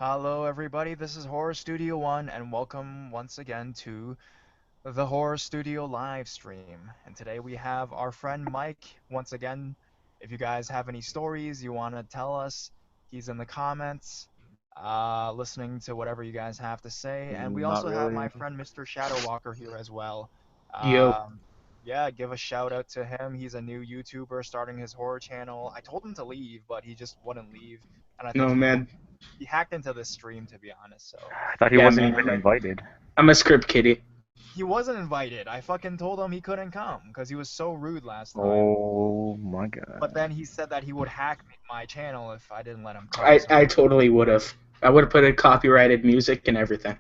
Hello, everybody. This is Horror Studio One, and welcome once again to the Horror Studio live stream. And today we have our friend Mike once again. If you guys have any stories you want to tell us, he's in the comments, listening to whatever you guys have to say. And we Not also have really. my friend Mr. Shadow Walker here as well. Yo, Um, yeah, give a shout out to him. He's a new YouTuber starting his horror channel. I told him to leave, but he just wouldn't leave, and I think no man. he hacked into this stream, to be honest. So I thought he Yeah, wasn't man. even invited. I'm a script kiddie. he wasn't invited. I fucking told him he couldn't come because he was so rude last time. Oh my god. But then he said that he would hack my channel if I didn't let him come. I totally would have. I would have put in copyrighted music and everything.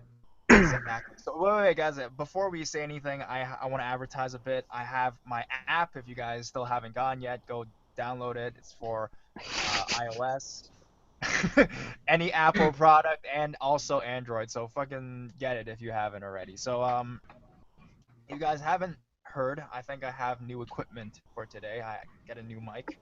Exactly. So wait, guys. Before we say anything, I want to advertise a bit. I have my app. If you guys still haven't gone yet, go download it. It's for iOS. Any Apple product and also Android. So fucking get it if you haven't already. So you guys haven't heard, I think I have new equipment for today. I get a new mic.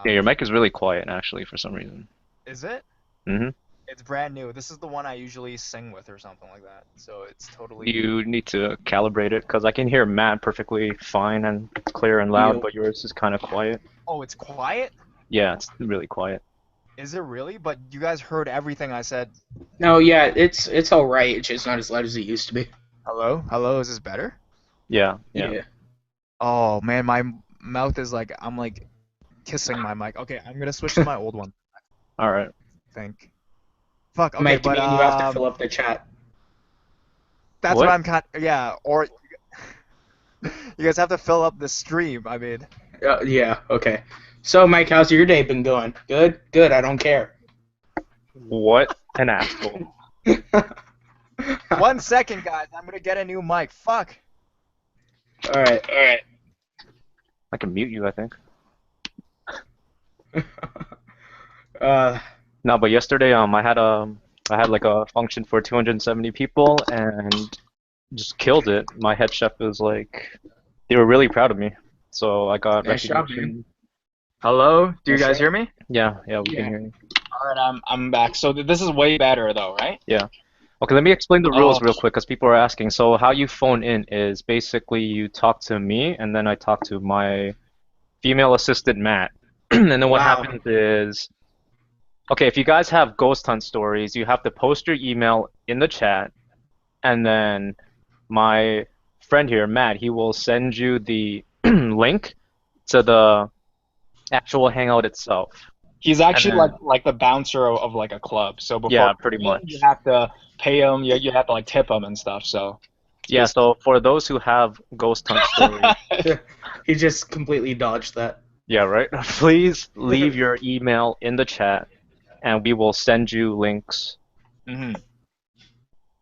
Yeah, your mic is really quiet actually for some reason. Is it? Mhm. It's brand new. This is the one I usually sing with or something like that. So it's totally. You need to calibrate it because I can hear Matt perfectly fine and clear and loud, Yo. but yours is kind of quiet. Oh, it's quiet? Yeah, it's really quiet. Is it really? But you guys heard everything I said. No, yeah, it's all right. It's just not as loud as it used to be. Hello? Hello, is this better? Yeah. Oh man, my mouth is like, I'm like kissing my mic. Okay, I'm gonna switch to my old one, All right. I think. Fuck, okay, Mike, but you have to fill up the chat. that's What? what I'm yeah, or you guys have to fill up the stream, I mean. Yeah, okay. So, Mike, how's your day been going? Good? Good, I don't care. What an asshole. 1 second, guys, I'm gonna get a new mic. Fuck. Alright. I can mute you, I think. No, but yesterday I had like a function for 270 people and just killed it. My head chef was like, they were really proud of me. So I got Nice job, recognition. Hello? Do you That's guys right. hear me? Yeah, we Yeah. can hear you. Alright, I'm back. So this is way better though, right? Yeah. Okay, let me explain the rules Oh. real quick because people are asking. So how you phone in is basically you talk to me and then I talk to my female assistant Matt. And then what Wow. happens is, okay, if you guys have ghost hunt stories, you have to post your email in the chat, and then my friend here, Matt, he will send you the link to the actual hangout itself. He's actually And like the bouncer of like a club. So before Yeah, pretty you go in, much. you have to pay him, you have to like tip him and stuff, so Yeah, so for those who have ghost hunt stories, He just completely dodged that. yeah, right? Please leave your email in the chat, and we will send you links. hmm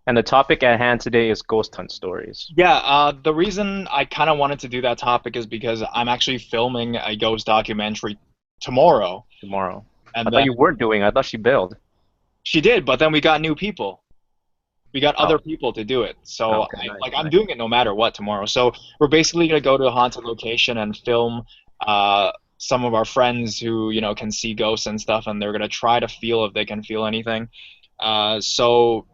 And the topic at hand today is ghost hunt stories. Yeah, the reason I kind of wanted to do that topic is because I'm actually filming a ghost documentary tomorrow. Tomorrow. And I thought you weren't doing. I thought she bailed. she did, but then we got new people. We got other Oh. people to do it. So Okay, nice, I'm nice. doing it no matter what tomorrow. So we're basically gonna go to a haunted location and film some of our friends who, you know, can see ghosts and stuff, and they're gonna try to feel if they can feel anything. So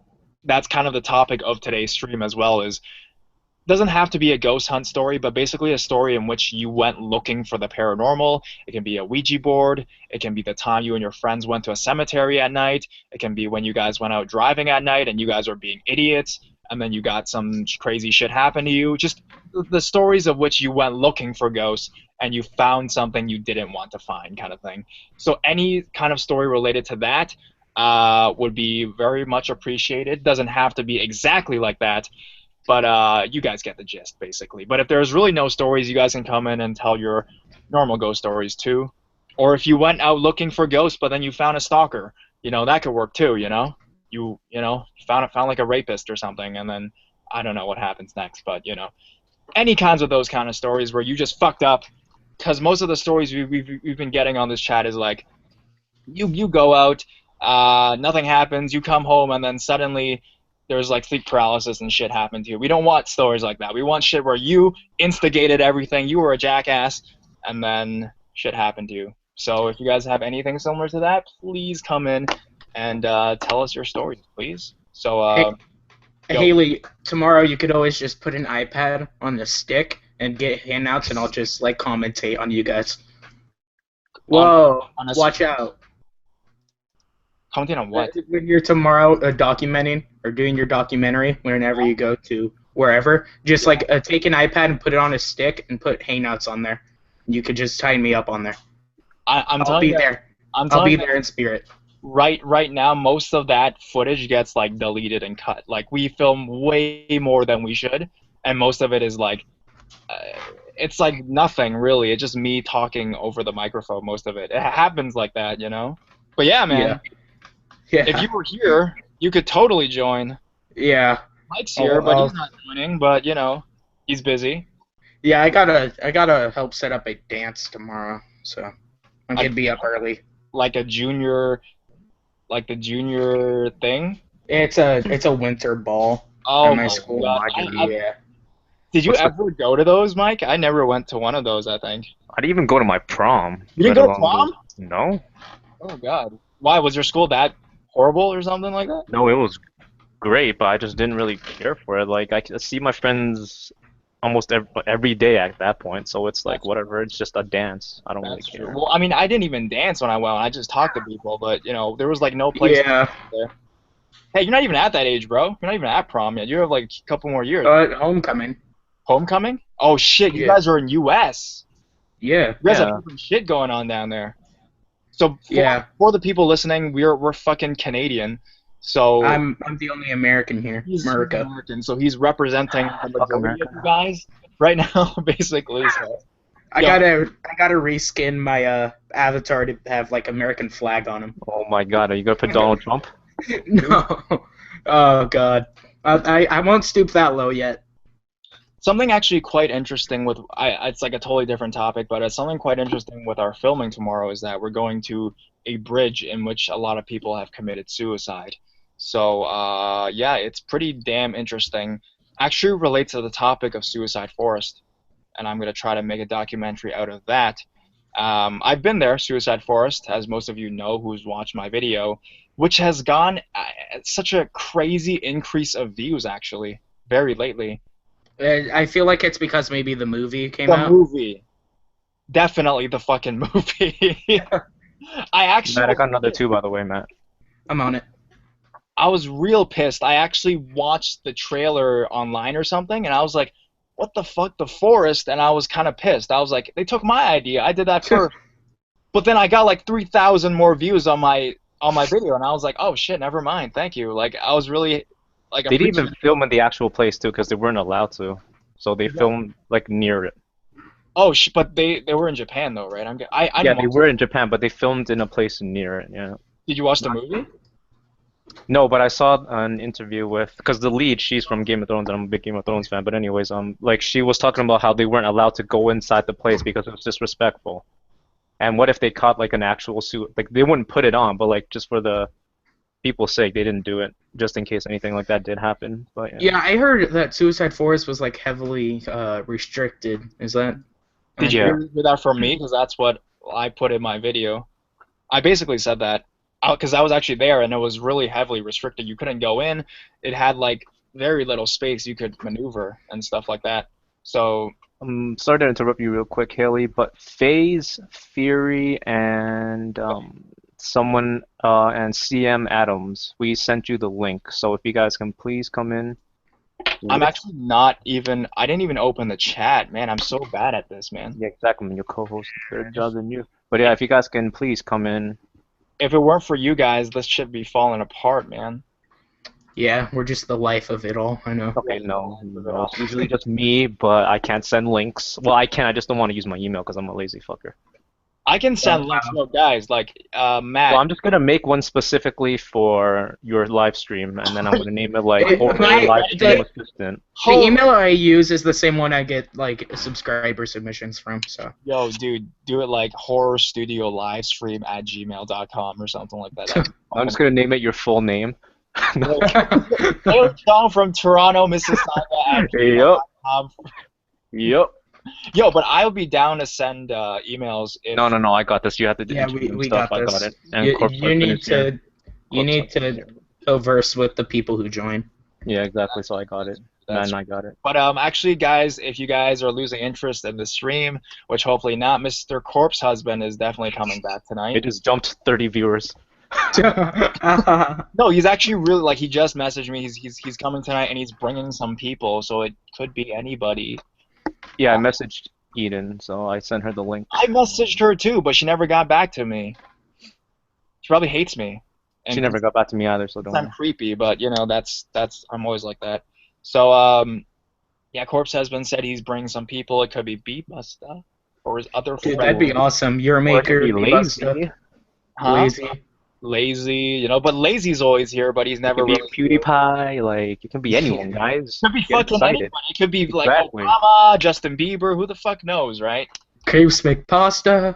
that's kind of the topic of today's stream as well, is doesn't have to be a ghost hunt story, but basically a story in which you went looking for the paranormal. It can be a Ouija board. It can be the time you and your friends went to a cemetery at night. It can be when you guys went out driving at night and you guys were being idiots, and then you got some crazy shit happen to you. Just the stories of which you went looking for ghosts and you found something you didn't want to find, kind of thing. So any kind of story related to that would be very much appreciated. Doesn't have to be exactly like that, but you guys get the gist, basically. But if there's really no stories, you guys can come in and tell your normal ghost stories, too. Or if you went out looking for ghosts, but then you found a stalker, you know, that could work, too, you know? You know, found like a rapist or something, and then I don't know what happens next, but, you know. Any kinds of those kind of stories where you just fucked up, because most of the stories we've been getting on this chat is like, you go out, nothing happens, you come home, and then suddenly there's like sleep paralysis and shit happened to you. We don't want stories like that. We want shit where you instigated everything, you were a jackass, and then shit happened to you. So if you guys have anything similar to that, please come in, and tell us your stories, please. So, Hey, yo, Haley, tomorrow you could always just put an iPad on the stick and get handouts, and I'll just like commentate on you guys. on Whoa, on a watch out. commenting on what? When you're tomorrow documenting or doing your documentary, whenever you go to wherever, just like take an iPad and put it on a stick and put hangouts on there. You could just tie me up on there. I'm I'll telling be you, there. I'm I'll telling be you, there in spirit. right now, most of that footage gets like deleted and cut. Like we film way more than we should, and most of it is like, uh, it's like nothing really. It's just me talking over the microphone. Most of it. It happens like that, you know. But yeah, Yeah. man, if Yeah. you were here, you could totally join. Yeah. Mike's here, I'll, but he's I'll, not joining. But you know, he's busy. yeah, I gotta help set up a dance tomorrow, so I'm A, gonna be up early. like a junior, like the junior thing. It's a winter ball at Oh my my Oh school. God! my goodness. Yeah. Did you What's the? ever go to those, Mike? I never went to one of those. I think I didn't even go to my prom, you didn't let go to alone prom. go. No, Oh God! Why was your school that horrible or something like that? no, it was great, but I just didn't really care for it. Like I could see my friends almost every day at that point, so it's like That's whatever. It's just a dance. I don't really that's true. care. Well, I mean, I didn't even dance when I went. I just talked to people, but you know, there was like no place Yeah. there. Hey, you're not even at that age, bro. You're not even at prom yet. You have like a couple more years. Homecoming. Homecoming? Oh shit! You Yeah. guys are in U.S. Yeah. You guys have Yeah. different shit going on down there. So Yeah. for the people listening, we're fucking Canadian. So I'm the only American here, he's America. American, so he's representing the Fuck majority of America. you guys right now, basically. So I yo, gotta reskin my avatar to have like American flag on him. Oh my God, are you gonna put Donald Trump? No. Oh God. I won't stoop that low yet. something actually quite interesting with it's like a totally different topic, but it's something quite interesting with our filming tomorrow is that we're going to a bridge in which a lot of people have committed suicide. So yeah, it's pretty damn interesting. Actually relates to the topic of Suicide Forest, and I'm gonna try to make a documentary out of that. I've been there, Suicide Forest, as most of you know who's watched my video, which has gone at such a crazy increase of views actually, very lately. I feel like it's because maybe the movie came The out. movie, definitely the fucking movie. I actually Matt, I was got another pissed. two, by the way, Matt. I'm on it. I was real pissed. I actually watched the trailer online or something, and I was like, "What the fuck, the forest?" And I was kind of pissed. I was like, "They took my idea. I did that first." But then I got like 3,000 more views on my video, and I was like, "Oh shit, never mind. Thank you." Like I was really like They didn't even appreciative. film in the actual place too, because they weren't allowed to. So they filmed like near it. Oh but they were in Japan though, right? I Yeah, didn't they watch. were in Japan, but they filmed in a place near it. Yeah. Did you watch the movie? No, but I saw an interview with, because the lead, she's from Game of Thrones, and I'm a big Game of Thrones fan. But anyways, like she was talking about how they weren't allowed to go inside the place because it was disrespectful. And what if they caught like an actual suit? Like they wouldn't put it on, but like just for the people's sake, they didn't do it, just in case anything like that did happen. But yeah. Yeah, I heard that Suicide Forest was like heavily restricted. Is that Did you Yeah. accurate? hear that from me? Because that's what I put in my video. I basically said that because I was actually there and it was really heavily restricted. You couldn't go in. It had like very little space you could maneuver and stuff like that. So Sorry to interrupt you real quick, Haley, but FaZe, Fury, and someone and CM Adams, we sent you the link. So if you guys can please come in I'm with, actually not even. I didn't even open the chat, man. I'm so bad at this, man. yeah, exactly, your co-host did a better job than you. But yeah, if you guys can please come in. If it weren't for you guys, this shit be falling apart, man. Yeah, we're just the life of it all. I know. Okay, no, it's usually just me, but I can't send links. Well, I can, I just don't want to use my email because I'm a lazy fucker. I can send links, Wow. no guys. Like Well, Matt. I'm just gonna make one specifically for your live stream, and then I'm gonna name it like Hey, Horror my- Live Stream the- Assistant. The email I use is the same one I get like subscriber submissions from. So Yo, dude, do it like horror studio livestream at gmail.com or something like that. I'm just gonna name it your full name. Taylor Chong from Toronto, Mississauga at Yep. gmail.com. Yep. Yo, but I'll be down to send emails if No, I got this. You have to do yeah, interview and we stuff. got I this. got it. And You corporate need finish here. to You need to converse with the people who join. Yeah, exactly. So I got it. That's And I got it. But actually, guys, if you guys are losing interest in the stream, which hopefully not, Mr. Corpse Husband is definitely coming back tonight. It just jumped 30 viewers. No, he's actually really like he just messaged me. He's coming tonight and he's bringing some people, so it could be anybody. Yeah, I messaged Eden, so I sent her the link. I messaged her too, but she never got back to me. She probably hates me. And She never got back to me either, so don't I'm worry. creepy, but you know that's I'm always like that. So yeah, Corpse Husband said he's bringing some people. It could be Busta or his other Dude, friends. that'd be awesome. You're a Or it could maker. be be lazy. Busta, Huh? Lazy. Lazy, you know, but Lazy's always here, but he's It never could be really here. PewDiePie, like, it can be anyone, guys. It could be Get fucking excited. anybody. It could be like Exactly. Obama, Justin Bieber, who the fuck knows, right? Crepes McPasta.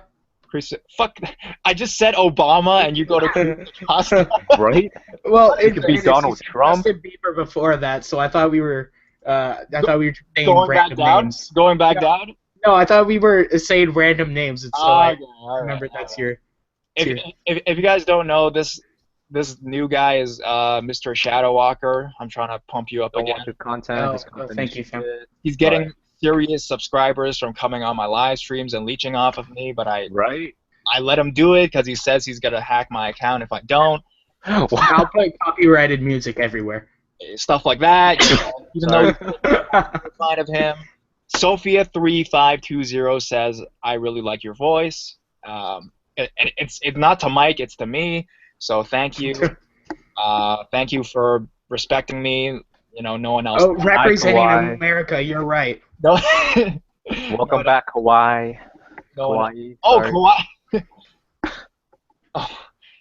Fuck, I just said Obama and you go to Costa. Right? Well, It could be Donald Trump. Justin Bieber before that, so I thought we were. Saying Going back random down? names. Going back Yeah. down? No, I thought we were saying random names, and so I Okay, all right, remember all that's right. your. If you guys don't know, this new guy is Mr. Shadow Walker. I'm trying to pump you up Don't again. watch his content. Oh, his content thank is you, fam. shit. He's getting serious subscribers from coming on my live streams and leeching off of me, but I Right? let him do it because he says he's gonna hack my account if I don't. Wow. I'll play copyrighted music everywhere. Stuff like that. You know, even though you're fine of him. Sophia3520 says, I really like your voice. It's not to Mike, it's to me. So thank you. Thank you for respecting me. You know, no one else. Oh, representing Kawhi. America, you're right. No, Welcome back, Hawaii. no one. Hawaii. Oh, sorry. Kawhi. Oh,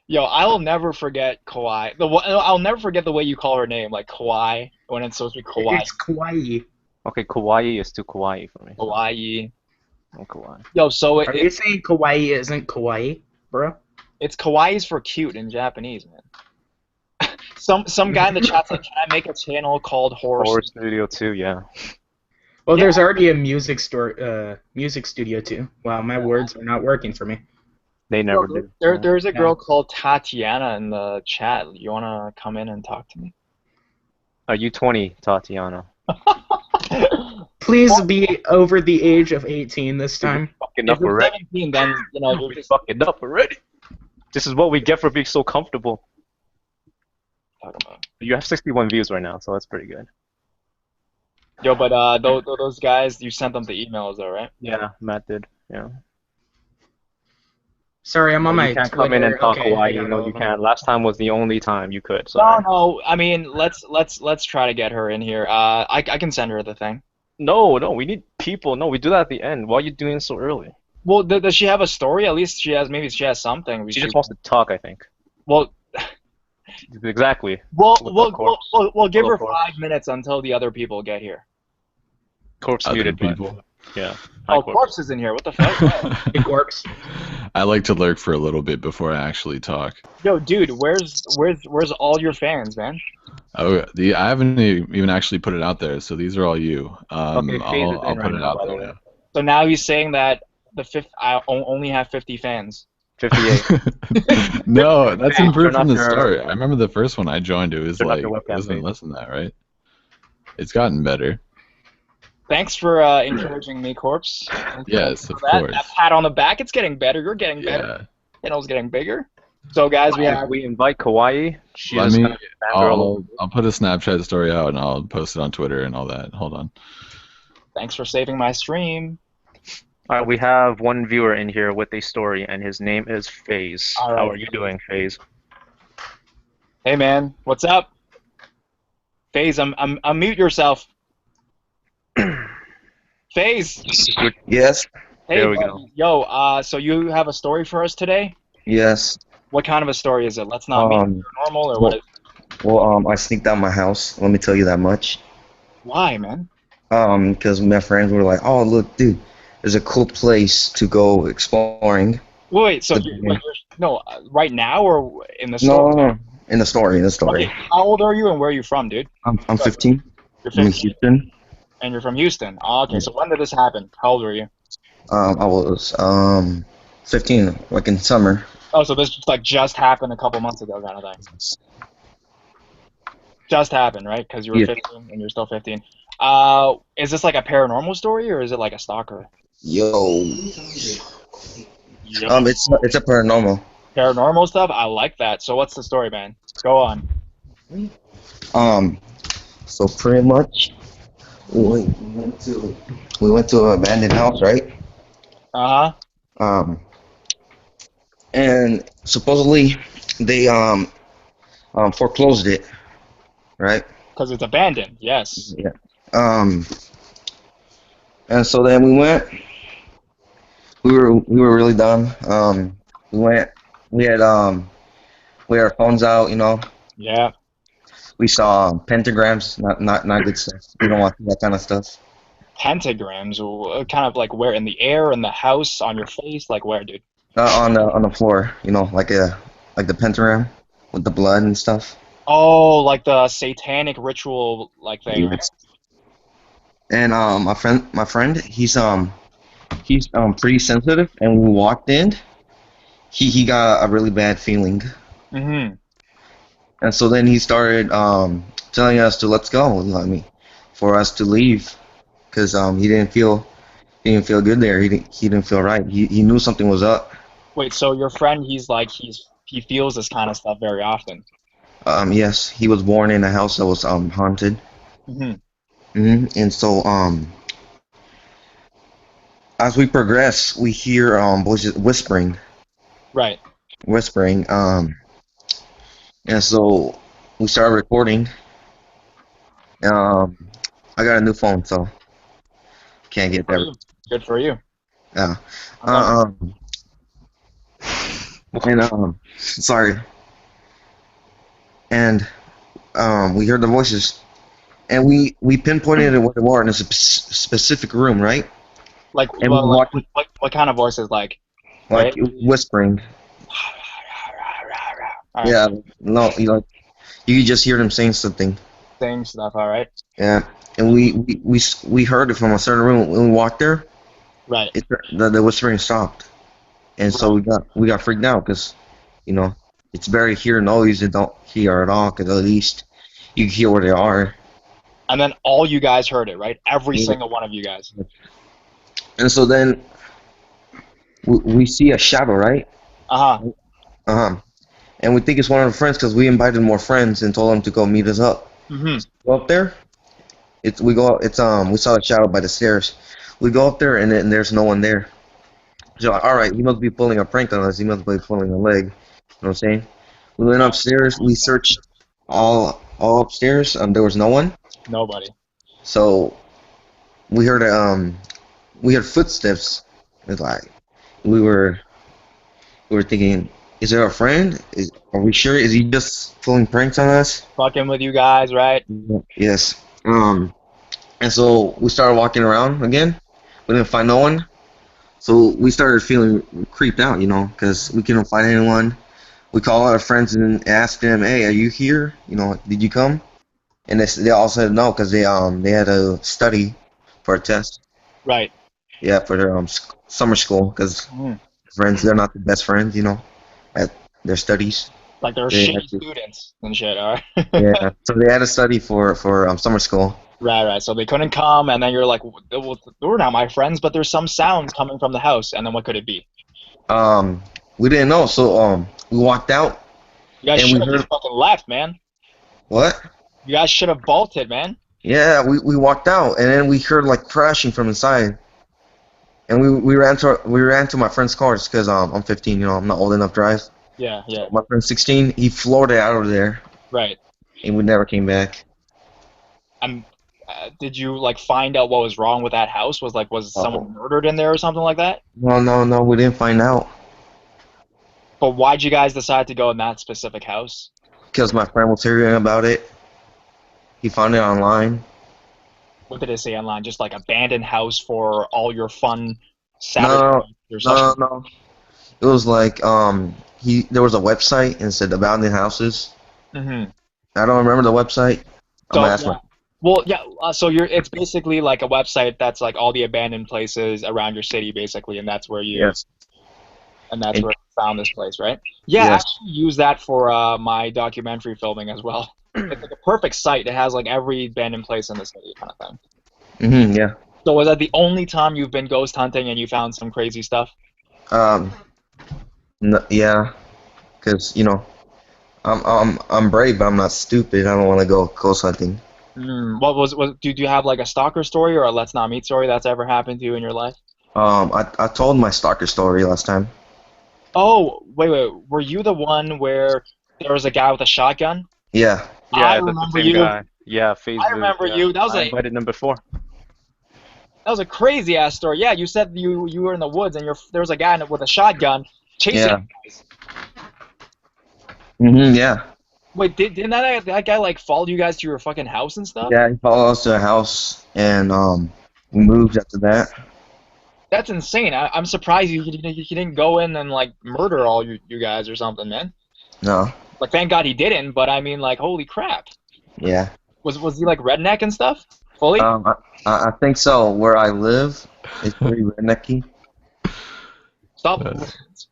yo, I'll never forget Kawhi. I'll never forget the way you call her name, like Kawhi, when it's supposed to be Kawhi. It's kawaii. Okay, Kawaii is too kawaii for me. Hawaii. Oh, kawaii. Yo, so Are you saying kawaii isn't kawaii, bro? it's kawaii's for cute in Japanese, man. Some guy in the chat said, "Can I make a channel called Horror?" Horror Studio 2, yeah. Well, Yeah. there's already a music studio too. Wow, my words are not working for me. They never do. There's a girl called Tatiana in the chat. You wanna come in and talk to me? Are you 20, Tatiana? Please be over the age of 18 this time. Fucking If up you're already. 17, then you know you're We're just fucking up already. This is what we get for being so comfortable. talking about. You have 61 views right now, so that's pretty good. Yo, but those guys, you sent them the emails, though, right? Yeah, Matt did. Yeah. Sorry, I'm on my You can't Twitter. come in and talk Okay, I Hawaii. got You know all you of them. can't. Last time was the only time you could. So. No. I mean, let's try to get her in here. I can send her the thing. No, we need people. No, we do that at the end. Why are you doing it so early? Well, does she have a story? At least maybe she has something. She just wants to talk, I think. Well, Exactly. we'll give her Of course. 5 minutes until the other people get here. Corpse Other muted. but- people. Yeah. Oh, Corpse is in here. What the fuck? It works. I like to lurk for a little bit before I actually talk. Yo, dude, where's all your fans, man? Oh, I haven't even actually put it out there, so these are all you. Okay, FaZe is I'll in put right it now, out by the there way. now. So now he's saying that I only have 50 fans. 58. No, that's Hey, improved turn from off the your- start. I remember the first one I joined, it was Turn off like, your it webcam, wasn't please. less than that, right? It's gotten better. Thanks for encouraging me, Corpse. Yes, of That course. pat on the back. It's getting better. You're getting better. Yeah. Channel's getting bigger. So guys, we have We invite Kawaii. She's Let me, gonna be a fangirl. I'll put a Snapchat story out and I'll post it on Twitter and all that. Hold on. thanks for saving my stream. All right, we have one viewer in here with a story, and his name is FaZe. All right. How are you doing, FaZe? Hey man, what's up? FaZe, unmute yourself. FaZe. Yes, Hey, There we buddy. go. Yo, so you have a story for us today? yes. What kind of a story is it? Let's not be normal or what? Well, I sneaked out my house. Let me tell you that much. Why, man? Because my friends were like, "Oh, look, dude, there's a cool place to go exploring." Wait, so right now or in the store? No, in the story, Okay, how old are you and where are you from, dude? I'm 15. You're I'm in 15 Houston. and you're from Houston. Oh, okay, so when did this happen? How old were you? I was 15, like in summer. Oh, so this like just happened a couple months ago, kind of thing. Just happened, right? Because you were Yeah. 15 and you're still 15. Is this like a paranormal story or is it like a stalker? Yo. Yo. It's a paranormal. Paranormal stuff? I like that. So what's the story, man? Go on. Um, so pretty much, we went to an abandoned house, right? Uh-huh. Um, and supposedly they foreclosed it, right? Because it's abandoned. Yes. Yeah. Um, and so then we went. We were really dumb. We went. We had we had our phones out, you know. Yeah. We saw pentagrams, not good stuff. We don't want that kind of stuff. Pentagrams, kind of like where in the air, in the house, on your face, like where, dude? On the floor, you know, like the pentagram with the blood and stuff. Oh, like the satanic ritual, like thing, right? Yes. And my friend, he's pretty sensitive, and when we walked in, he got a really bad feeling, Mm-hmm. and so then he started telling us to let's go. I mean, for us to leave, because he didn't feel good there. He didn't feel right. He knew something was up. Wait, so your friend, he feels this kind of stuff very often. Yes, he was born in a house that was haunted. Mm-hmm. And so as we progress, we hear voices Right. whispering. And so we started recording. Um, I got a new phone, so can't get there. Good for you. Yeah. Okay. Sorry. And we heard the voices, and we pinpointed it what they were in a specific room, right? Like, And well, we like walked, what kind of voices, like? like whispering. All right. Yeah. No, you could just hear them saying something. Same stuff. All right. Yeah. And we heard it from a certain room when we walked there. Right. The whispering stopped, and so we got freaked out because, you know, it's better to hear noise than don't hear at all, because at least you can hear where they are. And then all you guys heard it, right? Every Yeah. single one of you guys. And so then we see a shadow, right? Uh-huh. And we think it's one of our friends because we invited more friends and told them to go meet us up. Mm-hmm. Go up there. We saw a shadow by the stairs. We go up there and there's no one there. So all right, he must be pulling a prank on us. He must be pulling a leg. You know what I'm saying? We went upstairs. We searched all upstairs. There was no one. Nobody. So we heard footsteps. It's like we were thinking, is there a friend? Are we sure? Is he just pulling pranks on us? Fucking with you guys, right? Yes. And so we started walking around again. We didn't find no one. So we started feeling creeped out, you know, because we couldn't find anyone. We called our friends and asked them, "Hey, are you here? You know, did you come?" And they all said no because they had to study for a test. Right. Yeah, for their summer school, because friends, they're not the best friends, you know, at their studies. Like they're shitty students and shit, all right? Yeah, so they had to study for summer school. Right. So they couldn't come, and then you're like, well, we're not my friends, but there's some sounds coming from the house, and then what could it be? We didn't know, so we walked out. You guys should have just fucking left, man. What? You guys should have bolted, man. Yeah, we walked out, and then we heard like crashing from inside. And we ran to my friend's car just because I'm 15, you know, I'm not old enough to drive. Yeah. My friend's 16, he floored it out of there. Right. And we never came back. Did you like find out what was wrong with that house? Was someone murdered in there or something like that? No, we didn't find out. But why'd you guys decide to go in that specific house? Because my friend was hearing about it. He found it online. What did it say online? Just like abandoned house for all your fun No. Saturday No. It was like there was a website and it said abandoned houses. Mm-hmm. I don't remember the website. I'm gonna ask my. Well, yeah. So it's basically like a website that's like all the abandoned places around your city, basically, and that's where you. Yes. and that's And- where I found this place, right? Yeah, I Yes. actually use that for my documentary filming as well. It's like a perfect site. It has like every abandoned place in the city, kind of thing. Yeah. So was that the only time you've been ghost hunting and you found some crazy stuff? Um. Yeah. Cause I'm brave, but I'm not stupid. I don't want to go ghost hunting. What was do you have like a stalker story or a let's not meet story that's ever happened to you in your life? I told my stalker story last time. Oh, wait. Were you the one where there was a guy with a shotgun? Yeah. I Yeah, that's the remember same you. guy. Yeah, FaZe. I remember Yeah. you. That I invited him before. was a crazy ass story. Yeah, you said you were in the woods and there was a guy with a shotgun chasing Yeah. you guys. Yeah. Wait, didn't that guy like follow you guys to your fucking house and stuff? Yeah. He followed us to the house, and we moved after that. That's insane. I'm surprised you didn't go in and like murder all you guys or something, man. No. Like, thank God he didn't. But I mean, like, holy crap. Yeah. Was he like redneck and stuff? Fully? I think so. Where I live, it's pretty rednecky. Stop. Uh,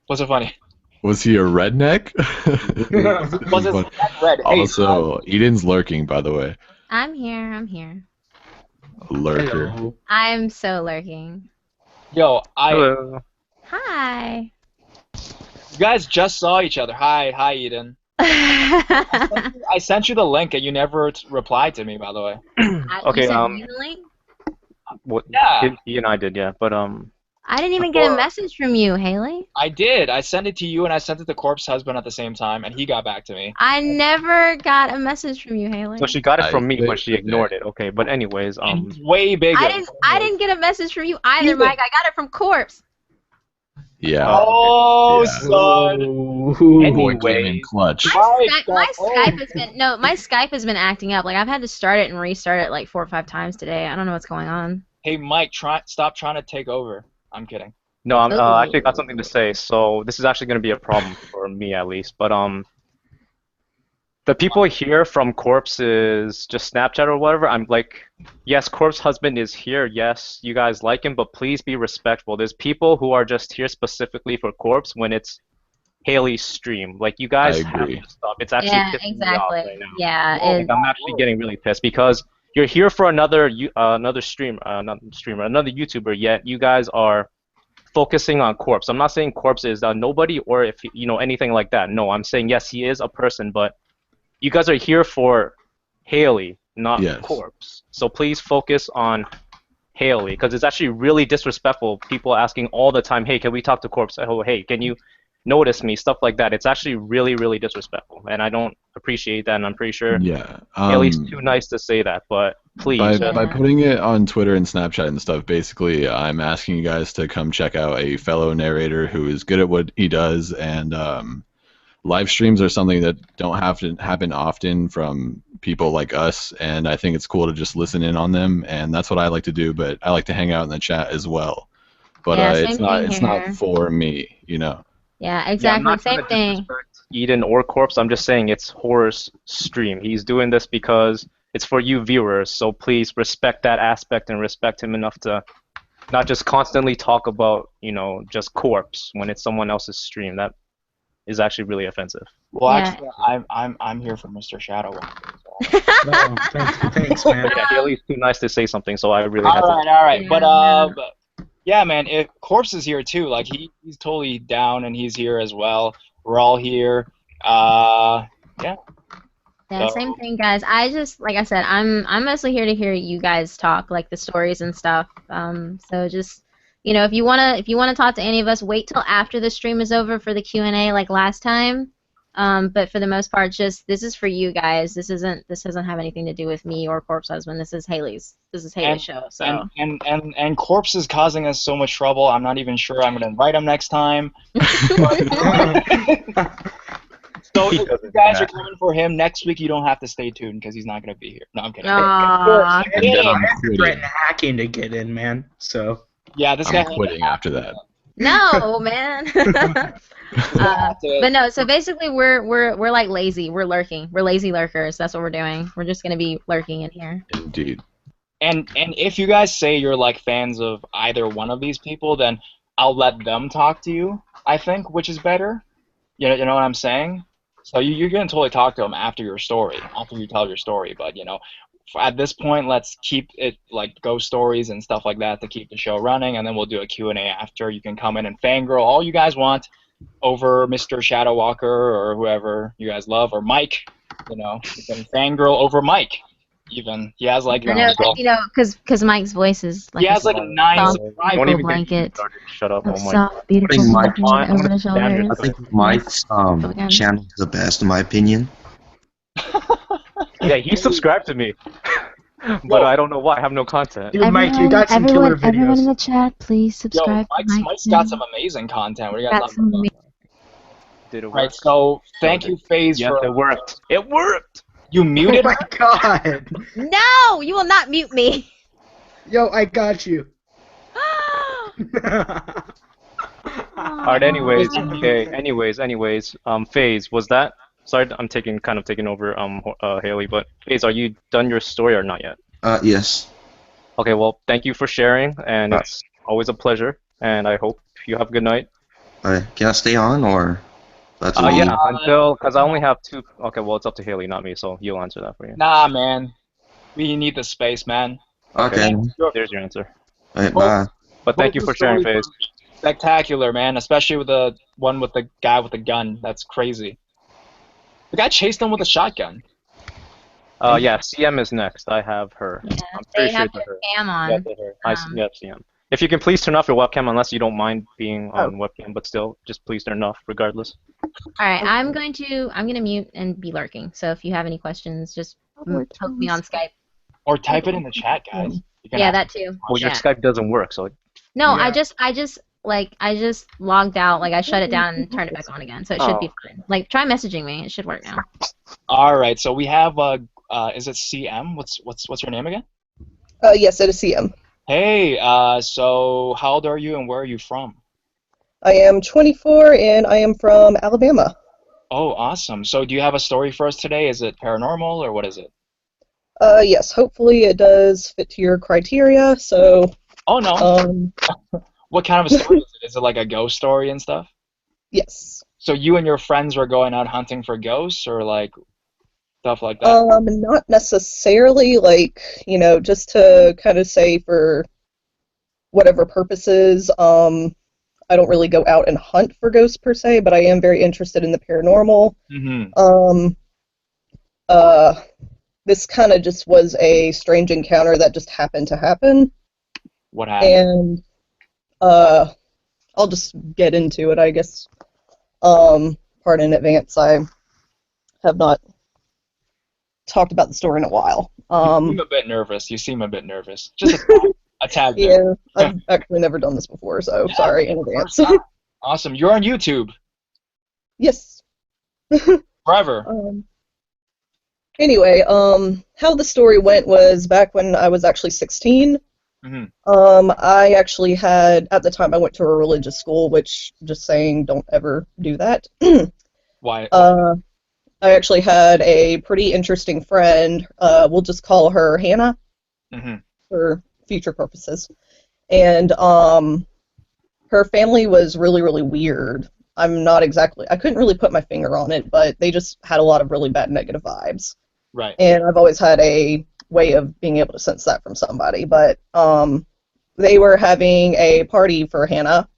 What's so funny? Was he a redneck? Was his But neck red? Hey, also, Eden's lurking, by the way. I'm here. I'm here. Lurker. Hello. I'm so lurking. yo, Hello. Hi. you guys just saw each other. Hi, Eden. I sent you the link and you never replied to me, by the way. Okay, You sent me the link? What? Yeah. He and I did, yeah. But I didn't even get a message from you, Haley. I did. I sent it to you and I sent it to Corpse Husband at the same time, and he got back to me. I never got a message from you, Haley. so she got it I from me, but think- she ignored it. Okay, but anyways, And he's way bigger. I didn't get a message from you either, Either. Mike. I got it from Corpse. Yeah. Oh, Yeah. son. Boy came in clutch. My Oh. Skype has been my Skype has been acting up. Like I've had to start it and restart it like 4 or 5 times today. I don't know what's going on. Hey, Mike, stop trying to take over. I'm kidding. no, I Oh. actually got something to say. So this is actually going to be a problem for me at least. But the people here from Corpse's just Snapchat or whatever, I'm like, yes, Corpse Husband is here. Yes, you guys like him, but please be respectful. There's people who are just here specifically for Corpse when it's Haley's stream. Like, you guys I have agree. to stop. It's actually Yeah, pissing me off exactly. right now. Yeah, Like, I'm actually getting really pissed because you're here for another another YouTuber, yet you guys are focusing on Corpse. I'm not saying Corpse is nobody or if anything like that. No, I'm saying yes, he is a person, but you guys are here for Haley, not Yes. Corpse. So please focus on Haley, because it's actually really disrespectful. People asking all the time, "Hey, can we talk to Corpse? Oh, hey, can you notice me?" Stuff like that. It's actually really, really disrespectful, and I don't appreciate that. And I'm pretty sure Yeah. Haley's too nice to say that, but please. By putting it on Twitter and Snapchat and stuff, basically, I'm asking you guys to come check out a fellow narrator who is good at what he does, and live streams are something that don't have to happen often from people like us, and I think it's cool to just listen in on them, and that's what I like to do. But I like to hang out in the chat as well. But Yeah, it's same not thing it's not here. for me, you know. Yeah, Yeah, I'm exactly. not trying Same to thing. disrespect Eden or Corpse. I'm just saying it's Horror's stream. He's doing this because it's for you viewers. So please respect that aspect and respect him enough to not just constantly talk about, just Corpse when it's someone else's stream. That is actually really offensive. Well, Yeah. actually, I'm here for Mr. Shadow. No, thanks, man. Yeah, Haley's too nice to say something, so I really had to. All right. Yeah, But yeah, man, if Corpse is here too, like he's totally down and he's here as well. We're all here. Yeah. Yeah, So- same thing, guys. I just, like I said, I'm mostly here to hear you guys talk, like the stories and stuff. So just, if you wanna talk to any of us, wait till after the stream is over for the Q&A, like last time. But for the most part, just this is for you guys. This doesn't have anything to do with me or Corpse Husband. This is Haley's show. So And Corpse is causing us so much trouble. I'm not even sure I'm gonna invite him next time. So He if doesn't you guys do are that. coming for him next week, you don't have to stay tuned because he's not gonna be here. No, I'm kidding. Aw. And then I'm Threaten quitting. hacking to get in, man. So Yeah, this guy. I'm quitting after that. No, man. But no, so basically we're like lazy. We're lurking. We're lazy lurkers. That's what we're doing. We're just gonna be lurking in here. Indeed. And if you guys say you're like fans of either one of these people, then I'll let them talk to you, I think, which is better. You know what I'm saying? So you're gonna totally talk to them after your story, after you tell your story. But at this point, let's keep it like ghost stories and stuff like that to keep the show running, and then we'll do a Q&A after. You can come in and fangirl all you guys want over Mr. Shadow Walker or whoever you guys love, or Mike. You can fangirl over Mike. Even he has like I know, because Mike's voice is he like has like a nine soft, subscribers. Don't even get me blanket started. Shut up. of Oh my. soft, beautiful think Mike- blanket over the stand shoulders. I think Mike's channel is the best in my opinion. Yeah, he subscribed to me. But I don't know why. I have no content. Dude, Mike, you got some killer videos. Everyone in the chat, please Yo, subscribe to Mike's Mike's got some amazing content. What do you guys Got talking some about? Did it work? Right, so thank you, FaZe, Yes, for it worked. It worked. you Oh muted my her. god! No, you will not mute me. Yo, I got you. Alright, anyways, okay, anyways, FaZe, was that? Sorry, I'm kind of taking over, Haley, but FaZe, are you done your story or not yet? Yes. Okay, well, thank you for sharing, and it's always a pleasure, and I hope you have a good night. Can I stay on or that's Yeah, because I only have two. Okay, well, it's up to Haley, not me, so you'll answer that for you. Nah, man, we need the space, man. Okay. There's your answer. Alright, bye. But thank you for sharing, FaZe. Spectacular, man. Especially with the one with the guy with the gun. That's crazy. The guy chased him with a shotgun. Yeah, CM is next. I have her. Yeah, I'm they pretty sure have it's their her. cam on. Yeah, it's her. Yeah, CM. If you can please turn off your webcam, unless you don't mind being on webcam, but still, just please turn it off, regardless. All right, I'm gonna mute and be lurking. So if you have any questions, just poke me on Skype. Or type it in the chat, guys. Yeah, that too. Well, your Yeah. Skype doesn't work, so. No, Yeah. I just logged out. Like I shut it down and turned it back on again, so it should be fine. Like try messaging me. It should work now. All right, so we have is it CM? What's your name again? Yes, it is CM. Hey, so how old are you and where are you from? I am 24 and I am from Alabama. Oh, awesome. So do you have a story for us today? Is it paranormal or what is it? Yes, hopefully it does fit to your criteria. So. Oh no. What kind of a story is it? Is it like a ghost story and stuff? Yes. So you and your friends were going out hunting for ghosts or like stuff like that? Not necessarily, like, just to kind of say for whatever purposes, I don't really go out and hunt for ghosts per se, but I am very interested in the paranormal. Mm-hmm. This kind of just was a strange encounter that just happened to happen. What happened? And, I'll just get into it, I guess. Pardon in advance, I have not talked about the story in a while. You seem a bit nervous. Just a tad bit. Yeah, I've actually never done this before, so sorry in advance. Awesome. You're on YouTube. Yes. Forever. Anyway, how the story went was back when I was actually 16. Mm-hmm. I actually had, at the time I went to a religious school, which, just saying, don't ever do that. Why? I actually had a pretty interesting friend, we'll just call her Hannah, for future purposes. And her family was really, really weird. I couldn't really put my finger on it, but they just had a lot of really bad negative vibes. Right. And I've always had a way of being able to sense that from somebody. But they were having a party for Hannah.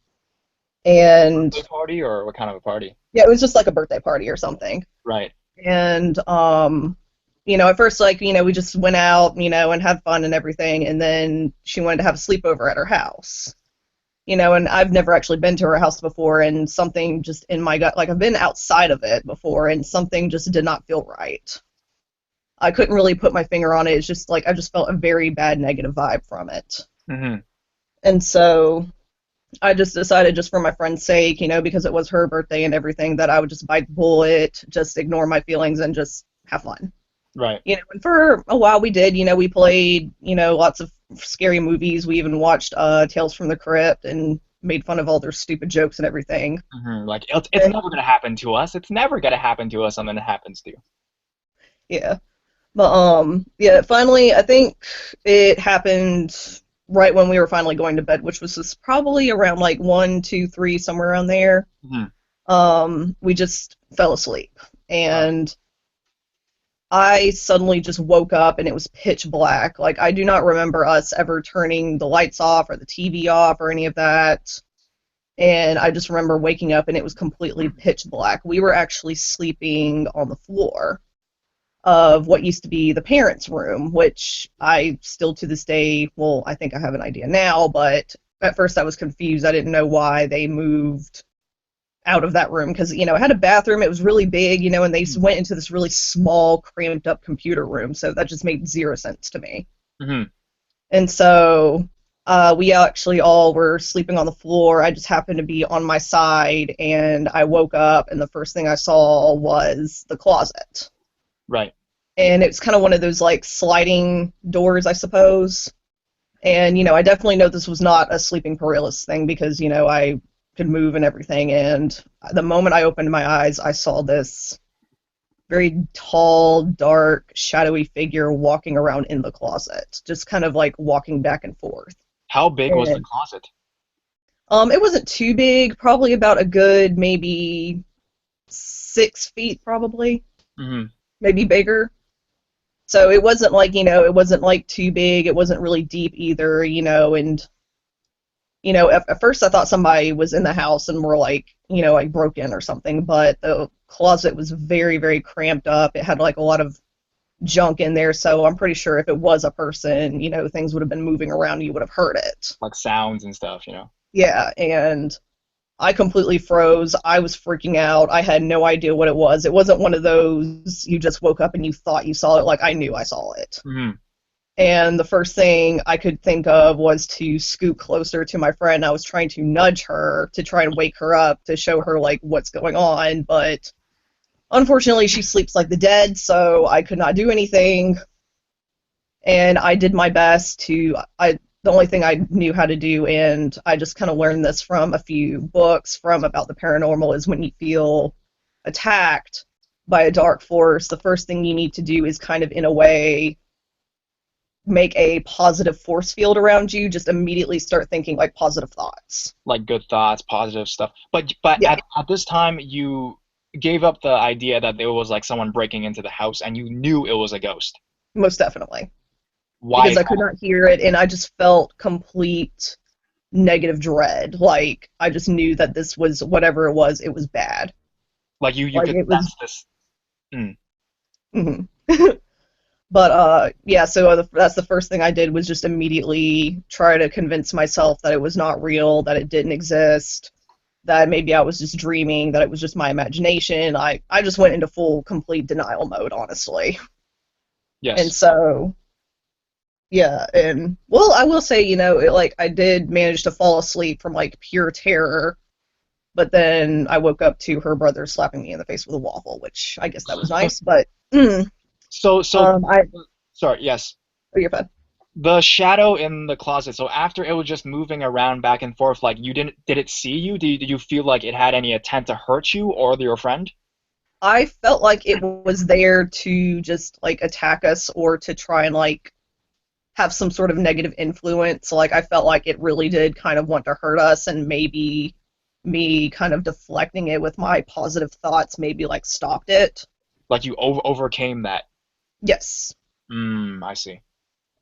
And birthday party or what kind of a party? Yeah, it was just like a birthday party or something. Right. And at first, we just went out, and had fun and everything, and then she wanted to have a sleepover at her house. And I've never actually been to her house before, and something just in my gut, like I've been outside of it before, and something just did not feel right. I couldn't really put my finger on it. It's just like I just felt a very bad negative vibe from it. Mm-hmm. And so I just decided, just for my friend's sake, because it was her birthday and everything, that I would just bite the bullet, just ignore my feelings, and just have fun. Right. And for a while we did, we played, lots of scary movies. We even watched Tales from the Crypt and made fun of all their stupid jokes and everything. Mm-hmm. Like, it's never going to happen to us. It's never going to happen to us, and then it happens to you. Yeah. But, finally, I think it happened right when we were finally going to bed, which was just probably around like 1, 2, 3, somewhere around there. We just fell asleep, and I suddenly just woke up and it was pitch black. Like, I do not remember us ever turning the lights off or the TV off or any of that. And I just remember waking up and it was completely pitch black. We were actually sleeping on the floor of what used to be the parents' room, which I still to this day, well, I think I have an idea now, but at first I was confused. I didn't know why they moved out of that room, because, it had a bathroom, it was really big, and they went into this really small, cramped up computer room, so that just made zero sense to me. And so we actually all were sleeping on the floor. I just happened to be on my side, and I woke up, and the first thing I saw was the closet. Right. And it's kind of one of those, like, sliding doors, I suppose. And, I definitely know this was not a sleeping paralysis thing, because, I could move and everything, and the moment I opened my eyes, I saw this very tall, dark, shadowy figure walking around in the closet, just kind of like walking back and forth. How big was the closet? It wasn't too big, probably about a good maybe 6 feet, probably. Maybe bigger. So it wasn't like, it wasn't like too big, it wasn't really deep either, and at first I thought somebody was in the house and were like, like broke in or something, but the closet was very, very cramped up. It had like a lot of junk in there, so I'm pretty sure if it was a person, things would have been moving around and you would have heard it. Like sounds and stuff, Yeah, and I completely froze. I was freaking out. I had no idea what it was. It wasn't one of those you just woke up and you thought you saw it. Like, I knew I saw it. And the first thing I could think of was to scoot closer to my friend. I was trying to nudge her to try and wake her up to show her, like, what's going on, but unfortunately she sleeps like the dead, so I could not do anything. And I did my best to, the only thing I knew how to do, and I just kind of learned this from a few books from about the paranormal, is when you feel attacked by a dark force, the first thing you need to do is kind of, in a way, make a positive force field around you. Just immediately start thinking like positive thoughts, like good thoughts, positive stuff. But yeah. at this time you gave up the idea that there was like someone breaking into the house, and you knew it was a ghost. Most definitely. Why? Because I could not hear it, and I just felt complete negative dread. Like, I just knew that this was, whatever it was bad. Like you like could sense this. But, yeah, so that's the first thing I did, was just immediately try to convince myself that it was not real, that it didn't exist, that maybe I was just dreaming, that it was just my imagination. I just went into full, complete denial mode, honestly. Yes. And so, yeah, and, well, I will say, I did manage to fall asleep from, like, pure terror, but then I woke up to her brother slapping me in the face with a waffle, which I guess that was nice, but... So sorry, yes. Oh, you're fine. The shadow in the closet, so after it was just moving around back and forth, like, did it see you? Did you feel like it had any intent to hurt you or your friend? I felt like it was there to just, like, attack us or to try and, like, have some sort of negative influence. Like, I felt like it really did kind of want to hurt us, and maybe me kind of deflecting it with my positive thoughts maybe, like, stopped it. Like you overcame that? Yes. I see.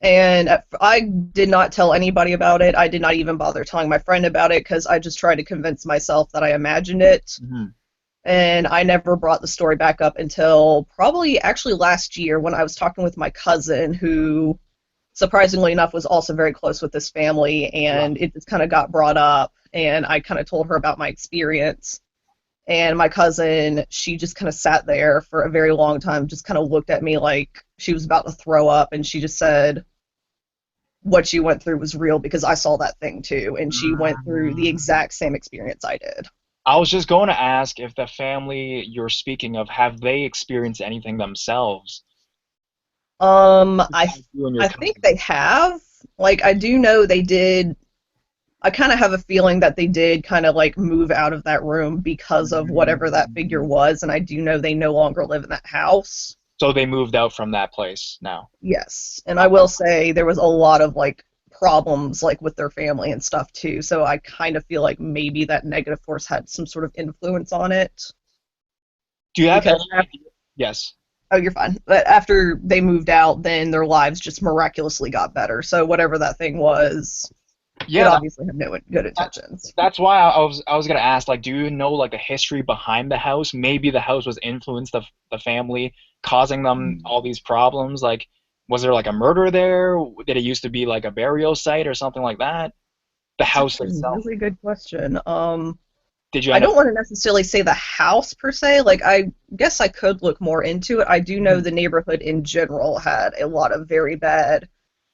And I did not tell anybody about it. I did not even bother telling my friend about it, because I just tried to convince myself that I imagined it. And I never brought the story back up until probably actually last year, when I was talking with my cousin, who, surprisingly enough, was also very close with this family, and it just kind of got brought up, and I kind of told her about my experience. And my cousin, she just kind of sat there for a very long time, just kind of looked at me like she was about to throw up, and she just said what she went through was real, because I saw that thing too, and she went through the exact same experience I did. I was just going to ask if the family you're speaking of, have they experienced anything themselves? I think they have. Like, I do know they did. I kind of have a feeling that they did kind of, like, move out of that room because of whatever that figure was, and I do know they no longer live in that house. So they moved out from that place now? Yes, and I will say there was a lot of, like, problems like with their family and stuff too. So I kind of feel like maybe that negative force had some sort of influence on it. Do you have Because any? Yes. oh, you're fine. But after they moved out, then their lives just miraculously got better. So whatever that thing was, it Yeah, obviously had no good intentions. that's why I was gonna ask, like, do you know like the history behind the house? Maybe the house was influenced the family, causing them all these problems. Like, was there like a murder there? Did it used to be like a burial site or something like that? The That's house actually a itself. really good question. Did you I end up? don't want to necessarily say the house per se. Like, I guess I could look more into it. I do know the neighborhood in general had a lot of very bad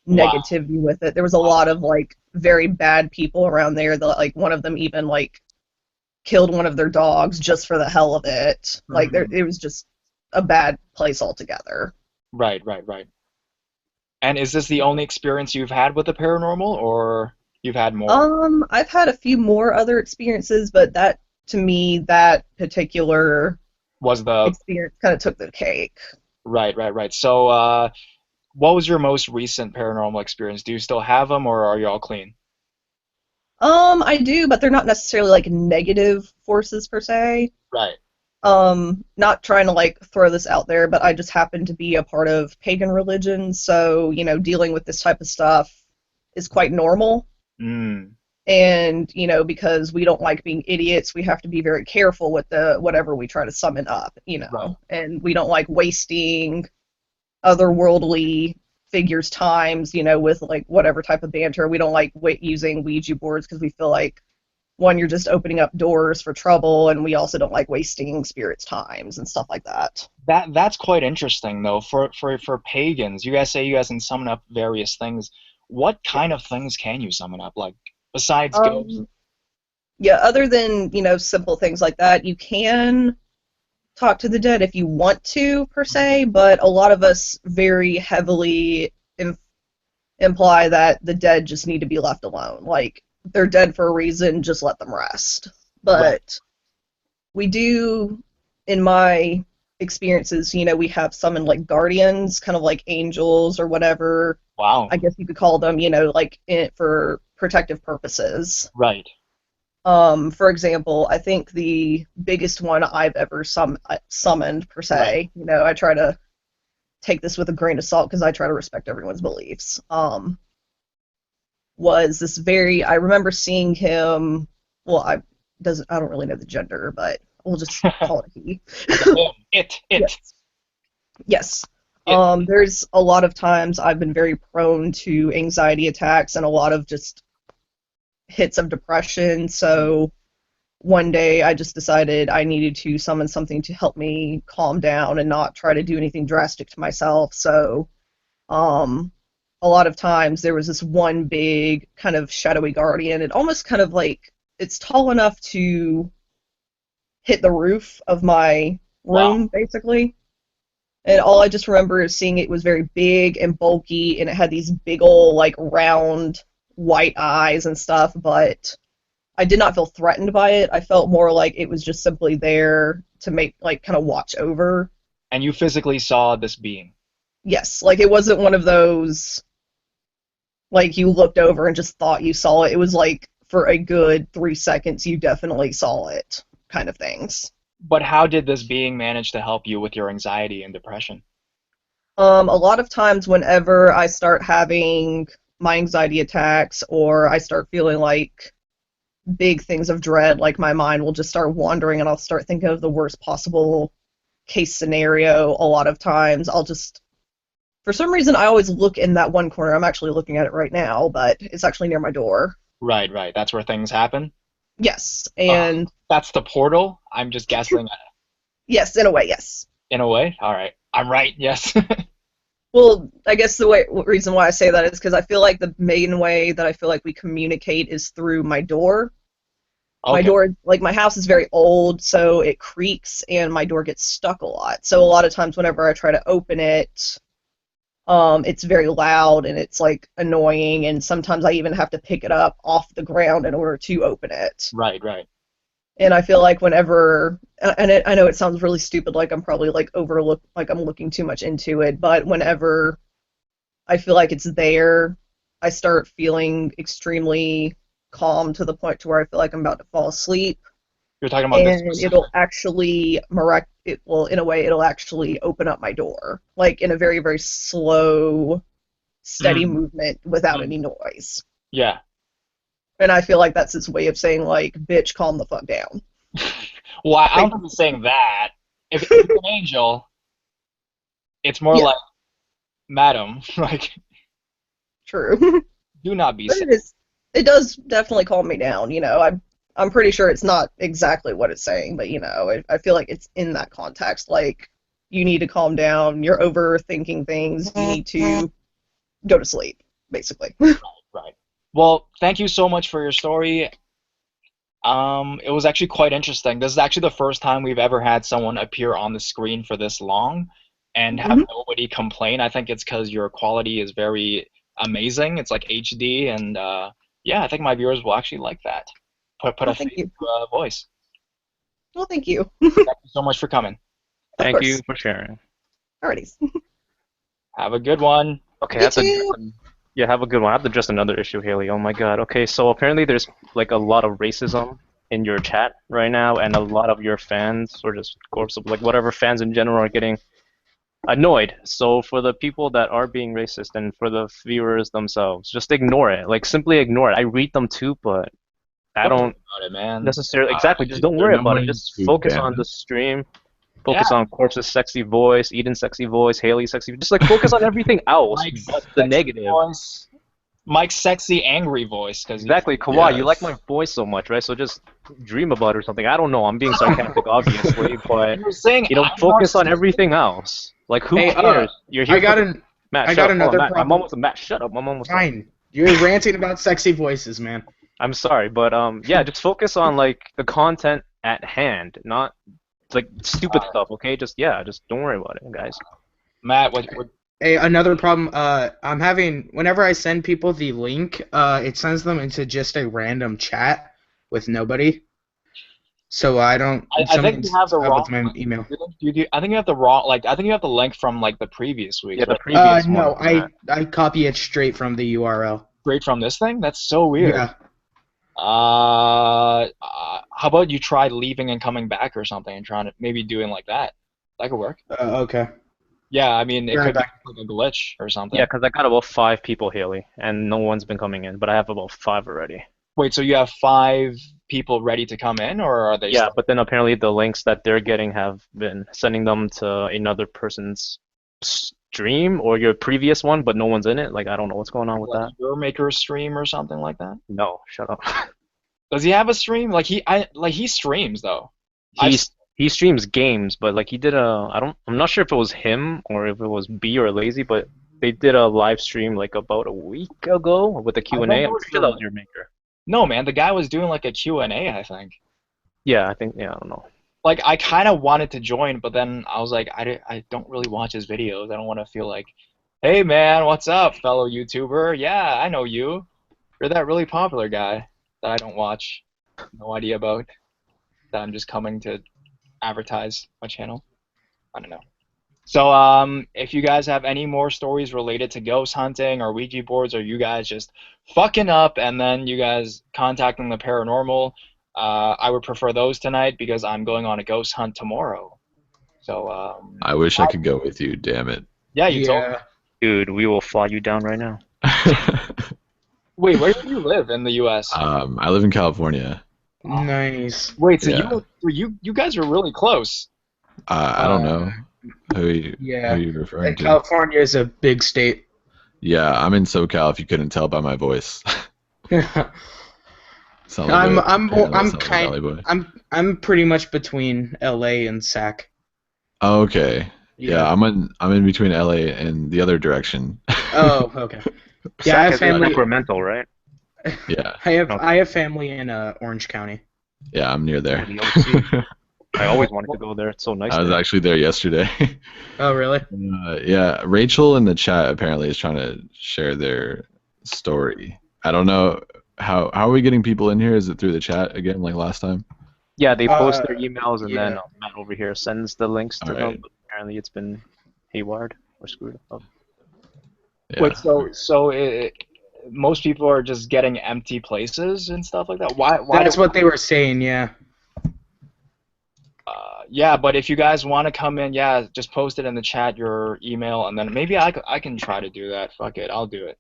Wow. negativity with it. There was a lot of like very bad people around there. That like one of them even like killed one of their dogs just for the hell of it. Like Mhm. it was just a bad place altogether. Right, right, right. And is this the only experience you've had with the paranormal, or you've had more? I've had a few more other experiences, but that to me, that particular Was the experience kind of took the cake. Right, right, right. So, what was your most recent paranormal experience? Do you still have them, or are you all clean? I do, but they're not necessarily like negative forces per se. Right. Not trying to like throw this out there, but I just happen to be a part of pagan religion, so, dealing with this type of stuff is quite normal. Mm. And, because we don't like being idiots, we have to be very careful with the whatever we try to summon up. Right. And we don't like wasting otherworldly figures' times, with like whatever type of banter. We don't like using Ouija boards because we feel like one, you're just opening up doors for trouble, and we also don't like wasting spirits' times and stuff like that. That's quite interesting though. For pagans, you guys say you guys can summon up various things. What kind of things can you summon up? Like besides ghosts? Um, yeah, other than, simple things like that, you can talk to the dead if you want to, per se, but a lot of us very heavily imply that the dead just need to be left alone. Like, they're dead for a reason, just let them rest. Right. But we do, in my experiences, we have summoned like guardians, kind of like angels or whatever. Wow. I guess you could call them, like for protective purposes. Right. For example, I think the biggest one I've ever summoned per Right. se, I try to take this with a grain of salt because I try to respect everyone's beliefs. Was this I remember seeing him. Well, I don't really know the gender, but we'll just call it he. It. Yes. Yes. It. There's a lot of times I've been very prone to anxiety attacks and a lot of just hits of depression. So one day I just decided I needed to summon something to help me calm down and not try to do anything drastic to myself. So, a lot of times there was this one big kind of shadowy guardian. It almost kind of like it's tall enough to hit the roof of my Wow. room, basically. And all I just remember is seeing it was very big and bulky, and it had these big ol' like round white eyes and stuff, but I did not feel threatened by it. I felt more like it was just simply there to make like kind of watch over. And you physically saw this being. Yes, like it wasn't one of those like you looked over and just thought you saw it. It was like for a good 3 seconds you definitely saw it kind of things. But how did this being manage to help you with your anxiety and depression? A lot of times whenever I start having my anxiety attacks or I start feeling like big things of dread, like my mind will just start wandering and I'll start thinking of the worst possible case scenario. A lot of times I'll just, for some reason, I always look in that one corner. I'm actually looking at it right now, but it's actually near my door. Right, right. That's where things happen. Yes, Ugh, and that's the portal. I'm just guessing yes, in a way, yes. in a way. All right. I'm right. Yes. Well, I guess the reason why I say that is because I feel like the main way that I feel like we communicate is through my door. My Okay. door, like my house is very old, so it creaks and my door gets stuck a lot. So a lot of times whenever I try to open it, it's very loud and it's like annoying, and sometimes I even have to pick it up off the ground in order to open it. Right, right. And I feel like whenever, I know it sounds really stupid, like I'm probably like like I'm looking too much into it, but whenever I feel like it's there, I start feeling extremely calm to the point to where I feel like I'm about to fall asleep. You're talking about this And specific. it'll actually in a way it'll actually open up my door, like in a very, very slow, steady movement without any noise. Yeah. And I feel like that's its way of saying, like, bitch, calm the fuck down. Well, I don't think it's saying that. If it's an angel, it's more Yeah. like, madam, like, True. do not be But sick. it does definitely calm me down, you know. I'm pretty sure it's not exactly what it's saying, but, you know, I feel like it's in that context. Like, you need to calm down, you're overthinking things, you need to go to sleep, basically. Right. Well, thank you so much for your story. It was actually quite interesting. This is actually the first time we've ever had someone appear on the screen for this long and have nobody complain. I think it's because your quality is very amazing. It's like HD, and yeah, I think my viewers will actually like that. Put a face to a voice. Well, thank you. Thank you so much for coming. Thank you for sharing. Alrighty. Have a good one. Okay, yeah, have a good one. I have to address another issue, Haley. Oh my god. Okay, so apparently there's like a lot of racism in your chat right now, and a lot of your fans, or just corpse, like whatever fans in general, are getting annoyed. So for the people that are being racist and for the viewers themselves, just ignore it. Like simply ignore it. I read them too, but I don't worry about it, man. necessarily exactly. Just don't worry about it. Just focus on the stream. Focus on Corpse's sexy voice, Eden's sexy voice, Haley's sexy. Just like focus on everything else Mike's but the negative. Voice. Mike's sexy, angry voice. Exactly, Kawhi, you like my voice so much, right? So just dream about it or something. I don't know. I'm being sarcastic, obviously, but You're saying focus on everything else. Like, who cares? You're here. Matt, I shut got up. another Matt, I'm problem. almost Matt. Shut up. I'm almost done. Fine. You're ranting about sexy voices, man. I'm sorry, but yeah, just focus on like the content at hand, not like stupid stuff. Okay, just don't worry about it, guys. Matt, what Hey, another problem. I'm having whenever I send people the link, it sends them into just a random chat with nobody. So I don't. I think you have the wrong. With my email. I think you have the wrong. Like, I think you have the link from like the previous week. Yeah, the previous one. No, I copy it straight from the URL. Straight from this thing? That's so weird. Yeah. How about you try leaving and coming back or something and trying to maybe doing like that? That could work. Okay. Yeah, I mean, it Right could be back. like a glitch or something. Yeah, because I got about 5 people, Haley, and no one's been coming in, but I have about 5 already. Wait, so you have 5 people ready to come in, or are they? Yeah, still... but then apparently the links that they're getting have been sending them to another person's stream or your previous one, but no one's in it. Like, I don't know what's going on with that. Your maker stream or something like that? No, shut up. Does he have a stream? Like he streams though. He streams games, but like he did I'm not sure if it was him or if it was B or Lazy, but they did a live stream like about a week ago with a Q&A. I'm pretty sure that was your maker. No, man, the guy was doing like a Q&A, I think. Yeah, I don't know. Like, I kind of wanted to join, but then I was like, I don't really watch his videos. I don't want to feel like, hey, man, what's up, fellow YouTuber? Yeah, I know you. You're that really popular guy that I don't watch. No idea about. That I'm just coming to advertise my channel. I don't know. So, if you guys have any more stories related to ghost hunting or Ouija boards, or you guys just fucking up and then you guys contacting the paranormal, I would prefer those tonight because I'm going on a ghost hunt tomorrow. So, I wish I could go with you, damn it. Yeah, you told me. Dude, we will fly you down right now. Wait, where do you live in the U.S.? I live in California. Nice. Wait, so you guys are really close. I don't know. Who are you referring to? California is a big state. Yeah, I'm in SoCal. If you couldn't tell by my voice. I'm pretty much between LA and SAC. Oh, okay. Yeah, I'm in between LA and the other direction. Oh, okay. Yeah, I have family. Sacramento, right? Yeah. I have family in Orange County. Yeah, I'm near there. I always wanted to go there. It's so nice. I was actually there yesterday. Oh, really? Yeah, Rachel in the chat apparently is trying to share their story. I don't know how are we getting people in here? Is it through the chat again, like last time? Yeah, they post their emails and then Matt over here sends the links to them. Right. But apparently, it's been haywired or screwed up. Yeah. Wait, most people are just getting empty places and stuff like that. Why That's what they were saying, yeah. Yeah, but if you guys want to come in, yeah, just post it in the chat, your email, and then maybe I can try to do that. Fuck it, I'll do it.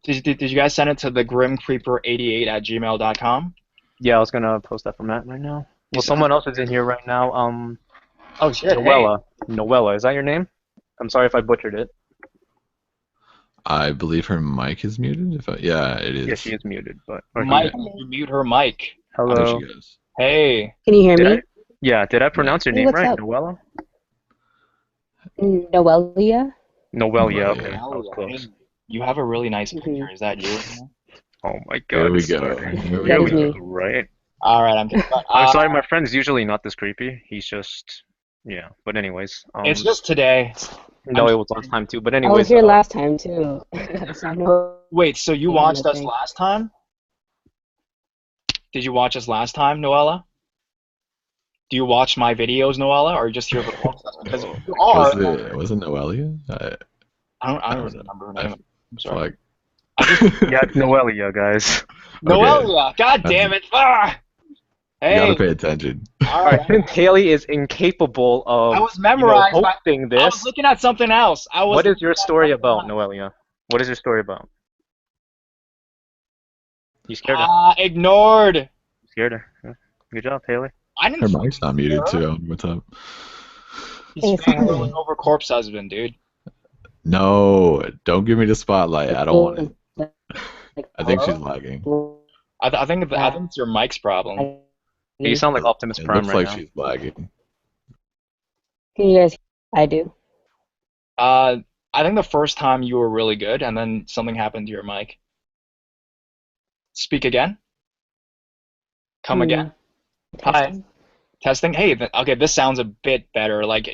Did you guys send it to the grimcreeper88@gmail.com? Yeah, I was gonna post that for Matt right now. Well, someone else is in here right now. Oh shit, Noelia. Noelia, is that your name? I'm sorry if I butchered it. I believe her mic is muted. Yeah, it is. Yeah, she is muted, but Hey, Mike, you mute her mic. Oh, there hello. she goes. Hey. Can you hear me? Did I pronounce your Hey, name what's right? up? Noelia? Noelia? Noelia, okay. Noelia. I was close. Hey, you have a really nice Mhm. picture. Is that you? Oh my god. Here we it's go. starting. Here we That Here is we me. go, right? All right, I'm kidding. But, I'm sorry, my friend's usually not this creepy. He's just, yeah. But anyways, it's just today. no, I'm it was last time too. But I was anyways, here last time too. So I know Wait, so you the watched us thing. last time? Did you watch us last time, Noella? Do you watch my videos, Noella, or are you just here for corpse stuff? Because if you are, Was it Noelia? I don't I even don't know. remember her name. I'm sorry. Fuck. yeah, it's Noelia, guys. Noelia! God damn it! Ah! You gotta Hey! pay attention. All Alright, right. since Haley is incapable of I was memorized. But hosting I was this, looking at something else. what is your story about, Noelia? What is your story about? You scared her. Ignored. You scared her. Yeah. Good job, Haley. I Her didn't. mic's not muted too. I don't know what's up? He's Hey, fangirling sorry. over corpse husband, dude. No, don't give me the spotlight. I don't want it. I think she's Hello? lagging. I think it's your mic's problem. You sound like Optimus It Prime looks right like now. she's lagging. Can you guys? I do. I think the first time you were really good, and then something happened to your mic. Speak again. Come again. Hi. Testing. Testing. Hey, okay, this sounds a bit better. Like,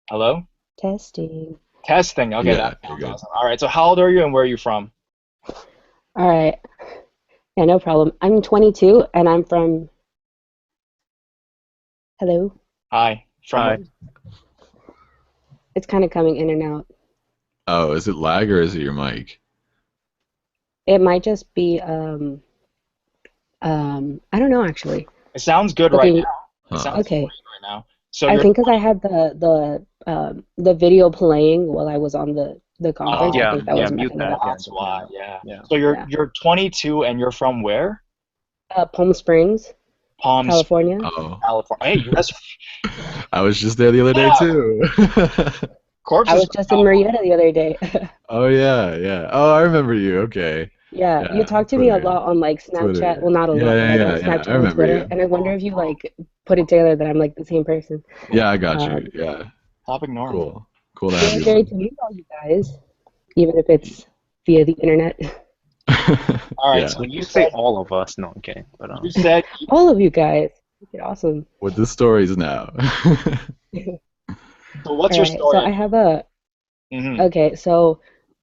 hello? Testing. Testing. Okay, Yeah, that you're sounds good. awesome. All right, so how old are you and where are you from? All right. Yeah, no problem. I'm 22 and I'm from. Hello. Hi. From Hi. where? It's kind of coming in and out. Oh, is it lag or is it your mic? It might just be I don't know actually. It sounds good But right the- now. It Huh. sounds Okay. great right now. So I you're think because I had the video playing while I was on the conference. Yeah, I think that was mute messing that. it up. that's why, yeah. Yeah. So you're Yeah. you're 22 and you're from where? Palm Springs, Palm Springs, California. Oh, California. Hey, you guys, I was just there the other day Yeah. too. corpse I is was from just in California. Marietta the other day. Oh yeah, yeah. Oh, I remember you. Okay. Yeah, Yeah, you talk to me a Twitter. lot on like Snapchat. Twitter. Well, not a Yeah, lot, yeah, but like on yeah, yeah. Snapchat I and remember Twitter. you. And I wonder if you like put it together that I'm like the same person. Yeah, I got you. Yeah. Stop ignoring me. Cool. Cool to have Very you great on. to meet all you guys, even if it's via the internet. All right, Yeah. so You say all of us. No, I'm kidding. But you said All of you guys. You're awesome. With the stories now. so. What's All your right, story? so I have a Mhm. okay, so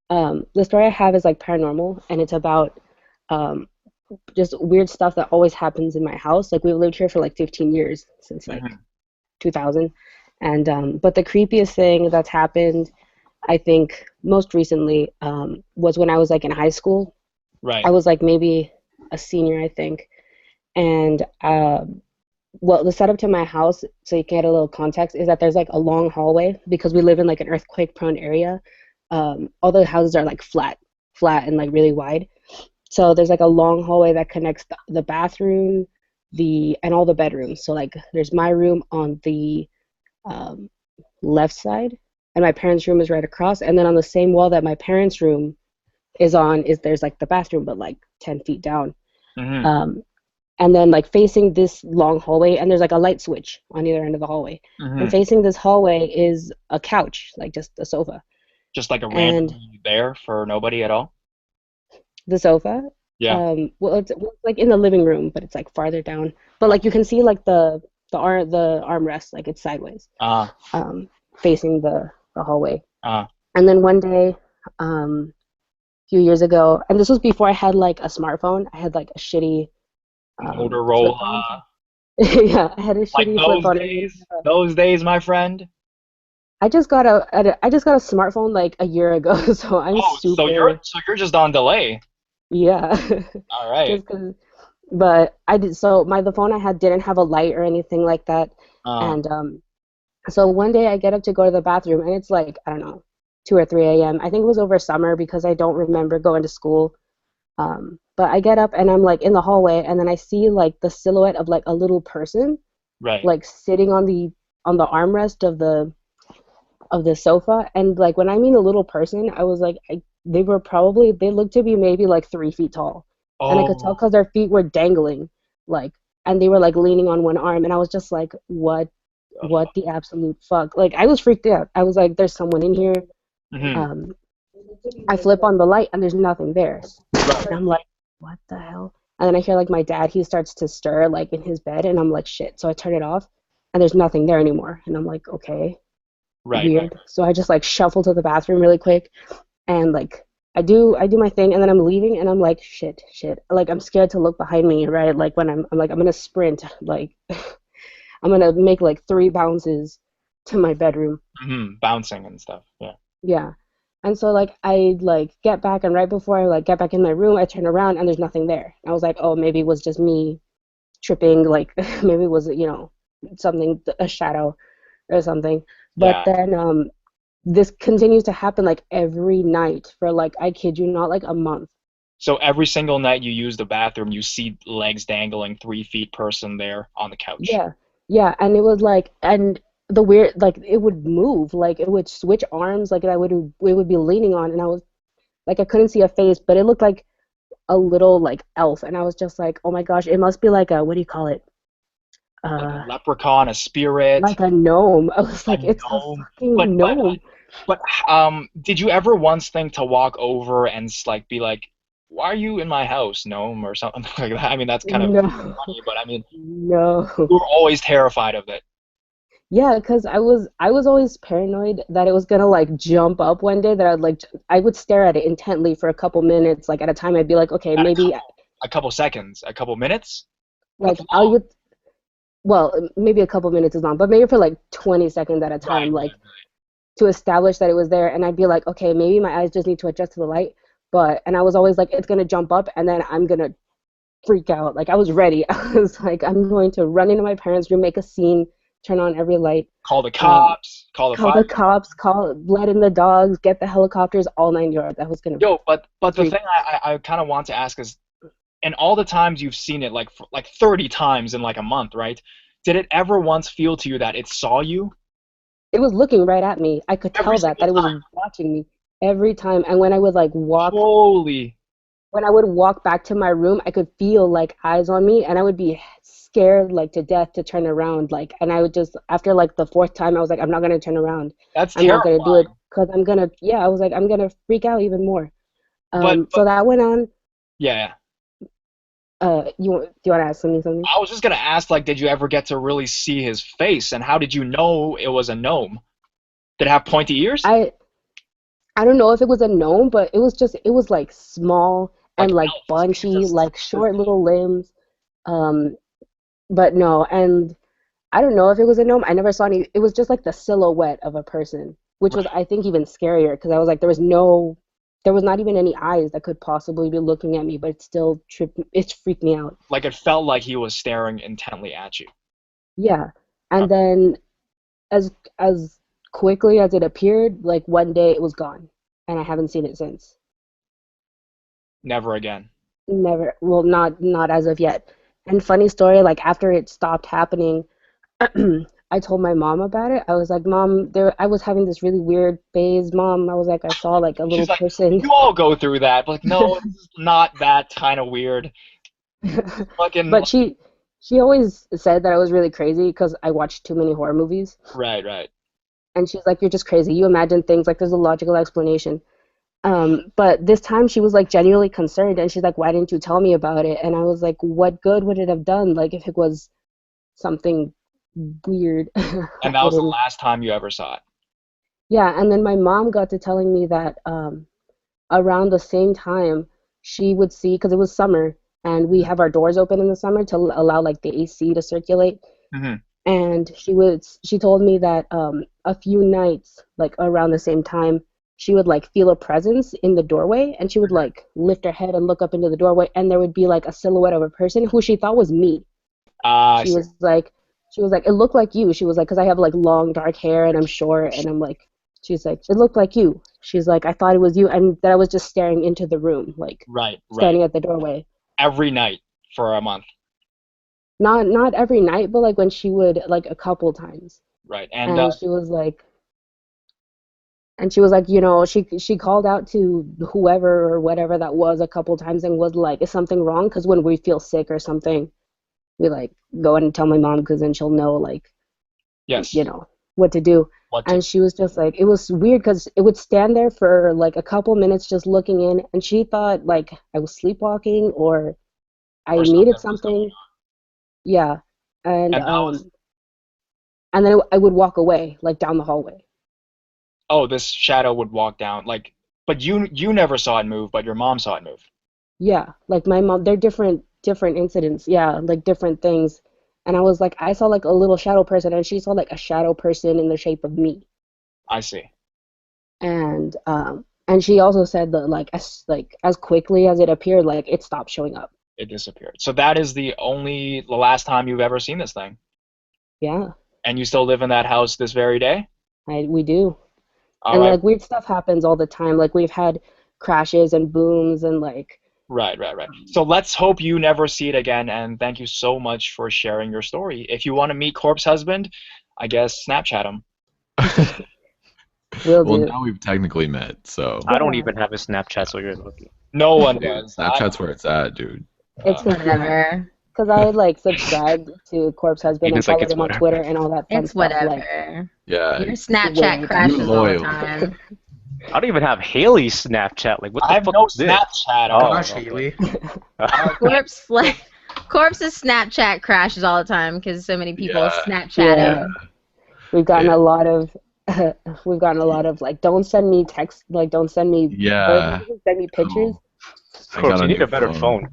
the story I have is like paranormal, and it's about just weird stuff that always happens in my house. Like we've lived here for like 15 years since like Mhm. 2000, and but the creepiest thing that's happened, I think, most recently was when I was like in high school. Right. I was like maybe a senior, I think, and well, the setup to my house, so you can get a little context, is that there's like a long hallway because we live in like an earthquake-prone area. All the houses are like flat and like really wide. So there's like a long hallway that connects the bathroom, and all the bedrooms. So like there's my room on the left side, and my parents' room is right across. And then on the same wall that my parents' room is on there's like the bathroom, but like 10 feet down. Mhm. And then like facing this long hallway, and there's like a light switch on either end of the hallway. And Mhm. facing this hallway is a couch, like just a sofa. Just like a And random there for nobody at all. the sofa, Yeah. well, it's like in the living room, but it's like farther down. But like you can see like the armrest, like it's sideways, Uh. facing the hallway. Uh. And then one day, a few years ago, and this was before I had like a smartphone. I had like a shitty flip phone. Motorola. Yeah, I had a Like shitty flip those phone. days. Those days, my friend. I just got a smartphone like a year ago, so I'm Oh, so you're super just on delay. yeah. All right. Just 'cause, but I did so my the phone I had didn't have a light or anything like that, Uh, and so one day I get up to go to the bathroom and it's like I don't know 2 or 3 a.m. I think it was over summer because I don't remember going to school. But I get up and I'm like in the hallway and then I see like the silhouette of like a little person right. like sitting on the armrest of the sofa, and like when I mean a little person, I was like they looked to be maybe like 3 feet tall, and I could tell Oh, because their feet were dangling, like, and they were like leaning on one arm, and I was just like, what the absolute fuck? Like I was freaked out. I was like, there's someone in here. hmm Um, I flip on the light and there's nothing there, right. and I'm like, what the hell? And then I hear like my dad, he starts to stir like in his bed, and I'm like, shit. So I turn it off, and there's nothing there anymore, and I'm like, okay, Right. Right. weird. So I just like shuffle to the bathroom really quick and like I do my thing and then I'm leaving and I'm like shit. Like I'm scared to look behind me, right? Like when I'm like I'm gonna sprint, like I'm gonna make like 3 bounces to my bedroom. Bouncing and stuff. Yeah. Yeah. And so like I like get back and right before I like get back in my room, I turn around and there's nothing there. I was like, oh, maybe it was just me tripping, like maybe it was, something, a shadow or something. But Yeah. then this continues to happen like every night for like I kid you not like a month. So every single night you use the bathroom, you see legs dangling, 3 feet person there on the couch. Yeah. Yeah, and it was like and the weird like it would move, like it would switch arms like it would be leaning on and I was like I couldn't see a face, but it looked like a little like elf and I was just like, "Oh my gosh, it must be like a what do you call it? Like a Uh leprechaun, a spirit, like a gnome." I was a like, "It's a gnome. But fucking but gnome." but did you ever once think to walk over and like be like, "Why are you in my house, gnome?" or something like that? I mean, that's kind of No. funny, but I mean, No. you were always terrified of it. Yeah, because I was always paranoid that it was gonna like jump up one day that I would stare at it intently for a couple minutes like at a time I'd be like okay At maybe a couple seconds, a couple minutes. That's like I long. would well maybe a couple minutes is long but maybe for like 20 seconds at a Right, time like right. to establish that it was there and I'd be like okay maybe my eyes just need to adjust to the light but and I was always like it's gonna jump up and then I'm gonna freak out like I was ready I was like I'm going to run into my parents' room make a scene turn on every light Call the um, cops, call the call fire. the cops, let in the dogs, get the helicopters, all 9 yards. I was gonna Yo, but the freak. thing I kind of want to ask is, in all the times you've seen it, like 30 times in like a month, right? Did it ever once feel to you that it saw you It was looking right at me. I could every tell that single it was time? watching me every time. And when I would like walk, Holy. when I would walk back to my room, I could feel like eyes on me, and I would be scared like to death to turn around. Like, and I would just after like the fourth time, I was like, I'm not gonna turn around. That's I'm not gonna do it terrifying. because I'm gonna. Yeah, I was like, I'm gonna freak out even more. But So that went on. yeah, yeah. Do you want to ask me something? I was just gonna ask, like, did you ever get to really see his face, and how did you know it was a gnome? Did it have pointy ears? I I don't know if it was a gnome, but it was like small Like and like elves, bunchy, like short little limbs. Um, but no, and I don't know if it was a gnome. I never saw any. It was just like the silhouette of a person, which was right? I think even scarier because I was like there was not even any eyes that could possibly be looking at me, but it freaked me out. Like it felt like he was staring intently at you. Yeah, Uh, and then as as quickly as it appeared, like one day it was gone, and I haven't seen it since. Never again. Never, well, not as of yet. And funny story, like after it stopped happening, I told my mom about it. I was like, Mom, I was having this really weird phase. Mom, I was like, I saw like a She's little like, person. you all go through that. But like, no, it's not that kind of weird. Fucking But she always said that I was really crazy because I watched too many horror movies. right, right. And she's like, You're just crazy. You imagine things like there's a logical explanation. But this time she was like genuinely concerned and she's like, Why didn't you tell me about it? And I was like, What good would it have done? Like if it was something weird. And that I was the didn't. last time you ever saw it. Yeah, and then my mom got to telling me that around the same time she would see because it was summer and we have our doors open in the summer to allow like the AC to circulate. Hmm And she told me that a few nights, like around the same time, she would like feel a presence in the doorway, and she would like lift her head and look up into the doorway, and there would be like a silhouette of a person who she thought was me. I She see. was like, it looked like you. She was like, because I have like long dark hair and I'm short, and I'm like, she's like, it looked like you. She's like, I thought it was you, and that I was just staring into the room, like Right, standing at the doorway. every night for a month. Not every night, but like when she would, like a couple times. Right, And she was like, you know, she called out to whoever or whatever that was a couple times and was like, is something wrong? Because when we feel sick or something, we like go in and tell my mom, because then she'll know, like, yes, you know, what to do. what to And she was just like, it was weird because it would stand there for like a couple minutes just looking in, and she thought like I was sleepwalking or I or needed something was going something. Yeah. And And that was and then I would walk away, like down the hallway. this shadow would walk down but you never saw it move, but your mom saw it move. Yeah, like my mom, they're different incidents. Yeah, like different things. And I was like, I saw like a little shadow person, and she saw like a shadow person in the shape of me. I see. And she also said that as quickly as it appeared, like it stopped showing up. It disappeared. So that is the last time you've ever seen this thing. Yeah, And you still live in that house this very day? we do. All And right. like weird stuff happens all the time. Like we've had crashes and booms and like. Right. So let's hope you never see it again, and thank you so much for sharing your story. If you want to meet Corpse Husband, I guess Snapchat him. Will Well, do. now we've technically met, so I don't even have a Snapchat, so you're lucky. No one dude, does. Snapchat's where it's at, dude. It's Whatever. because I like subscribed to Corpse Husband and Ethan's like, followed it's him on whatever. Twitter and all that fun It's stuff. Like, whatever. Yeah, Your Snapchat Way crashes all the loyal. time. I don't even have Haley's Snapchat. Like, what the I have fuck no is this? Snapchat. Oh, Gosh, okay. Haley. Corpse's Snapchat crashes all the time because so many people Yeah. Snapchat Yeah. him. we've gotten Yeah. a lot of like, don't send me text, like don't send me Yeah. photos, send me pictures. I Corpse, got you a need new a better phone.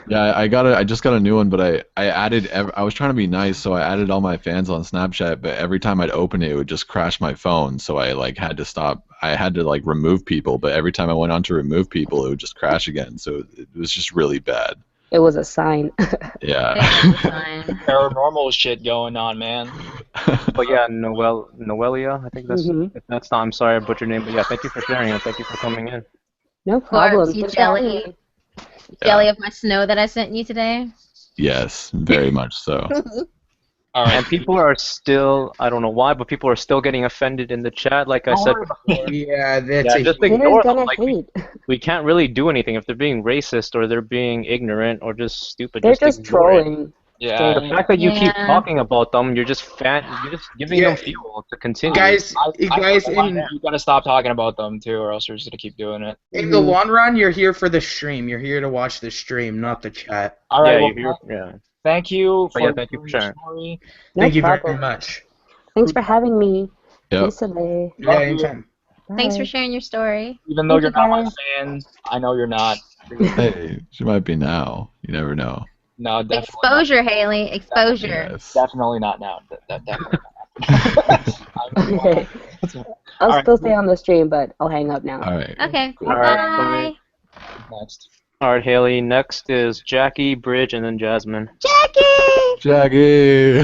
Yeah, I just got a new one, but I added I was trying to be nice, so I added all my fans on Snapchat, but every time I'd open it, it would just crash my phone, so I like had to stop. I had to like remove people, but every time I went on to remove people, it would just crash again. So it was just really bad. It was a sign. Yeah. Paranormal shit going on, man. But yeah, Noelia, I think that's Mhm. if that's not. I'm sorry I butchered your name, but yeah, thank you for sharing and thank you for coming in. No problem. Corpse, you Thanks for having jelly? me. Jelly of my snow that I sent you today? Yes, very much so. All right. And people are still, I don't know why, but people are still getting offended in the chat. Like I said before, Yeah, that's yeah, a just huge- ignore Haters them. gonna Like hate. we can't really do anything if they're being racist or they're being ignorant or just stupid. They're just just ignore it. trolling. Yeah. The fact that you keep Yeah. talking about them, you're just giving Yeah. them fuel to continue. Guys, guys, You gotta stop talking about them too, or else you're just gonna keep doing it. in the long run, you're here for the stream. You're here to watch the stream, not the chat. All right. yeah, Well, yeah. thank you But for yeah, thank you for your sharing. story. No Thank you problem. very much. Thanks for having me. Yep. Peace away. Yeah, anytime. Thanks for Bye. sharing your story. Even though Thank you're you, not my guys. fan, I know you're not. Hey, she might be now. You never know. No, definitely Exposure, Haley. Exposure. Yes. definitely not now. Definitely not. I'll All right. still stay on the stream, but I'll hang up now. All right. Okay. All right, Bye. Next. All right, Haley. Next is Jackie, Bridge, and then Jasmine. Jackie! Jackie.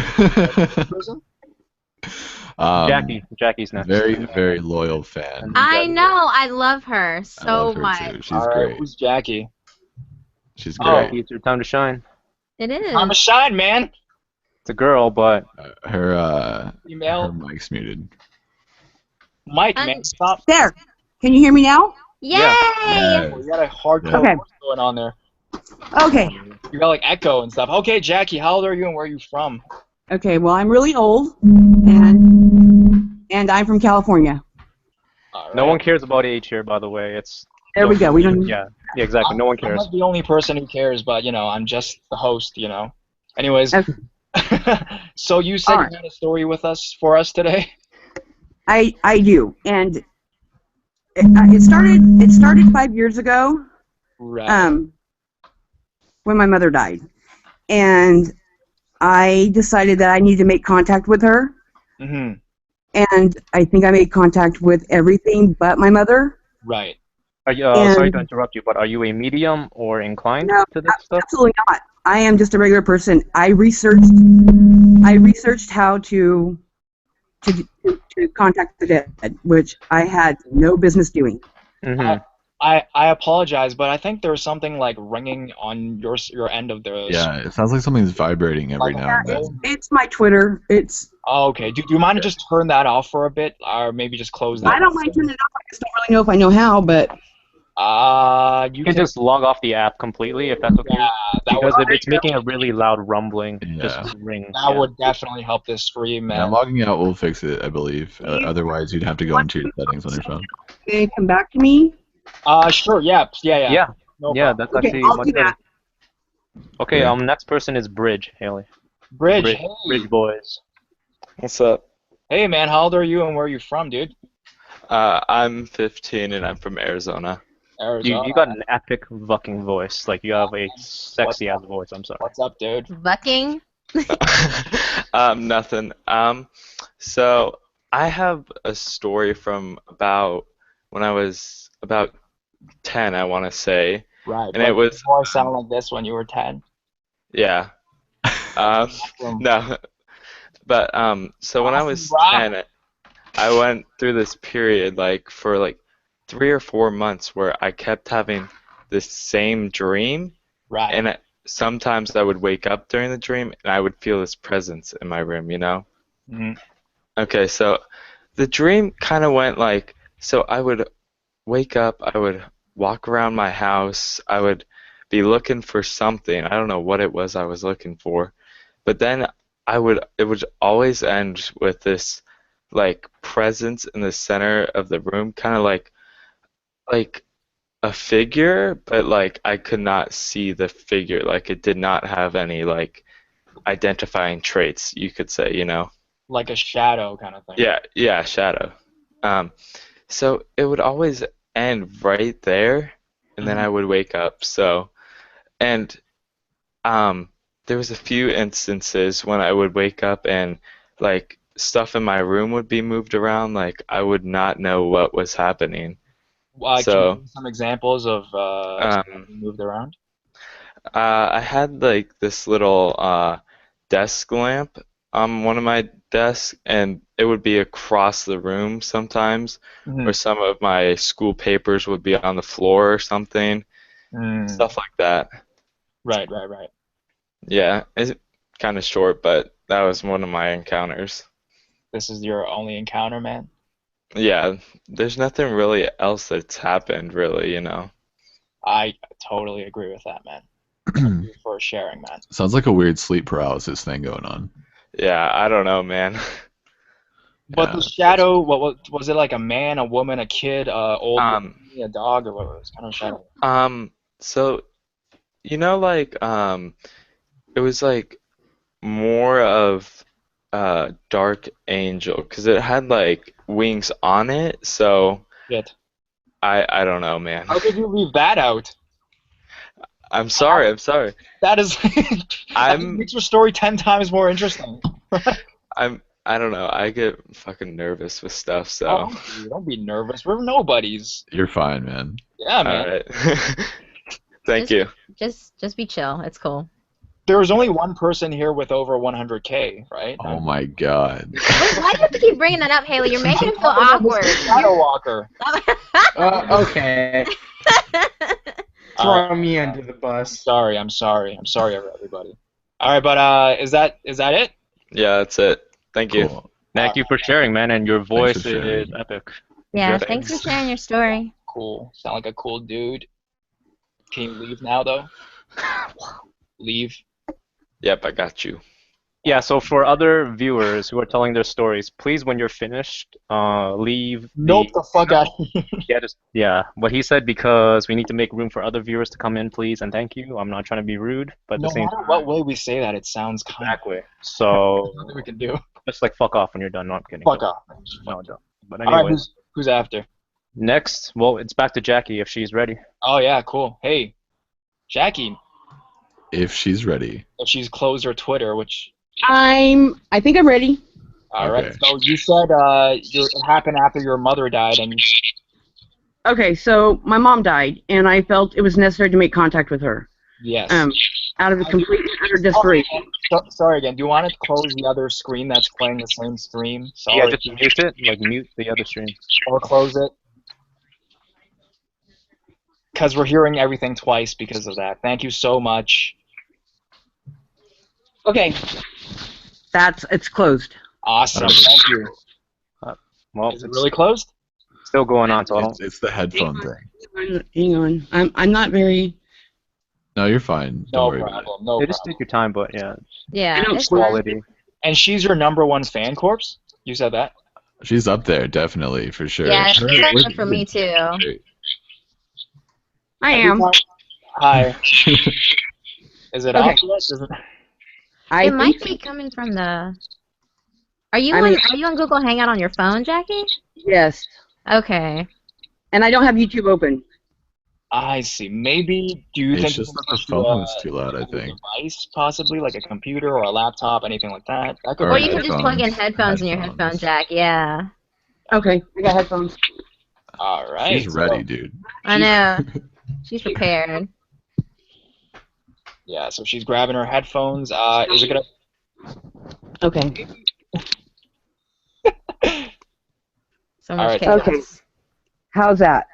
Jackie's next. Very loyal fan. I know. I love her I so love her much. too. She's All right. great. Who's Jackie? She's Oh. great. Jackie, it's your time to shine. It is. I'm a shine, man. It's a girl, but Her Email. mic's muted. Mike, man, stop. There. Can you hear me now? Yay! Yeah. You got a hardcore Okay. voice going on there. Okay. You got like echo and stuff. Okay, Jackie, how old are you and where are you from? Okay. Well, I'm really old, and I'm from California. All right. no one cares about age here, by the way. It's There we go. We don't. yeah, exactly. No one I'm cares. not the only person who cares, but I'm just the host. Anyways, Okay. so you said All you had a story for us today. I do, and it started 5 years ago. Right. When my mother died, and I decided that I needed to make contact with her, Mm-hmm. and I think I made contact with everything but my mother. Right. Are you, sorry to And interrupt you, but are you a medium or inclined no, to this stuff? absolutely not. I am just a regular person. I researched how to contact the dead, which I had no business doing. Mm-hmm. I apologize, but I think there's something like ringing on your end of the Yeah, it sounds like something's vibrating every Like now and a- then. It's my Twitter. It's Oh, okay. Do you mind to just turn that off for a bit, or maybe just close that? I don't mind turning it off. I just don't really know if I know how, but You You can just log off the app completely if that's okay. Yeah, that Because would it's making a really loud rumbling. Yeah. Just ring. that would definitely help this stream, Yeah, man. logging out will fix it, I believe. Otherwise, you'd have to go into your settings on your phone. can you come back to me? Sure. Yeah. Yeah. No Yeah, problem. that's Okay, actually I'll much do better. that. Okay, Yeah. next person is Bridge, Haley. Bridge. Bridge, Hey. Bridge boys. What's up? Hey, man. How old are you, and where are you from, dude? I'm 15 and I'm from Arizona. Arizona. You got an epic fucking voice. Like you have a sexy ass voice. I'm sorry. What's up, dude? Bucking. Nothing. So I have a story from about when I was about 10, I want to say. Right. And it was more sound like this when you were 10. Yeah. No. But so when I was 10, I went through this period like for like 3 or 4 months where I kept having this same dream. Right. And sometimes I would wake up during the dream and I would feel this presence in my room, you know? Mm-hmm. Okay, so the dream kind of went like, so I would wake up, I would walk around my house, I would be looking for something. I don't know what it was I was looking for. But then it would always end with this like presence in the center of the room, kind of like a figure, but like I could not see the figure. Like it did not have any like identifying traits, you could say, you know? Like a shadow kind of thing. Yeah, shadow. So it would always end right there, and then I would wake up. So, and there was a few instances when I would wake up and like stuff in my room would be moved around, like I would not know what was happening. Can you So, give some examples of stuff being moved around? I had like this little desk lamp on one of my desks, and it would be across the room sometimes, or some of my school papers would be on the floor or something, stuff like that. Right. Yeah, it's kind of short, but that was one of my encounters. This is your only encounter, man? Yeah, there's nothing really else that's happened, really, you know. I totally agree with that, man. Thank you for sharing, man. Sounds like a weird sleep paralysis thing going on. Yeah, I don't know, man. But the shadow, what was it, like a man, a woman, a kid, old lady, a dog, or what was kind of shadow? So, you know, like, it was like more of dark angel, because it had like wings on it, so Shit. I don't know, man. How could you leave that out? I'm sorry. That is that makes your story 10 times more interesting. I don't know. I get fucking nervous with stuff, so. Oh, don't be nervous. We're nobodies. You're fine, man. Yeah, man. All right. Thank you. Just be chill. It's cool. There's only one person here with over 100K, right? Oh my god. Why do you have to keep bringing that up, Haley? You're making it feel awkward. Shadow Walker. Okay. Throw me under the bus. I'm sorry, everybody. All right, but is that it? Yeah, that's it. Thank you. Cool. Thank you for sharing, man, and your voice for sharing. is epic. Yeah, Thanks. thanks for sharing your story. Cool. Sound like a cool dude. Can you leave now, though? Leave. Yep, I got you. Yeah, so for other viewers who are telling their stories, please, when you're finished, leave Nope, the fuck out. Yeah, what he said, because we need to make room for other viewers to come in, please, and thank you. I'm not trying to be rude, but at No the same matter time, what way we say that, it sounds kind exactly. So of nothing we can do. just like fuck off when you're done. No, I'm kidding. Fuck off. No, don't. But All right, anyways, who's after? next, well, it's back to Jackie if she's ready. Oh yeah, cool. Hey, Jackie. if she's ready. If she's closed her Twitter, which. I think I'm ready. All right. Okay. So you said it happened after your mother died, and Okay, so my mom died, and I felt it was necessary to make contact with her. yes. Out of a complete and utter desperation. Sorry again. Do you want to close the other screen that's playing the same stream? Sorry. Yeah, just mute it. Like mute the other stream. Or close it. Because we're hearing everything twice because of that. Thank you so much. Okay. It's closed. Awesome. Thank you. Well, Is it really closed? Still going on, so I don't. It's the headphone thing. Hang on. I'm not very. No, you're fine. Don't worry about it. No Yeah, just problem. take your time, but yeah, Yeah. It's quality. And she's your #1 fan, Corpse? You said that? She's up there, definitely, for sure. Yeah, she's up there for me too. I am. Hi. Is it Okay. off yet? Does it- It might be coming from the. Are you on Google Hangout on your phone, Jackie? Yes. Okay. And I don't have YouTube open. I see. Maybe, do you It's think just it's the to phone is too loud, I a think. device, possibly, like a computer or a laptop, anything like that? That could Or Or be you can it. just plug in headphones in your headphone jack. Yeah. Okay, I got headphones. All right. She's ready, dude. I know. She's prepared. Yeah, so she's grabbing her headphones. Is it gonna? Okay. So All much right. chaos. Okay. How's that?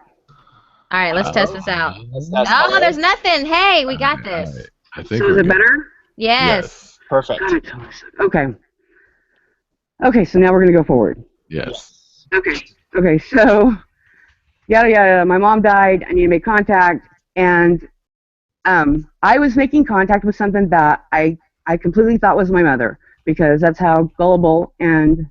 All right, let's test this out. Let's test Oh, it. there's nothing. Hey, we got this. I think So is we're it good. better? Yes. Perfect. Okay. Okay, so now we're gonna go forward. Yes. Okay, so yada yada. My mom died. I need to make contact, and I was making contact with something that I completely thought was my mother, because that's how gullible and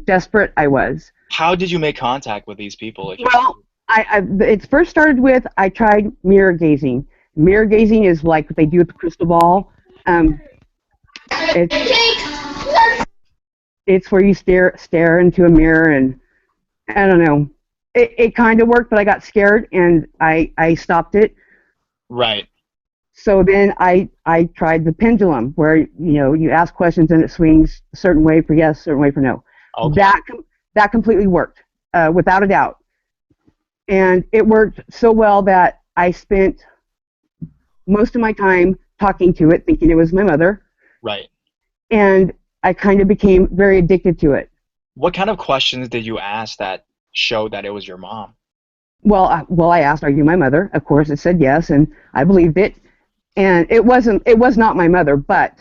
desperate I was. How did you make contact with these people? Well, it first started with I tried mirror gazing. Mirror gazing is like what they do with the crystal ball. It's where you stare into a mirror, and I don't know. It kind of worked, but I got scared and I stopped it. Right. So then I tried the pendulum, where you ask questions and it swings a certain way for yes, a certain way for no. Okay. That completely worked, without a doubt. And it worked so well that I spent most of my time talking to it, thinking it was my mother. Right. And I kind of became very addicted to it. What kind of questions did you ask that showed that it was your mom? Well, I asked, "Are you my mother?" Of course, it said yes, and I believed it. And it was not my mother, but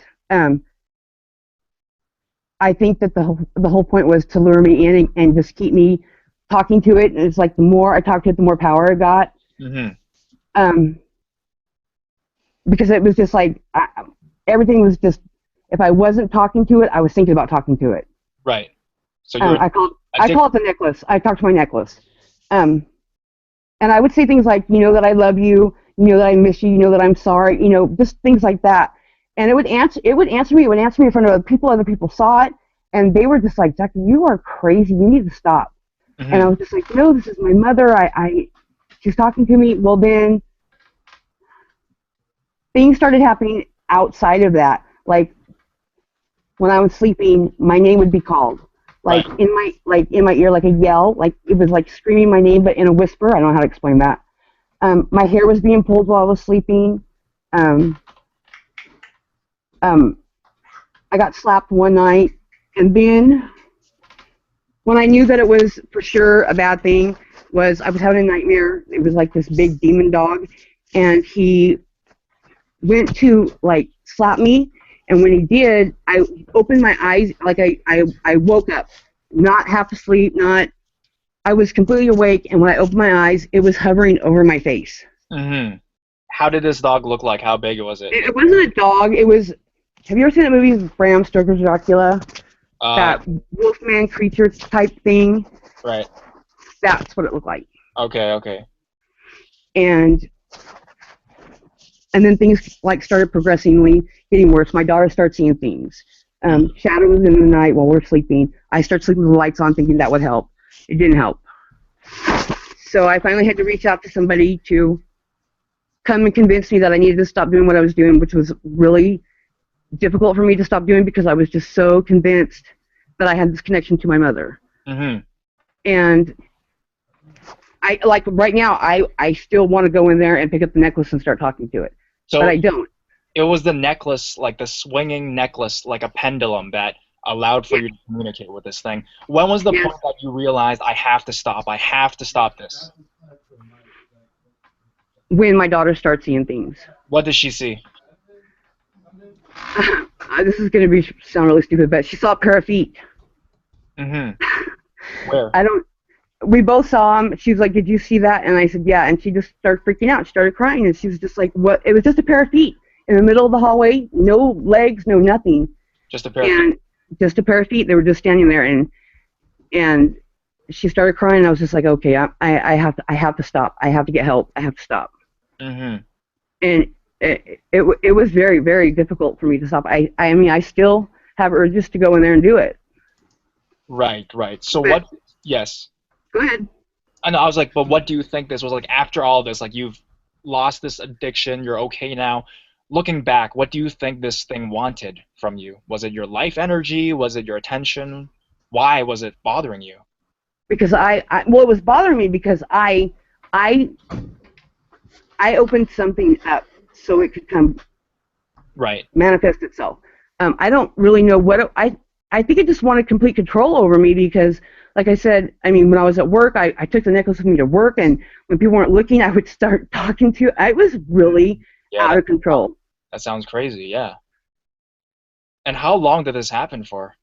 I think that the whole point was to lure me in and just keep me talking to it. And it's like the more I talked to it, the more power I got. Mm-hmm. Because it was just like everything was just, if I wasn't talking to it, I was thinking about talking to it. Right. So I call it the necklace. I talk to my necklace. And I would say things like, that I love you, that I miss you, that I'm sorry, just things like that. And it would answer me in front of other people saw it, and they were just like, "Jackie, you are crazy, you need to stop." Mm-hmm. And I was just like, "No, this is my mother, she's talking to me." Well, then things started happening outside of that. Like when I was sleeping, my name would be called. Like Right. in my ear, like a yell, like it was like screaming my name, but in a whisper. I don't know how to explain that. My hair was being pulled while I was sleeping. I got slapped one night, and then when I knew that it was for sure a bad thing, was I was having a nightmare. It was like this big demon dog, and he went to like slap me. And when he did, I opened my eyes, like I woke up, not half asleep, I was completely awake, and when I opened my eyes, it was hovering over my face. Mm-hmm. How did this dog look like? How big was it? It wasn't a dog, it was, have you ever seen that movie with Bram Stoker's Dracula? That wolfman creature type thing? Right. That's what it looked like. Okay. And then things like started progressively getting worse. My daughter started seeing things. Shadows in the night while we're sleeping. I started sleeping with the lights on, thinking that would help. It didn't help. So I finally had to reach out to somebody to come and convince me that I needed to stop doing what I was doing, which was really difficult for me to stop doing because I was just so convinced that I had this connection to my mother. Mm-hmm. And I like right now I still want to go in there and pick up the necklace and start talking to it. So but I don't. It was the necklace, like the swinging necklace, like a pendulum that allowed for you to communicate with this thing. When was the point that you realized, I have to stop this? When my daughter starts seeing things. What does she see? This is going to sound really stupid, but she saw a pair of feet. Mm-hmm. Where? We both saw them. She was like, "Did you see that?" And I said, "Yeah." And she just started freaking out. She started crying, and she was just like, "What?" It was just a pair of feet in the middle of the hallway. No legs, no nothing. Just a pair of feet. Just a pair of feet. They were just standing there, and she started crying. And I was just like, "Okay, I have to stop. I have to get help. I have to stop." Mm-hmm. And it was very, very difficult for me to stop. I mean, I still have urges to go in there and do it. Right. So what? Yes. Go ahead. And I was like, but what do you think this was like after all this? Like, you've lost this addiction, you're okay now. Looking back, what do you think this thing wanted from you? Was it your life energy? Was it your attention? Why was it bothering you? Because well, it was bothering me because I opened something up so it could come manifest itself. I don't really know what I think it just wanted complete control over me because, like I said, I mean, when I was at work, I took the necklace with me to work, and when people weren't looking, I would start talking to it. I was really out of control. That sounds crazy, yeah. And how long did this happen for?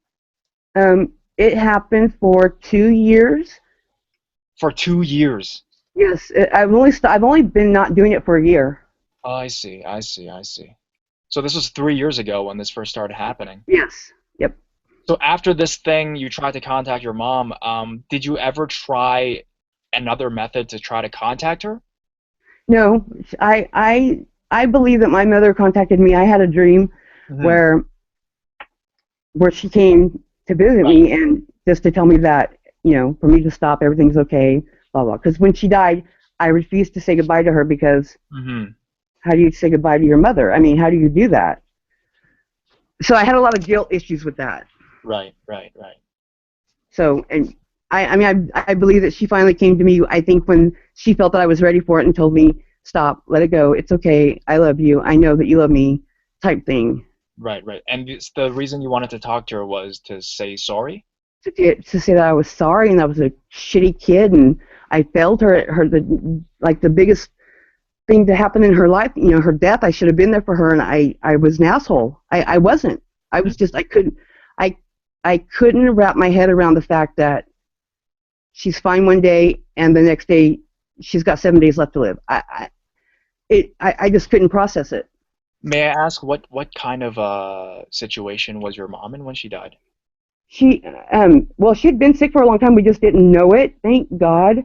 It happened for 2 years. For 2 years? Yes, I've only been not doing it for a year. Oh, I see. So this was 3 years ago when this first started happening? Yes, yep. So after this thing, you tried to contact your mom. Did you ever try another method to try to contact her? No, I believe that my mother contacted me. I had a dream where she came to visit me and just to tell me that, you know, for me to stop, everything's okay, blah, blah. Because when she died, I refused to say goodbye to her because how do you say goodbye to your mother? I mean, how do you do that? So I had a lot of guilt issues with that. Right. So, and I mean, I believe that she finally came to me, I think, when she felt that I was ready for it and told me, stop, let it go, it's okay, I love you, I know that you love me, type thing. Right. And the reason you wanted to talk to her was to say sorry? To say that I was sorry and I was a shitty kid and I failed her the biggest thing to happen in her life, you know, her death. I should have been there for her, and I was an asshole. I wasn't. I was just, I couldn't wrap my head around the fact that she's fine one day and the next day she's got 7 days left to live. I just couldn't process it. May I ask what kind of situation was your mom in when she died? Well, she'd been sick for a long time. We just didn't know it, thank God.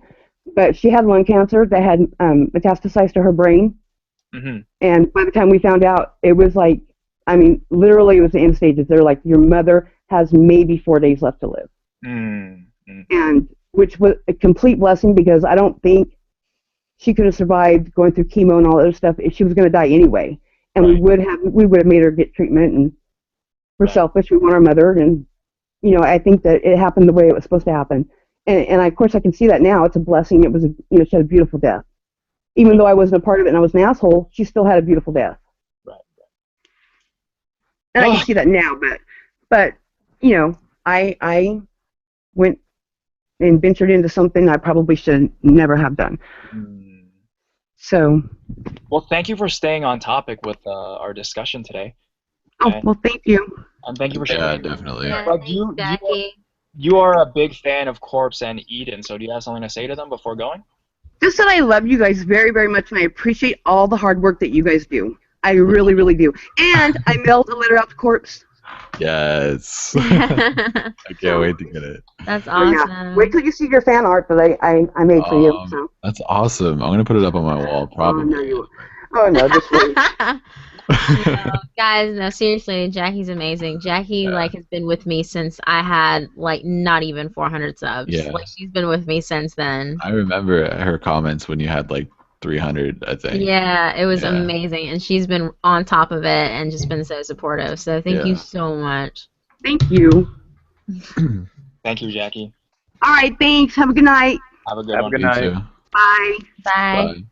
But she had lung cancer that had metastasized to her brain. And by the time we found out, it was like, I mean, literally it was the end stages. They're like, your mother has maybe 4 days left to live. And which was a complete blessing because I don't think she could have survived going through chemo and all that other stuff if she was going to die anyway. And we would have made her get treatment, and we're selfish. We want our mother, and you know, I think that it happened the way it was supposed to happen. And of course I can see that now. It's a blessing. It was she had a beautiful death. Even though I wasn't a part of it and I was an asshole, she still had a beautiful death. And I can see that now, but you know, I went and ventured into something I probably should never have done. So. Well, thank you for staying on topic with our discussion today. Well, thank you. And thank you for sharing. Yeah, definitely. Yeah, you are a big fan of Corpse and Eden, so do you have something to say to them before going? Just that I love you guys very, very much, and I appreciate all the hard work that you guys do. I really, really do. And I mailed a letter out to Corpse. Yes. I can't wait to get it. That's awesome. Yeah. Wait till you see your fan art that I made for you. So. That's awesome. I'm going to put it up on my wall, probably. Oh, no, just wait. No, guys, no, seriously, Jackie's amazing. Jackie has been with me since I had not even 400 subs. Yeah. She's been with me since then. I remember her comments when you had 300, I think. Yeah, it was Yeah. amazing, and she's been on top of it and just been so supportive. So thank you Yeah. so much. Thank you. Thank you, Jackie. All right, thanks. Have a good night. Have a good Have a one. good You night. too. Bye. Bye. Bye.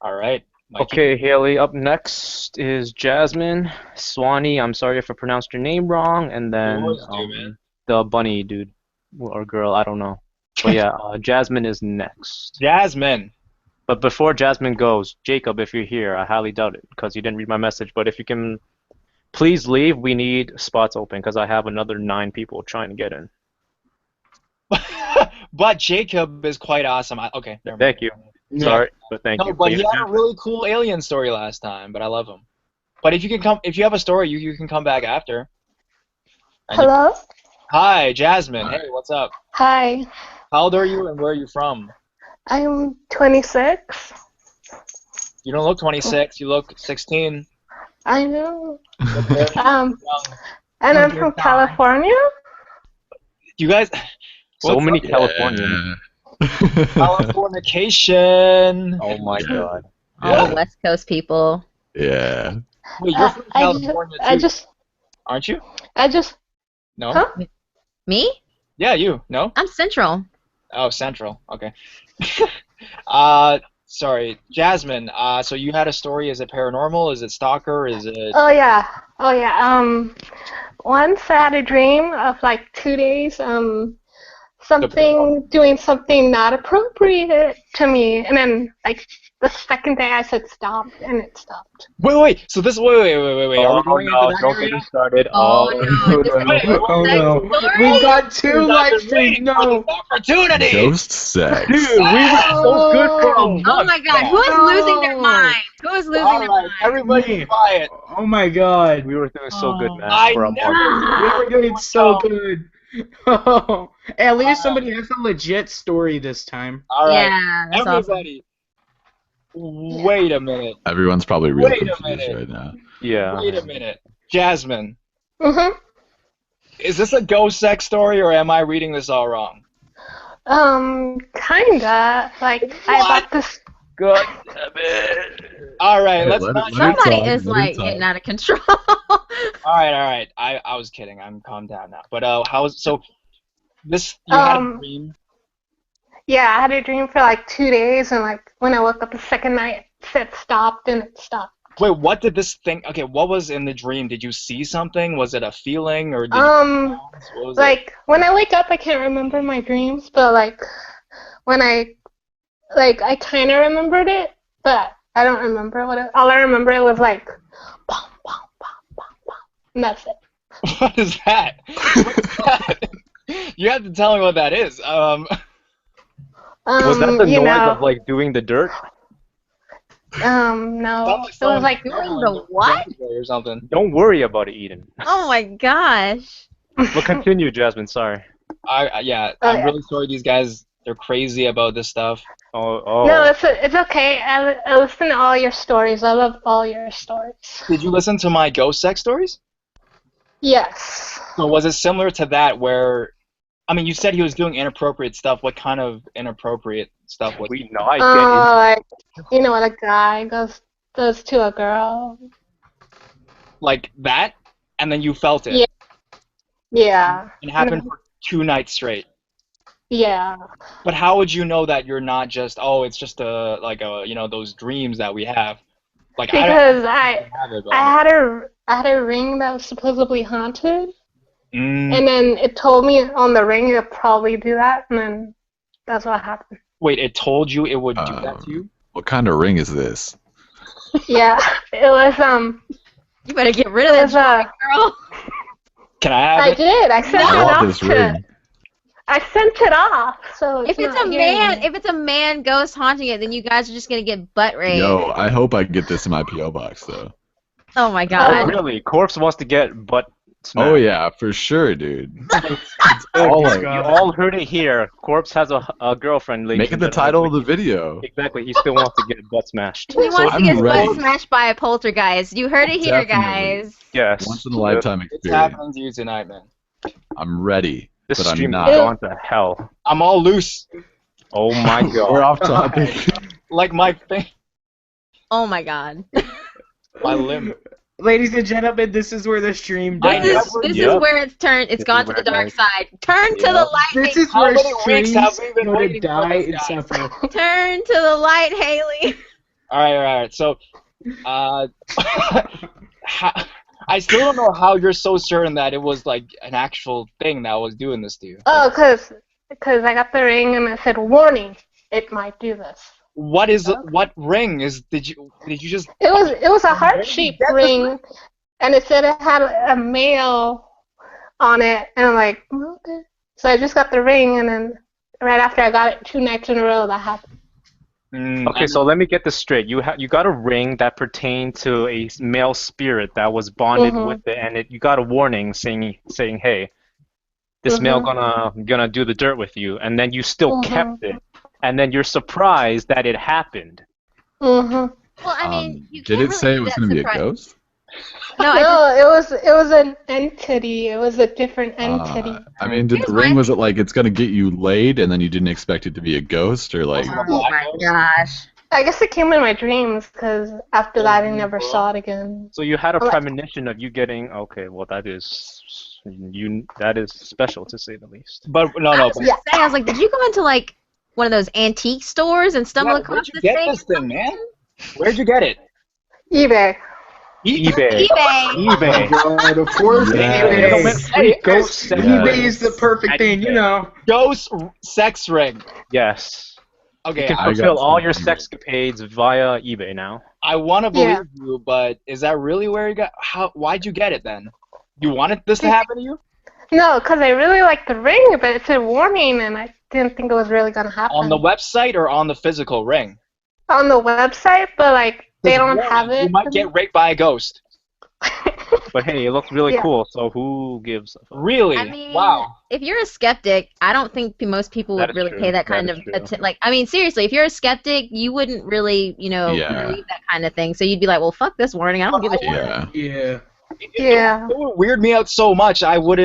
All right. Mikey. Okay, Haley, up next is Jasmine. Swanee, I'm sorry if I pronounced your name wrong. And then Yours do, man. the bunny dude or girl, I don't know. But yeah, Jasmine is next. Jasmine. But before Jasmine goes, Jacob, if you're here, I highly doubt it because you didn't read my message. But if you can please leave, we need spots open because I have another 9 people trying to get in. But Jacob is quite awesome. Okay. Never mind. Thank you. Yeah. Sorry, but thank No, you. but he had a really cool alien story last time. But I love him. But if you can come, if you have a story, you can come back after. And Hello? Hi, Jasmine. Hey, what's up? Hi. How old are you and where are you from? I'm 26. You don't look 26. You look 16. I know. Look very Um, young. and I'm from California. You guys. So what's many up? Californians. Californication. Oh my god. All the West Coast people. Yeah. Wait, you're from California too, I just, aren't you? No. huh? Me? Yeah, you. No. I'm Central. Oh, Central. Okay. Sorry, Jasmine. So you had a story. Is it paranormal? Is it stalker? Is it? Oh yeah. Once I had a dream of like 2 days, doing something not appropriate to me, and then like the second day I said stop, and it stopped. Wait. So this. Wait. Are we Oh going no, into that don't get area? me started. Oh, no, this is Wait, Oh sex no. story? We've got 2 I've live been streams. waiting for No. this opportunity. Ghost sex. Dude, we were so good for a Oh. month. Oh my God, who is losing their mind? Who is losing All their right, mind? everybody, Me. quiet. Oh my god. We were doing so good, man, I for a never. month. We were doing so good. At least somebody has a legit story this time. All right, Yeah, that's awesome. everybody. Wait a minute. Everyone's probably real Wait a confused minute. right now. Yeah. Wait a minute. Jasmine, Mhm. is this a ghost sex story or am I reading this all wrong? Kinda. Like I What? bought this. God damn it. All right, Hey, let's let not. it- let it Somebody talk, is let it like talk. getting out of control. All right. I was kidding. I'm calmed down now. But so this you had a Um, dream. Yeah, I had a dream for like 2 days, and like when I woke up the second night, it said stopped, and it stopped. Wait, what did this thing? Okay, what was in the dream? Did you see something? Was it a feeling or did you? What was it? Like when I wake up, I can't remember my dreams, but like when I kind of remembered it, but I don't remember what it. All I remember was like, bum, bum, bum, bum, bum, and that's it. What is that? What's that? You have to tell me what that is. Was that the you noise know, of like doing the dirt? no, it was like Doing the what? Or something. Don't worry about it, Eden. Oh my gosh. But continue, Jasmine. Sorry. Yeah, Oh, I'm yeah. really sorry. These guys, they're crazy about this stuff. Oh. No, it's okay. I listen to all your stories. I love all your stories. Did you listen to my ghost sex stories? Yes. So was it similar to that where, I mean, you said he was doing inappropriate stuff. What kind of inappropriate stuff was We know I Like you know what a guy goes to a girl. like that? And then you felt it. Yeah. Yeah. It happened for 2 nights straight. Yeah. But how would you know that you're not just, oh, it's just those dreams that we have? Like Because I have it, but I had a ring that was supposedly haunted, Mm. and then it told me on the ring it'd probably do that, and then that's what happened. Wait, it told you it would do that to you? What kind of ring is this? Yeah. It was You better get rid of that drawing, girl. Can I have I it? did. I sent I it want off this to. ring. I sent it off. So If it's not a here man, anymore. if it's a man ghost haunting it, then you guys are just gonna get butt raped. Yo, I hope I get this in my PO box though. Oh my Oh, god. really? Corpse wants to get butt smacked. Oh yeah, for sure, dude. All all you I- all heard it here. Corpse has a girlfriend. ladies Make it and the gentlemen. title of the video. Exactly. He still wants to get butt smashed. He wants to I'm get his ready. butt smashed by a poltergeist. You heard it here, Definitely. guys. Yes. Once in a lifetime It's experience. happening to you tonight, man. I'm ready, This but I'm stream not. has gone to hell. I'm all loose. Oh my god. We're off topic. like my thing, Oh my god. my limb. Ladies and gentlemen, this is where the stream I dies. This is Yep. where it's turned. It's This gone is to where the it dark dies. side. Turn to Yep. the light. This Haley. is How where many weeks have streams we been go to waiting for die this, and guys? suffer. Turn to the light, Haley. All right. So, I still don't know how you're so certain that it was like an actual thing that was doing this to you. Oh, cause I got the ring and it said warning. It might do this. What ring is? Did you just? It was a heart-shaped ring, and it said it had a male on it, and I'm like, okay. So I just got the ring, and then right after I got it 2 nights in a row, that happened. Okay, so let me get this straight. You got a ring that pertained to a male spirit that was bonded with it, and you got a warning saying, hey, this male gonna do the dirt with you, and then you still kept it, and then you're surprised that it happened. Well, I mean, you Did can't it say really it be was that going to be a surprised. ghost? No, it was an entity. It was a different entity. I mean, did the ring, was it like it's going to get you laid and then you didn't expect it to be a ghost, or like? Oh my gosh. I guess it came in my dreams because after that I never saw it again. So you had a premonition of you getting, okay, well that is special to say the least. But no. I was like, did you go into like one of those antique stores and stumble across Where'd you get this thing, man? Where'd you get it? eBay. eBay. God, of course. Yes. Hey, Ghost eBay is the perfect thing, you know. Ghost sex ring. Yes. Okay, You can I got fulfill all some your eBay. sexcapades via eBay now. I want to believe you, but is that really where you got? Why'd you get it then? You wanted this to happen to you? No, because I really liked the ring, but it said warning, and I didn't think it was really gonna happen. On the website or on the physical ring? On the website, but like they don't have it. You might get raped by a ghost. But hey, it looks really cool, so who gives a fuck? Really? I mean, wow. if you're a skeptic, I don't think most people That would is really true. pay that That kind is of true. like. I mean, seriously, if you're a skeptic, you wouldn't really, believe that kind of thing. So you'd be like, well, fuck this warning. I don't give a shit. Yeah. Yeah. It would weird me out so much. I would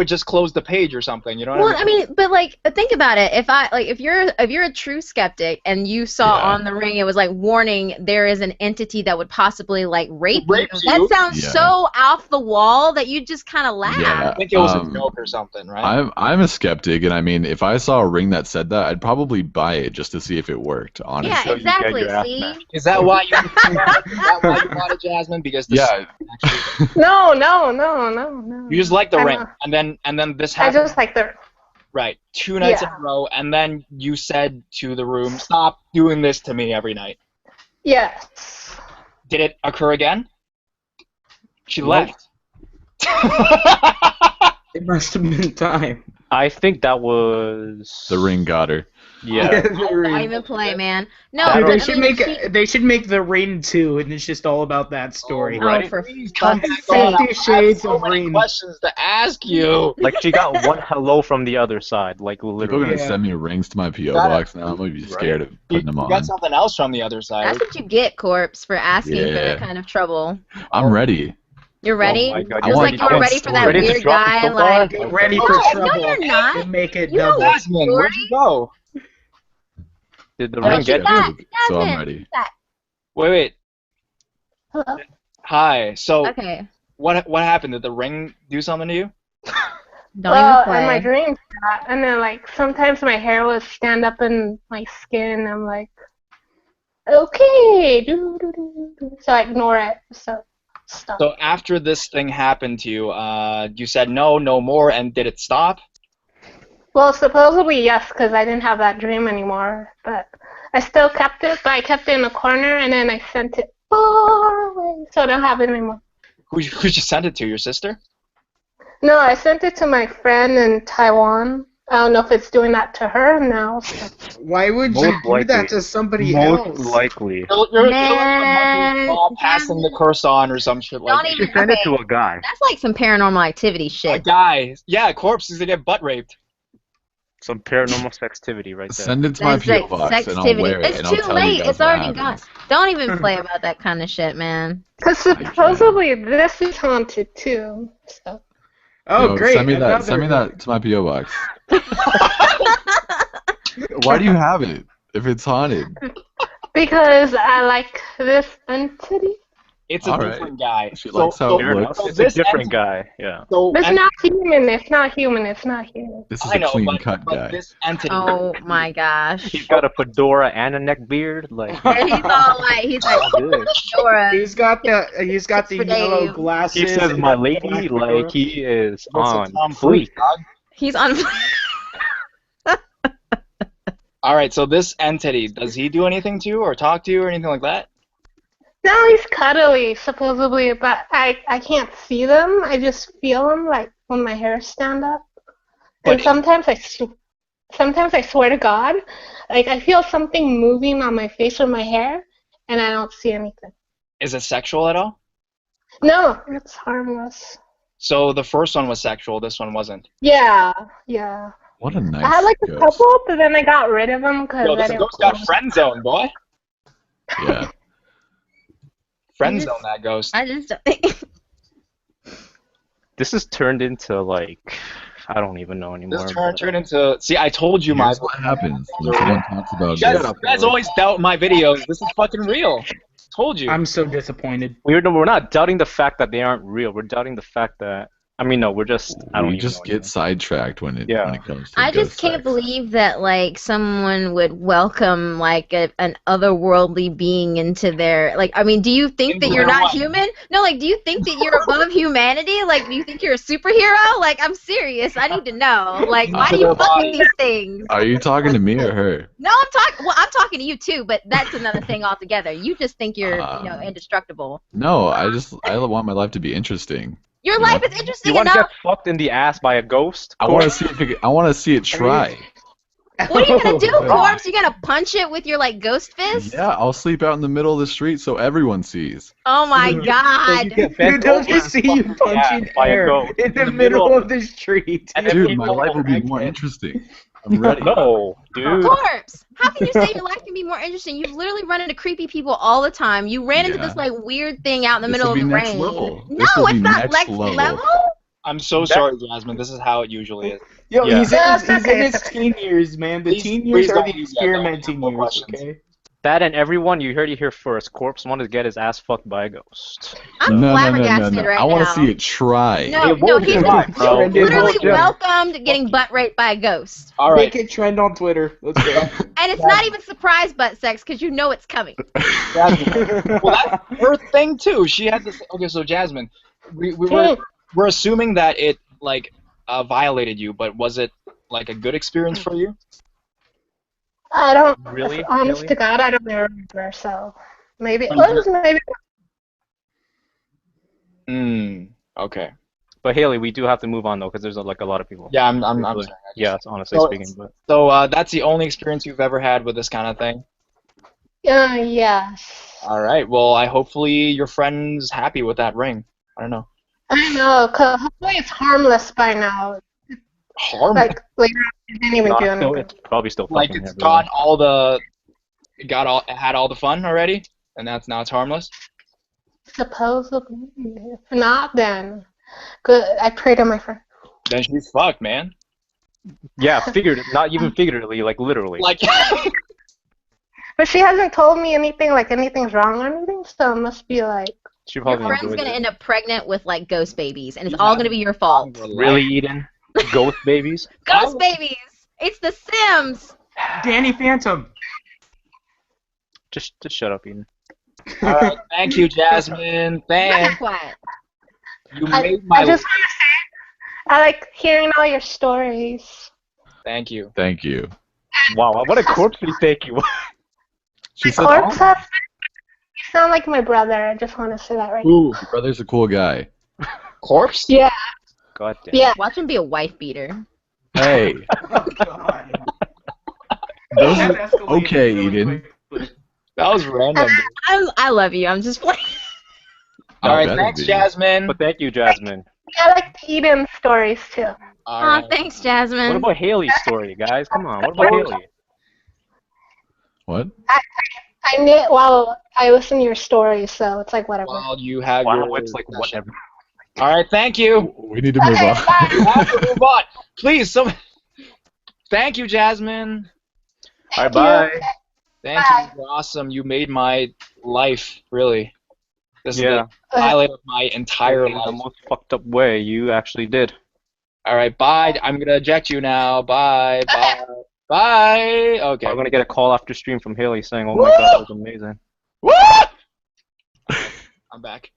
just close the page or something. You know what Well, I mean? I mean, but like, think about it. If you're a true skeptic and you saw on the ring it was like warning, there is an entity that would possibly like rape you. That sounds so off the wall that you just kind of laugh. Yeah, I think it was a joke or something, right? I'm a skeptic, and I mean, if I saw a ring that said that, I'd probably buy it just to see if it worked. Honestly. Yeah, exactly. See? Is that why you? Is that why you bought it, Jasmine? Because No. You just like the I ring, know. and then this I happened. just like the. Right, 2 nights in a row, and then you said to the room, "Stop doing this to me every night." Yes. Did it occur again? She left. It must have been time. I think that was The ring got her. Yeah. Don't even play, man. No, Dude, but I mean, they should make the Ring 2, and it's just all about that story. Oh, for fuck's sake. 50 Shades of many Ring. questions to ask you. Like she got one hello from the other side, like People are literally. gonna send me rings to my PO Got it. box now. I'm gonna be scared of putting them You on. got something else from the other side. That's what you get, Corpse, for asking for Yeah. that kind of trouble. I'm ready. You're ready? Oh my God, Just you're like ready you were to ready for that ready to weird drop guy, it so far? like. Get ready Oh, for no, trouble. you're not. And make it You know double. that Jasmine, where'd you go? Did the Oh, ring she's get back. you? So I'm Jasmine, ready. back. Wait. Hello. Hi. So Okay. what happened? Did the ring do something to you? Don't even play. In my dreams, and then like sometimes my hair would stand up in my skin. I'm like, okay, so I ignore it. So stop. So after this thing happened to you, you said no more, and did it stop? Well, supposedly yes, because I didn't have that dream anymore. But I still kept it, but I kept it in a corner, and then I sent it far away, so I don't have it anymore. Who'd you send it to? Your sister? No, I sent it to my friend in Taiwan. I don't know if it's doing that to her now. So. Why would Most you do likely. that to somebody Most else? likely. You're Man, like passing the curse on or some shit like Don't that. even. Send it Okay, to a guy. that's like some paranormal activity A shit. guy. Yeah, corpse is gonna get butt raped. Some paranormal sextivity right there. Send it to my That's PO like box and I'll sextivity. wear it It's and I'll too tell you late. guys It's what already gone. happens. Don't even play about that kind of shit, man. Because supposedly this is haunted too. So. Oh, Yo, great. Send me that. another Send me one. that to my PO box. Why do you have it if it's haunted? Because I like this entity. It's a All right. different guy. She likes how it looks. It's a this different entity- guy. Yeah. So It's not human. It's not human. It's not human. This is I a know, clean cut but guy. this entity. Oh my gosh. He's got a fedora and a neck beard. Like Yeah, he's all like, he's like, good. Dora. He's got the for yellow Dave. glasses. He says, and "My the lady," black like fedora. he is That's a on Tom Cruise, fleek. dog. He's on. All right, so this entity, does he do anything to you or talk to you or anything like that? No, he's cuddly, supposedly, but I can't see them. I just feel them, like when my hairs stand up. And But- sometimes I swear to God, like I feel something moving on my face or my hair, and I don't see anything. Is it sexual at all? No, it's harmless. So the first one was sexual, this one wasn't. Yeah. What a nice I had like a ghost. couple, but then I got rid of them because Yo, I this didn't. ghost got friend zone, boy. Yeah. Friend zone that ghost. I just. This has turned into like I don't even know anymore. This turned into. See, I told you Here's what happens when someone talks about You ghosts. guys always doubt my videos. This is fucking real. Told you. I'm so disappointed. We're not doubting the fact that they aren't real. We're doubting the fact that no, we're just I don't We even just know get anymore. sidetracked when it comes to I just ghost can't sex. believe that like someone would welcome like an otherworldly being into their like. I mean, do you think that Into you're their not what? human? No, like, do you think that you're above humanity? Like, do you think you're a superhero? Like, I'm serious. I need to know. Like, why do you fuck with these things? Are you talking to me or her? No, I'm talking. Well, I'm talking to you too, but that's another thing altogether. You just think you're, indestructible. No, I want my life to be interesting. Your Yeah. life is interesting You want to enough. get fucked in the ass by a ghost? I want to see it try. What are you gonna do, Corpse? You gonna punch it with your like ghost fist? Yeah, I'll sleep out in the middle of the street so everyone sees. Oh my god. Dude, they'll just see you punching by a air ghost in the middle of the street. Dude, my life will be more interesting. I'm ready. No, dude. Corpse, how can you say your life can be more interesting? You've literally run into creepy people all the time. You ran into this like weird thing out in the This middle will of be the next rain. level. No, This will it's be not next next level. level. I'm so sorry, Jasmine. This is how it usually is. Yo, Yeah. he's in his teen years, man. The Please- teen please years are don't the use that. Don't experimenting have more years, questions. okay? That and everyone, you heard it here first. Corpse wanted to get his ass fucked by a ghost. I'm No. flabbergasted right I want to now. see it try. No, he's bro. literally Yeah. welcomed getting butt raped by a ghost. All right. Make it trend on Twitter. Let's go. And it's not even surprise butt sex because you know it's coming. Jasmine. Well, that's her thing too. She had this. Okay, so Jasmine, we're assuming that it like violated you, but was it like a good experience for you? I don't. Really? Honest Really? to God, I don't remember. So maybe it was. Maybe. Okay. But Haley, we do have to move on though, because there's like a lot of people. Yeah, I'm Really. sorry. Yeah, it's honestly So- speaking, but So that's the only experience you've ever had with this kind of thing. Yes. All right. Well, hopefully your friend's happy with that ring. I don't know. I know. Cause hopefully it's harmless by now. Harm. Like later, on, it didn't even do anything. it's probably still Like fucking it's everyone. had all the fun already, and now it's harmless. Supposedly. If not, then good. I pray to my friend. Then she's fucked, man. Yeah, not even figuratively, like literally. Like. But she hasn't told me anything, like anything's wrong or anything, so it must be like. She Your probably friend's enjoyed gonna it. end up pregnant with like ghost babies, and it's all gonna be your fault. Really, Eden? Ghost babies? Ghost babies! It's The Sims! Danny Phantom. Just shut up, Eden. All right. Thank you, Jasmine. Shut Thanks. up, quiet. You I made my. just want to say, I like hearing all your stories. Thank you. Thank you. Wow, what a corpsey thank you. She said, Corpse husband? You sound like my brother. I just want to say that right Ooh, your brother's a cool guy. corpse? now. Yeah. God damn. Yeah. Watch him be a wife beater. Hey, Oh, God. those That are escalated okay, really Eden. quickly. That was random. Dude. I love you. I'm just playing. All right. better Thanks, be. Jasmine. But thank you, Jasmine. I like Eden stories too. All Aw, right. thanks, What Jasmine. about Haley's story, guys? Come on, what about Haley? What? I knit while I listen to your stories, so it's like whatever. Well, you have Wow, your. it's like whatever. All right. Thank you. We need to move Okay, on. bye. You have to move on. Please, some. Thank you, Jasmine. Alright, bye. Thank you. You're awesome. You made my life, really. This is Yeah, the highlight of my entire in the life. most fucked up way. You actually did. All right, bye. I'm gonna eject you now. Bye, bye, bye. I'm Okay. gonna get a call after stream from Haley saying, "Oh my God, that was amazing." I'm back.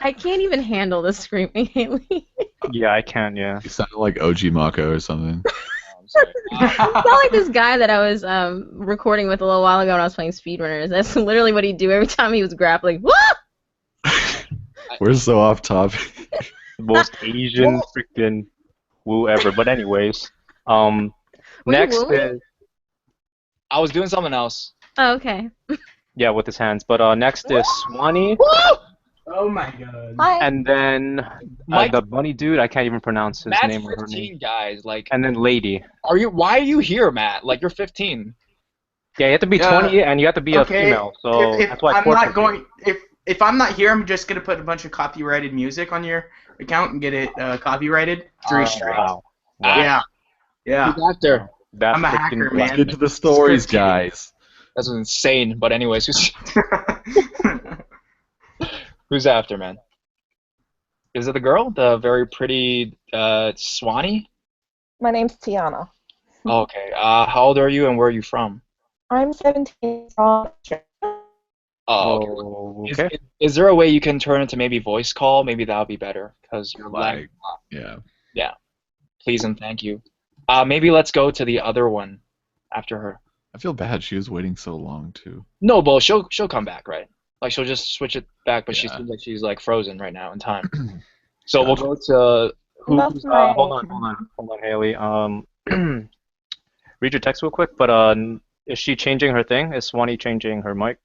I can't even handle the screaming, Haley. Yeah, I can. Yeah. You sounded like OG Mako or something. I'm sorry. You sound like this guy that I was recording with a little while ago when I was playing Speedrunners. That's literally what he'd do every time he was grappling. Woo! We're so off topic. The most Asian freaking woo ever. But anyways, Were you next wooing? is I was doing something else. Oh, okay. yeah with his hands. But next is Swanee, Oh my god. Hi. and then Mike- the bunny dude. I can't even pronounce his Matt's name or her 15, name. guys. Like, And then Lady. why are you here, Matt? Like, you're 15. Yeah, you have to be 20 and you have to be a female. So if that's why I'm Portrait not going, if I'm not here, I'm just gonna put a bunch of copyrighted music on your account and get it copyrighted 3 strikes. Wow. Yeah. Who's after? That's I'm a freaking hacker, black. Let's get to the stories, guys. That's insane. But anyways, who's after, man? Is it the girl? The very pretty Swanee? My name's Tiana. Okay. How old are you and where are you from? I'm 17 from Australia. Oh, okay. Oh, Is, okay. is there a way you can turn it to maybe voice call? Maybe that would be better because you're lagging. Yeah. Yeah. Please and thank you. Maybe let's go to the other one after her. I feel bad. She was waiting so long too. No, but she'll come back, right? Like she'll just switch it back, but she Yeah. seems like she's like frozen right now in time. So Gotcha. we'll go to That's who's my- Hold on, Haley. Read your text real quick. But is she changing her thing? Is Swanee changing her mic?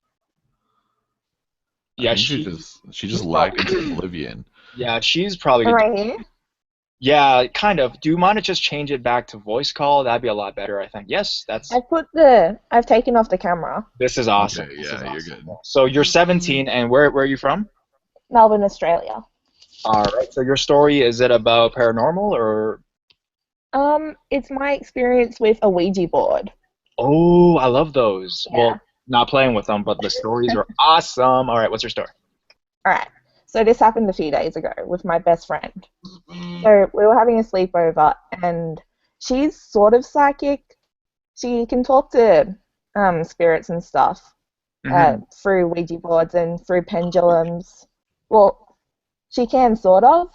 yeah, I think she just lagged into oblivion. yeah, she's probably Right here. yeah, kind of. Do you mind to just change it back to voice call? That'd be a lot better, I think. Yes, I've taken off the camera. this is awesome. Okay, This yeah, is you're awesome. good. So you're 17, and where are you from? Melbourne, Australia. All right. So your story, is it about paranormal or? It's my experience with a Ouija board. Oh, I love those. Yeah. Well, not playing with them, but the stories are awesome. All right, what's your story? Alright, so this happened a few days ago with my best friend. So we were having a sleepover, and she's sort of psychic. She can talk to spirits and stuff through Ouija boards and through pendulums. Well, she can sort of.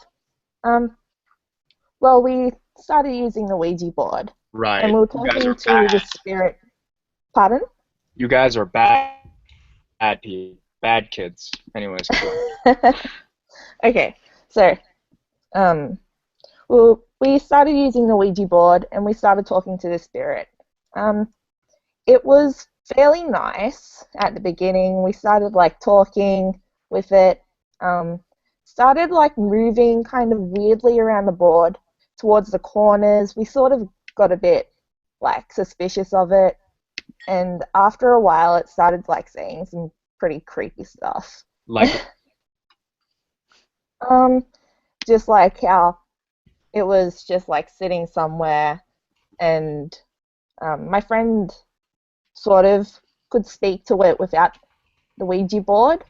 Well, we started using the Ouija board, Right. and we were You guys talking are to the bad. spirit. Pardon? You guys are bad people. Bad kids. Anyways. Okay, so well, we started using the Ouija board and we started talking to the spirit. It was fairly nice at the beginning. We started like talking with it. Started like moving kind of weirdly around the board towards the corners. We sort of got a bit like suspicious of it, and after a while, it started like saying some pretty creepy stuff. Like, Just like how it was just like sitting somewhere, and my friend sort of could speak to it without the Ouija board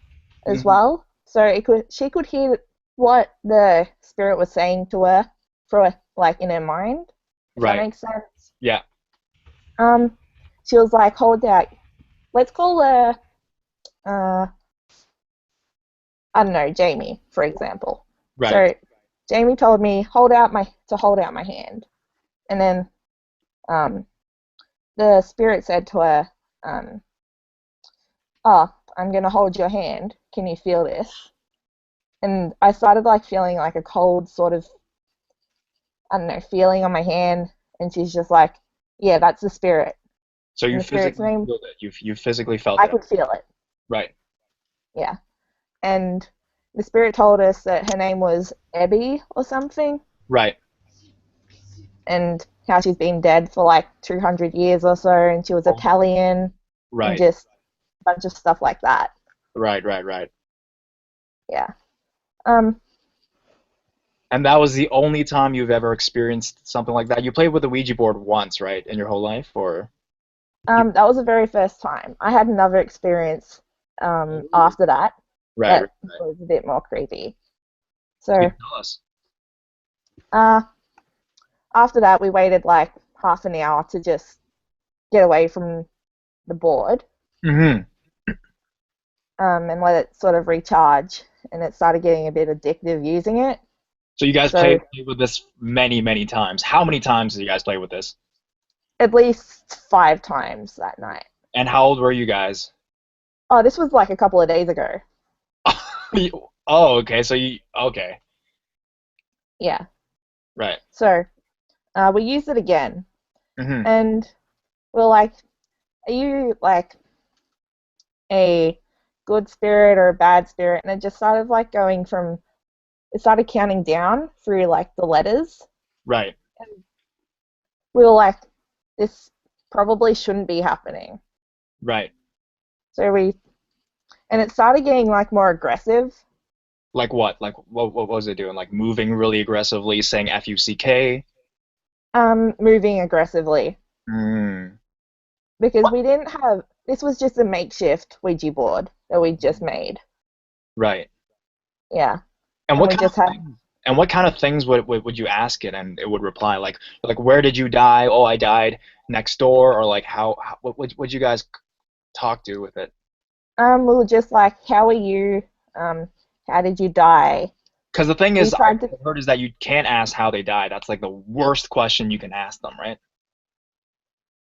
as well. So she could hear what the spirit was saying to her for like in her mind. If right. that makes sense. Yeah. She was like, hold out. Let's call her I don't know, Jamie, for example. Right. So Jamie told me hold out my hand, and then the spirit said to her, "Oh, I'm gonna hold your hand. Can you feel this?" And I started like feeling like a cold sort of, I don't know, feeling on my hand, and she's just like, "Yeah, that's the spirit." So you the spirit's physically name? feel it. You physically felt I it. could feel it. Right. Yeah. And the spirit told us that her name was Abby or something, Right. and how she's been dead for like 200 years or so, and she was Italian, and Right. just a bunch of stuff like that. Right. Yeah. And that was the only time you've ever experienced something like that. You played with a Ouija board once, right, in your whole life, or? That was the very first time. I had another experience after that Right. that was a bit more creepy. So Tell us. after that, we waited like half an hour to just get away from the board Mm-hmm. and let it sort of recharge, and it started getting a bit addictive using it. So you guys So- played with this many, many times. How many times did you guys play with this? At least 5 times that night. And how old were you guys? Oh, this was like a couple of days ago. Oh, okay. So you okay. Yeah. Right. So we used it again, Mm-hmm. and we're like, are you like a good spirit or a bad spirit? And it just started like going from, it started counting down through like the letters. Right. We were like, this probably shouldn't be happening. Right. So and it started getting like more aggressive. Like what? Like what was it doing? Like moving really aggressively, saying FUCK? Moving aggressively. Mm. Because we didn't have, this was just a makeshift Ouija board that we just made. Right. Yeah. And what we kind just of had, things, and what kind of things would you ask it and it would reply? Like where did you die? Oh, I died next door, or like how what would you guys talk to with it? we were just like, how are you? How did you die? Because the thing We is, tried I've to, heard is that you can't ask how they died. That's like the worst question you can ask them, right?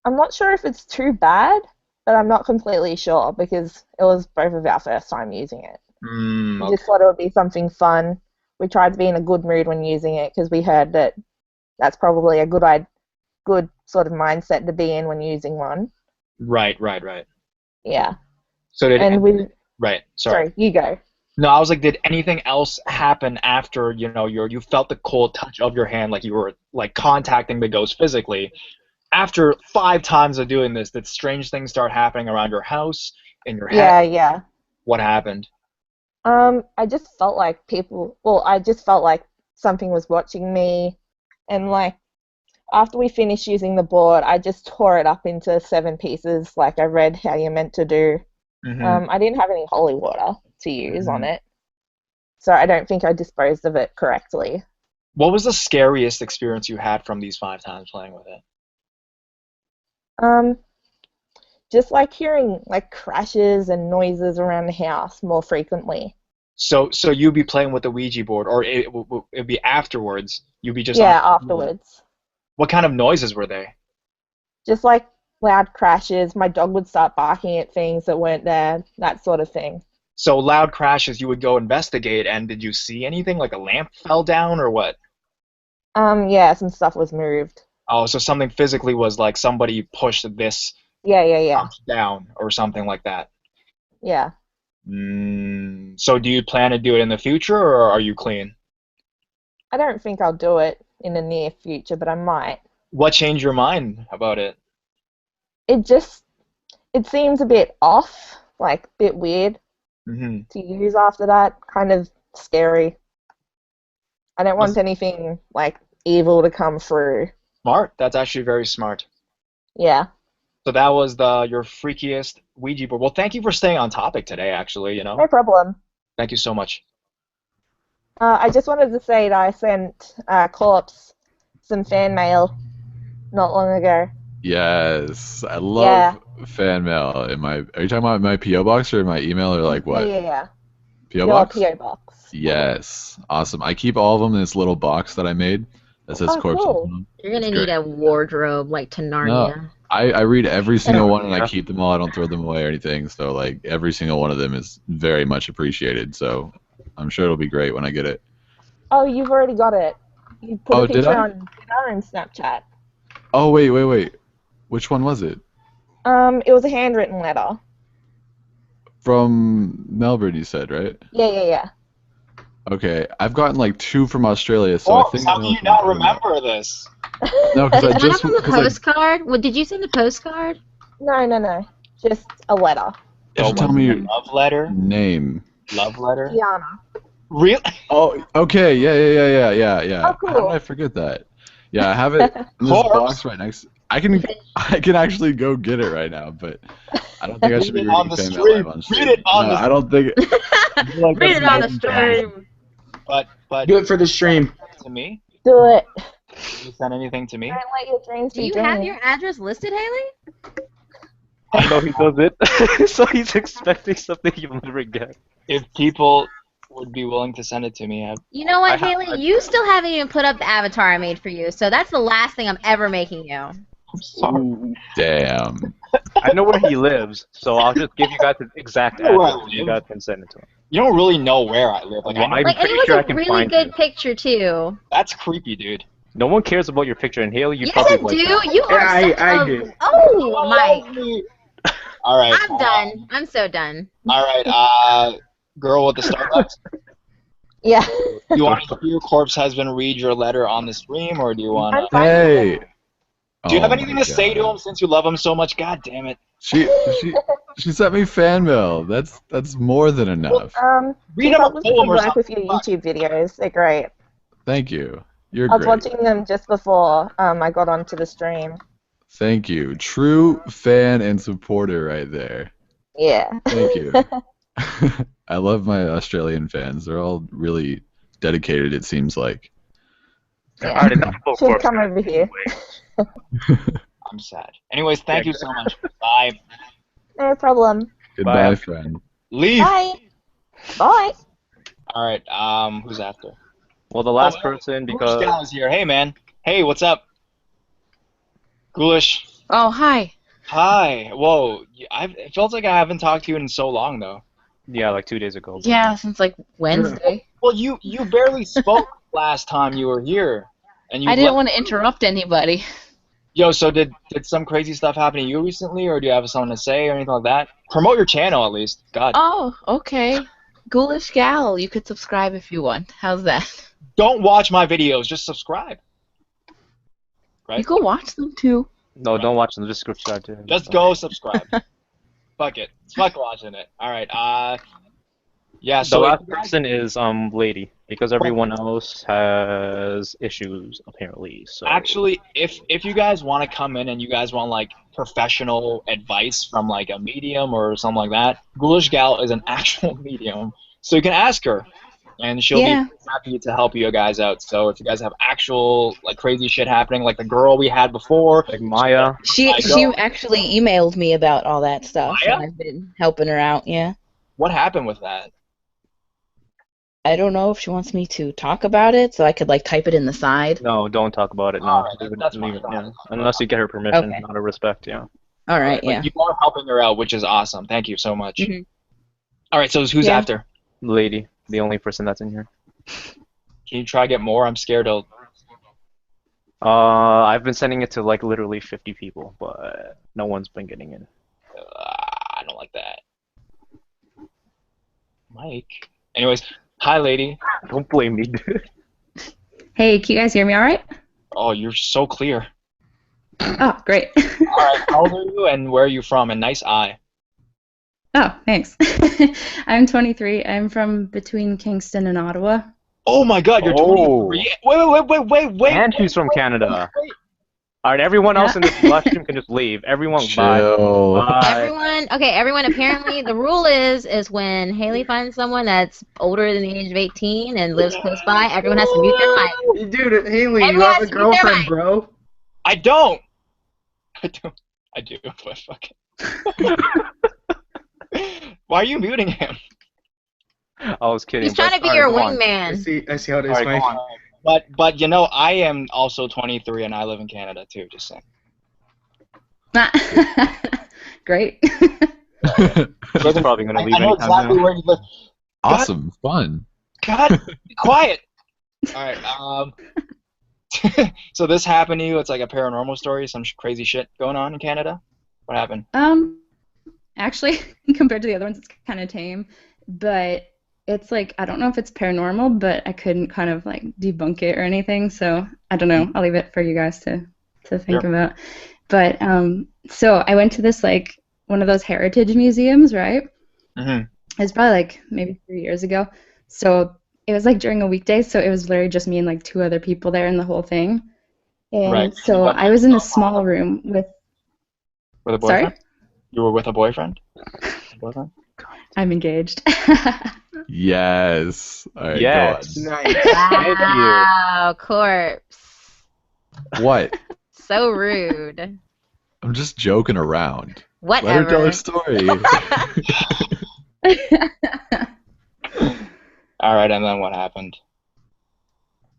I'm not sure if it's too bad, but I'm not completely sure because it was both of our first time using it. We Okay. just thought it would be something fun. We tried to be in a good mood when using it because we heard that that's probably a good sort of mindset to be in when using one. Right. Yeah. So did And we, right. Sorry. sorry, you go. No, I was like, did anything else happen after you felt the cold touch of your hand, like you were like contacting the ghost physically? After 5 times of doing this, did strange things start happening around your house, in your head? Yeah. What happened? I just felt like I just felt like something was watching me, and like after we finished using the board, I just tore it up into 7 pieces, like I read how you're meant to do. Mm-hmm. I didn't have any holy water to use on Mhm. it, so I don't think I disposed of it correctly. What was the scariest experience you had from these 5 times playing with it? Just like hearing like crashes and noises around the house more frequently. So you'd be playing with the Ouija board, or it'd be afterwards. You'd be just Yeah, on. afterwards. What kind of noises were they? Just like loud crashes, my dog would start barking at things that weren't there, that sort of thing. So loud crashes, you would go investigate, and did you see anything? Like a lamp fell down, or what? Yeah, some stuff was moved. Oh, so something physically was like somebody pushed this Yeah. couch down, or something like that. Yeah. So do you plan to do it in the future, or are you clean? I don't think I'll do it in the near future, but I might. What changed your mind about it? It seems a bit off, like a bit weird Mm-hmm. to use after that, kind of scary. I don't want anything like evil to come through. Smart. That's actually very smart. Yeah. So that was your freakiest Ouija board. Well, thank you for staying on topic today, actually, No problem. Thank you so much. I just wanted to say that I sent Corpse some fan mail not long ago. Yes, I love fan mail. Are you talking about my PO box or my email or like what? Yeah. PO Your box? PO box. Yes, awesome. I keep all of them in this little box that I made that says Corpse cool. on them. You're gonna It's need great. a wardrobe like to Narnia. I read every single one and I keep them all. I don't throw them away or anything. So like every single one of them is very much appreciated. So I'm sure it'll be great when I get it. Oh, you've already got it. You put Oh, a did picture I? on Twitter and Snapchat. Oh wait. Which one was it? It was a handwritten letter. From Melbourne, you said, right? Yeah. Okay, I've gotten like 2 from Australia, so I think I how know do you which one not you're talking about. remember this? No, because I Is one just of them a because I postcard? What did you send a postcard? No. Just a letter. just tell me your Love letter? name. Love letter? Tiana. Really? Oh, okay, yeah. Oh, How did cool. I forget that? Yeah, I have it in this Corpse. box right next. I can actually go get it right now, but I don't think I should be Read it on reading the fan mail live stream. on stream. Read it on No, the I don't think. I feel like Read that's it on the not fan mail. stream. But Do it for the stream. to me, Do it. did you send anything to me? Don't let your dreams Do be you have dreams. your address listed, Haley? I know he does it, so he's expecting something you'll never get. If people would be willing to send it to me, You know what, Haley? You still haven't even put up the avatar I made for you, so that's the last thing I'm ever making you. I'm sorry. Ooh. Damn. I know where he lives, so I'll just give you guys the exact I know where I address. You live. guys can send it to him. You don't really know where I live. Like, Well, I know, I'm Like, and pretty it was sure I a can really find good you. picture too. that's creepy, dude. No one cares about your picture, and Haley, you Yes, probably I like do. that. You are I such a... do. Oh, Mike. All right. I'm done. I'm so done. All right. Girl with the Starbucks. Yeah. You want to hear Corpse Husband read your letter on the stream, or do you want I'm to? fine. Hey. Do you have Oh anything my to say to God. him since you love him so much? God damn it. She sent me fan mail. That's more than enough. Read Keep him a up with the poem good or work with something. your YouTube videos. They're great. Thank you. You're I was great. watching them just before I got onto the stream. Thank you. True fan and supporter right there. Yeah. Thank you. I love my Australian fans. They're all really dedicated, it seems like. Yeah. Alright, enough about Should Corpse. come over here. I'm sad. Anyways, thank you so much. Bye. No problem. Goodbye, Bye. friend. Leave. Bye. Bye. All right. Who's after? Well, the last Oh, person, Ghoulish because Gal is here. Hey, man. Hey, what's up? Ghoulish. Oh, hi. Hi. Whoa. It feels like I haven't talked to you in so long, though. yeah, like 2 days ago. Yeah, since like Wednesday. Well, you barely spoke last time you were here, and you. I didn't left. want to interrupt anybody. Yo, so did some crazy stuff happen to you recently, or do you have something to say or anything like that? Promote your channel at least. God. Oh, okay. Ghoulish Gal, you could subscribe if you want. How's that? Don't watch my videos. Just subscribe. Right? You can watch them too. No, don't watch them. Just subscribe to him. Just go subscribe. Fuck it. Fuck watching it. All right. Yeah. The So last person is Lady, because everyone else has issues apparently. So actually, if you guys want to come in and you guys want like professional advice from like a medium or something like that, Ghoulish Gal is an actual medium, so you can ask her, and she'll Yeah. be happy to help you guys out. So if you guys have actual like crazy shit happening, like the girl we had before, like Maya. She actually emailed me about all that stuff, Maya? and I've been helping her out. Yeah. What happened with that? I don't know if she wants me to talk about it, so I could like type it in the side. No, don't talk about it. No, Alright, that's leave it, fine. yeah. Unless you get her permission, Okay. out of respect. Yeah. All right. But Yeah. you are helping her out, which is awesome. Thank you so much. Mhm. All right. So who's Yeah. after? Lady, the only person that's in here. Can you try to get more? I'm scared to. I've been sending it to like literally 50 people, but no one's been getting in. I don't like that. Mike. Anyways, hi, lady. Don't blame me, dude. Hey, can you guys hear me all right? Oh, you're so clear. Oh, great. All right. How old are you, and where are you from? And nice eye. Oh, thanks. I'm 23. I'm from between Kingston and Ottawa. Oh my God, you're Oh. 23. Wait. And she's from Canada. Alright, everyone else in this live stream can just leave. Everyone, Chill. bye. Everyone, apparently the rule is when Haley finds someone that's older than the age of 18 and lives close by, everyone has to mute their mic. Dude, Haley, you Everyone have has a to mute their girlfriend, mic. bro. I don't. I do, but fuck it. Why are you muting him? I was kidding. He's trying to be but- your alright, go on. I wingman. see how it is, All right, Mike. go on. But you know, I am also 23 and I live in Canada too. Just saying. Great. She's probably gonna leave I know anytime exactly now. where you live. Awesome. Fun. God, be quiet. All right. So this happened to you. It's like a paranormal story. Some crazy shit going on in Canada. What happened? Actually, compared to the other ones, it's kind of tame, but it's like, I don't know if it's paranormal, but I couldn't kind of like debunk it or anything, so I don't know. I'll leave it for you guys to think about. But so I went to this like one of those heritage museums, right? Mm-hmm. It was probably like maybe 3 years ago. So it was like during a weekday, so it was literally just me and like two other people there in the whole thing. And Right. so But I was in this small room with. with a boyfriend? Sorry, You were with a boyfriend? A boyfriend? I'm engaged. Yes. All right, go on. Yes. Nice. Thank you. Wow, corpse. What? So rude. I'm just joking around. Let her tell her Whatever. story. All right, and then what happened?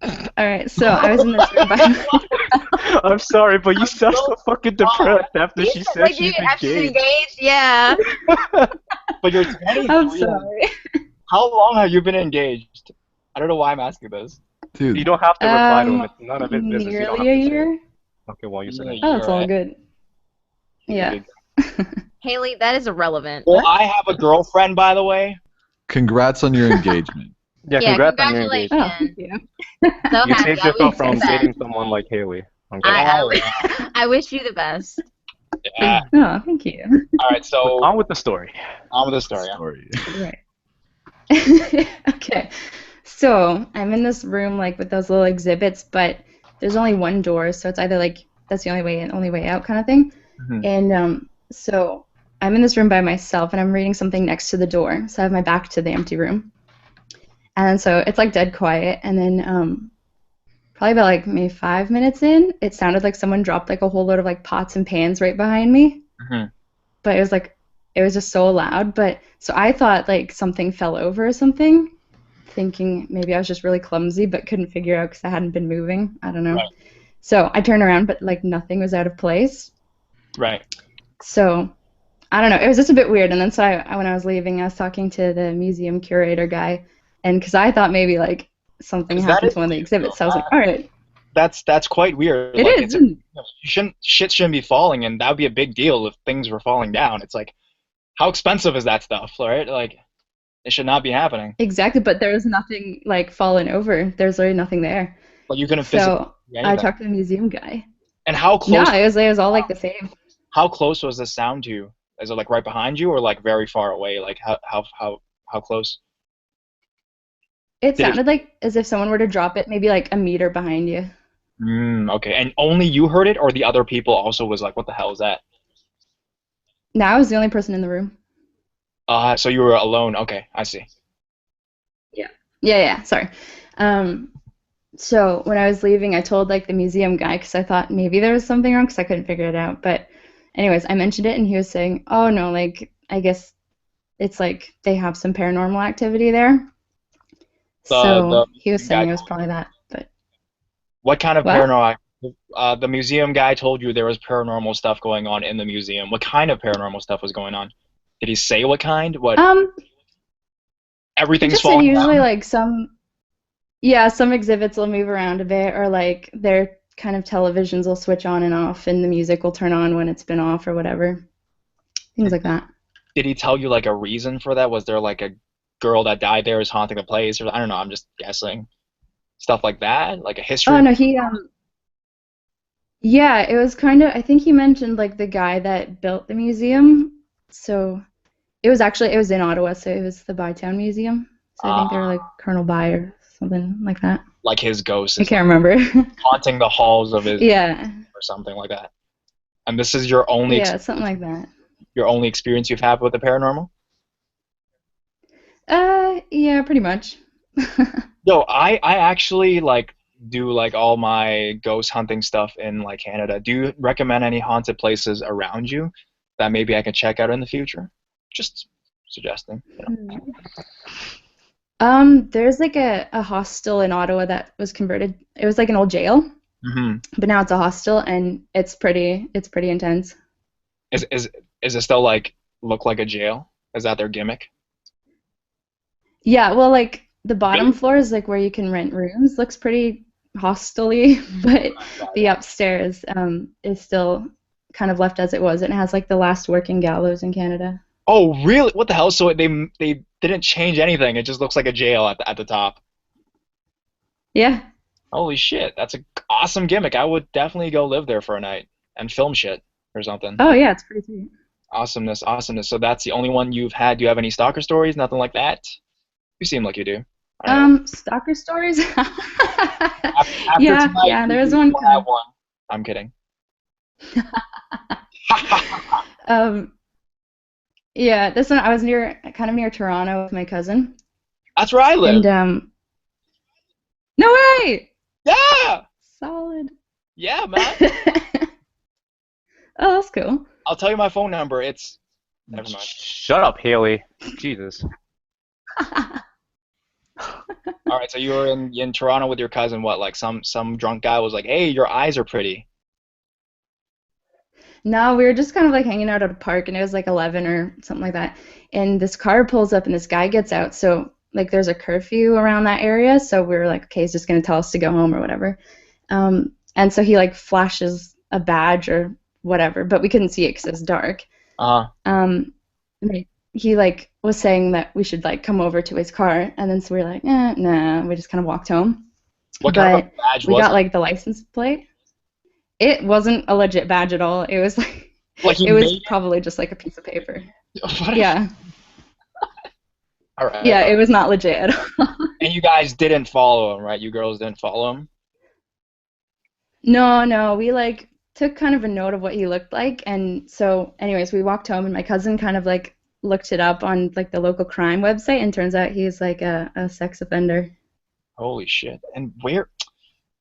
All right, so I was in this room by. I'm sorry, but you sound so fucking depressed after she said Like she's after she's engaged. engaged, yeah. But you're 23. I'm sorry. How long have you been engaged? I don't know why I'm asking this. You Dude, don't have to reply to him. It's none of his business. You don't Nearly have a to say it. year. Okay, well, you said it. Oh, it's all Right. good. Yeah. Haley, that is irrelevant. Well, I have a girlfriend, by the way. congrats on your engagement. Yeah, Yeah, congrats on your engagement. Oh, thank you. So You happy. saved I yourself wish from you the dating best. someone like Haley. I wish you the best. Yeah. Oh, thank you. All right, so On with the story. on with the story. Right. Okay. So I'm in this room like with those little exhibits, but there's only one door, so it's either like that's the only way in, only way out kind of thing. Mhm. And so I'm in this room by myself, and I'm reading something next to the door. So I have my back to the empty room, and so it's like dead quiet. And then probably about like maybe 5 minutes in, it sounded like someone dropped like a whole load of like pots and pans right behind me. Mhm. But it was just so loud. But so I thought like something fell over or something, thinking maybe I was just really clumsy, but couldn't figure out because I hadn't been moving. I don't know. Right. So I turned around, but like nothing was out of place. Right. So I don't know. It was just a bit weird. And then so when I was leaving, I was talking to the museum curator guy, and because I thought maybe like something 'Cause that happened is to one of the exhibits, so I was like, all right. That's quite weird. It Like is. shit shouldn't be falling, and that would be a big deal if things were falling down. It's like, how expensive is that stuff, right? Like, it should not be happening. Exactly, but there was nothing like fallen over. There's really nothing there. Like you couldn't physically So see I anything. talked to the museum guy. And how No, close? it was all like the same. How close was the sound to you? Is it like right behind you, or like very far away? Like how close? It Did it- sounded like as if someone were to drop it maybe like a meter behind you. Okay, and only you heard it, or the other people also was like, what the hell is that? Now I was the only person in the room. So you were alone. Okay, I see. Yeah, sorry. So when I was leaving, I told like the museum guy because I thought maybe there was something wrong because I couldn't figure it out. But anyways, I mentioned it and he was saying, "Oh no, like I guess it's like they have some paranormal activity there." So he was saying it was probably that. But What kind of What? paranormal? The museum guy told you there was paranormal stuff going on in the museum. What kind of paranormal stuff was going on? Did he say what kind? What? He Everything's just said falling usually down? like some exhibits will move around a bit, or like their kind of televisions will switch on and off, and the music will turn on when it's been off or whatever. Things like that. Did he tell you like a reason for that? Was there like a girl that died there is haunting the place, or I don't know. I'm just guessing. Stuff like that, like a history. Oh no, yeah, it was kind of, I think he mentioned like the guy that built the museum. So it was in Ottawa, so it was the Bytown Museum. So I think they were like Colonel By or something like that. Like his ghost I is can't remember. haunting the halls of his Yeah. or something like that. And this is your only Yeah, something like that. your only experience you've had with the paranormal? Yeah, pretty much. Yo, I actually like do like all my ghost hunting stuff in like Canada. Do you recommend any haunted places around you that maybe I can check out in the future? Just suggesting. There's like a hostel in Ottawa that was converted. It was like an old jail, but now it's a hostel, and it's pretty intense. Is it still like look like a jail? Is that their gimmick? Yeah, well, like the bottom floor is like where you can rent rooms. Looks pretty hostel-y, but the upstairs is still kind of left as it was. And it has like the last working gallows in Canada. Oh, really? What the hell? So they didn't change anything. It just looks like a jail at the top. Yeah. Holy shit, that's an awesome gimmick. I would definitely go live there for a night and film shit or something. Oh yeah, it's pretty sweet. Awesomeness. So that's the only one you've had. Do you have any stalker stories? Nothing like that? You seem like you do. Stalker stories? After Yeah, tonight, there is you one. will have one. I'm kidding. Yeah, this one I was kind of near Toronto with my cousin. That's where I live. And no way! Yeah! Solid. Yeah, man. Oh, that's cool. I'll tell you my phone number. It's... Never mind. Shut up, Haley. Jesus. All right, so you were in Toronto with your cousin. What, like some drunk guy was like, "Hey, your eyes are pretty." No, we were just kind of like hanging out at a park, and it was like 11 or something like that. And this car pulls up, and this guy gets out. So like, there's a curfew around that area. So we were like, okay, he's just gonna tell us to go home or whatever. And so he like flashes a badge or whatever, but we couldn't see it because it was dark. He like was saying that we should like come over to his car, and then so we were like, nah. We just kind of walked home. What kind of badge we was got it? like the license plate. It wasn't a legit badge at all. It was like he it was made it? probably just like a piece of paper. What? Yeah. All right. Yeah, it was not legit at all. And you guys didn't follow him, right? You girls didn't follow him? No, we like took kind of a note of what he looked like, and so anyways, we walked home, and my cousin kind of like looked it up on like the local crime website, and turns out he's like a sex offender. Holy shit. And where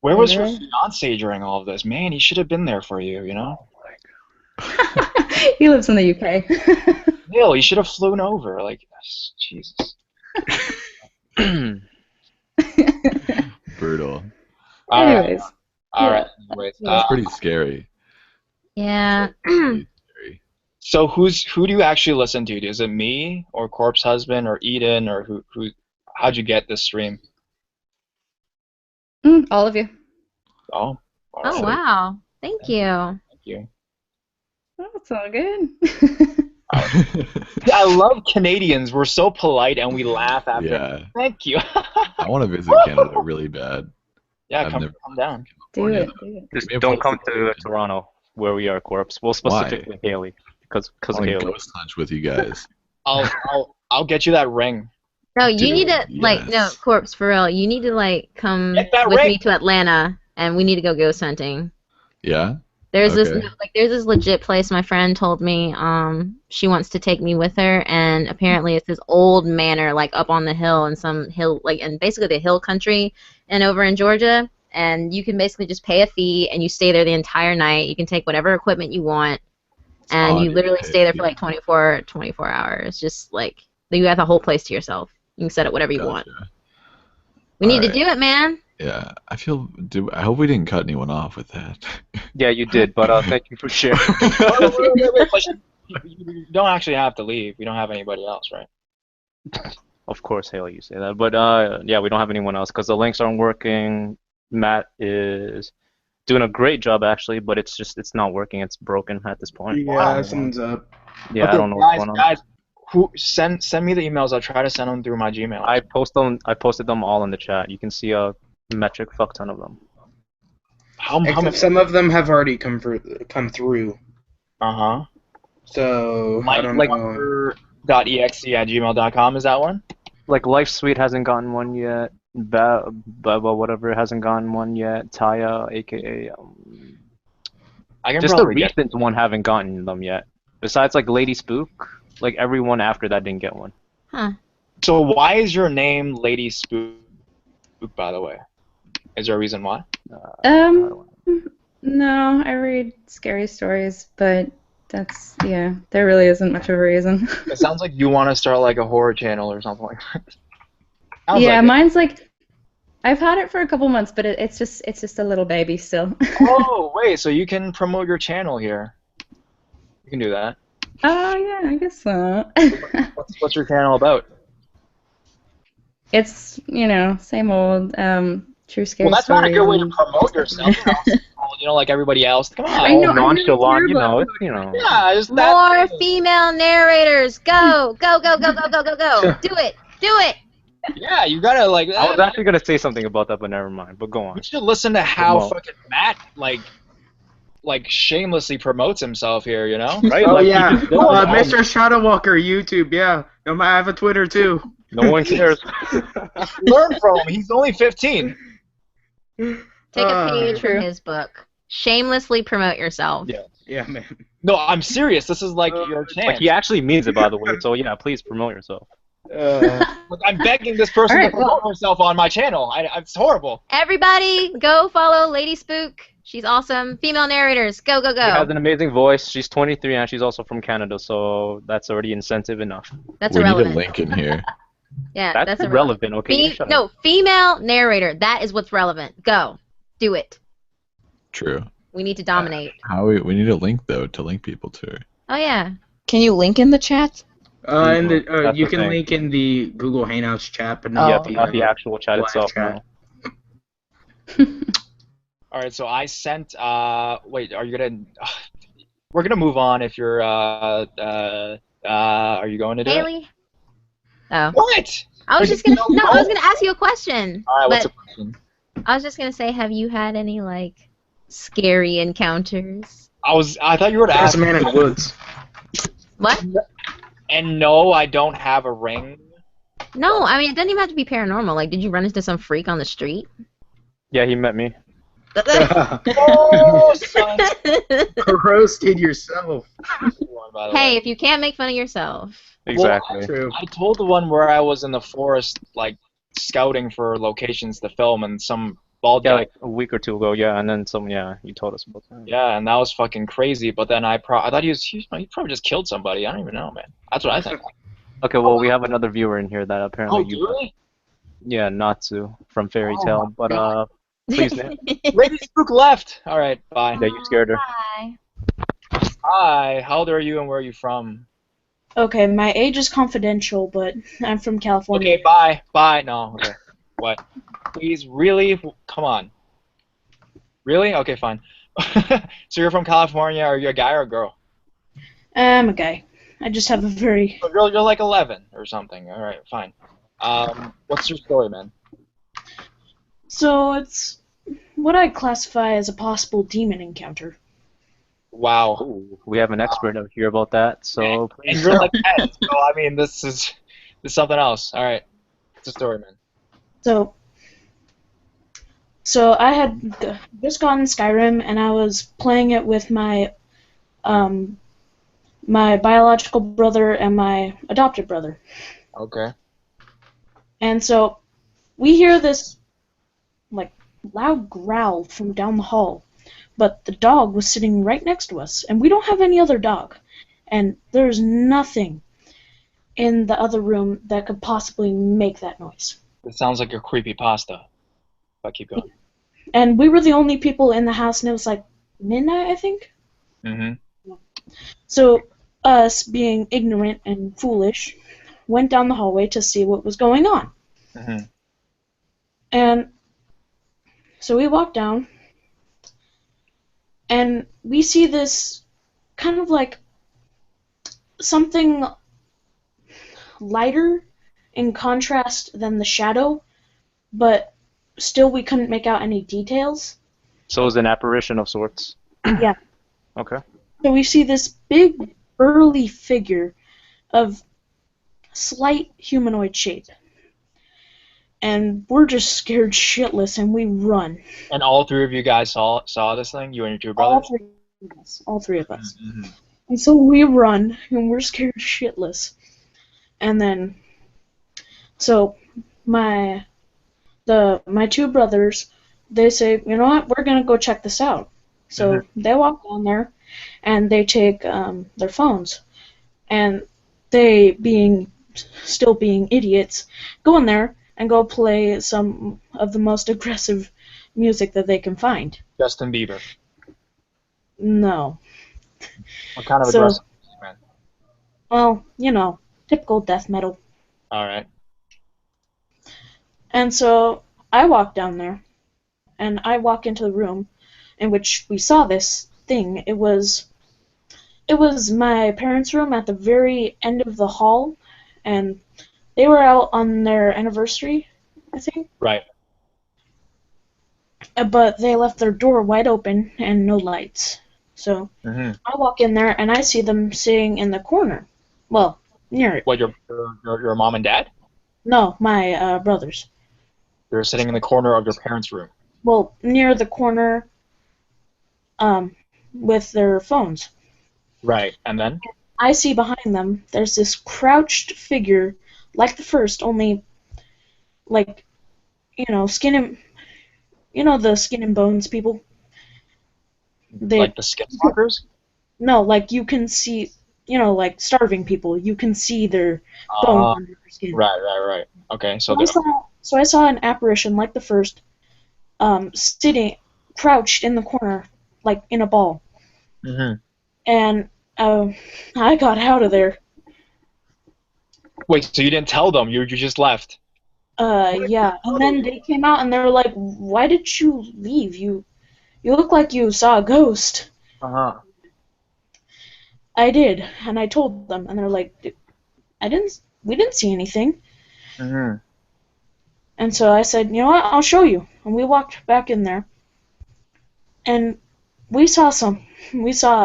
was your fiance during all of this? Man, he should have been there for you, you know? He lives in the UK. Neil, he should have flown over. Like, Jesus. Brutal. Anyways. All right. Anyways, That's pretty scary. Yeah. So who do you actually listen to? Is it me or Corpse Husband or Eden or who? How'd you get this stream? All of you. Oh. Oh wow! Thank you. Thank you. That's all good. I love Canadians. We're so polite and we laugh after. Yeah. Thank you. I want to visit Canada really bad. Yeah, come down. Do it. Just don't come to Toronto where we are, Corpse. Well, specifically Haley, because I want to Haley. ghost hunch with you guys. I'll get you that ring. No, you need to no, Corpse, for real. You need to like come with me to Atlanta, and we need to go ghost hunting. Yeah. There's this legit place my friend told me she wants to take me with her, and apparently it's this old manor like up on the hill in some hill like in basically the hill country and over in Georgia, and you can basically just pay a fee and you stay there the entire night. You can take whatever equipment you want, and you literally stay there for like 24 hours. Just like you have the whole place to yourself. You can set up whatever you want. We need to do it, man. Yeah, I hope we didn't cut anyone off with that. Yeah, you did, but thank you for sharing. Wait. You don't actually have to leave. We don't have anybody else, right? Of course, Haley, you say that, but yeah, we don't have anyone else because the links aren't working. Matt is doing a great job actually, but it's not working. It's broken at this point. Yeah, something's up. Yeah, I don't know what's going on. Guys, send me the emails. I'll try to send them through my Gmail. I posted them all in the chat. You can see a metric fuck ton of them. Except some of them have already come through. Uh-huh. So I don't know. .exe@gmail.com, is that one? Like Life Suite hasn't gotten one yet. Baba whatever hasn't gotten one yet. Taya, aka I can just the probably get recent one haven't gotten them yet. Besides like Lady Spook, like everyone after that didn't get one. Huh. So why is your name Lady Spook, by the way? Is there a reason why? No, I read scary stories, but there really isn't much of a reason. It sounds like you want to start like a horror channel or something like that. Yeah, mine's like, I've had it for a couple months, but it's just a little baby still. Oh, wait, so you can promote your channel here. You can do that. Oh, yeah, I guess so. What's your channel about? It's, same old true scary Well, that's stories. not a good way to promote yourself. Like everybody else. Come on. I know, nonchalant, Yeah, just More female narrators. Go. Do it. Yeah, you gotta like. I was actually gonna say something about that, but never mind. But go on. You should listen to how fucking Matt like shamelessly promotes himself here. You know? Right? Oh like, yeah, Mr. Shadowwalker YouTube. Yeah, I have a Twitter too. No one cares. Learn from him. He's only 15. Take a page from his book. Shamelessly promote yourself. Yeah. Yeah, man. No, I'm serious. This is like your Like chance. he actually means it, by the way. So yeah, please promote yourself. Look, I'm begging this person All right, to promote herself on my channel. It's horrible. Everybody, go follow Lady Spook. She's awesome. Female narrators, go, go, She has go. an amazing voice. She's 23 and she's also from Canada, so that's already incentive enough. That's We need a irrelevant. link in here. Yeah, That's that's irrelevant. Okay, shut up. No, female narrator. That is what's relevant. Go. Do it. True. We need to dominate. We need a link though to link people to her. Oh, yeah. Can you link in the chat? And That's you the can thing. link in the Google Hangouts chat, but Oh, not Yeah, not the actual chat live itself. chat. No. All right, so I sent. Wait, are you gonna? We're gonna move on. If you're. Are you going to do it? Haley? Oh. What? I was just gonna. No, I was gonna ask you a question. All right, what's the but question? I was just gonna say, have you had any like scary encounters? I thought you were to There's ask. a man in the woods. What? And no, I don't have a ring. No, I mean it doesn't even have to be paranormal. Like, did you run into some freak on the street? Yeah, he met me. Oh, son. Roasted yourself. Hey, if you can't make fun of yourself. Exactly. True. I told the one where I was in the forest, like scouting for locations to film, and some bald Yeah, guy. like a week or two ago. Yeah, and then some. Yeah, you told us about that. Yeah, and that was fucking crazy. But then I thought he probably just killed somebody. I don't even know, man. That's what I think. Okay, well we have another viewer in here that apparently Oh, do we? Yeah, Natsu from Fairy Oh, Tale, my but God. please. Lady Spook left. All right, bye. Yeah, you scared her. Bye. Hi, how old are you and where are you from? Okay, my age is confidential, but I'm from California. Okay, bye. Bye. No, okay. What? Please, really? Come on. Really? Okay, fine. So you're from California. Are you a guy or a girl? I'm a guy. I just have a very... You're like 11 or something. All right, fine. What's your story, man? So it's what I classify as a possible demon encounter. Wow. Ooh, we have an expert out here about that, so And please. you're like 10, so I mean, this is something else. All right. What's the story, man? So I had just gotten Skyrim, and I was playing it with my my biological brother and my adopted brother. Okay. And so we hear this like loud growl from down the hall, but the dog was sitting right next to us, and we don't have any other dog, and there's nothing in the other room that could possibly make that noise. It sounds like a creepy pasta. But keep going. And we were the only people in the house, and it was like midnight, I think. Mm-hmm. So us, being ignorant and foolish, went down the hallway to see what was going on. Mm-hmm. And so we walked down, and we see this kind of like something lighter in contrast than the shadow, but still we couldn't make out any details. So it's an apparition of sorts. Yeah. Okay. So we see this big, burly figure of slight humanoid shape. And we're just scared shitless, and we run. And all three of you guys saw this thing? You and your two All brothers? three of us. Mm-hmm. And so we run, and we're scared shitless. And then, so my two brothers, they say, you know what, we're gonna go check this out. So they walk down there, and they take their phones, and they, still being idiots, go in there and go play some of the most aggressive music that they can find. Justin Bieber. No. What kind of So- aggressive man? Well, you know, typical death metal. All right. And so I walk down there, and I walk into the room in which we saw this thing. It was my parents' room at the very end of the hall, and they were out on their anniversary, I think. Right. But they left their door wide open and no lights. So I walk in there, and I see them sitting in the corner. Well, near it. What, your mom and dad? No, my brothers. They're sitting in the corner of your parents' room. Well, near the corner with their phones. Right, and then? I see behind them there's this crouched figure like the first, only like skin and the skin and bones people. Like the skinwalkers? No, like you can see, like starving people. You can see their bones under their skin. Right. Okay, so I saw an apparition like the first, sitting crouched in the corner, like in a ball. Mhm. And I got out of there. Wait, so you didn't tell them? You just left? Yeah. And then they came out and they were like, "Why did you leave? You look like you saw a ghost." Uh-huh. I did, and I told them, and they're like, we didn't see anything. Mhm. And so I said, you know what, I'll show you. And we walked back in there, and we saw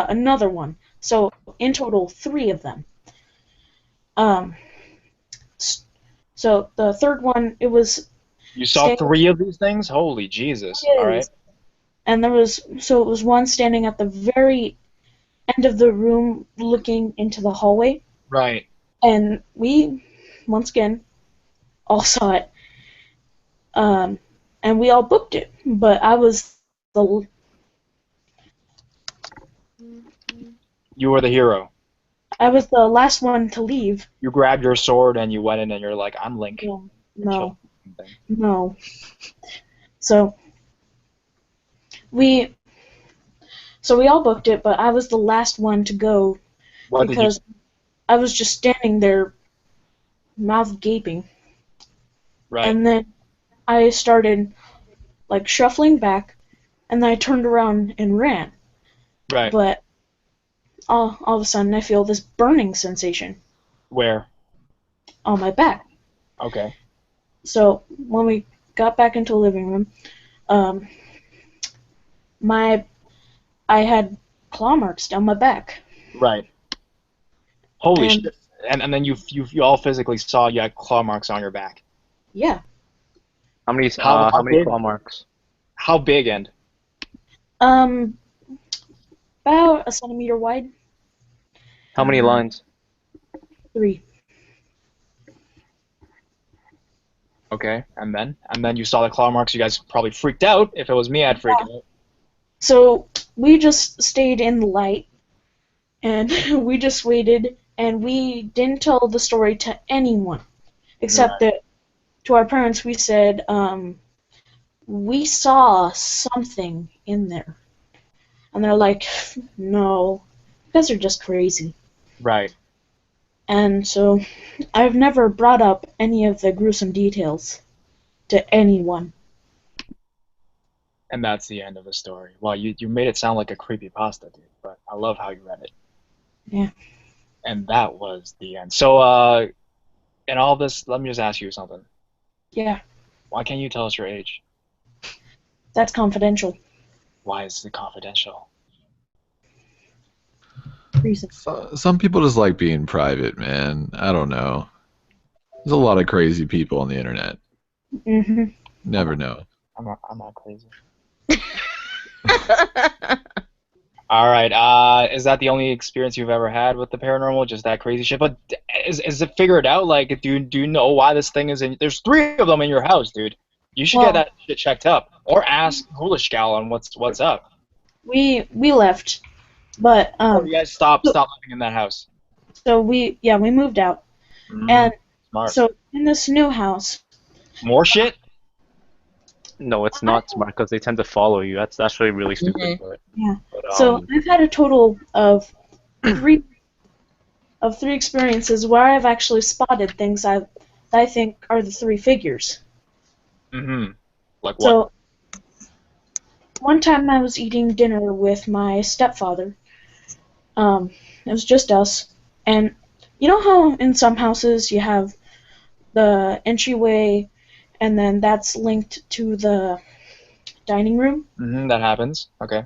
another one. So in total, 3 of them. So the third one, it was. You saw 3 of these things? Holy Jesus! All right. And it was one standing at the very end of the room, looking into the hallway. Right. And we, once again, all saw it. And we all booked it, but I was the. You were the hero. I was the last one to leave. You grabbed your sword and you went in and you're like, I'm Link. No. So we all booked it, but I was the last one to go because I was just standing there, mouth gaping. Right. And then I started like shuffling back, and then I turned around and ran. Right. But all of a sudden, I feel this burning sensation. Where? On my back. Okay. So when we got back into the living room, I had claw marks down my back. Right. Holy shit! And then you all physically saw you had claw marks on your back. Yeah. How many claw marks? How big and? About a centimeter wide. How many lines? 3. Okay, and then you saw the claw marks. You guys probably freaked out. If it was me, I'd freak out. So we just stayed in the light, and we just waited, and we didn't tell the story to anyone, except that to our parents we said, we saw something in there. And they're like, no, you guys are just crazy. Right. And so I've never brought up any of the gruesome details to anyone. And that's the end of the story. Well, you made it sound like a creepypasta, dude, but I love how you read it. Yeah. And that was the end. So, in all this, let me just ask you something. Yeah. Why can't you tell us your age? That's confidential. Why is it confidential? Reason. Some people just like being private, man. I don't know. There's a lot of crazy people on the internet. Mm-hmm. Never know. I'm not crazy. All right. Is that the only experience you've ever had with the paranormal? Just that crazy shit? But is it figured out? Like, do you know why this thing is in? There's 3 of them in your house, dude. You should get that shit checked up, or ask Ghoulish Gal on what's up. We left, but you guys stop living in that house. So we moved out, and Smart. So in this new house. More shit. No, it's not smart because they tend to follow you. That's actually really stupid. But, yeah. So I've had a total of 3 experiences where I've actually spotted things that I think are the 3 figures. Mm-hmm. Like what? So one time I was eating dinner with my stepfather. It was just us, and you know how in some houses you have the entryway, and then that's linked to the dining room? Mm-hmm, that happens. Okay.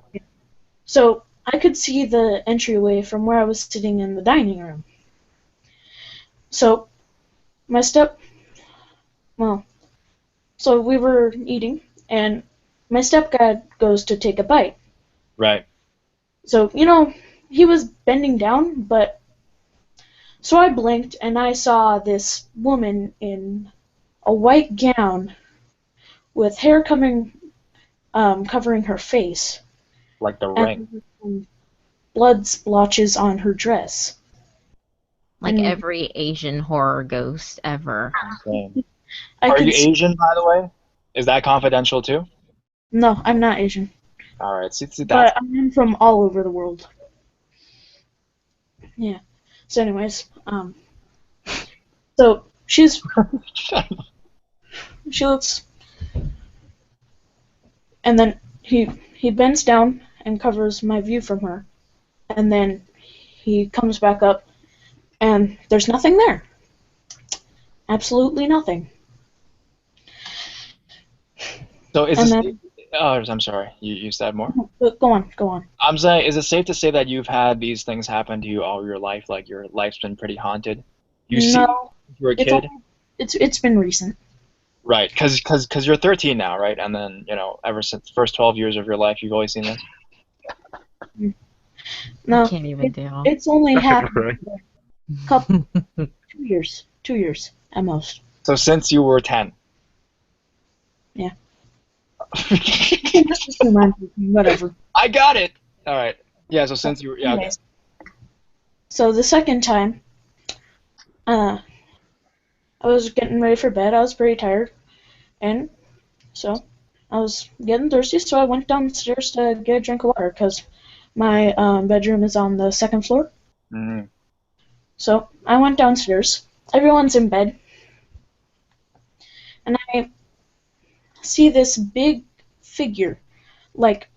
So I could see the entryway from where I was sitting in the dining room. So so we were eating, and my stepdad goes to take a bite. Right. So, he was bending down, but so I blinked and I saw this woman in a white gown with hair covering her face. Like the And ring. blood splotches on her dress. Like And every Asian horror ghost ever. Insane. I Are could you see- Asian, by the way? Is that confidential too? No, I'm not Asian. All right. See, that's But I'm from all over the world. Yeah. So anyways, so she looks, and then he bends down and covers my view from her, and then he comes back up, and there's nothing there. Absolutely nothing. So is And this? then, I'm sorry. You said more. but go on. I'm saying, is it safe to say that you've had these things happen to you all your life? Like your life's been pretty haunted. You see, No, if you were a it's kid, it's been recent. right? Because you're 13 now, right? And then ever since the first 12 years of your life, you've always seen this. No, I can't even deal. it's only happened Right. a couple 2 years at most. So since you were 10. Yeah. Just assume I'm 13, whatever. I got it. All right. Yeah. So since you were, yeah. Okay. Anyways, so the second time, I was getting ready for bed. I was pretty tired, and so I was getting thirsty. So I went downstairs to get a drink of water because my bedroom is on the second floor. Mm-hmm. So I went downstairs. Everyone's in bed, and I see this big figure, like,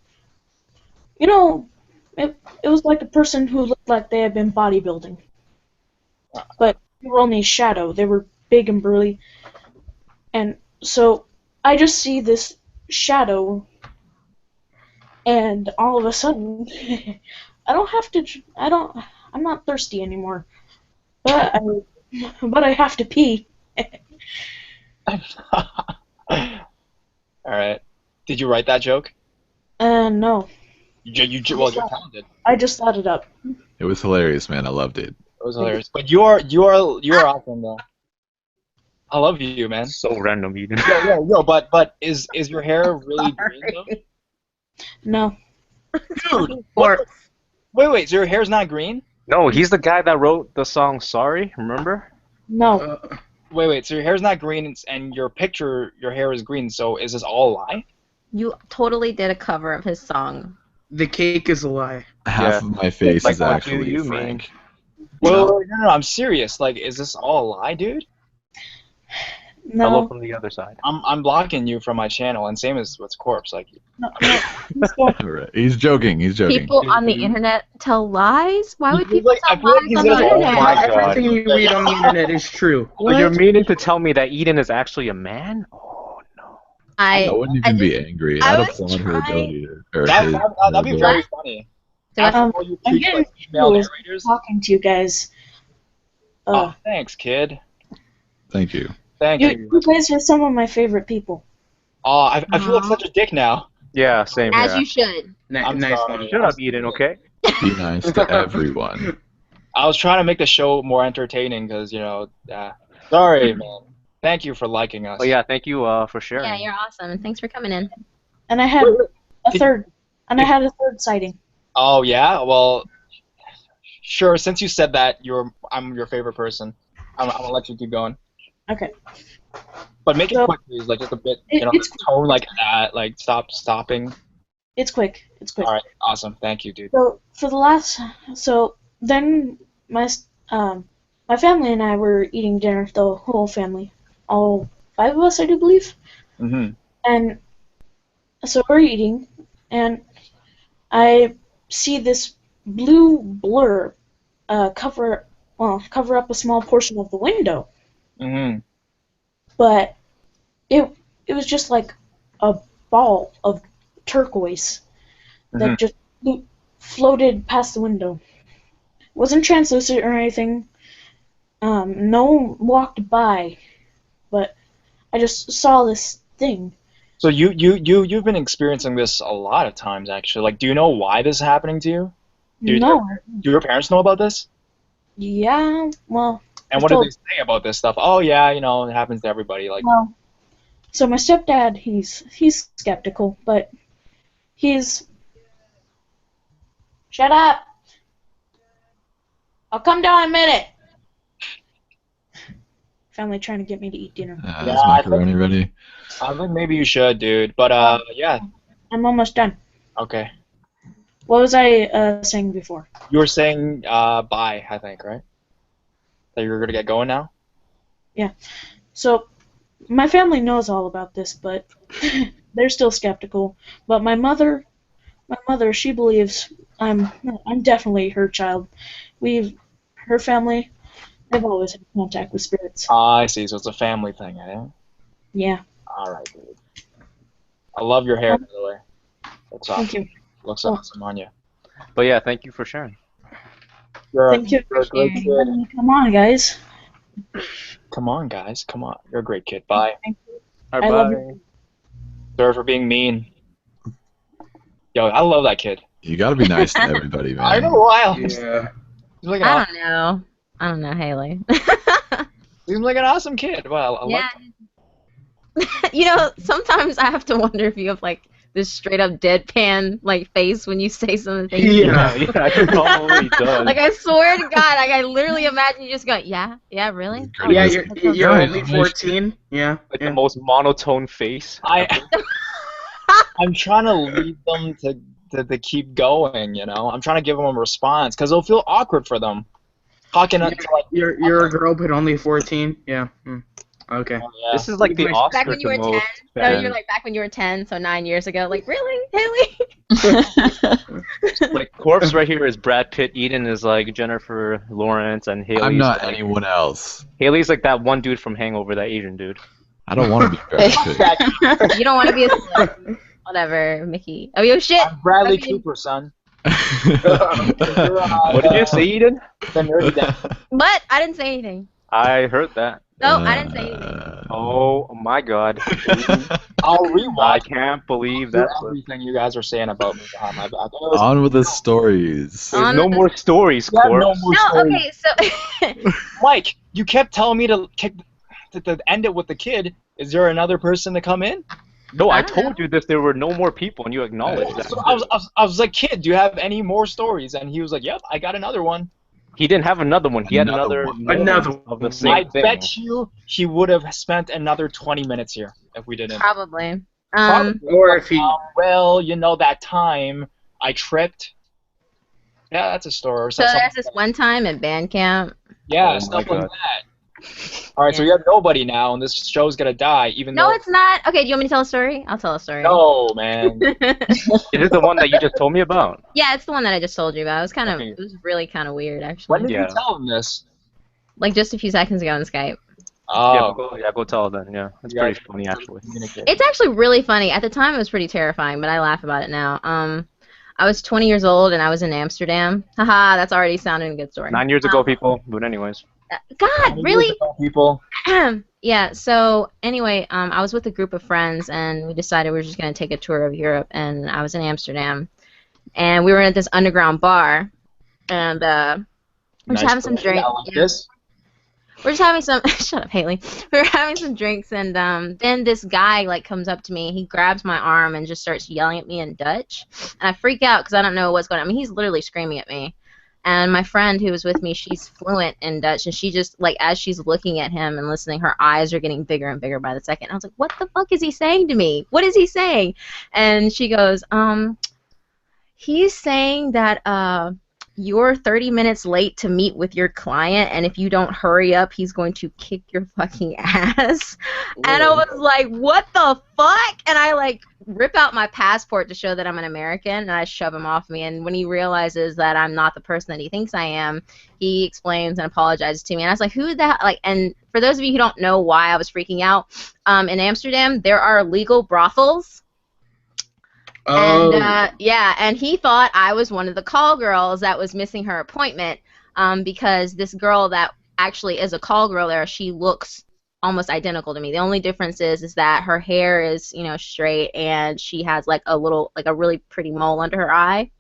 it was like a person who looked like they had been bodybuilding. But they were only shadow. They were big and burly. And so I just see this shadow, and all of a sudden, I'm not thirsty anymore. But I have to pee. All right. Did you write that joke? No. Well, you're talented. I just thought it up. It was hilarious, man. I loved it. It was hilarious. But you're awesome though. I love you, man. So random, Eden. Yo. But is your hair really green though? No. Dude. What? Wait. So your hair's not green? No, he's the guy that wrote the song "Sorry." Remember? No. Wait. So your hair's not green, and your picture, your hair is green. So is this all a lie? You totally did a cover of his song. The cake is a lie. Half of my face Like, is what do actually you Frank. No, I'm serious. Like, is this all a lie, dude? No. Hello from the other side. I'm blocking you from my channel, and same as what's corpse. Like, No. Right. He's joking. People on the internet tell lies? Why would people I tell feel like lies he's on the gonna- internet? Oh my God. Everything you read on the internet is true. So you're meaning to tell me that Eden is actually a man? Oh no. I wouldn't even be angry. I I'd was applaud her ability. That'd be very funny. After all you I'm preach, getting like, female confused narrators. talking to you guys. Oh, thanks, kid. Thank you. Thank you. You guys are some of my favorite people. Oh, I feel like such a dick now. Yeah, same As here. you should. I'm Nice sorry. one. Shut up, Eden. Okay. Be nice to everyone. I was trying to make the show more entertaining because sorry, man. Thank you for liking us. Oh yeah, thank you for sharing. Yeah, you're awesome, and thanks for coming in. And I had a third sighting. Oh yeah, well, sure. Since you said that, I'm your favorite person. I'm gonna let you keep going. Okay. But make it So- quick, please. Like just a bit, It's tone like that. Like stopping. It's quick. All right, awesome. Thank you, dude. So then my family and I were eating dinner. The whole family, all 5 of us, I do believe. Mm-hmm. And so we're eating, and I see this blue blur cover up a small portion of the window. Mm-hmm. But it was just like a ball of turquoise that just floated past the window. It wasn't translucent or anything. No one walked by, but I just saw this thing, So you've been experiencing this a lot of times, actually. Like, do you know why this is happening to you? No. Do your parents know about this? Yeah. Well. And I've what do told- they say about this stuff? Oh yeah, you know, it happens to everybody. Like, Well. So my stepdad, he's skeptical, but he's. Shut up. I'll come down in a minute. Family trying to get me to eat dinner. Is macaroni ready? I think maybe you should, dude. But yeah. I'm almost done. Okay. What was I saying before? You were saying bye, I think, right? That you were gonna get going now. Yeah. So my family knows all about this, but they're still skeptical. But my mother, she believes I'm definitely her child. Her family, they've always had contact with spirits. I see. So it's a family thing, eh? Yeah. All right, dude. I love your hair, by the way. Thank you. Looks awesome on you. But yeah, thank you for sharing. Thank you. You're a great kid. Come on, guys. Come on, guys. Come on. You're a great kid. Bye. Thank you. All I right, love bye. you. Sorry for being mean. Yo, I love that kid. You gotta be nice to everybody, man. I know why. Yeah. He's like I don't know, Haley. Seems like an awesome kid. Well, I Yeah. like You know, sometimes I have to wonder if you have like this straight up deadpan like face when you say some of the things. Yeah, it probably does. Like I swear to God, like I literally imagine you just go, yeah, really. Oh, Yeah, that's- that sounds you're right. only 14. Yeah. Like the most monotone face. I'm trying to lead them to keep going, you know? I'm trying to give them a response because it'll feel awkward for them. Talking to, like, You're a girl, but only 14. Yeah. Okay. This is like the Oscar Back when you were to 10? most No, fans. you're like back when you were 10, so 9 years ago. Like, really? Haley? Like corpse right here is Brad Pitt. Eden is like Jennifer Lawrence, and Haley's I'm not like, anyone else. Haley's like that one dude from Hangover, that Asian dude. I don't want to be Brad Pitt. You don't want to be a celeb. Whatever, Mickey. Oh, yo, shit. Bradley Fucking- Cooper, son. What did you say, Eden? The nerdy dad. What? I didn't say anything. I heard that. No, I didn't say anything. Oh my God. I'll rewatch. I can't believe that. Everything you guys are saying about me behind my back. On with the stories. There's no more stories, Yeah, Corpse. no more No, stories. okay, so Mike, you kept telling me to end it with the kid. Is there another person to come in? No, I don't know. told you that there were no more people, and you acknowledged that. So I was like, kid, do you have any more stories? And he was like, yep, I got another one. He didn't have another one. He had Another another one. Another of the same I thing. bet you he would have spent another 20 minutes here if we didn't. probably. Or if he. Well, you know that time I tripped. Yeah, that's a story. Or So something. there's this one time at band camp. Yeah, Oh my stuff like God. that. All right, so you have nobody now, and this show's gonna die. Even No, though it's not. Okay, do you want me to tell a story? I'll tell a story. no, man. Is this the one that you just told me about? Yeah, it's the one that I just told you about. It was kind of, Okay. it was really kind of weird, actually. When did Yeah. you tell him this? Like just a few seconds ago on Skype. Oh, Go tell then. Yeah, it's You pretty guys- funny actually. It's actually really funny. At the time, it was pretty terrifying, but I laugh about it now. I was 20 years old and I was in Amsterdam. Haha, that's already sounding a good story. 9 years ago, people. But anyways. God, really? people. Yeah, so anyway, I was with a group of friends and we decided we were just going to take a tour of Europe, and I was in Amsterdam. And we were at this underground bar, and we're just having some drinks. Like this. We're just having some shut up, Haley. We were having some drinks, and then this guy like comes up to me. He grabs my arm and just starts yelling at me in Dutch, and I freak out because I don't know what's going on. I mean, he's literally screaming at me. And my friend who was with me, she's fluent in Dutch, and she just like as she's looking at him and listening, her eyes are getting bigger and bigger by the second. And I was like, "What the fuck is he saying to me? What is he saying?" And she goes, he's saying that you're 30 minutes late to meet with your client, and if you don't hurry up, he's going to kick your fucking ass. And I was like, what the fuck? And I like rip out my passport to show that I'm an American, and I shove him off me. And when he realizes that I'm not the person that he thinks I am, he explains and apologizes to me. And I was like, who the hell? Like, and for those of you who don't know why I was freaking out, in Amsterdam, there are legal brothels. Oh. And yeah, and he thought I was one of the call girls that was missing her appointment, because this girl that actually is a call girl there, she looks almost identical to me. The only difference is that her hair is, straight, and she has like a really pretty mole under her eye.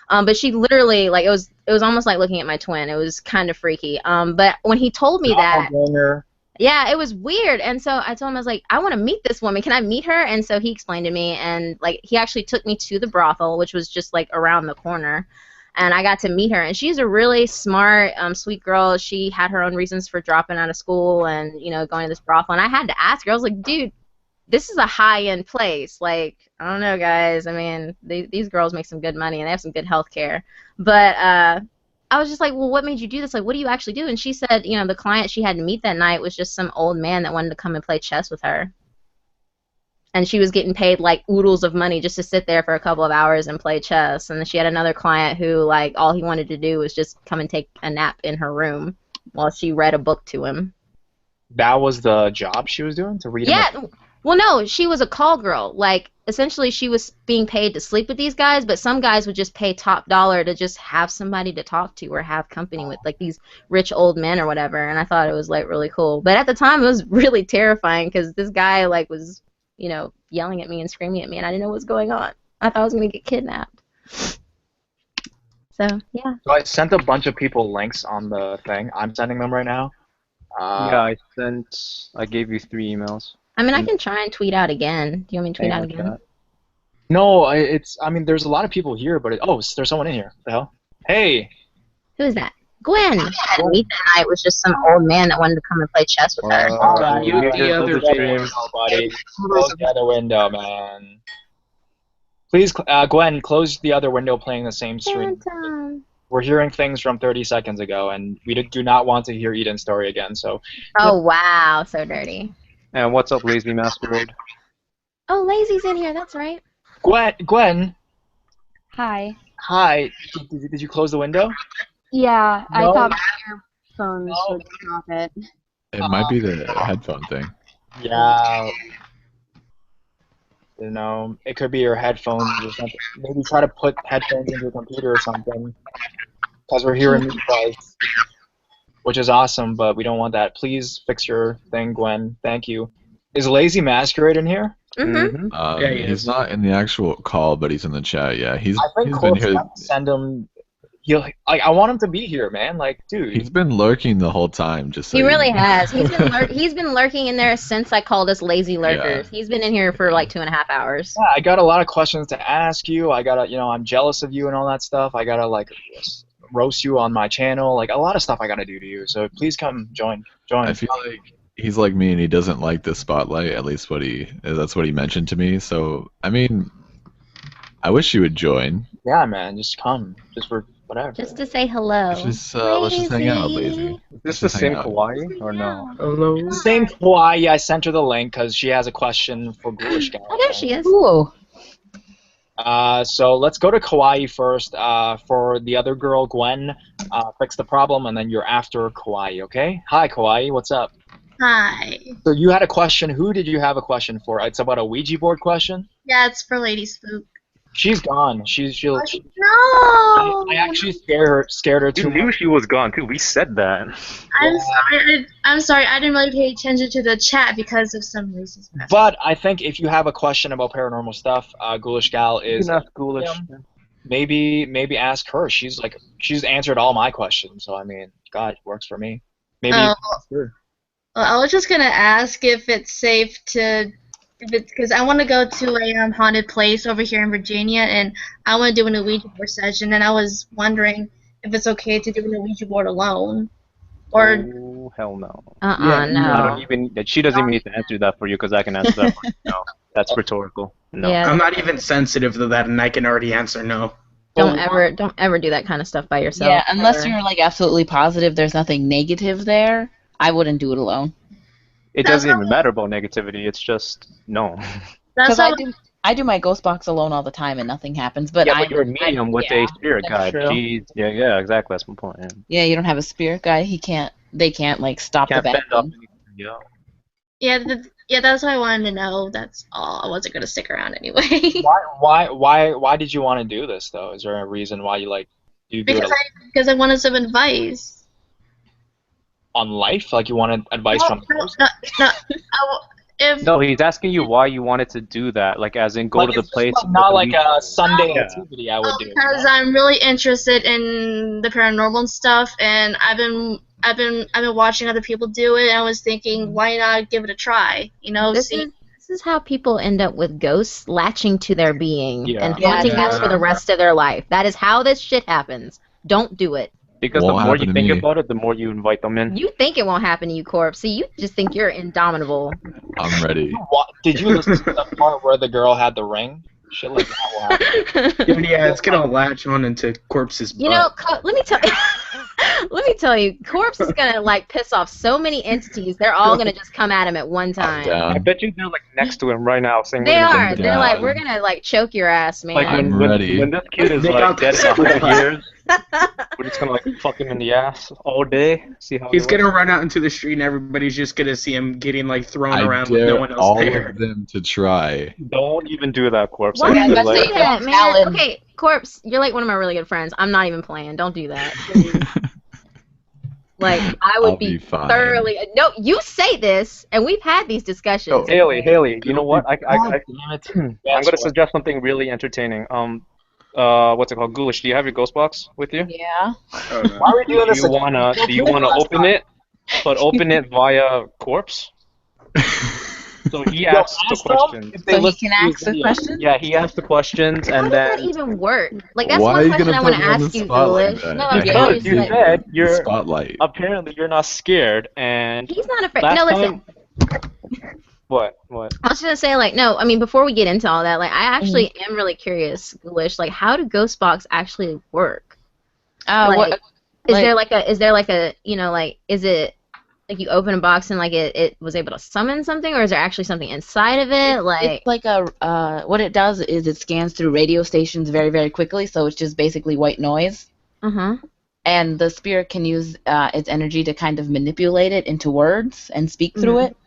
But she literally, like, it was almost like looking at my twin. It was kind of freaky. But when he told me that, yeah, it was weird. And so I told him, I was like, I want to meet this woman. Can I meet her? And so he explained to me, and like he actually took me to the brothel, which was just like around the corner. And I got to meet her, and she's a really smart, sweet girl. She had her own reasons for dropping out of school and, going to this brothel. And I had to ask her. I was like, dude, this is a high-end place. Like, I don't know, guys. I mean, these girls make some good money, and they have some good health care. But I was just like, well, what made you do this? Like, what do you actually do? And she said, the client she had to meet that night was just some old man that wanted to come and play chess with her. And she was getting paid like oodles of money just to sit there for a couple of hours and play chess. And then she had another client who, like, all he wanted to do was just come and take a nap in her room while she read a book to him. That was the job she was doing, to read him Yeah. Well, no, she was a call girl. Like, essentially, she was being paid to sleep with these guys, but some guys would just pay top dollar to just have somebody to talk to or have company with, like these rich old men or whatever. And I thought it was like really cool. But at the time, it was really terrifying because this guy like was, yelling at me and screaming at me, and I didn't know what was going on. I thought I was gonna get kidnapped. So yeah. So I sent a bunch of people links on the thing. I'm sending them right now. Yeah, I gave you 3 emails. I mean, I can try and tweet out again. Do you want me to tweet out again? No, I mean, there's a lot of people here, but there's someone in here. What the hell? Hey. Who is that? Gwen. Meet that night was just some old man that wanted to come and play chess with her. Mute the other window, buddy. Close the other window, man. Please, Gwen, close the other window playing the same stream. We're hearing things from 30 seconds ago, and we do not want to hear Eden's story again. So. Oh wow, so dirty. And what's up, Lazy Masquerade? Oh, Lazy's in here. That's right. Gwen. Hi. Hi. Did you close the window? Yeah, No. I thought my earphones would stop it. It might be the headphone thing. Yeah. It could be your headphones or something. Maybe try to put headphones into your computer or something. Because we're hearing you guys, which is awesome, but we don't want that. Please fix your thing, Gwen. Thank you. Is Lazy Masquerade in here? Mm-hmm. Yeah, he he's is. not in the actual call, but he's in the chat. Yeah, he's I think been here. send him. I want him to be here, man. Like, dude. He's been lurking the whole time. Just so He you really know. has. He's been lurking in there since I called us lazy lurkers. Yeah. He's been in here for like 2.5 hours. Yeah, I got a lot of questions to ask you. I gotta, I'm jealous of you and all that stuff. I gotta like roast you on my channel. Like a lot of stuff I gotta do to you. So please come join. I feel like he's like me and he doesn't like the spotlight. At least that's what he mentioned to me. So I mean, I wish you would join. Yeah, man, just come. Just for whatever. Just to say hello. Let's just hang out, Lazy. Is this the same Kawaii or no? Hello. Same Hawaii. I sent her the link because she has a question for Ghoulish Guy. Oh, there she is. Ooh. So let's go to Kawaii first. For the other girl, Gwen, fix the problem, and then you're after Kawaii, okay? Hi, Kawaii. What's up? Hi. So you had a question. Who did you have a question for? It's about a Ouija board question? Yeah, it's for Lady Spook. She's gone. She'll. No. I actually scared her too You knew much. she was gone too. We said that. I'm sorry. I didn't really pay attention to the chat because of some reasons. But I think if you have a question about paranormal stuff, Ghoulish Gal is. Ghoulish. Maybe ask her. She's answered all my questions. So I mean, God, it works for me. Maybe. Oh. Ask her. Well, I was just gonna ask if it's safe to, because I want to go to a haunted place over here in Virginia, and I want to do an Ouija board session, and I was wondering if it's okay to do an Ouija board alone, or. Oh, hell no. No. She doesn't even need to answer that for you because I can answer that for you. No, that's rhetorical. No. Yeah. I'm not even sensitive to that, and I can already answer no. Don't ever do that kind of stuff by yourself. Yeah, unless you're like absolutely positive there's nothing negative there, I wouldn't do it alone. It doesn't even matter about negativity. It's just no. Because I do my ghost box alone all the time and nothing happens. But yeah, but you're a medium with a spirit guide. Yeah, exactly. That's my point. Yeah, you don't have a spirit guide. They can't like stop the vacuum. Yeah, that's what I wanted to know. That's all. I wasn't gonna stick around anyway. Why did you want to do this though? Is there a reason why you do it? Because I wanted some advice. on life? Like you wanted advice from ghosts? If No, he's asking you why you wanted to do that, like as in go Like to the it's just place. like not like a Sunday Yeah. activity I would do. because I'm really interested in the paranormal and stuff, and I've been watching other people do it, and I was thinking, why not give it a try? You know, This is how people end up with ghosts latching to their being Yeah. and haunting Yeah. us for the rest of their life. That is how this shit happens. Don't do it. Because Won't the more happen you to think me. about it, the more you invite them in. You think it won't happen to you, Corpse. See, you just think you're indomitable. I'm ready. Did you listen to the part where the girl had the ring? Shit like that will happen. Yeah, it's gonna latch on into Corpse's butt. You know, let me tell let me tell you, Corpse is gonna like piss off so many entities. They're all gonna just come at him at one time. I bet you they're like next to him right now saying, They "We're gonna are. get They're down." like, we're gonna like choke your ass, man. Like I'm ready. when this kid is They like got dead this. in 100 years, we're just gonna like fuck him in the ass all day. See how He's he gonna looks. run out into the street and everybody's just gonna see him getting like thrown I around with dare no one else all there. of them to try. Don't even do that, Corpse. Why I would feel you like- do that, man? Alan. Okay, Corpse, you're like one of my really good friends. I'm not even playing. Don't do that. Like, I would I'll be fine. thoroughly. No, you say this, and we've had these discussions. Oh, Haley, you know what? God damn it. I'm gonna suggest something really entertaining. What's it called? Ghoulish, do you have your ghost box with you? Yeah. Why are we doing this? Do you wanna open it? But open it via Corpse. So he asks the questions. So he can ask the question? Yeah, he asks the questions, How and does that then even work? Like, that's Why are one you question gonna I want put to me on the ask you, spot like Ghoulish. that? No, I'm because serious. you Like, said you're Spotlight. apparently you're not scared, and he's not afraid. last No, listen. time- What? I was gonna say, like, no, I mean, before we get into all that, like, I actually am really curious, Ghoulish, like, how do ghost box actually work? Like, is there like a, you know, like, is it like you open a box and like it was able to summon something, or is there actually something inside of it? Like, It's like a what it does is it scans through radio stations very, very quickly, so it's just basically white noise. And the spirit can use its energy to kind of manipulate it into words and speak through it.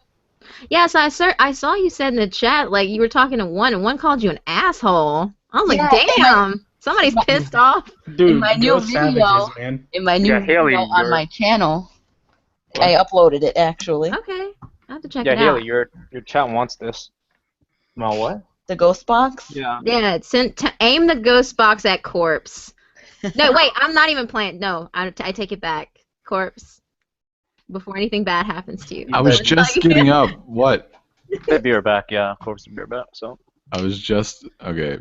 yeah. So I saw you said in the chat like you were talking to one, and one called you an asshole. I was like, Yeah, damn, somebody's pissed off. Dude, in my new ghost video, savages, man. in my new Yeah, Haley, video on you're- my channel, I uploaded it actually. Okay, I have to check Yeah, it Haley, out. your chat wants this. No, what? The ghost box. Yeah. Yeah, it's aim the ghost box at Corpse. No, wait, I'm not even playing. No, I take it back. Corpse. Before anything bad happens to you. I was just getting up. What? They'd be right back, yeah, of course, they'd be right back. So. I was just okay.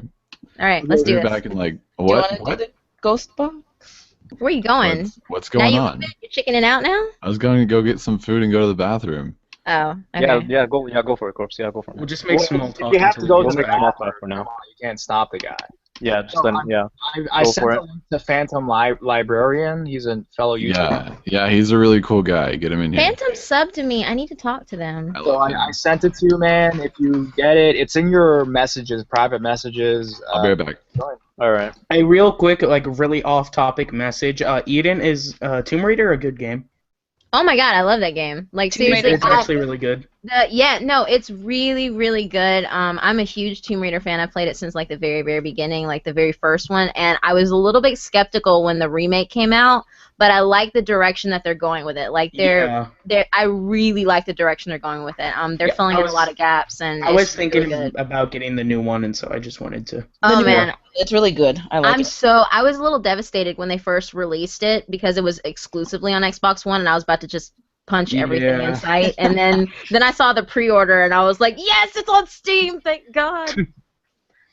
All right, let's do Be this. back in like Do you what? want to What? do the ghost box? Where are you going? What's Now going you on? You're chickening out now? I was going to go get some food and go to the bathroom. Oh, okay. Yeah, go for it, Corpse. Yeah, go for it. We'll just make small talk. You have to until go we to get the back. small talk for now. You can't stop the guy. Yeah, just then, yeah. I Go sent for a it. link to Phantom Librarian. He's a fellow YouTuber. Yeah, he's a really cool guy. Get him in here. Phantom sub to me. I need to talk to them. So I sent it to you, man. If you get it, it's in your messages, private messages. I'll be right back. All right. A real quick, like really off-topic message. Eden, is Tomb Raider a good game? Oh my god, I love that game. Like Tomb seriously, Raider's actually really good. Yeah, no, it's really, really good. I'm a huge Tomb Raider fan. I played it since like the very, very beginning, like the very first one, and I was a little bit skeptical when the remake came out, but I like the direction that they're going with it. Like I really like the direction they're going with it. They're filling in a lot of gaps, and I was it's really thinking good. about getting the new one, and so I just wanted to. Oh man, it's really good. I like it. I was a little devastated when they first released it because it was exclusively on Xbox One, and I was about to just punch everything in sight. And then I saw the pre-order, and I was like, yes, it's on Steam, thank God.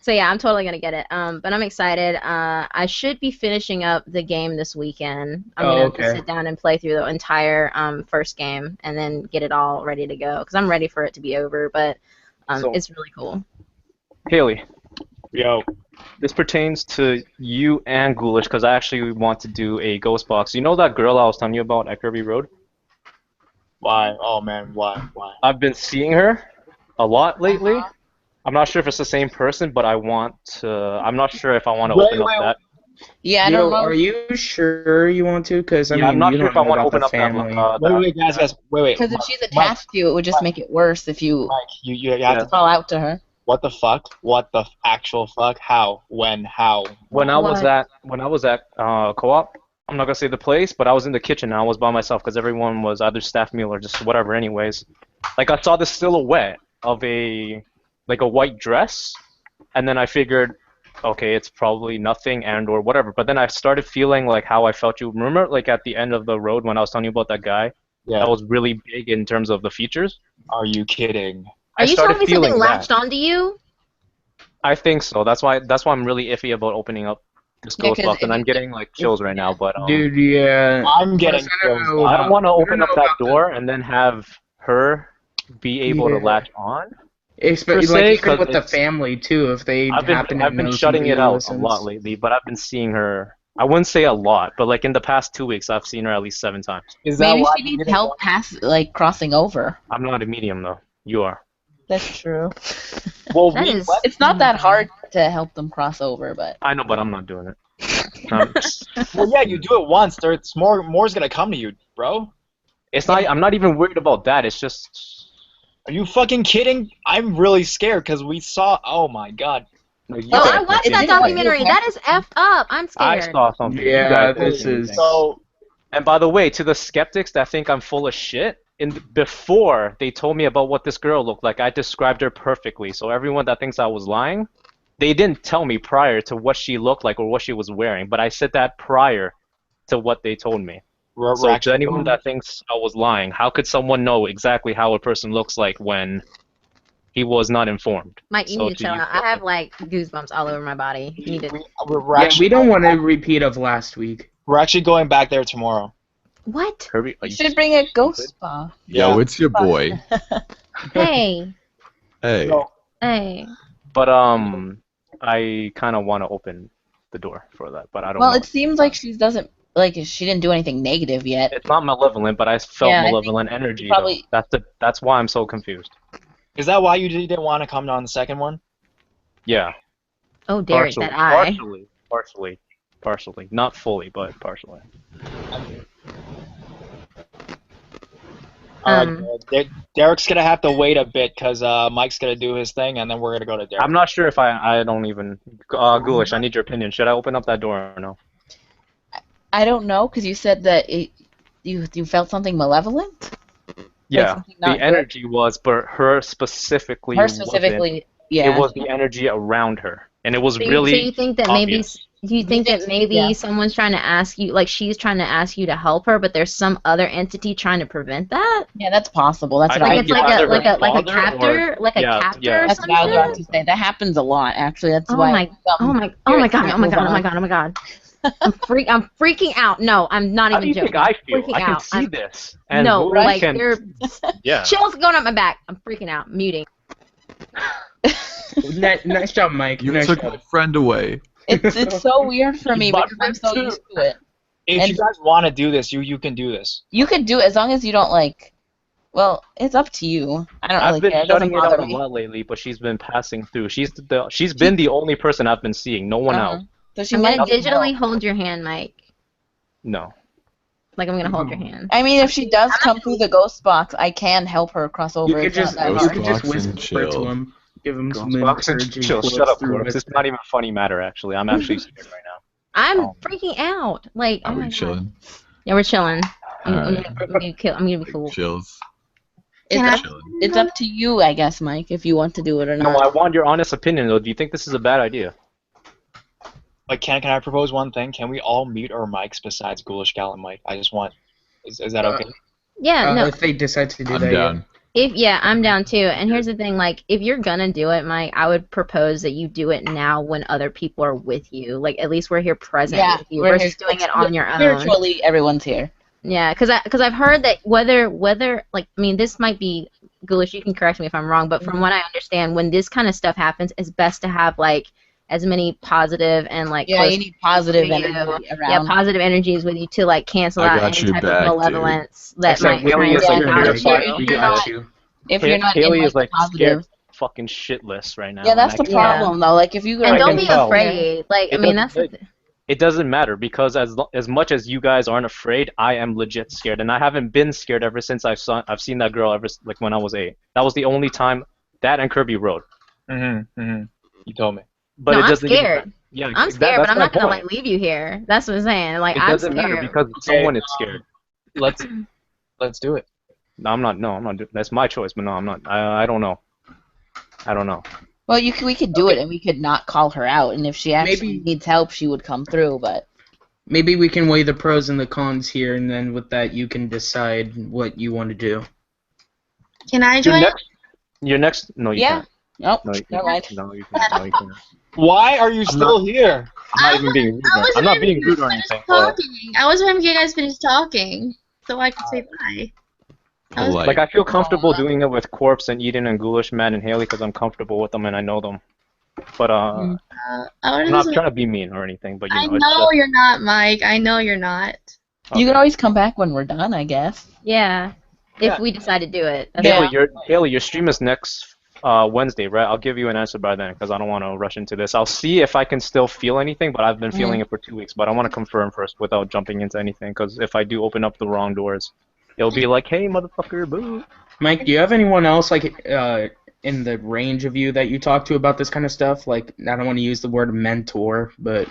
So yeah, I'm totally gonna get it. But I'm excited. I should be finishing up the game this weekend. I'm gonna sit down and play through the entire first game, and then get it all ready to go because I'm ready for it to be over. But it's really cool. Haley. Yo. This pertains to you and Ghoulish because I actually want to do a ghost box. You know that girl I was telling you about at Kirby Road? Why? Oh man, why? I've been seeing her a lot lately. I'm not sure if it's the same person, but I'm not sure if I want to open up that. Yeah, I don't know. Are you sure you want to? Because I mean, I'm not you sure don't if I know want to about open the up that. family. Wait, guys, wait. Because if she's attached to you, it would just make it worse if you You have to fall out to her. What the fuck? What the actual fuck? How? When? How? When I was at co-op, I'm not gonna say the place, but I was in the kitchen and I was by myself because everyone was either staff meal or just whatever. Anyways, like I saw the silhouette of a white dress, and then I figured, okay, it's probably nothing and or whatever. But then I started feeling like how I felt. You remember, like at the end of the road when I was telling you about that guy that Yeah. was really big in terms of the features. Are you kidding? Are I you started telling me feeling something that. latched onto you? I think so. That's why I'm really iffy about opening up this Yeah, ghost 'cause box, and I'm getting like chills right now. But Dude, yeah. I'm getting Plus, I don't chills. know I don't about. want to I don't open know up that about door and then have her be able to Yeah. latch on per Especially like se, even because with the it's. family too, if they happen to I've been know shutting somebody it who out a lot listens. lately, but I've been seeing her. I wouldn't say a lot, but like in the past 2 weeks, I've seen her at least 7 times. Is that Maybe why she you needs didn't help want? crossing over. I'm not a medium though. You are. That's true. Well, That we is. let. It's not that hard to help them cross over, but I know, but I'm not doing it. Well, yeah, you do it once. There's more's gonna come to you, bro. It's not. I'm not even worried about that. It's just. Are you fucking kidding? I'm really scared because we saw. Oh my god. Like, you Oh, guys I don't watched see that anything. documentary. That is effed up. I'm I scared. saw something. You Yeah, guys don't this see anything. is. So And by the way, to the skeptics that think I'm full of shit, before they told me about what this girl looked like, I described her perfectly. So everyone that thinks I was lying, they didn't tell me prior to what she looked like or what she was wearing, but I said that prior to what they told me. we're So to actually anyone that thinks I was lying, how could someone know exactly how a person looks like when he was not informed? Mike, you So need to to chill you, out. I have like goosebumps all over my body. You need to. we're Yeah, actually we don't want a repeat of last week. we're actually going back there tomorrow. What? Kirby, you should bring a ghost spa. Yo, it's your boy. Hey. Hey. Hey. But I kind of want to open the door for that, but I don't Well, know. it seems like she didn't do anything negative yet. It's not malevolent, but I felt Yeah, I think malevolent energy probably- though. That's why I'm so confused. Is that why you didn't want to come on the second one? Yeah. Oh, Derek, that eye. Partially. Not fully, but partially. Derek's gonna have to wait a bit because Mike's gonna do his thing, and then we're gonna go to Derek. I'm not sure if I don't even. Ghoulish, I need your opinion. Should I open up that door or no? I don't know, because you said that you felt something malevolent? Yeah, something the not good? energy was, but her specifically. Her specifically, wasn't. yeah. It was the energy around her, and it was So really. you think that obvious. maybe someone's trying to ask you, like she's trying to ask you to help her, but there's some other entity trying to prevent that? Yeah, that's possible. That's I what think I It's like either a her captor, father or- a captor or That's some what I was about shit? to say. That happens a lot, actually. That's Oh why. my god, oh my god. I'm freaking out. No, I'm not How even do you joking. think I feel? Freaking I can out. see this. No, Ghoulish like can- they're Yeah. chills going up my back. I'm freaking out. Muting. Nice job, Mike. You nice took job. my friend away. It's so weird for me My because I'm so friend used to it. If And- you guys want to do this, you can do this. You could do it as long as you don't like. Well, it's up to you. I don't I've really been care. It doesn't shutting it bother out a me. lot lately, but she's been passing through. She's been the only person I've been seeing. No one else. So she I'm might gonna need digitally help. hold your hand, Mike. No. Like I'm gonna hold your hand. I mean, if she does come through the ghost box, I can help her cross over. You could It's not just that Ghost you hard. could just box and whisper to chill. him, give him some Box and encouraging chill. quotes Shut up, through Chorus. it. It's not even a funny matter, actually. I'm actually scared right now. I'm freaking out. Like, Are oh we my god. chilling? Yeah, we're chilling. I'm Alright. gonna be cool. Chills. It's up to you, I guess, Mike, if you want to do it or No, not. I want your honest opinion, though. Do you think this is a bad idea? Like, can I propose one thing? Can we all mute our mics besides Ghoulish Gal and Mike? I just want. Is that okay? Yeah, no. If they decide to do I'm that, down. I'm down too. And here's the thing, like, if you're gonna do it, Mike, I would propose that you do it now when other people are with you. Like, at least we're here present Yeah, with you we're versus here. doing it on your own. Spiritually, everyone's here. Yeah, because I've heard that whether like, I mean, this might be ghoulish. You can correct me if I'm wrong, but from what I understand, when this kind of stuff happens, it's best to have like as many positive and like Yeah, close you need positive people to you. energy Yeah, around. positive energies with you to like cancel I out got any your type back, of malevolence that Except might Haley try is and like get out of terrified. you. we got you. If you're not Haley in, like, is like positive. scared fucking shitless right now. Yeah, that's the and I can't- problem, though. Like, if you And go don't can be tell. afraid. Like, I It mean, doesn't- that's the It doesn't matter because as much as you guys aren't afraid, I am legit scared, and I haven't been scared ever since I've seen that girl like when I was 8. That was the only time. That and Kirby Road. You told me. But No, it I'm doesn't even scared. yeah, I'm scared, but that's I'm my not gonna point. like leave you here. That's what I'm saying. Like It I'm doesn't matter scared. because someone is scared. Let's do it. No, I'm not. No, I'm not. That's my choice, but no, I'm not. I don't know. I don't know. Well, we could do it, and we could not call her out, and if she actually needs help, she would come through. But maybe we can weigh the pros and the cons here, and then with that, you can decide what you want to do. Can I join? Your next. No, you can't. Nope. No, you Never can't. mind. No, you can't. No, you can't. Why are you still here? I'm not even being rude. I'm not being rude or anything. But I was waiting for you guys to finish talking so I could say bye. like I feel comfortable doing it with Corpse and Eden and Ghoulish, Matt and Haley because I'm comfortable with them and I know them. But I'm not trying to be mean or anything. But you I know, know you're not, Mike. I know you're not. you can always come back when we're done, I guess. Yeah. If we decide to do it. That's Haley, your stream is next Wednesday, right? I'll give you an answer by then because I don't want to rush into this. I'll see if I can still feel anything, but I've been feeling it for 2 weeks. But I want to confirm first without jumping into anything because if I do open up the wrong doors, it'll be like, hey, motherfucker, boo. Mike, do you have anyone else like in the range of you that you talk to about this kind of stuff? Like, I don't want to use the word mentor, but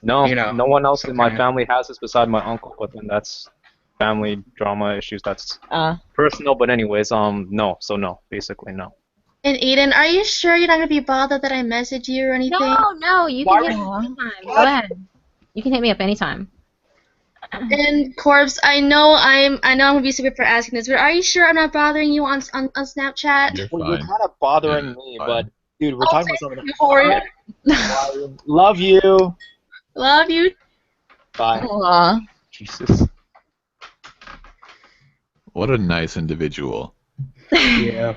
no, you know, no one else in my family has this beside my uncle. But then that's family drama issues. That's personal. But anyways, no. So no, basically no. And Eden, are you sure you're not gonna be bothered that I message you or anything? No, you can hit me up anytime. Go ahead. You can hit me up anytime. And Corpse, I know I'm gonna be stupid for asking this, but are you sure I'm not bothering you on Snapchat? Well, you're kind of bothering me, but dude, we're talking about something. Horrid. Love you. Love you. Bye. Aww. Jesus. What a nice individual. Yeah.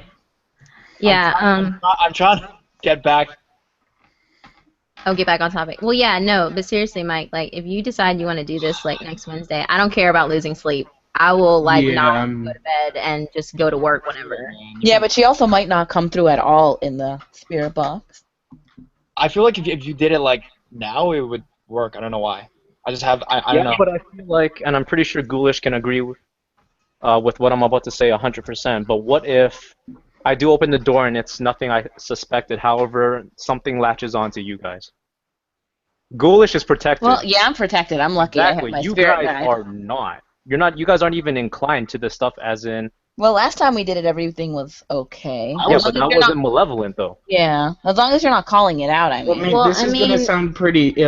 Yeah. I'm trying to get back. Oh, get back on topic. Well, yeah, no, but seriously, Mike, like, if you decide you want to do this, like, next Wednesday, I don't care about losing sleep. I will, like, not go to bed and just go to work whenever. Yeah, but she also might not come through at all in the spirit box. I feel like if you did it, like, now, it would work. I don't know why. I just have, I don't know. But I feel like, and I'm pretty sure Ghoulish can agree with what I'm about to say 100%, but what if I do open the door and it's nothing I suspected, however, something latches onto you guys? Ghoulish is protected. Well, yeah, I'm protected. I'm lucky. Exactly. I have my You spirit guys guide. are not. You're not. You guys aren't even inclined to this stuff as in... Well, last time we did it, everything was okay. Yeah, but that wasn't malevolent, though. Yeah, as long as you're not calling it out, I mean. This is gonna sound pretty,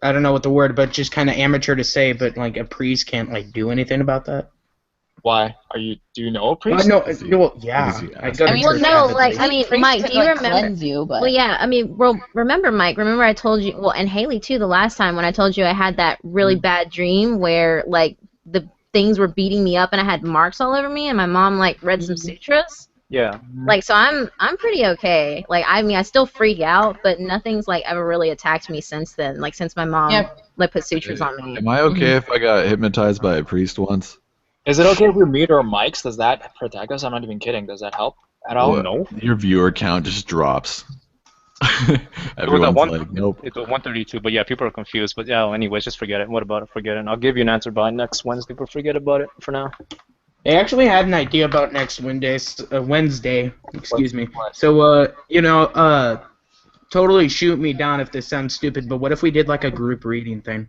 I don't know what the word, but just kind of amateur to say, but like a priest can't like do anything about that. Why? Do you know a priest? No, yeah. Mike, do you remember? You, but... Well, yeah, I mean, remember, Mike, remember I told you, well, and Haley, too, the last time when I told you I had that really bad dream where, like, the things were beating me up and I had marks all over me and my mom, like, read some sutras? Yeah. Like, so I'm pretty okay. Like, I mean, I still freak out, but nothing's, like, ever really attacked me since then. Like, since my mom, like, put sutras on me. Am I okay if I got hypnotized by a priest once? Is it okay if we mute our mics? Does that protect us? I'm not even kidding. Does that help at all? Well, no. Your viewer count just drops. Everyone's like, nope. It was 132, but yeah, people are confused. But yeah, anyways, just forget it. What about it? Forget it. I'll give you an answer by next Wednesday, but forget about it for now. I actually had an idea about next Wednesday. Excuse me. So, totally shoot me down if this sounds stupid, but what if we did like a group reading thing?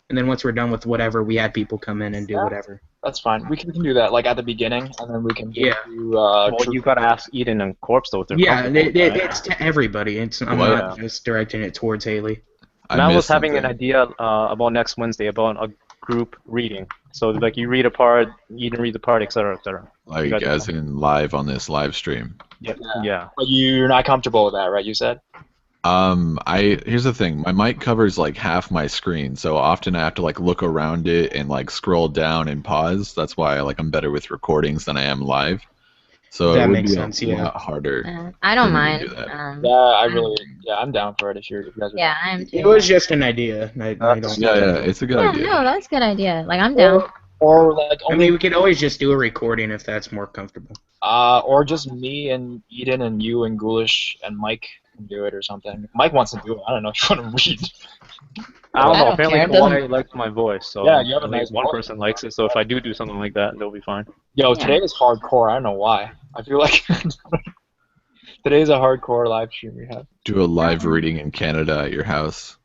And then once we're done with whatever, we had people come in and do whatever. That's fine. We can do that, like, at the beginning, and then we can do, well, you gotta ask Eden and Corpse, though, if they're it's to everybody. I'm not just directing it towards Haley. I was having an idea about next Wednesday, about a group reading. So, like, you read a part, Eden read the part, etc., etc. Like, as in live on this live stream. Yeah. But you're not comfortable with that, right, you said? Here's the thing. My mic covers like half my screen, so often I have to like look around it and like scroll down and pause. That's why I'm better with recordings than I am live. So that it would makes be sense. a lot harder. I don't mind. I'm down for it if you guys are. Yeah, I am too. It was just an idea. It's a good idea. No, that's a good idea. Like, I'm down. Or like, we could always just do a recording if that's more comfortable. Or just me and Eden and you and Ghoulish and Mike can do it or something. If Mike wants to do it. I don't know if you want to read. I don't know. don't Apparently, care. Hawaii likes my voice, so Yeah, you have a at least nice one voice. person likes it. So if I do something like that, they'll be fine. Yo, today is hardcore. I don't know why. I feel like Today's a hardcore live stream we have. Do a live reading in Canada at your house.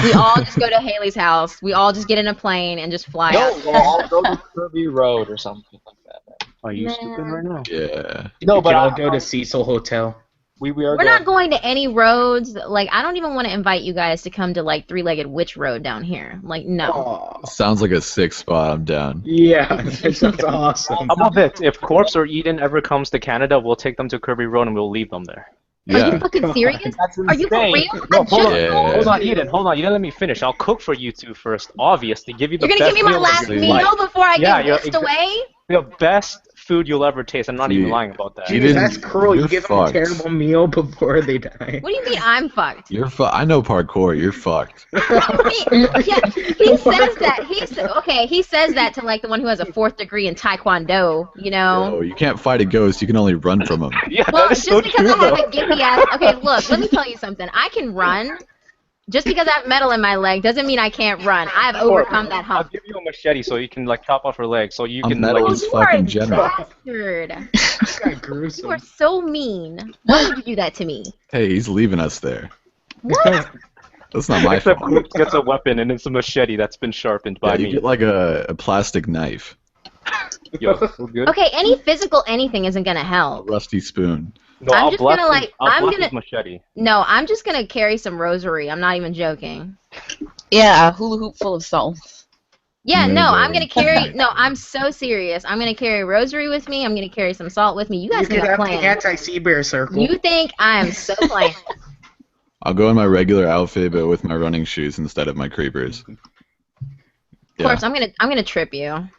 We all just go to Haley's house. We all just get in a plane and just fly No, out. we'll all go to Kirby Road or something like that. Are you stupid right now? Yeah. No, We but could all go to Cecil Hotel. we are We're going. not going to any roads. Like, I don't even want to invite you guys to come to, like, Three-Legged Witch Road down here. Like, no. Aw. Sounds like a sick spot. I'm down. Yeah, that sounds awesome. How about this? If Corpse or Eden ever comes to Canada, we'll take them to Kirby Road and we'll leave them there. Are you Yeah. fucking serious? That's Are you for insane. real? No, I hold on. just- Yeah. Hold on, Eden. Hold on. You didn't let me finish. I'll cook for you two first, obviously. Give you the You're gonna best give me my meal last of your meal life. before I Yeah, get you're whisked away? The best food you'll ever taste. I'm not even See, lying about that. you Jeez, didn't- that's cruel. You you're give them a fucked. terrible meal before they die. What do you mean I'm fucked? You're I know parkour. You're fucked. Yeah, he says that. He says that to like the one who has a 4th degree in Taekwondo, you know? Yo, you can't fight a ghost. You can only run from him. Yeah, Well, that is just so because true, I have though. a gimpy ass. Okay, look, let me tell you something. I can run. Just because I have metal in my leg doesn't mean I can't run. I have overcome that I'll hump. give you a machete so you can like chop off her leg, so you I'm can metal like. as You are fucking a general. bastard. That's kind of You gruesome. are so mean. Why would you do that to me? Hey, he's leaving us there. What? That's not my Except fault. Corpse gets a weapon and it's a machete that's been sharpened by Yeah, you me. get like a plastic knife, Yo, so good. Okay, any physical anything isn't gonna a help. rusty spoon. No, I'm I'll just bless gonna, his- like, I'll I'm bless gonna- his machete. No, I'm just gonna carry some rosary. I'm not even joking. Yeah, a hula hoop full of salt. Yeah, no, I'm Maybe. gonna carry. No, I'm so serious. I'm gonna carry a rosary with me. I'm gonna carry some salt with me. You You guys could think I'm have the playing? anti-sea bear circle. You think I'm so playing? I'll go in my regular outfit, but with my running shoes instead of my creepers. Of Yeah, course, I'm gonna trip you. I'm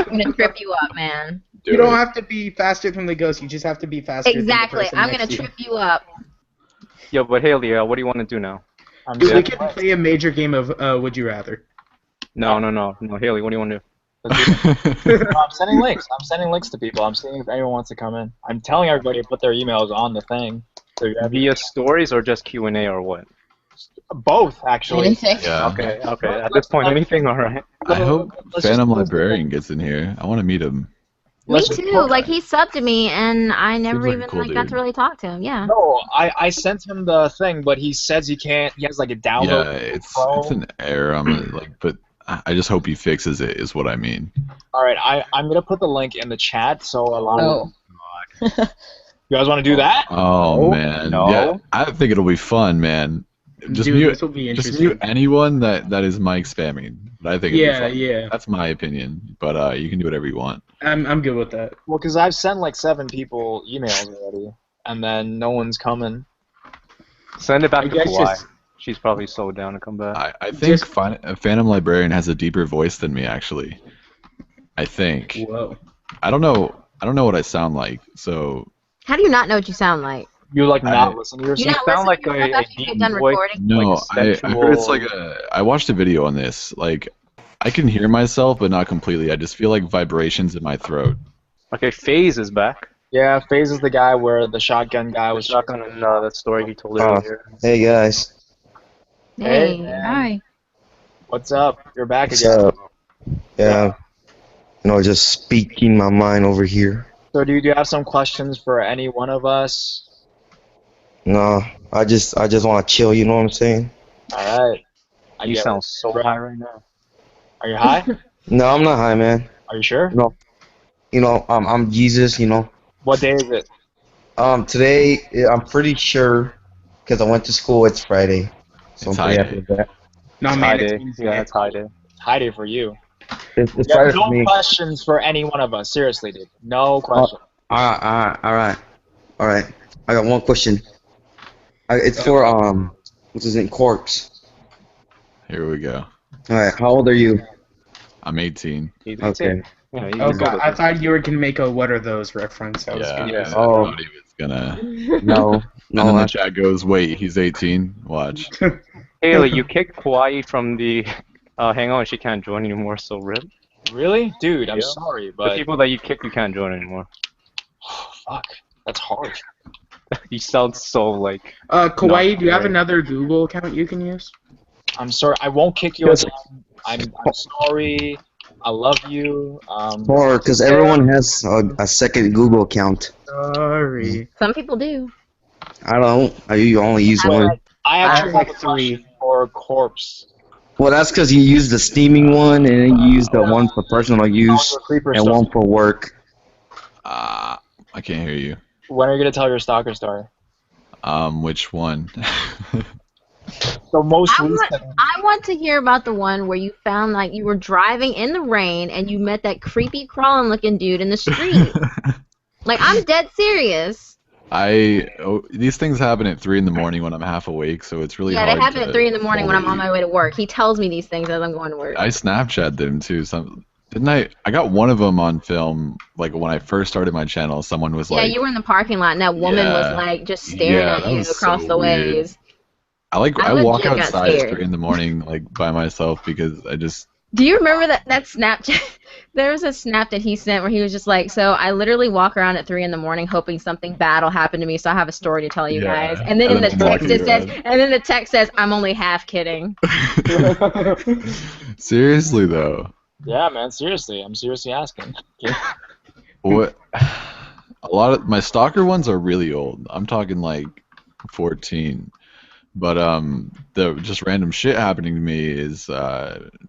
gonna trip you up, man. You don't have to be faster than the ghost. You just have to be faster Exactly. than the person I'm next gonna to you. trip you up. Yo, but Haley, what do you want to do now? I'm, Dude, we sending, could play a major game of Would You Rather. No, Haley, what do you want to do? no, I'm sending links. I'm sending links to people. I'm seeing if anyone wants to come in. I'm telling everybody to put their emails on the thing. So you have Via stories or just Q&A or what? both, actually. Anything? Yeah. Okay. At this point, anything, all right. I hope Let's just Phantom close the Librarian gets in here. I want to meet him. Me Let's just too. close Like he subbed to me, and I never like a even cool like got dude. to really talk to him. Yeah. No, I sent him the thing, but he says he can't. He has like a Yeah, download. it's Chrome. an error. But I just hope he fixes it. Is what I mean. All right, I'm gonna put the link in the chat so a lot of Oh. you guys want to do that. Oh No, man, no. yeah, I think it'll be fun, man. Just Dude, mute, this will be just interesting. mute anyone that is mic spamming. But I think it'll Yeah, be fun. yeah. That's my opinion. But you can do whatever you want. I'm good with that. Well, because I've sent like 7 people emails already, and then no one's coming. Send it back I to guess Kawhi. just- She's probably so down to come back. I think Just- Phantom Librarian has a deeper voice than me, actually. I think. Whoa. I don't know what I sound like. So How do you not know what you sound like? You like I- not listen to You yourself. not sound like listening to yourself a after you get deep done voice. recording? no, Like a I heard it's sensual- like I watched a video on this. Like I can hear myself, but not completely. I just feel like vibrations in my throat. Okay, FaZe is back. Yeah, FaZe is the guy where the shotgun guy was. Shotgun and that story he told Oh. earlier. Hey guys, Hey, Hey. man. Hi. What's up? You're back what's again. up? Yeah, just speaking my mind over here. So, do you have some questions for any one of us? No, I just want to chill. You know what I'm saying? All right. You get sound it. so high right now. Are you high? No, I'm not high, man. Are you sure? No, I'm Jesus. What day is it? Today I'm pretty sure because I went to school. It's Friday, so It's I'm pretty high happy with that. No, It's man, high it's day. Wednesday. Yeah, it's high day. High day for you. It's You have Friday for no me. questions for any one of us. Seriously, dude. No questions. All right. I got one question. It's for what's his name? Corpse. Here we go. All right. How old are you? I'm 18. He's Okay. Yeah, he's Oh good god, at I this. thought you were gonna make a "What are those" reference. That was Yeah, good. Yeah. I Oh. thought he was gonna. No, And no. then I, the chat goes, "Wait, he's 18." Watch. Haley, you kicked Kauai from the Hangout and she can't join anymore, so rip. Really? Dude, I'm Yeah. sorry, The but people that you kicked, you can't join anymore. fuck. That's hard. You sound so like. Kauai, Not do you have great. another Google account you can use? I'm sorry. I won't kick you Yes. again. I'm sorry. I love you. Or because everyone has a second Google account. Sorry. Some people do. I don't. I only use Wait, one. I I actually have have a question for Corpse. Well, that's because you use the steaming one, and then you use the one for personal use, Creeper and story. one for work. I can't hear you. When are you gonna tell your stalker story? Which one? The most I recent. want to hear about the one where you found like you were driving in the rain and you met that creepy crawling looking dude in the street. Like, I'm dead serious. These things happen at 3 in the morning when I'm half awake, so it's really Yeah, hard they happen to at 3 in the morning when I'm on fully- my way to work. He tells me these things as I'm going to work. I Snapchat them too. Didn't I? I got one of them on film. Like when I first started my channel, someone was Yeah, like, you were in the parking lot and that woman was Yeah. like just staring Yeah, at that you was across so the weird. ways. I I walk legit got outside at scared. 3 in the morning like by myself because I just Do you remember that Snapchat? There was a snap that he sent where he was just like, so I literally walk around at 3 in the morning hoping something bad will happen to me, so I have a story to tell you guys. And then in the I'm text walking it says, around. and then the text says, I'm only half kidding. Seriously though. Yeah, man. Seriously, I'm seriously asking. What? A lot of my stalker ones are really old. I'm talking like 14. But the just random shit happening to me is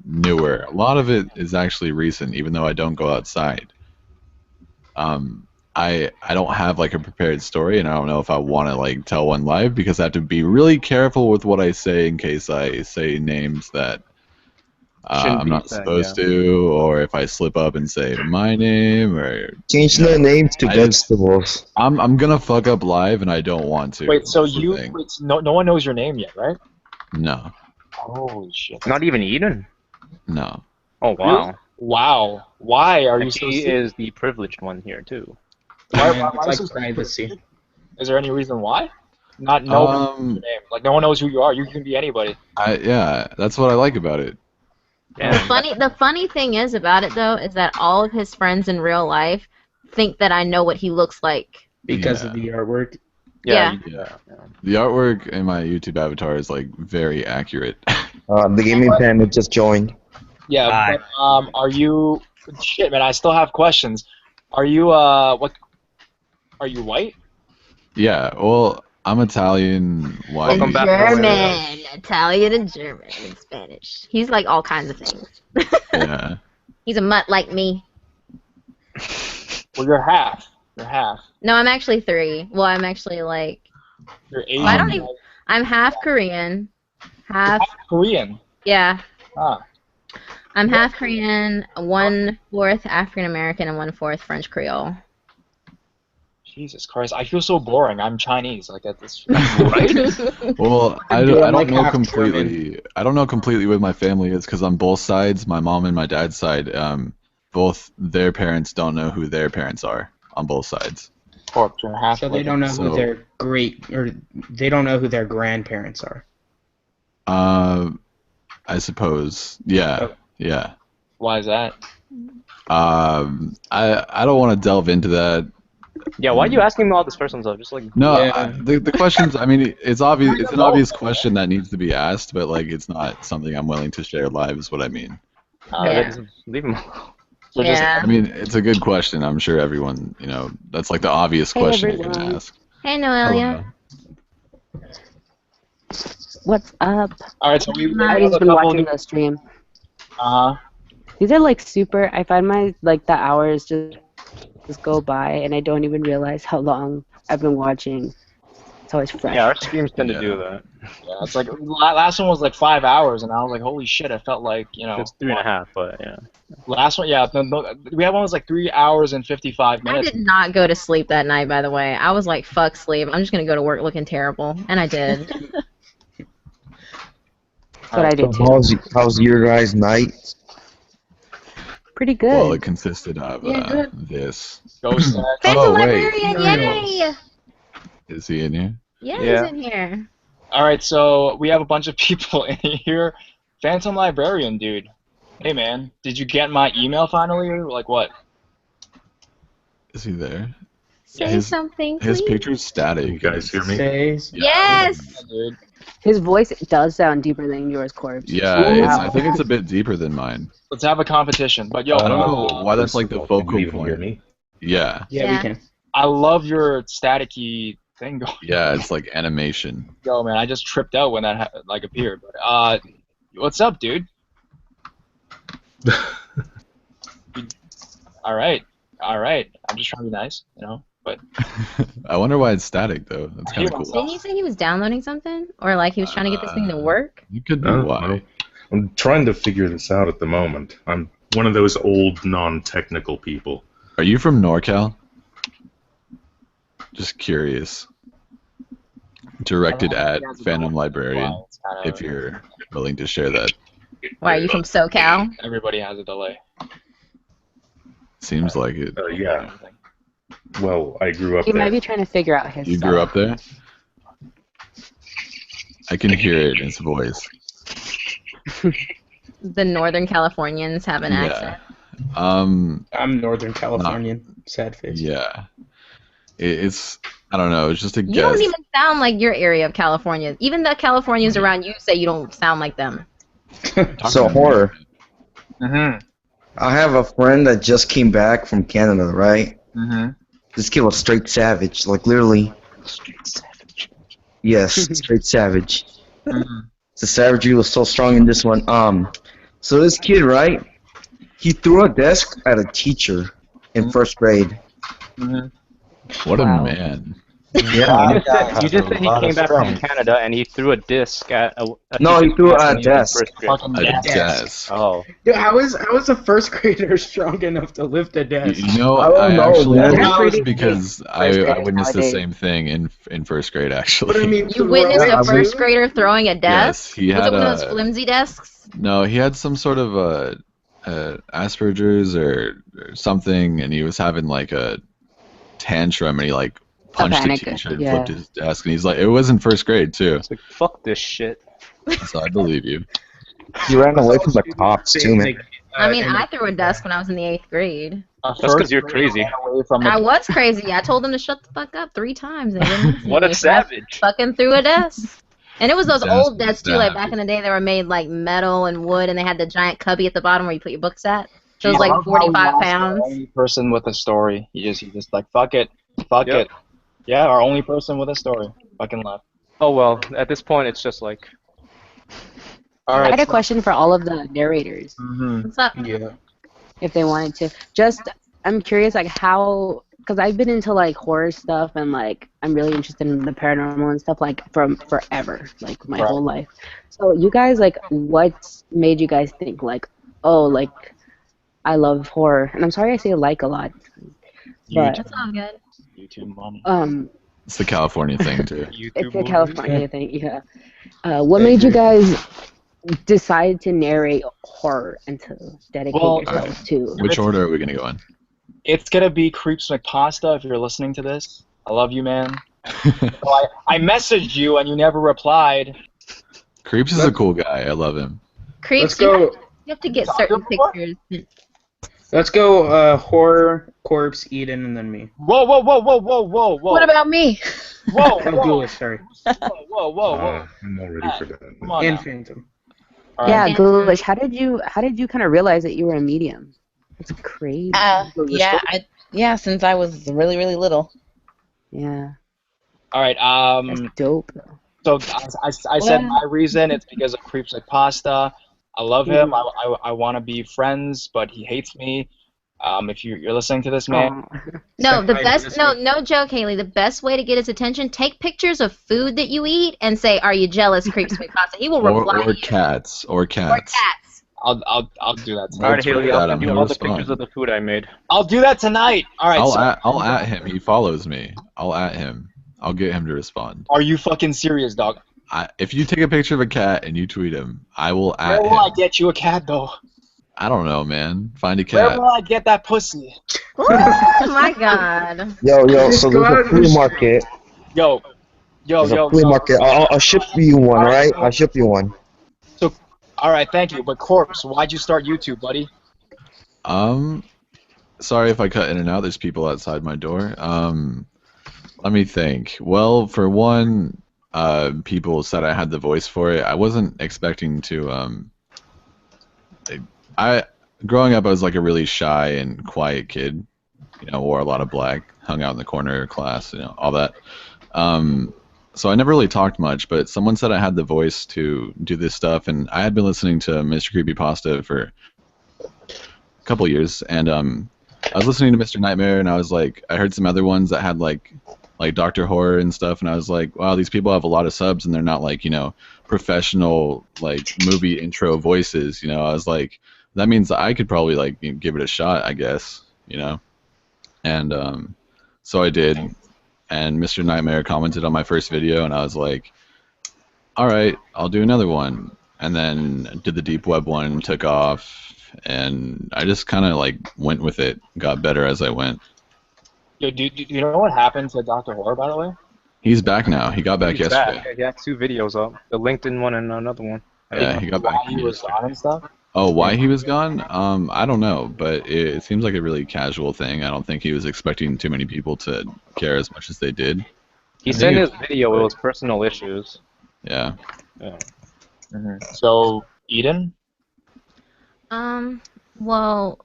newer. A lot of it is actually recent, even though I don't go outside. I don't have like a prepared story, and I don't know if I want to like tell one live because I have to be really careful with what I say in case I say names that Shouldn't I'm be not said, supposed to, or if I slip up and say my name, or Change the names to vegetables. I'm gonna fuck up live, and I don't want to. Wait, so That's the thing. no one knows your name yet, right? No, Holy shit. Not even Eden? no. Oh, wow. Wow. Why are you And so he secret? is the privileged one here, too. Why It's you like so secret? privacy. Is there any reason why? Not no one knows your name. Like no one knows who you are. You can be anybody. Yeah, that's what I like about it. The funny thing is about it though is that all of his friends in real life think that I know what he looks like. Because of the artwork. Yeah. The artwork in my YouTube avatar is like very accurate. The gaming panda just joined. Yeah, but are you? Shit, man. I still have questions. Are you what? Are you white? Yeah, well, I'm Italian, white. And German, Italian, and German, and Spanish. He's like all kinds of things. Yeah. He's a mutt like me. Well, you're half. You're half. No, I'm actually 3. Well, I'm actually like. You're Asian. I don't even. I'm half Korean, half. Korean. Yeah. Ah. I'm half Korean, 1/4 African American, and 1/4 French Creole. Jesus Christ, I feel so boring. I'm Chinese. Like at this, right? Well, I Dude, I'm don't like know half completely. I don't know completely what my family is because on both sides, my mom and my dad's side, both their parents don't know who their parents are on both sides. Corp, you're half. So they don't know who So- their they don't know who their grandparents are. I suppose. Yeah, yeah. Why is that? I don't want to delve into that. Yeah, why are you asking me all this personal stuff? Just like No, the questions. I mean, it's obvious. It's an obvious question that needs to be asked, but like, it's not something I'm willing to share live. Is what I mean. Leave him alone. Yeah. I mean, it's a good question. I'm sure everyone, that's like the obvious Hey, question you can everyone. ask. Hey, Noelia. What's up? All right, so we I've have just a been couple watching new- the stream. Uh huh. These are like super. I find the hours just go by, and I don't even realize how long I've been watching. It's always fresh. Yeah, our streams tend to do that. Yeah, it's like last one was like 5 hours, and I was like, holy shit! I felt like It's 3.5, but yeah. Last one, yeah. We had one was like 3 hours and 55 I minutes. did not go to sleep that night, by the way. I was like, fuck sleep. I'm just going to go to work looking terrible. And I did. That's what I did too. How's your guys' night? Pretty good. Well, it consisted of Yeah, good. this. Ghost Phantom wait. Librarian, yay! Is he in here? Yeah, Yeah. he's in here. All right, so we have a bunch of people in here. Phantom Librarian, dude. Hey, man, did you get my email finally, or like what? Is he there? Say something, His please. picture's static. You guys hear me? Yes! Dude. His voice does sound deeper than yours, Corpse. Yeah, I think it's a bit deeper than mine. Let's have a competition. But yo, I don't know why that's like the focal point. Yeah. Yeah, we can. I love your staticky thing going. Yeah, it's like animation. Yo, man, I just tripped out when that like appeared. But what's up, dude? All right. I'm just trying to be nice, you know. But I wonder why it's static though. That's kind of cool. Didn't you say he was downloading something, or like he was trying to get this thing to work? You could be why. I'm trying to figure this out at the moment. I'm one of those old, non-technical people. Are you from NorCal? Just curious. Directed at Phantom Librarian, if you're willing to share that. Why, are you from SoCal? Everybody has a delay. Seems like it. Yeah. Well, I grew up He there. might be trying to figure out his You stuff. grew up there? I can hear it in his voice. The Northern Californians have an accent. I'm Northern Californian. Sad face. Yeah. It's, I don't know, it's just a You guess. don't even sound like your area of California. Even the Californians around you say you don't sound like them. So horror. Mm-hmm. I have a friend that just came back from Canada, right? Mm-hmm. This kid was straight savage, like literally. Straight savage. Yes, straight savage. The savagery was so strong in this one. So this kid, right? He threw a desk at a teacher in first grade. What a man. Yeah. You just said he came back from Canada and he threw a disc at a No, he threw a desk. A desk. Oh. Dude, how is a first grader strong enough to lift a desk? You know, I don't know, actually man. know because I grade witnessed the nowadays. same thing in first grade, actually. But I mean, You witnessed a first grader throwing a Yes, desk? he Was had it one of those a- flimsy desks? No, he had some sort of Asperger's or something, and he was having like a tantrum, and he like punched the panic, teacher and yeah. flipped his desk, and he's like, it was in first grade too. It's like, fuck this shit. So I believe you. He ran away from the cops too, man. I mean, I threw a desk when I was in the 8th grade. That's because you're crazy. I was crazy. I told them to shut the fuck up 3 times. They didn't listen What to a me, so I savage. fucking threw a desk. And it was those That's old desks too, like savage. back in the day they were made like metal and wood, and they had the giant cubby at the bottom where you put your books at. So it was I like love how we 45 lost pounds. Our only person with a story. He just like fuck it. Yep. Yeah, our only person with a story. Fucking left. Oh well, at this point it's just like All I right. had a question for all of the narrators, What's up? Yeah. if they wanted to. Just, I'm curious, like how, because I've been into like horror stuff and like I'm really interested in the paranormal and stuff like from forever, like my whole life. So you guys, like, what made you guys think like, oh, like I love horror? And I'm sorry I say like a lot, but That's all good. YouTube money. It's the California thing too. it's a California thing, yeah. What made you guys decide to narrate horror and to dedicate Well, yourselves to? Which order are we gonna go in? It's gonna be Creeps McPasta if you're listening to this. I love you, man. So I messaged you and you never replied. Creeps is a cool guy. I love him. Creeps, Let's go. you have to get certain pictures. Let's go. Horror, Corpse, Eden, and then me. Whoa, whoa, whoa, whoa, whoa, whoa, whoa. What about me? Whoa, Oh, whoa, Ghoulish, sorry. whoa, whoa. I'm all ready for that. Come on And now. Phantom. All Yeah, right. Ghoulish, how did you kind of realize that you were a medium? That's crazy. Yeah, since I was really, really little. Yeah. All right. That's dope though. So I said my reason. It's because of Creeps Like Pasta. I love him. I want to be friends, but he hates me. If you're listening to this, man. No, the best. No joke, Haley. The best way to get his attention: take pictures of food that you eat and say, "Are you jealous, Creeps McPasta?" He will reply. Or cats. Or cats. Or cats. I'll do that tonight. All right, Haley, I'll send you all the respond. pictures of the food I made. I'll do that tonight. All right. I'll at him. He follows me. I'll at him. I'll get him to respond. Are you fucking serious, dog? If you take a picture of a cat and you tweet him, I will at Where him. will I get you a cat, though? I don't know, man. Find a Where cat. will I get that pussy? Oh my god. Yo, so there's a flea market. Yo. There's a flea market. I'll ship you one, right? I'll ship you one. So, all right, thank you. But Corpse, why'd you start YouTube, buddy? Sorry if I cut in and out. There's people outside my door. Let me think. Well, for one, people said I had the voice for it. I wasn't expecting to. I growing up, I was like a really shy and quiet kid. You know, wore a lot of black, hung out in the corner of class, you know, all that. So I never really talked much, but someone said I had the voice to do this stuff, and I had been listening to Mr. Creepypasta for a couple years, and I was listening to Mr. Nightmare, and I was like, I heard some other ones that had like Doctor Horror and stuff, and I was like, wow, these people have a lot of subs, and they're not like, you know, professional like movie intro voices, you know. I was like, that means that I could probably like give it a shot, I guess, you know. And so I did, and Mr. Nightmare commented on my first video, and I was like, all right, I'll do another one. And then did the deep web one, took off, and I just kind of like went with it, got better as I went. Yo, do you know what happened to Dr. Horror, by the way? He's back now. He got back He's yesterday. back. He had 2 videos up. The LinkedIn one and another one. Yeah, he got back. Why he was gone and stuff? Oh, why he was gone? I don't know, but it seems like a really casual thing. I don't think he was expecting too many people to care as much as they did. He said in his video it was personal issues. Yeah. Yeah. So, Eden? Well,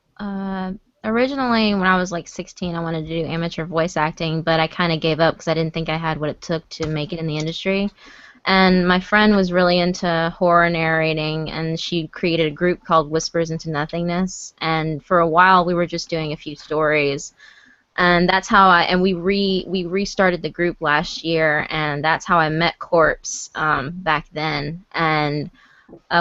originally when I was like 16, I wanted to do amateur voice acting, but I kind of gave up because I didn't think I had what it took to make it in the industry. And my friend was really into horror narrating, and she created a group called Whispers into Nothingness. And for a while, we were just doing a few stories, and that's how we restarted the group last year, and that's how I met Corpse back then. And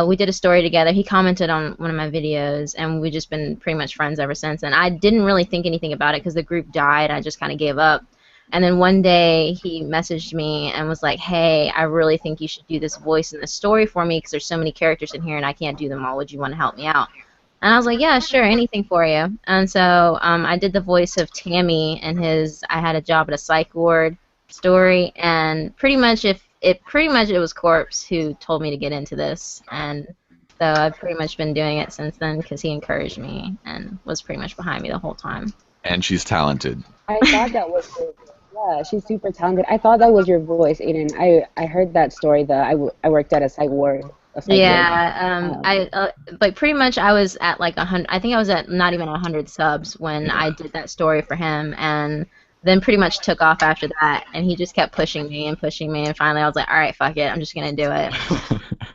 we did a story together. He commented on one of my videos, and we've just been pretty much friends ever since. And I didn't really think anything about it because the group died. I just kind of gave up. And then one day he messaged me and was like, hey, I really think you should do this voice in the story for me because there's so many characters in here and I can't do them all. Would you want to help me out? And I was like, yeah, sure, anything for you. And so I did the voice of Tammy in his I Had a Job at a Psych Ward story. And pretty much it was Corpse who told me to get into this. And so I've pretty much been doing it since then because he encouraged me and was pretty much behind me the whole time. And she's talented. I thought that was yeah, she's super talented. I thought that was your voice, Aiden. I heard that story that I worked at a psych ward. Yeah, like pretty much I was at like 100. I think I was at not even 100 subs when I did that story for him, and then pretty much took off after that. And he just kept pushing me, and finally I was like, all right, fuck it, I'm just gonna do it.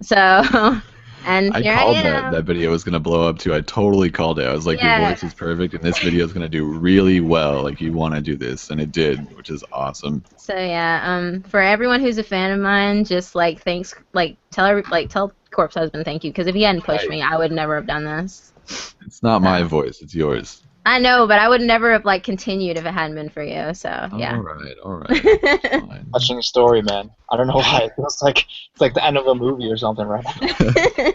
So. And I here called I am. that video was gonna blow up too. I totally called it. I was like, Yeah. your voice is perfect, and this video is gonna do really well. Like you want to do this, and it did, which is awesome. So yeah, for everyone who's a fan of mine, just like thanks, tell Corpse Husband thank you, because if he hadn't pushed me, I would never have done this. It's not my voice; it's yours. I know, but I would never have like continued if it hadn't been for you. So yeah. All right. Touching story, man. I don't know why. It feels like it's like the end of a movie or something right now.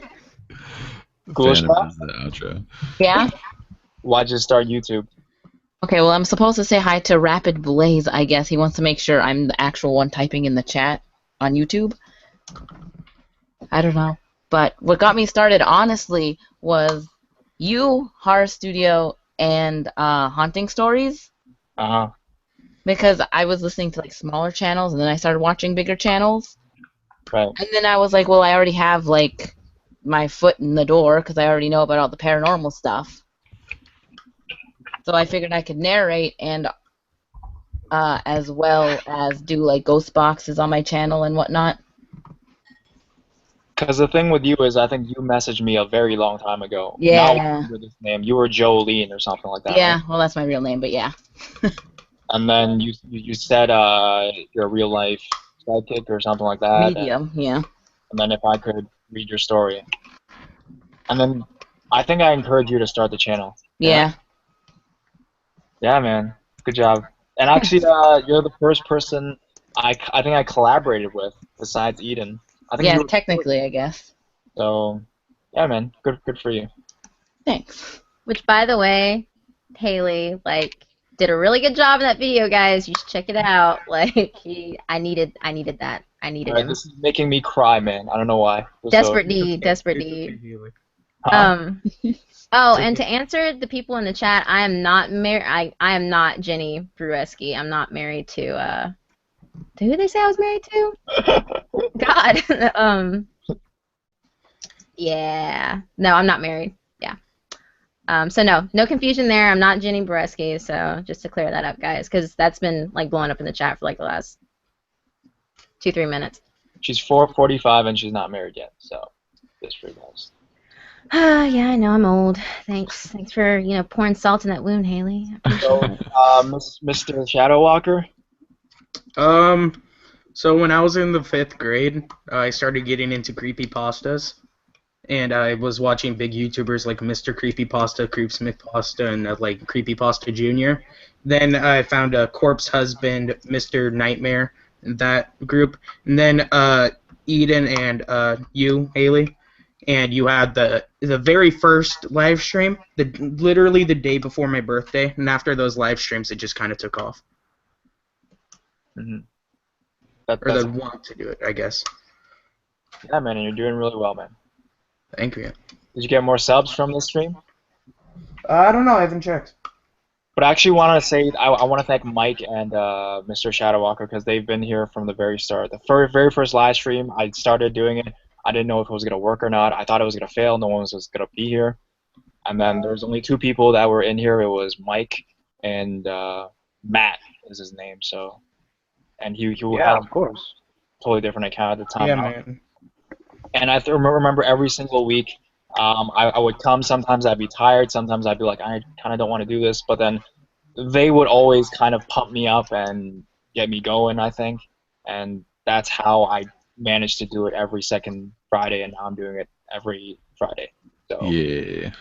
Cool Phantom is the outro. Yeah? Why'd you start YouTube? Okay, well, I'm supposed to say hi to Rapid Blaze, I guess. He wants to make sure I'm the actual one typing in the chat on YouTube. I don't know. But what got me started, honestly, was you, Horror Studio, and Haunting Stories. Uh-huh. Because I was listening to like smaller channels, and then I started watching bigger channels. Right. And then I was like, well, I already have like my foot in the door because I already know about all the paranormal stuff. So I figured I could narrate and as well as do like ghost boxes on my channel and whatnot. Because the thing with you is, I think you messaged me a very long time ago. Yeah. Not with this name. You were Jolene or something like that. Yeah, Right? well, that's my real name, but yeah. And then you said you're a real life sidekick or something like that. Medium, yeah. And then if I could read your story. And then I think I encouraged you to start the channel. Yeah. Yeah, man. Good job. And actually, you're the first person I think I collaborated with besides Eden. I think Yeah, you were- technically, I guess. So, yeah, man. Good for you. Thanks. Which, by the way, Haley, like, did a really good job in that video, guys. You should check it out. Like, I needed that. I needed Alright, him. this is making me cry, man. I don't know why. Desperate deed. Oh, and to answer the people in the chat, I am not married. I am not Jenny Brueski. I'm not married to Who they say I was married to? God. Yeah. No, I'm not married. Yeah. So no confusion there. I'm not Jenny Boreski. So just to clear that up, guys, because that's been like blowing up in the chat for like the last 2-3 minutes. She's 4:45 and she's not married yet. So just for you guys. Yeah, I know I'm old. Thanks for pouring salt in that wound, Haley. I appreciate it. Mr. Shadowwalker. So when I was in the 5th grade, I started getting into creepypastas, and I was watching big YouTubers like Mr. Creepypasta, Creepsmithpasta, and like Creepypasta Junior. Then I found a Corpse Husband, Mr. Nightmare, in that group, and then Eden and you, Haley, and you had the very first live stream, literally the day before my birthday, and after those live streams, it just kind of took off. Mm-hmm. Or the want to do it, I guess. Yeah, man, and you're doing really well, man. Thank you. Did you get more subs from this stream? I don't know. I haven't checked. But I actually want to say I want to thank Mike and Mr. Shadowwalker because they've been here from the very start. The very first live stream, I started doing it. I didn't know if it was going to work or not. I thought it was going to fail. No one was going to be here. And then there's only 2 people that were in here. It was Mike and Matt is his name. So, and he Yeah, of course. Totally different account at the time. Yeah, man. And I remember every single week, I would come. Sometimes I'd be tired. Sometimes I'd be like, I kind of don't want to do this. But then they would always kind of pump me up and get me going, I think. And that's how I managed to do it every second Friday, and now I'm doing it every Friday. So. Yeah.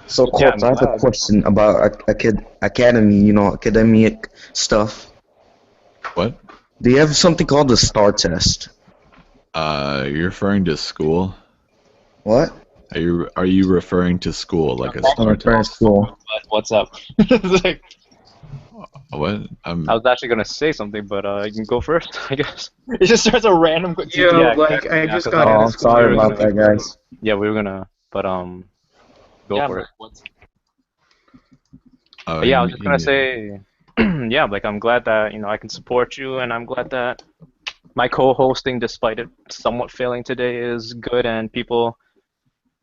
So, Corpse, I have a question about academy, academic stuff. What? Do you have something called the STAR test? You're referring to school? What? Are you referring to school, like a STAR test? School. What's up? What? I was actually gonna say something, but you can go first, I guess. It just starts a random. Yeah, like I just got into school. Sorry about that, guys. Yeah, we were gonna, but go for it. But yeah, I was just gonna say, yeah, like I'm glad that I can support you, and I'm glad that my co-hosting, despite it somewhat failing today, is good, and people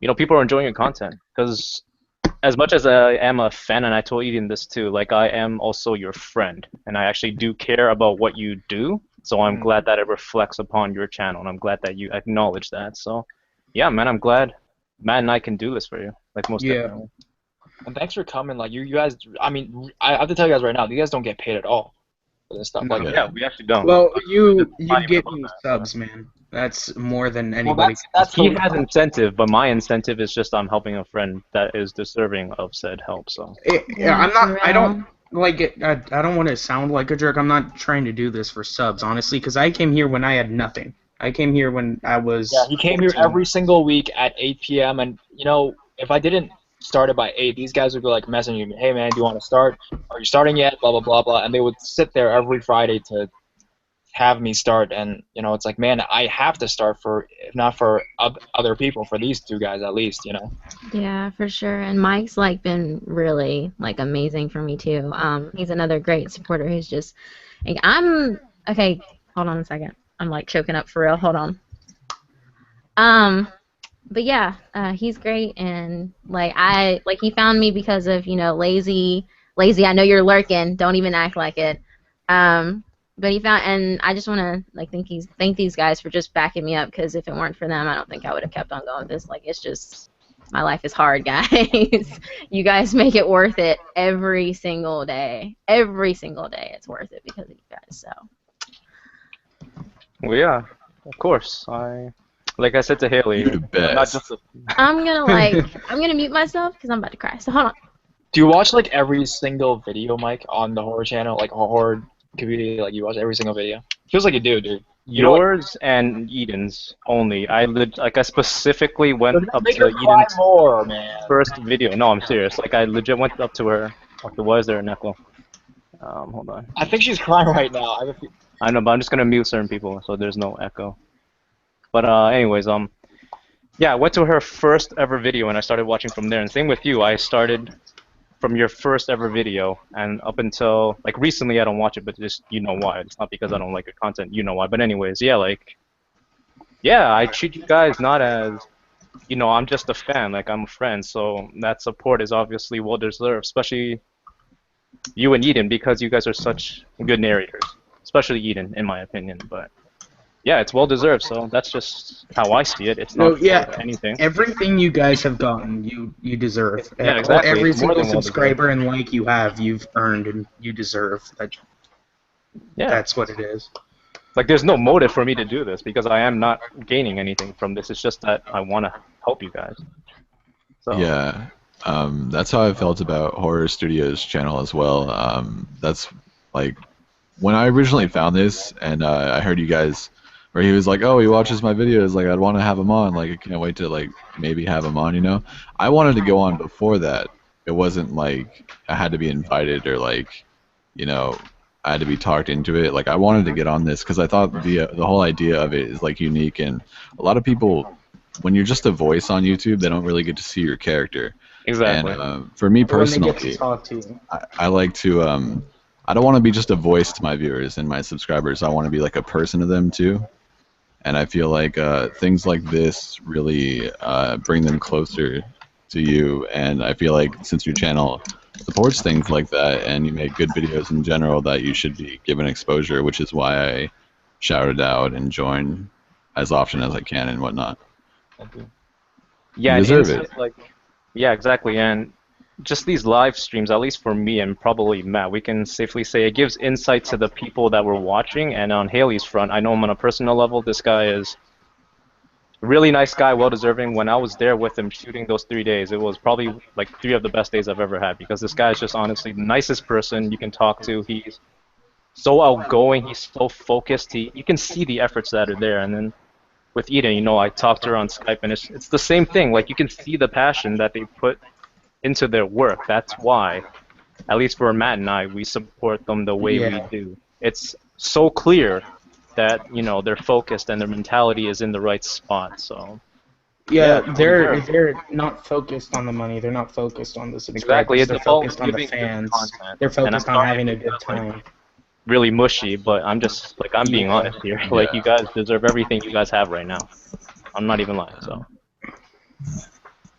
are enjoying your content. Because as much as I am a fan, and I told Eden this too, like I am also your friend, and I actually do care about what you do. So I'm glad that it reflects upon your channel, and I'm glad that you acknowledge that. So yeah, man, I'm glad Matt and I can do this for you, like most definitely. And thanks for coming. Like you guys, I mean, I have to tell you guys right now, you guys don't get paid at all for this stuff. No. Like, yeah, we actually don't. Well, you get me subs, man. That's more than anybody. He has incentive, but my incentive is just I'm helping a friend that is deserving of said help. So I'm not. I don't like it. I don't want to sound like a jerk. I'm not trying to do this for subs, honestly, because I came here when I had nothing. I came here when I was. Yeah, he came 14. Here every single week at 8 p.m. And if I didn't start it by 8, these guys would be like messaging me, "Hey man, do you want to start? Are you starting yet?" Blah blah blah blah, and they would sit there every Friday to have me start. And it's like, man, I have to start if not for other people, for these 2 guys at least. Yeah, for sure. And Mike's like been really like amazing for me too. He's another great supporter. He's just like, okay. Hold on a second. I'm like choking up for real. Hold on. But yeah, he's great, and he found me because of lazy. I know you're lurking. Don't even act like it. But he found, and I just want to thank these guys for just backing me up, because if it weren't for them, I don't think I would have kept on going with this. Like, it's just, my life is hard, guys. You guys make it worth it every single day. Every single day, it's worth it because of you guys. So. Well, yeah, of course. Like I said to Haley, you're the best. I'm gonna mute myself because I'm about to cry. So hold on. Do you watch like every single video, Mike, on the horror channel, like a horror community? Like you watch every single video? Feels like you do, dude. Yours and Eden's only. I specifically went up to Eden's first video. No, I'm serious. Like I legit went up to her. Why is there an echo? Hold on. I think she's crying right now. I know, but I'm just gonna mute certain people so there's no echo. But anyways, yeah, I went to her first ever video and I started watching from there. And same with you. I started from your first ever video and up until like recently I don't watch it, but just you know why. It's not because I don't like your content, you know why. But anyways, yeah, like yeah, I treat you guys not as I'm just a fan, like I'm a friend, so that support is obviously well deserved, especially you and Eden because you guys are such good narrators, especially Eden in my opinion, but yeah, it's well deserved, so that's just how I see it. It's not for anything. Everything you guys have gotten, you deserve. Yeah, exactly. Every It's more single than well subscriber and like you have, you've earned and you deserve. That's what it is. Like, there's no motive for me to do this because I am not gaining anything from this. It's just that I want to help you guys. So. Yeah, that's how I felt about Horror Studios channel as well. That's like when I originally found this and I heard you guys, where he was like, "Oh, he watches my videos. Like, I'd want to have him on. Like, I can't wait to like maybe have him on." I wanted to go on before that. It wasn't like I had to be invited or like, I had to be talked into it. Like I wanted to get on this because I thought the whole idea of it is like unique, and a lot of people, when you're just a voice on YouTube, they don't really get to see your character. Exactly. And for me personally, when they get to talk to you. I like to. I don't want to be just a voice to my viewers and my subscribers. I want to be like a person to them too. And I feel like things like this really bring them closer to you. And I feel like since your channel supports things like that and you make good videos in general, that you should be given exposure, which is why I shouted out and join as often as I can and whatnot. Yeah, you deserve it. Yeah, exactly. And just these live streams, at least for me and probably Matt, we can safely say it gives insight to the people that we're watching. And on Haley's front, I know him on a personal level. This guy is a really nice guy, well-deserving. When I was there with him shooting those 3 days, it was probably like 3 of the best days I've ever had because this guy is just honestly the nicest person you can talk to. He's so outgoing. He's so focused. You can see the efforts that are there. And then with Eden, I talked to her on Skype, and it's the same thing. Like, you can see the passion that they put into their work. That's why, at least for Matt and I, we support them the way we do. It's so clear that they're focused and their mentality is in the right spot. So they're not focused on the money. They're not focused on the subscribers. Exactly. They're focused on the fans. They're focused on having a good time. Really mushy, but I'm just I'm being honest here. Like, you guys deserve everything you guys have right now. I'm not even lying. So.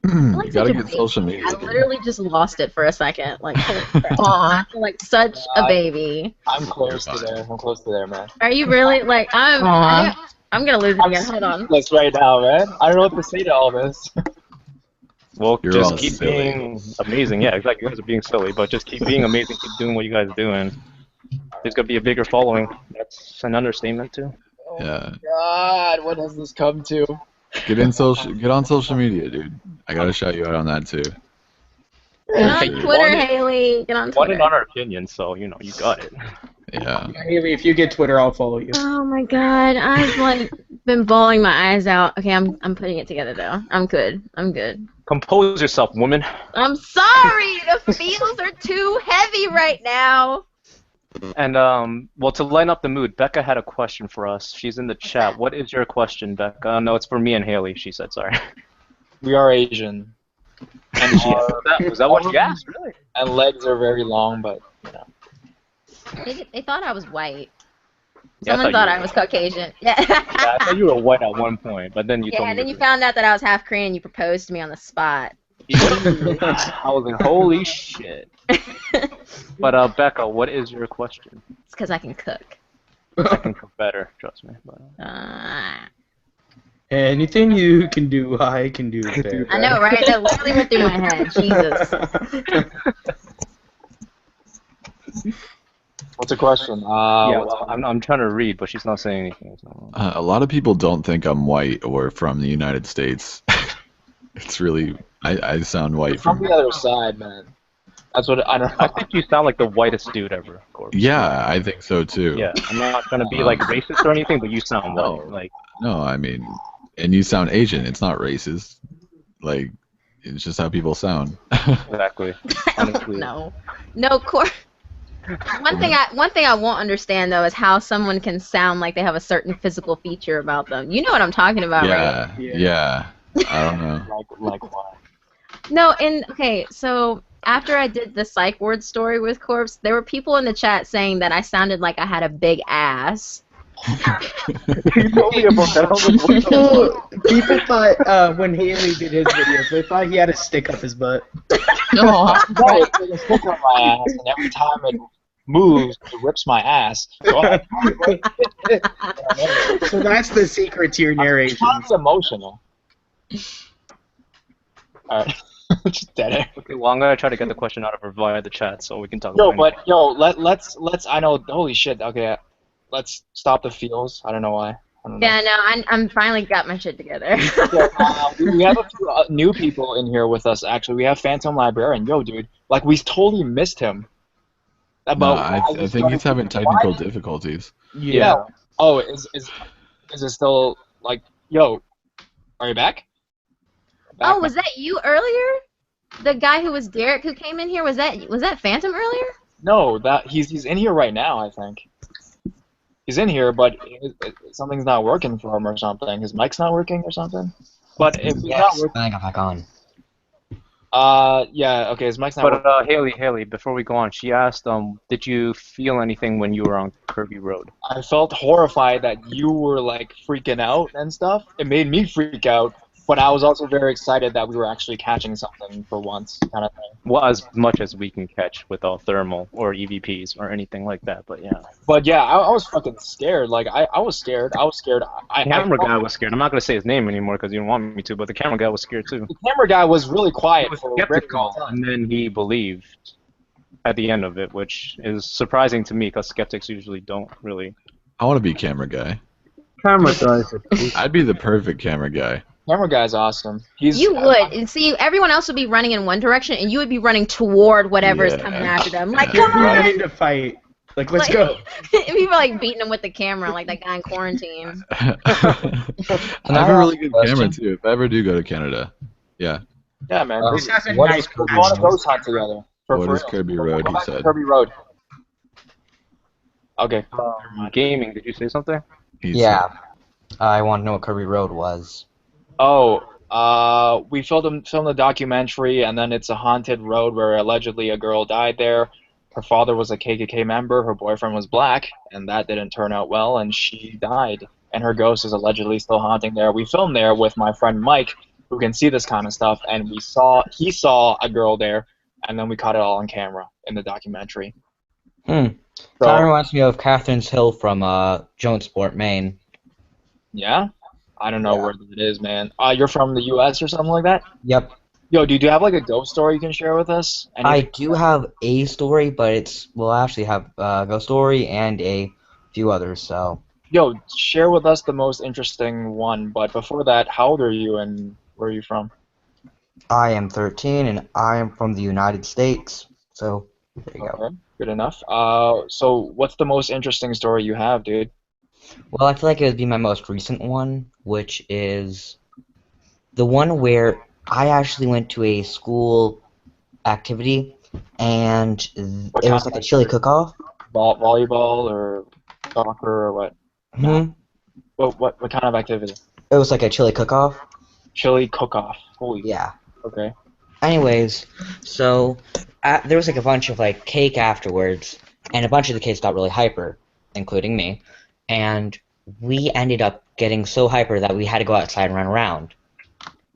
You gotta get social media. I literally just lost it for a second. Like, like such a baby. I'm close to there. I'm close to there, man. Are you really? Like, I'm gonna lose it again. Hold on. That's right now, man. I don't know what to say to all this. Well, You're just all keep silly. being amazing. Yeah, exactly. You guys are being silly, but just keep being amazing. Keep doing what you guys do, and there's gonna be a bigger following. That's an understatement too. Yeah. God, what has this come to? Get on social media, dude. I gotta shout you out on that too. Get on Twitter, Haley. Get on One Twitter. in on our opinion, so you got it. Yeah. Haley, if you get Twitter, I'll follow you. Oh my God, I've been bawling my eyes out. Okay, I'm putting it together though. I'm good. I'm good. Compose yourself, woman. I'm sorry. The feels are too heavy right now. And well, to lighten up the mood, Becca had a question for us. She's in the chat. What is your question, Becca? No, it's for me and Haley. She said, sorry. We are Asian. And Was that what you asked? Really? And legs are very long, but They thought I was white. Yeah, Someone thought I was Caucasian. Yeah. I thought you were white at one point, but then you told me. and then you found out that I was half Korean. You proposed to me on the spot. I was like, holy shit. But Becca, what is your question? It's because I can cook. I can cook better, trust me. But, Anything you can do, I can do better. I know, right? That literally went through my head. Jesus. What's the question? I'm trying to read, but she's not saying anything. So. A lot of people don't think I'm white or from the United States. It's really, I sound white from the other side, man. That's what I don't know. I think you sound like the whitest dude ever, of course. Yeah, I think so too. Yeah, I'm not trying to be racist or anything, but you sound white. No, I mean, and you sound Asian. It's not racist. Like, it's just how people sound. Exactly. Honestly. No, One thing I won't understand though is how someone can sound like they have a certain physical feature about them. You know what I'm talking about, right? Yeah. I don't know. Like what? No, okay, so after I did the psych ward story with Corpse, there were people in the chat saying that I sounded like I had a big ass. You told me about that. I was like, what the People thought when Haley did his videos, they thought he had a stick up his butt. No, it's like a stick on my ass, and every time it moves, it rips my ass. So, So that's the secret to your narration. I'm trying to be emotional. Alright. Just dead air. Okay, well, I'm gonna try to get the question out of her via the chat so we can talk Yo, about it. but yo, let's I know. Holy shit. Okay, let's stop the feels. I don't know why. I don't know. Yeah, no, I'm finally got my shit together. Yeah, we have a few new people in here with us. Actually, we have Phantom Librarian. Yo, dude, like we totally missed him. No, About I think he's having technical difficulties. Yeah. Oh, is it still like? Yo, are you back? Oh, was that you earlier? The guy who was Derek who came in here, was that Phantom earlier? No, that he's in here right now. I think he's in here, but something's not working for him or something. His mic's not working or something. But if he's not working, I got back on. yeah, okay, his mic's not working. But Haley, before we go on, she asked, did you feel anything when you were on Kirby Road? I felt horrified that you were like freaking out and stuff. It made me freak out, but I was also very excited that we were actually catching something for once, kind of thing. Well, as much as we can catch without thermal or EVPs or anything like that, but yeah. But yeah, I was fucking scared. Like I was scared. I was scared. The camera guy was scared. I'm not gonna say his name anymore because you don't want me to, but the camera guy was scared too. The camera guy was really quiet. He was skeptical, and then he believed at the end of it, which is surprising to me because skeptics usually don't really. I want to be camera guy. Camera guys. I'd be the perfect camera guy. Camera guy's awesome. You would, and see, everyone else would be running in one direction, and you would be running toward whatever is coming after them. Like, come on! Ready to fight. Like, let's go. And people like beating them with the camera, like that guy in quarantine. I have a really good camera too. If I ever do go to Canada, yeah. Yeah, man. This has a What nice is we want to ghost hunt together. What is Kirby Road? He said. Kirby Road. Okay. Gaming. Did you say something? Yeah. I want to know what Kirby Road was. Oh, we filmed a documentary, and then it's a haunted road where allegedly a girl died there. Her father was a KKK member, her boyfriend was black, and that didn't turn out well, and she died. And her ghost is allegedly still haunting there. We filmed there with my friend Mike, who can see this kind of stuff, and he saw a girl there, and then we caught it all on camera in the documentary. Kind of reminds me of Catherine's Hill from Jonesport, Maine. Yeah? I don't know where that is, man. You're from the U.S. or something like that? Yep. Yo, do you have like a ghost story you can share with us? I do have a story, but we'll actually have a ghost story and a few others, so. Yo, share with us the most interesting one, but before that, how old are you and where are you from? I am 13 and I am from the United States, so there you go. Good enough. So what's the most interesting story you have, dude? Well, I feel like it would be my most recent one, which is the one where I actually went to a school activity, and it was like a chili cook-off. Volleyball or soccer or what? Hmm. What kind of activity? It was like a chili cook-off. Chili cook-off. Holy. Yeah. Okay. Anyways, so there was like a bunch of like cake afterwards, and a bunch of the kids got really hyper, including me, and we ended up getting so hyper that we had to go outside and run around.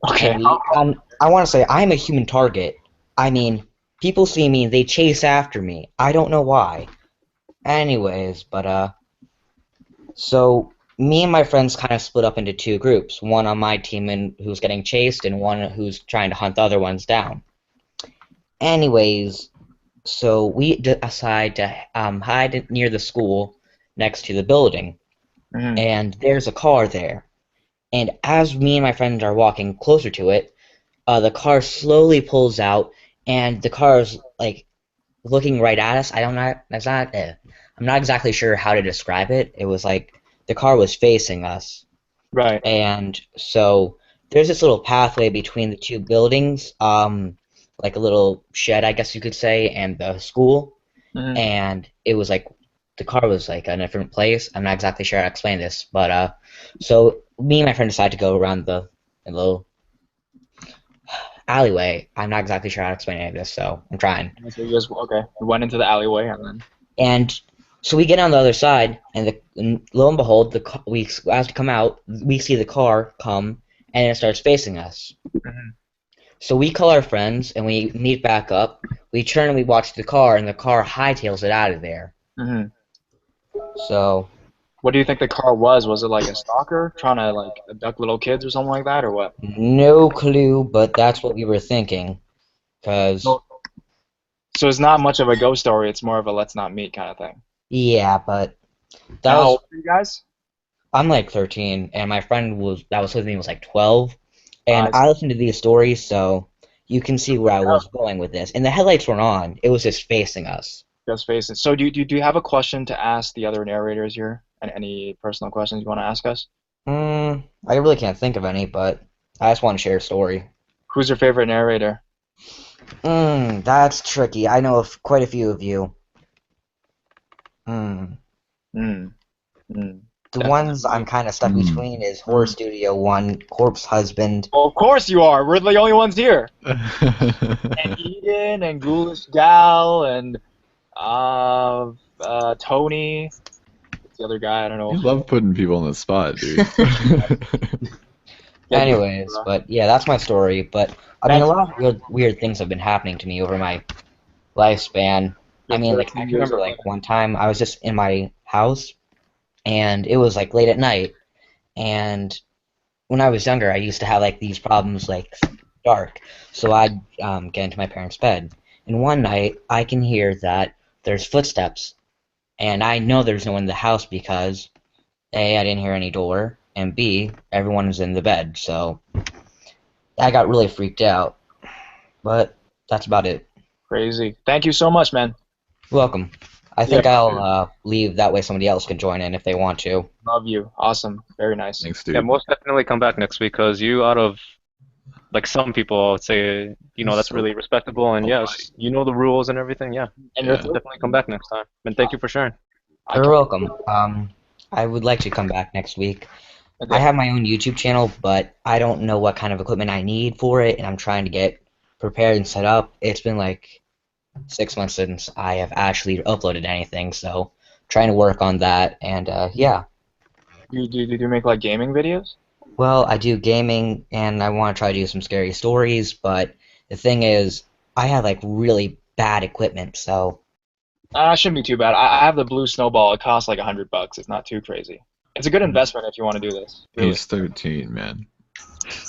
Okay. And I want to say I'm a human target. I mean, people see me and they chase after me. I don't know why. Anyways, but so me and my friends kind of split up into two groups. One on my team who's getting chased, and one who's trying to hunt the other ones down. Anyways, so we decide to hide near the school next to the building, and there's a car there. And as me and my friends are walking closer to it, the car slowly pulls out, and the car is like looking right at us. I'm not exactly sure how to describe it. It was like the car was facing us. Right. And so there's this little pathway between the two buildings, like a little shed, I guess you could say, and the school. And it was like the car was like in a different place. I'm not exactly sure how to explain this, but so me and my friend decided to go around the little. alleyway. I'm not exactly sure how to explain any of this, so I'm trying. So you just okay. You went into the alleyway and then. And so we get on the other side, and lo and behold, we as we come out, we see the car come, and it starts facing us. Mhm. So we call our friends, and we meet back up. We turn and we watch the car, and the car hightails it out of there. Mhm. So. What do you think the car was? Was it like a stalker trying to like abduct little kids or something like that, or what? No clue, but that's what we were thinking. Cause. So it's not much of a ghost story. It's more of a let's not meet kind of thing. Yeah, but that How was. old are you guys? I'm like 13, and my friend that was with me was like 12, and I listened to these stories, so you can see where I was going with this. And the headlights weren't on; it was just facing us. Just facing. So do you have a question to ask the other narrators here? And any personal questions you want to ask us? I really can't think of any, but I just want to share a story. Who's your favorite narrator? That's tricky. I know of quite a few of you. The ones I'm kind of stuck between is Horror Studio 1, Corpse Husband. Well, of course you are. We're the only ones here. And Eden and Ghoulish Gal and Tony. The other guy, I don't know. You love putting people on the spot, dude. Anyways, but yeah, that's my story. But I mean, a lot of weird things have been happening to me over my lifespan. I mean, like I can remember like one time I was just in my house, and it was like late at night, and when I was younger, I used to have like these problems like dark, so I'd get into my parents' bed, and one night I can hear that there's footsteps. And I know there's no one in the house because A, I didn't hear any door, and B, everyone was in the bed, so I got really freaked out. But that's about it. Crazy. Thank you so much, man. You're welcome. I think I'll leave, that way somebody else can join in if they want to. Love you. Awesome. Very nice. Thanks, dude. Yeah, most definitely come back next week, because you out of like some people, I would say, that's really respectable, and yes, you know the rules and everything, yeah. And definitely come back next time. And thank you for sharing. You're welcome. I would like to come back next week. I have my own YouTube channel, but I don't know what kind of equipment I need for it, and I'm trying to get prepared and set up. It's been like 6 months since I have actually uploaded anything, so trying to work on that, and yeah. Do you make like gaming videos? Well, I do gaming, and I want to try to do some scary stories, but the thing is, I have like really bad equipment, so. Shouldn't be too bad. I have the blue snowball. It costs like $100. It's not too crazy. It's a good investment if you want to do this. Really. He's 13, man.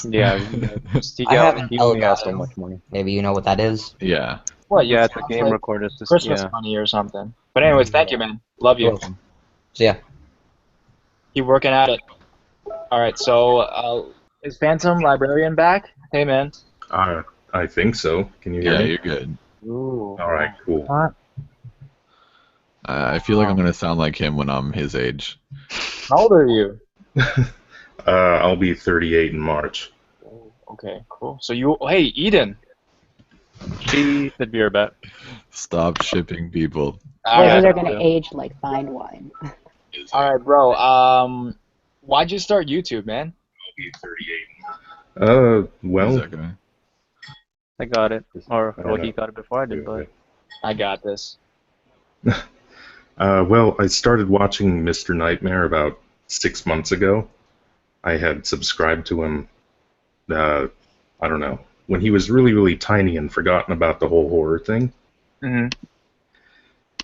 Yeah, I haven't so much money. Maybe you know what that is? Yeah. What? Yeah, it's a game like recorder. Christmas money or something. But anyways, thank you, man. Love you. See ya. Keep working at it. All right. So, is Phantom Librarian back? Hey, man. I think so. Can you hear me? Yeah, you're good. Ooh. All right, cool. I feel like I'm gonna sound like him when I'm his age. How old are you? I'll be 38 in March. Okay, cool. So hey, Eden. She should be your bet. Stop shipping people. Those are gonna age like fine wine. All right, bro. Why'd you start YouTube, man? I'll be 38. Well, I got it. Or well, he got it before I did, but I got this. Well, I started watching Mr. Nightmare about 6 months ago. I had subscribed to him, I don't know, when he was really, really tiny and forgotten about the whole horror thing. Mm-hmm.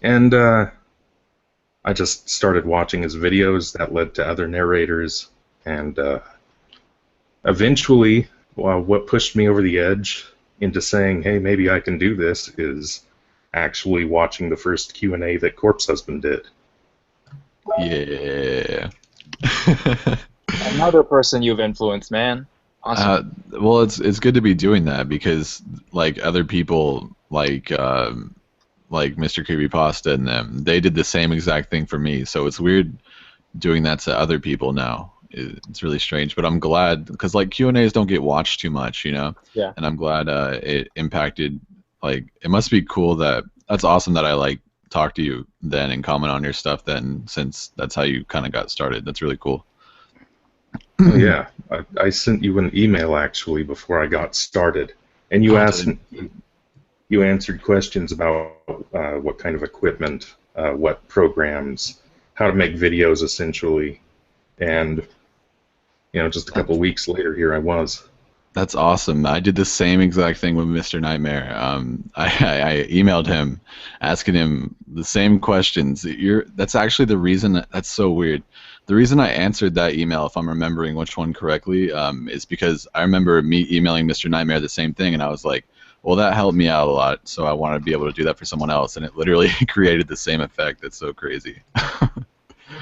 And I just started watching his videos. That led to other narrators. And eventually, what pushed me over the edge into saying, hey, maybe I can do this, is actually watching the first Q&A that Corpse Husband did. Yeah. Another person you've influenced, man. Awesome. Well, it's good to be doing that because like other people like Mr. Creepypasta and them, they did the same exact thing for me. So it's weird doing that to other people now. It's really strange, but I'm glad because like Q&As don't get watched too much, Yeah. And I'm glad it impacted. Like it must be cool that's awesome that I like talk to you then and comment on your stuff then, since that's how you kind of got started. That's really cool. Oh, yeah, I sent you an email actually before I got started, And you Oh, asked, you answered questions about what kind of equipment, what programs, how to make videos, essentially, and just a couple of weeks later, here I was. That's awesome. I did the same exact thing with Mr. Nightmare. I emailed him, asking him the same questions. That's actually the reason. That's so weird. The reason I answered that email, if I'm remembering which one correctly, is because I remember me emailing Mr. Nightmare the same thing, and I was like, well, that helped me out a lot, so I want to be able to do that for someone else, and it literally created the same effect. That's so crazy.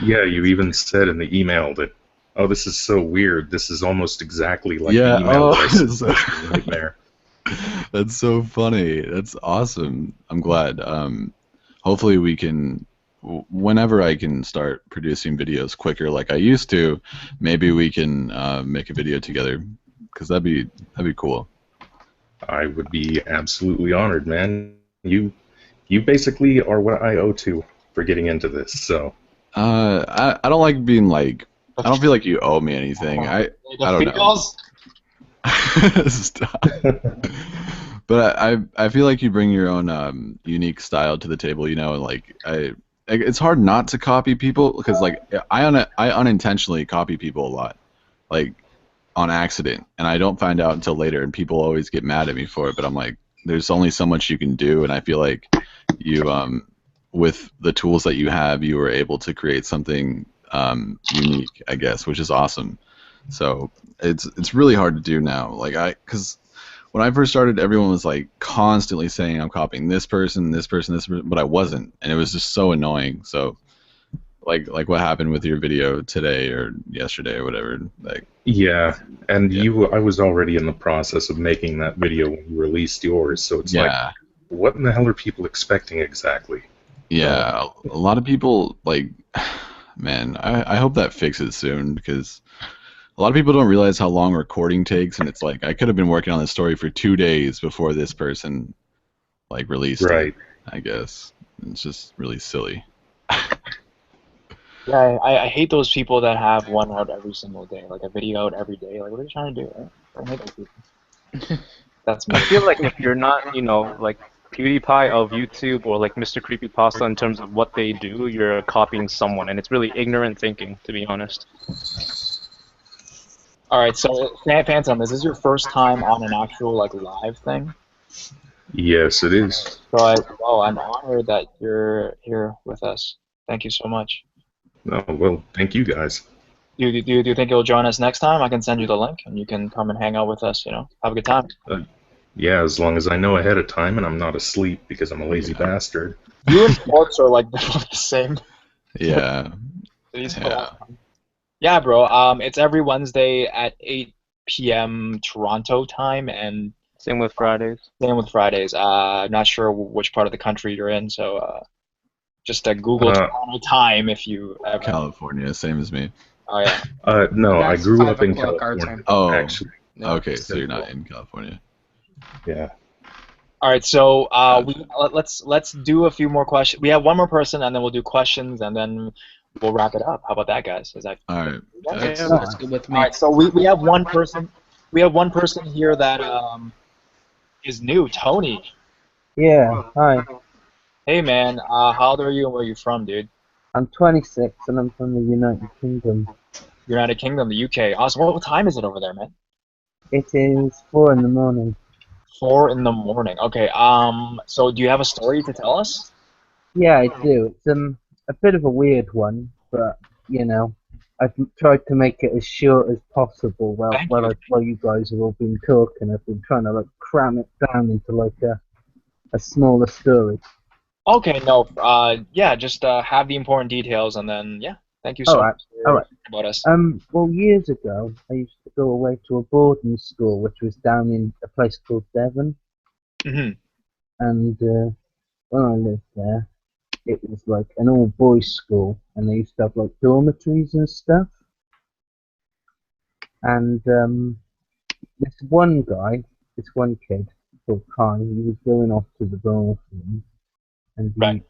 Yeah, you even said in the email that, oh, this is so weird. This is almost exactly like Yeah. the email that I sent So- to Mr. Nightmare. That's so funny. That's awesome. I'm glad. Hopefully we can, whenever I can start producing videos quicker like I used to, maybe we can make a video together, because that'd be cool. I would be absolutely honored, man. You basically are what I owe to for getting into this. So I don't like being like, I don't feel like you owe me anything. I don't know. Stop. But I feel like you bring your own unique style to the table, and it's hard not to copy people, because like I unintentionally copy people a lot, like on accident, and I don't find out until later, and people always get mad at me for it. But I'm like, there's only so much you can do, and I feel like you with the tools that you have, you were able to create something unique, I guess, which is awesome. So it's really hard to do now, because when I first started, everyone was like constantly saying I'm copying this person, this person, this person, but I wasn't, and it was just so annoying. So, like what happened with your video today or yesterday or whatever. yeah, and I was already in the process of making that video when you released yours. So it's like, what in the hell are people expecting exactly? Yeah, a lot of people man, I hope that fixes soon, because a lot of people don't realize how long recording takes, and it's like I could have been working on this story for 2 days before this person released it. I guess it's just really silly. Yeah, I hate those people that have one out every single day, like a video out every day. Like, what are you trying to do? Right? I hate those people. That's me. I feel like if you're not, like PewDiePie of YouTube, or like Mr. Creepypasta in terms of what they do, you're copying someone, and it's really ignorant thinking, to be honest. All right, so Phantom, is this your first time on an actual live thing? Yes, it is. So I'm honored that you're here with us. Thank you so much. Oh, well, thank you guys. Do you think you'll join us next time? I can send you the link, and you can come and hang out with us. Have a good time. Yeah, as long as I know ahead of time and I'm not asleep because I'm a lazy bastard. You and Sports are the same. Yeah. Yeah, bro. It's every Wednesday at 8 p.m. Toronto time, and same with Fridays. Same with Fridays. I'm not sure which part of the country you're in, so just Google Toronto time if you ever. California, same as me. Oh yeah. No, I That's grew 5 up in o'clock our California. time. Oh, actually. Okay, so you're not in California. Yeah. All right, so let's do a few more questions. We have one more person, and then we'll do questions, and then we'll wrap it up. How about that, guys? Is that all right? That's good with me. All right, so we have one person. We have one person here that is new, Tony. Yeah, hi. Hey man, how old are you and where are you from, dude? I'm 26 and I'm from the United Kingdom. United Kingdom, the UK. Awesome. What time is it over there, man? It is 4 in the morning. 4 in the morning. Okay. So do you have a story to tell us? Yeah, I do. It's a bit of a weird one, but I've tried to make it as short as possible. While you guys have all been talking, I've been trying to cram it down into a smaller story. Okay. No. Yeah. Just have the important details, and then yeah. Thank you so much for about us. Well, years ago, I used to go away to a boarding school, which was down in a place called Devon. Mm-hmm. And when I lived there, it was an all-boys school, and they used to have dormitories and stuff. And this one kid called Kai, he was going off to the bathroom, and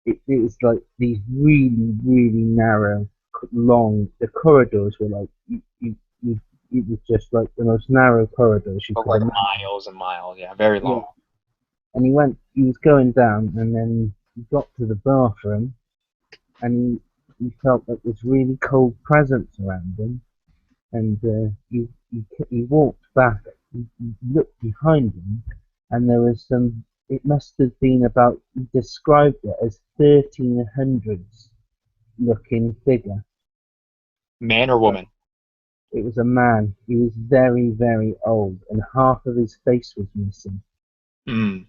it was these really, really narrow, long. The corridors were you it was just like the most narrow corridors you Look could like imagine. miles and miles. Yeah, very Yeah. long. And he was going down, and then he got to the bathroom, and he felt like this really cold presence around him, and he walked back, he looked behind him, and there was some, it must have been about, he described it as 1300s looking figure. Man or woman? It was a man. He was very, very old, and half of his face was missing. Mm.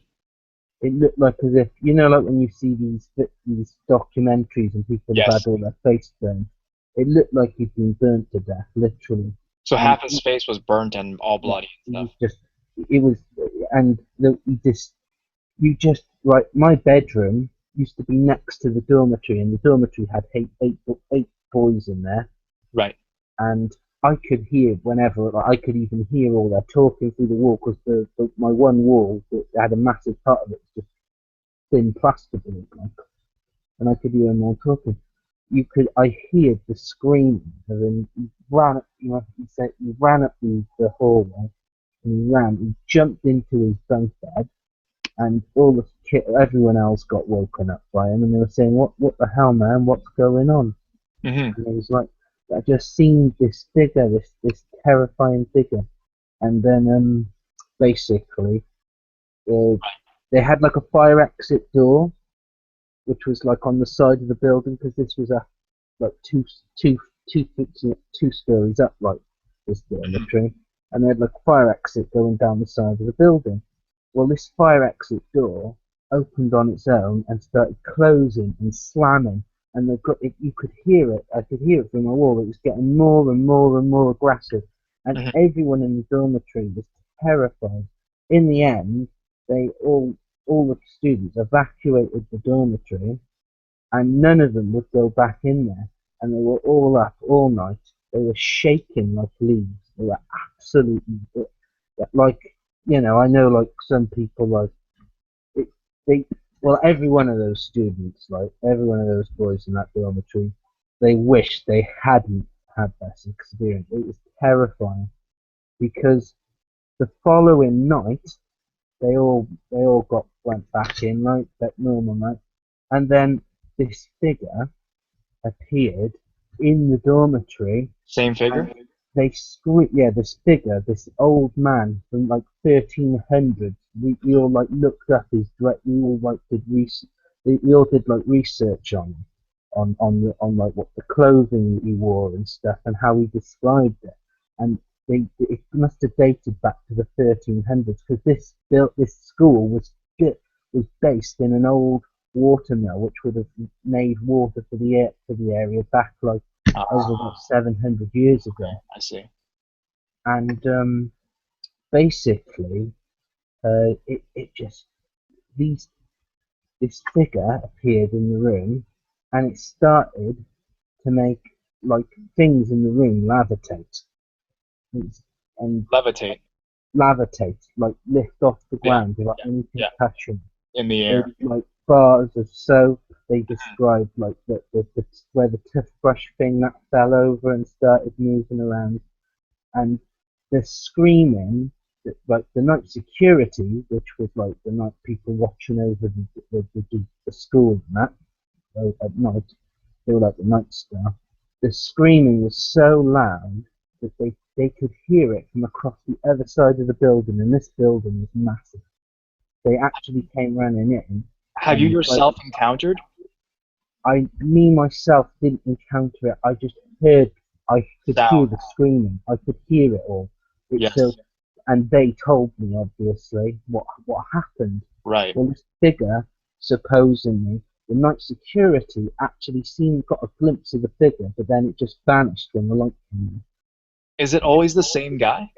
It looked like as if, you know, like when you see these documentaries and people have Yes. had all their face burned. It looked like he'd been burnt to death, literally. So And half his face was burnt and all yeah, bloody and stuff. it was, and you just, like, my bedroom used to be next to the dormitory, and the dormitory had eight boys in there, Right. and I could hear whenever, like, I could even hear all their talking through the wall, because my one wall that had a massive part of it was just thin plasterboard, like, and I could hear them all talking. I heard the screaming, and then he ran up, he said he ran up the hallway, and he jumped into his bunk bed, and everyone else got woken up by him, and they were saying, "What the hell, man? What's going on?" Mm-hmm. And it was like, I just seen this figure, this terrifying figure, and then basically, they had like a fire exit door, which was like on the side of the building, because this was like two stories up, like this dormitory, and they had like a fire exit going down the side of the building. Well, this fire exit door opened on its own and started closing and slamming, and you could hear it. I could hear it through my wall. It was getting more and more and more aggressive, and everyone in the dormitory was terrified. In the end, all the students evacuated the dormitory, and none of them would go back in there. And they were all up all night. They were shaking like leaves. They were absolutely like, I know, like, some people, like, every one of those students, like every one of those boys in that dormitory, they wish they hadn't had this experience. It was terrifying, because the following night they all went back in, like that normal night, and then this figure appeared in the dormitory. Same figure? They yeah, this figure, this old man from like 1300s. We all like looked up his direct. We all like did research. We all did like research on like what the clothing he wore and stuff, and how he described it. And it must have dated back to the 1300s, because this school was based in an old watermill, which would have made water for the area back like over about 700 years ago. I see. And basically, it just this figure appeared in the room, and it started to make like things in the room levitate. And levitate, like lift off the ground without anything touching. In the air. Like bars of soap. They described like where the toothbrush thing that fell over and started moving around, and the screaming. Like the night security, which was like the night people watching over the school and that at night, they were like the night staff. The screaming was so loud that they could hear it from across the other side of the building, and this building was massive. They actually came running in. Have you yourself encountered? Me myself didn't encounter it. I just heard. I could hear the screaming. I could hear it all. And they told me, obviously, what happened. Right. Well, this figure, supposedly, the night security actually got a glimpse of the figure, but then it just vanished when the light came in. Is it always the same guy?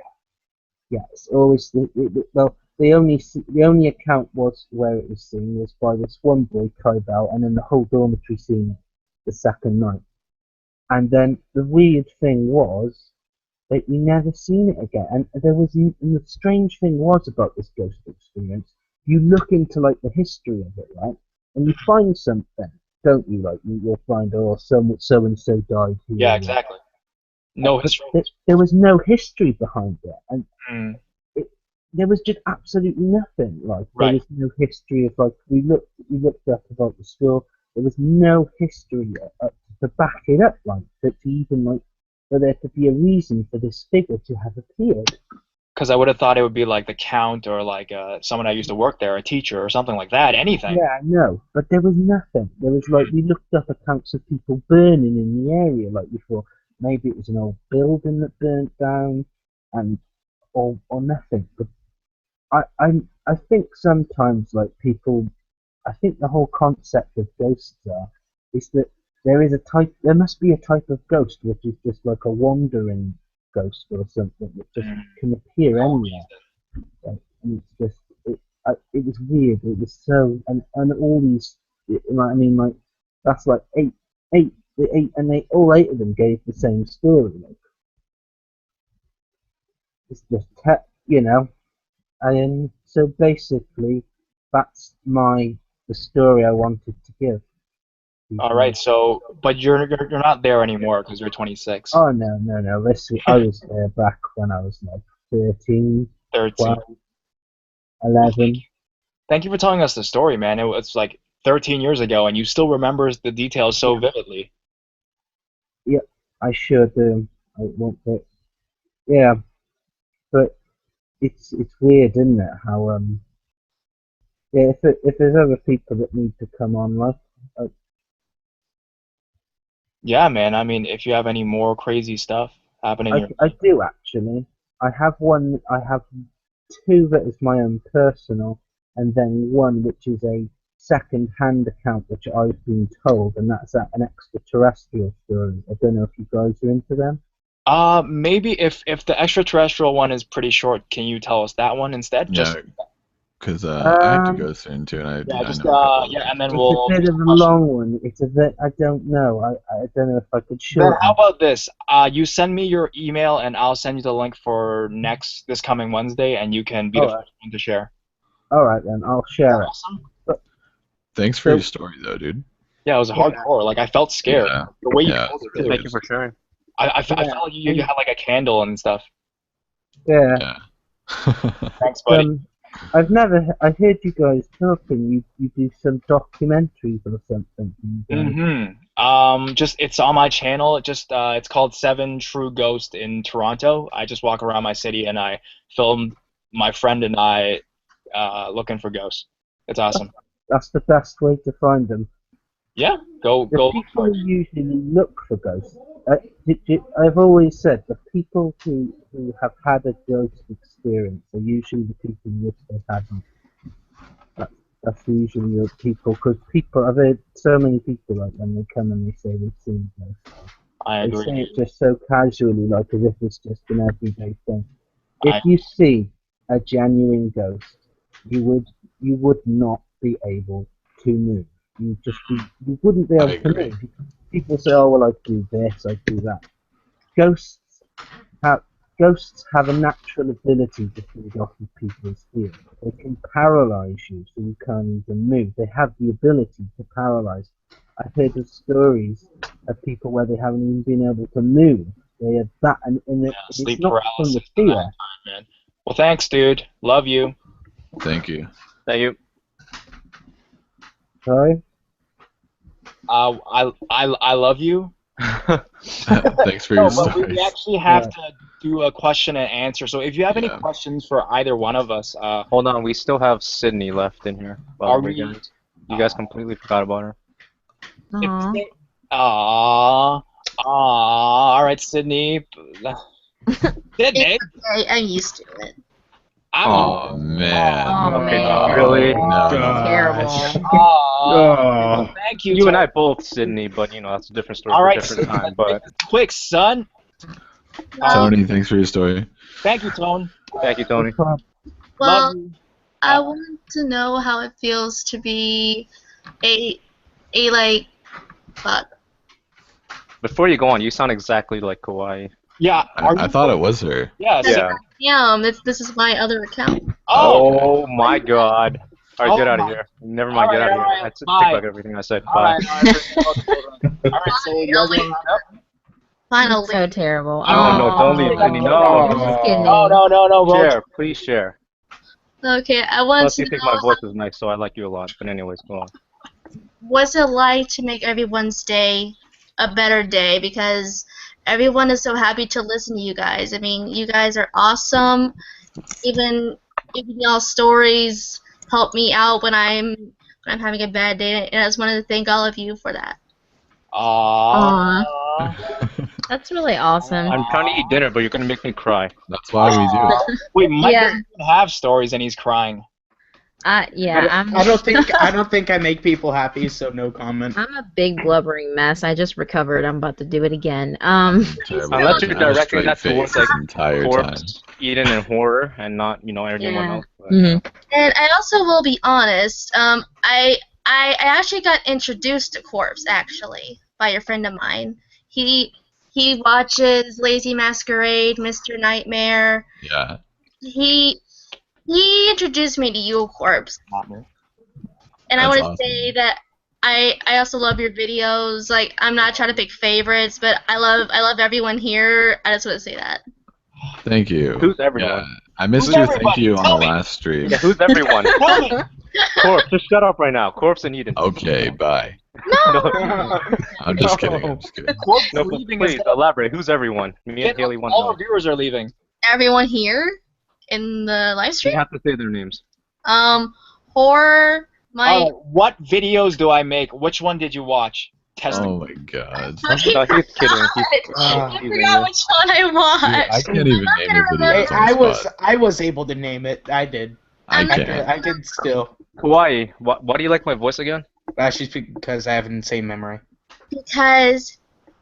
Yeah, it's always the only account was where it was seen was by this one boy, Kybell, and then the whole dormitory seen it the second night. And then the weird thing was that we never seen it again. And the strange thing was about this ghost experience, you look into like the history of it, right? And you find something, don't you? Like you'll find, so and so died here. Yeah, exactly. No history. There was no history behind it, and Mm. there was just absolutely nothing. Like there Right. was no history of like we looked up about the school. There was no history to back it up, like to even like for there to be a reason for this figure to have appeared. Because I would have thought it would be like the count or like someone I used to work there, a teacher or something like that. Anything. Yeah, I know, but there was nothing. There was like we looked up accounts of people burning in the area, like before. Maybe it was an old building that burnt down, and or nothing. But I think sometimes like people, I think the whole concept of ghosts is that there must be a type of ghost which is just like a wandering ghost or something that just can appear anywhere. And it's just it was weird. It was so and all these. I mean, like that's like eight, and all eight of them gave the same story. Like it's just you know. And so basically, that's the story I wanted to give. All right. So, but you're not there anymore because you're 26. Oh no. I was there back when I was like 13, 12, 11. Thank you for telling us the story, man. It's like 13 years ago, and you still remembers the details so vividly. Yeah, I sure do. I won't. But yeah, but it's weird, isn't it? How yeah. If there's other people that need to come on, like Yeah, man. I mean, if you have any more crazy stuff happening in your I do actually. I have one. I have two that is my own personal, and then one which is a second-hand account which I've been told, and that's an extraterrestrial story. I don't know if you guys are into them. Maybe if the extraterrestrial one is pretty short, can you tell us that one instead? Yeah, because I have to go soon too, and I Yeah, just know a couple. yeah, and then It's we'll. a bit of a long one. It's a bit. I don't know. I don't know if I could show Then it. how about this? You send me your email, and I'll send you the link for this coming Wednesday, and you can be the Alright. first one to share. All right then, I'll share it. Thanks for your story, though, dude. Yeah, it was hardcore. Like I felt scared. Yeah. The way you Yeah. told it, too. Thank you for sharing. I felt like you had like a candle and stuff. Yeah. Thanks, buddy. I heard you guys talking. You do some documentaries or something. Just it's on my channel. It's called 7 True Ghosts in Toronto. I just walk around my city and I film my friend and I looking for ghosts. It's awesome. That's the best way to find them. Yeah, go. People who usually look for ghosts. I've always said the people who have had a ghost experience are usually the people who wish they hadn't. That's usually the people, because I've heard so many people like when they come and they say they've seen ghosts. I agree. They say it just so casually, like as if it's just an everyday thing. If you see a genuine ghost, you would not be able to move. You wouldn't be able to move. People say, "Oh well, I do this, I do that." Ghosts have a natural ability to feed off of people's fear. They can paralyze you, so you can't even move. They have the ability to paralyze. I've heard of stories of people where they haven't even been able to move. They have that, and it's sleep not from paralysis. the fear. Man. Well, thanks, dude. Love you. Thank you. Thank you. Sorry. I love you. Thanks for your but stories. we actually have to do a question and answer. So if you have any questions for either one of us, hold on. We still have Sydney left in here. Are we? You guys completely forgot about her. All right, Sydney. Sydney. I'm used to it. Oh man. Oh, Okay, man. really? No. Terrible. Thank you. You and I both, Sydney, but that's a different story All for right, a different time. But quick, son. Tony, thanks for your story. Thank you, Tone. Thank you, Tony. Well, I want to know how it feels to be a fuck. Before you go on, you sound exactly like Kawaii. Yeah. I thought it was her. Yeah. This is my other account. Oh my God. All right, get out of here. Never mind, get out of here. I take back everything I said. Bye. All right, so you guys want to round up? Finally. So terrible. Oh no, don't leave, Vinny. No. Just kidding. No, Share, please share. Okay, I want Plus, to you think know my voice is nice, so I like you a lot. But anyways, go on. what's it like to make everyone's day a better day, because everyone is so happy to listen to you guys. I mean, you guys are awesome. Even y'all's stories help me out when I'm having a bad day, and I just wanted to thank all of you for that. Aww. That's really awesome. I'm trying to eat dinner, but you're gonna make me cry. That's why we do. Wait, Mike Yeah. doesn't even have stories and he's crying. Yeah, I don't think I make people happy, so no comment. I'm a big blubbering mess. I just recovered. I'm about to do it again. Unless you're directing that Straight towards face like the entire corpse, Eden, and horror, and not everyone Yeah. else. But, And I also will be honest. I actually got introduced to Corpse actually by a friend of mine. He watches Lazy Masquerade, Mr. Nightmare. Yeah. He introduced me to you, Corpse. And I That's want to awesome. say that I also love your videos. Like, I'm not trying to pick favorites, but I love everyone here. I just want to say that. Thank you. Who's everyone? Yeah. I missed Who's your everybody? thank you on Tell the me. last stream. Yeah, who's everyone? Corpse, just shut up right now. Corpse and Eden. Okay, bye. No. I'm just kidding. I'm just kidding. Corpse No, but leaving please is elaborate. Who's everyone? Me and Haley want to all know. our viewers are leaving. Everyone here in the live You stream. have to say their names. Horror. My What videos do I make? Which one did you watch? Test Oh my god. No, he's kidding. I forgot which one I watched. I can't even name your videos on I the was spot. I was able to name it. I did. I can't. I can still. Kawaii, why do you like my voice again? She's because I have insane memory. Because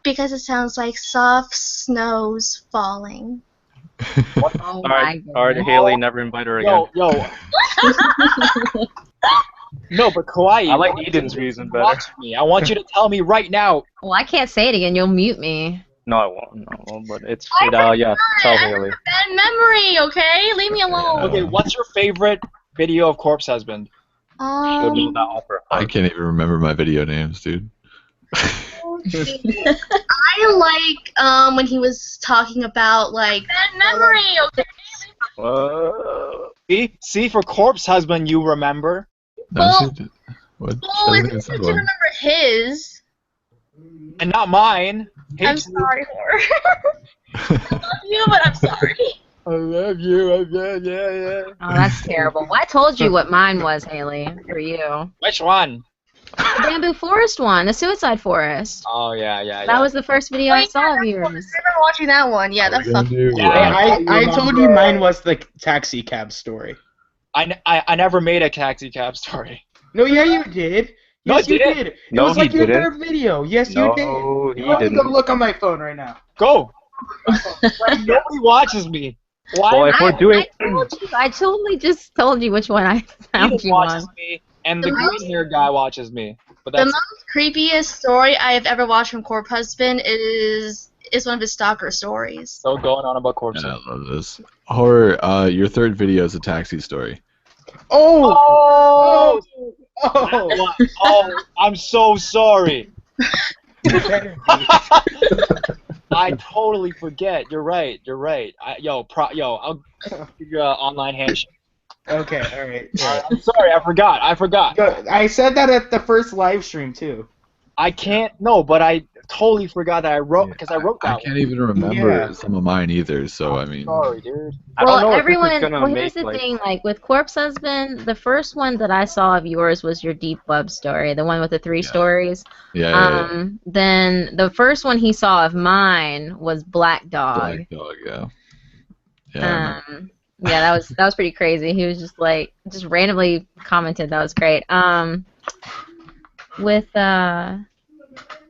it sounds like soft snows falling. Oh Alright, Haley, never invite her again. Yo. No, but Kawaii. I like Eden's reason better. Watch me. I want you to tell me right now. Well, I can't say it again. You'll mute me. No, I won't. No, but it's yeah. Tell Haley. Bad memory, okay? Leave me alone. Okay, what's your favorite video of Corpse Husband? She'll know that offer. I can't even remember my video names, dude. I like when he was talking about like bad memory, okay? See, for Corpse Husband, you remember. Well, What? well, She if hasn't even said you one. remember his. And not mine. I'm sorry, Horror. I love you, but I'm sorry. I love you. Yeah. Oh, that's terrible. Well, I told you what mine was, Haley, for you. Which one? The Bamboo Forest one, the Suicide Forest. Oh yeah. That was the first video I saw of yours. I remember watching that one. Yeah, that fucked. I told you mine was the taxi cab story. I never made a taxi cab story. No, yeah, you did. No, Yes, I you didn't. did. It No, was he like your didn't. third video. Yes, No, you did. he Let me go didn't. look on my phone right now. Go. Nobody watches me. Why? Well, if we're doing, I totally just told you which one I found Eden you on. watches me, and the green hair guy watches me. But The that's most creepiest story I have ever watched from Corp Husband is one of his stalker stories. still going on about Corpse. I love this. Horror, your third video is a taxi story. Oh! Oh, I'm so sorry. I totally forget. You're right. I'll give you an online handshake. Okay, alright. I'm sorry. I forgot. I said that at the first live stream, too. I can't. No, but I totally forgot that I wrote because I wrote that. I can't even remember some of mine either, so I mean. Sorry, dude. Well, everyone. Well, here's the thing. Like with Corpse Husband, the first one that I saw of yours was your Deep Web story, the one with the 3 stories. Yeah. Then the first one he saw of mine was Black Dog. Black Dog, yeah. Yeah. Yeah, that was pretty crazy. He was just randomly commented. That was great. With I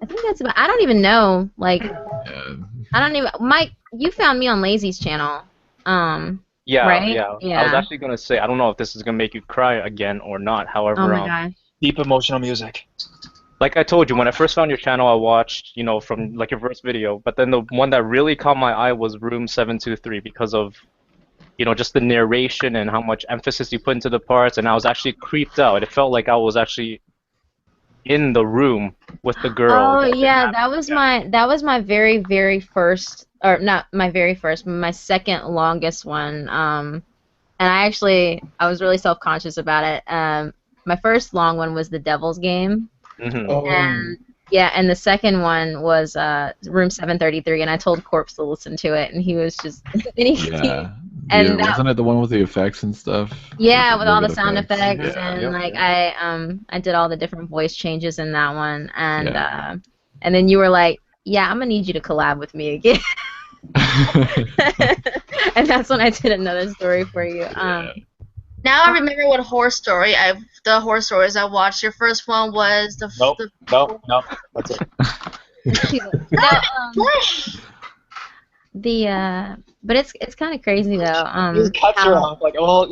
think that's about. I don't even know. Like, I don't even. Mike, you found me on Lazy's channel. yeah, right? yeah. I was actually gonna say I don't know if this is gonna make you cry again or not. However, Oh my gosh. Deep emotional music. Like I told you, when I first found your channel, I watched, from like your first video. But then the one that really caught my eye was Room 723 because of, just the narration and how much emphasis you put into the parts. And I was actually creeped out. It felt like I was actually in the room with the girl. Oh that didn't yeah, happen. that was my very very first, or not my very first, my second longest one. And I was really self-conscious about it. My first long one was the Devil's Game. Mhm. Oh. And yeah, and the second one was Room 733, and I told Corpse to listen to it, and he was just Yeah. and Wasn't it the one with the effects and stuff? yeah, with Really all the good sound effects Yeah. and like I did all the different voice changes in that one, and Yeah. and then you were like, yeah, I'm gonna need you to collab with me again, and that's when I did another story for you. Now I remember what the horror stories I watched. Your first one was the Nope. That's it. But it's kind of crazy though. He just cuts her off like, well,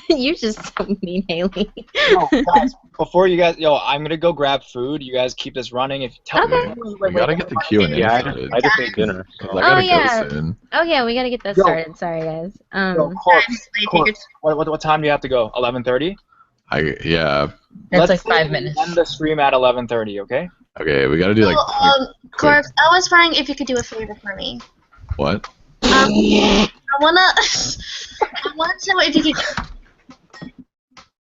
You're just so mean, Haley. no, guys, before you guys, I'm gonna go grab food. You guys keep this running. If tell me, We gotta get the Q&A Yeah, started. I just ate dinner. So. I gotta yeah. go soon. Oh yeah, we gotta get that started. Sorry guys. Corpse, what time do you have to go? 11:30. Yeah. That's like 5 minutes. End the stream at 11:30. Okay. Okay, we gotta do like Corpse, I was wondering if you could do a favor for me. what? I wanna to know if you could.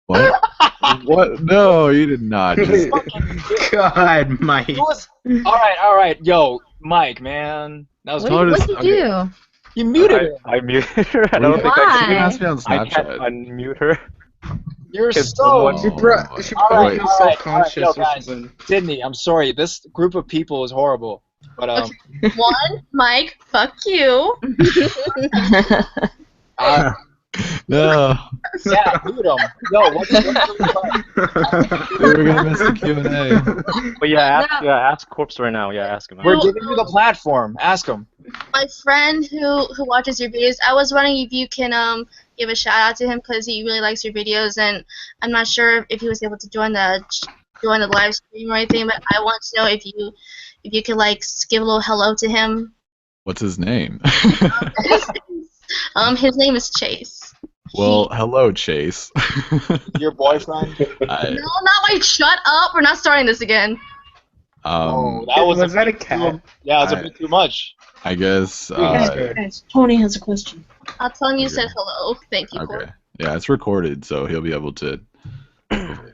What? What? No, you did not. Just... God, Mike. All right, yo, Mike, man, that was. What'd you do? You muted her. I muted her. I don't think Why? I can. asked me on I can't Snapchat. unmute her. You're Because so. someone- She probably was self-conscious Yo, or guys, something. Sydney, I'm sorry. This group of people is horrible. But One, Mike, fuck you. No. Yeah, mute them. Yo, what's We were gonna miss the Q&A. But yeah, ask Corpse right now. Yeah, ask him. We're giving you the platform. Ask him. My friend who watches your videos, I was wondering if you can give a shout out to him because he really likes your videos, and I'm not sure if he was able to join the live stream or anything, but I want to know if you could like give a little hello to him. What's his name? His name is Chase. Well, hello, Chase. Your boyfriend? No, not like shut up. We're not starting this again. That was that a cat? Yeah, it's a bit too much. I guess. Guys, Tony has a question. I'll tell him you said hello. Thank you. Okay. Yeah, it's recorded, so he'll be able to.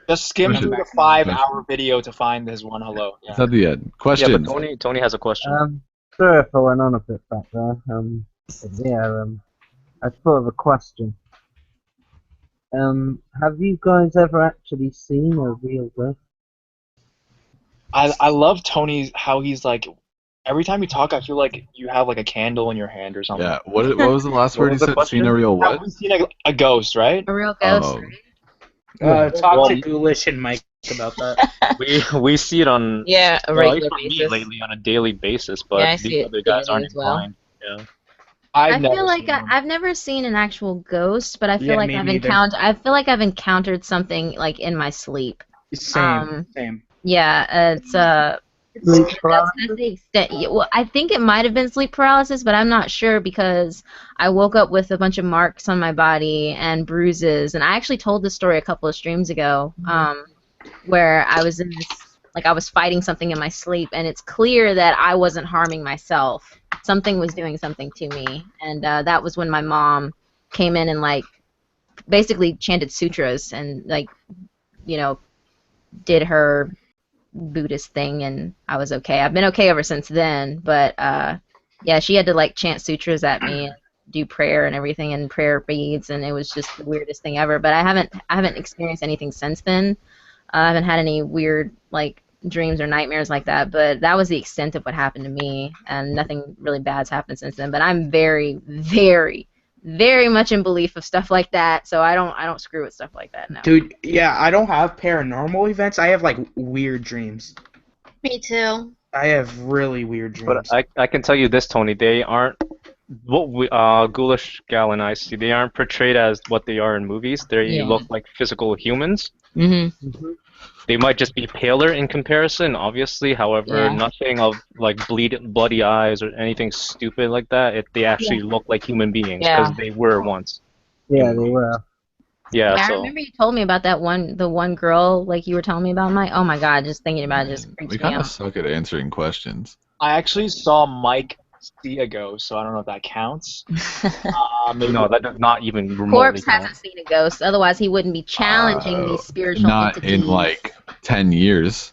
Just skim through the 5-hour video to find his one hello. Yeah. It's at the end. Questions. Yeah, but Tony has a question. Sorry if I went on a bit back there. I thought of a question. Have you guys ever actually seen a real ghost? I love Tony's how he's like. Every time you talk, I feel like you have like a candle in your hand or something. Yeah. What was the last word you said? Seen a real what? We've seen a ghost, right? A real ghost. Talk to Ghoulish and Mike about that. We see it on a well, regular for me basis. lately on a daily basis, but Yeah, I see these it other guys aren't as well. inclined. Yeah. I feel like I've never seen an actual ghost, but I feel like me I've neither. encountered something like in my sleep. Same. Yeah, it's Sleep that's the extent. Well, I think it might have been sleep paralysis, but I'm not sure because I woke up with a bunch of marks on my body and bruises, and I actually told this story a couple of streams ago, where I was in this, like I was fighting something in my sleep, and it's clear that I wasn't harming myself. Something was doing something to me, and that was when my mom came in and like basically chanted sutras and like, did her Buddhist thing, and I was okay. I've been okay ever since then, but yeah, she had to like chant sutras at me and do prayer and everything and prayer beads, and it was just the weirdest thing ever. But I haven't experienced anything since then. I haven't had any weird like dreams or nightmares like that, but that was the extent of what happened to me, and nothing really bad's happened since then. But I'm very, very, very much in belief of stuff like that, so I don't screw with stuff like that now. Dude, yeah, I don't have paranormal events. I have like weird dreams. Me too. I have really weird dreams. But I can tell you this, Tony, they aren't what we Ghoulish Gal and I see. They aren't portrayed as what they are in movies. They look like physical humans. Mm-hmm. They might just be paler in comparison, obviously. However, nothing of like bloody eyes or anything stupid like that. They actually look like human beings because they were once. Yeah, they were. Yeah, I so remember you told me about the one girl, like you were telling me about Mike. Oh my god, just thinking about it just We creeps me kind of out. suck at answering questions. I actually saw Mike see a ghost, so I don't know if that counts. Maybe no, that does not even remotely Corpse count. hasn't seen a ghost, otherwise he wouldn't be challenging these spiritual Not entities. in like 10 years.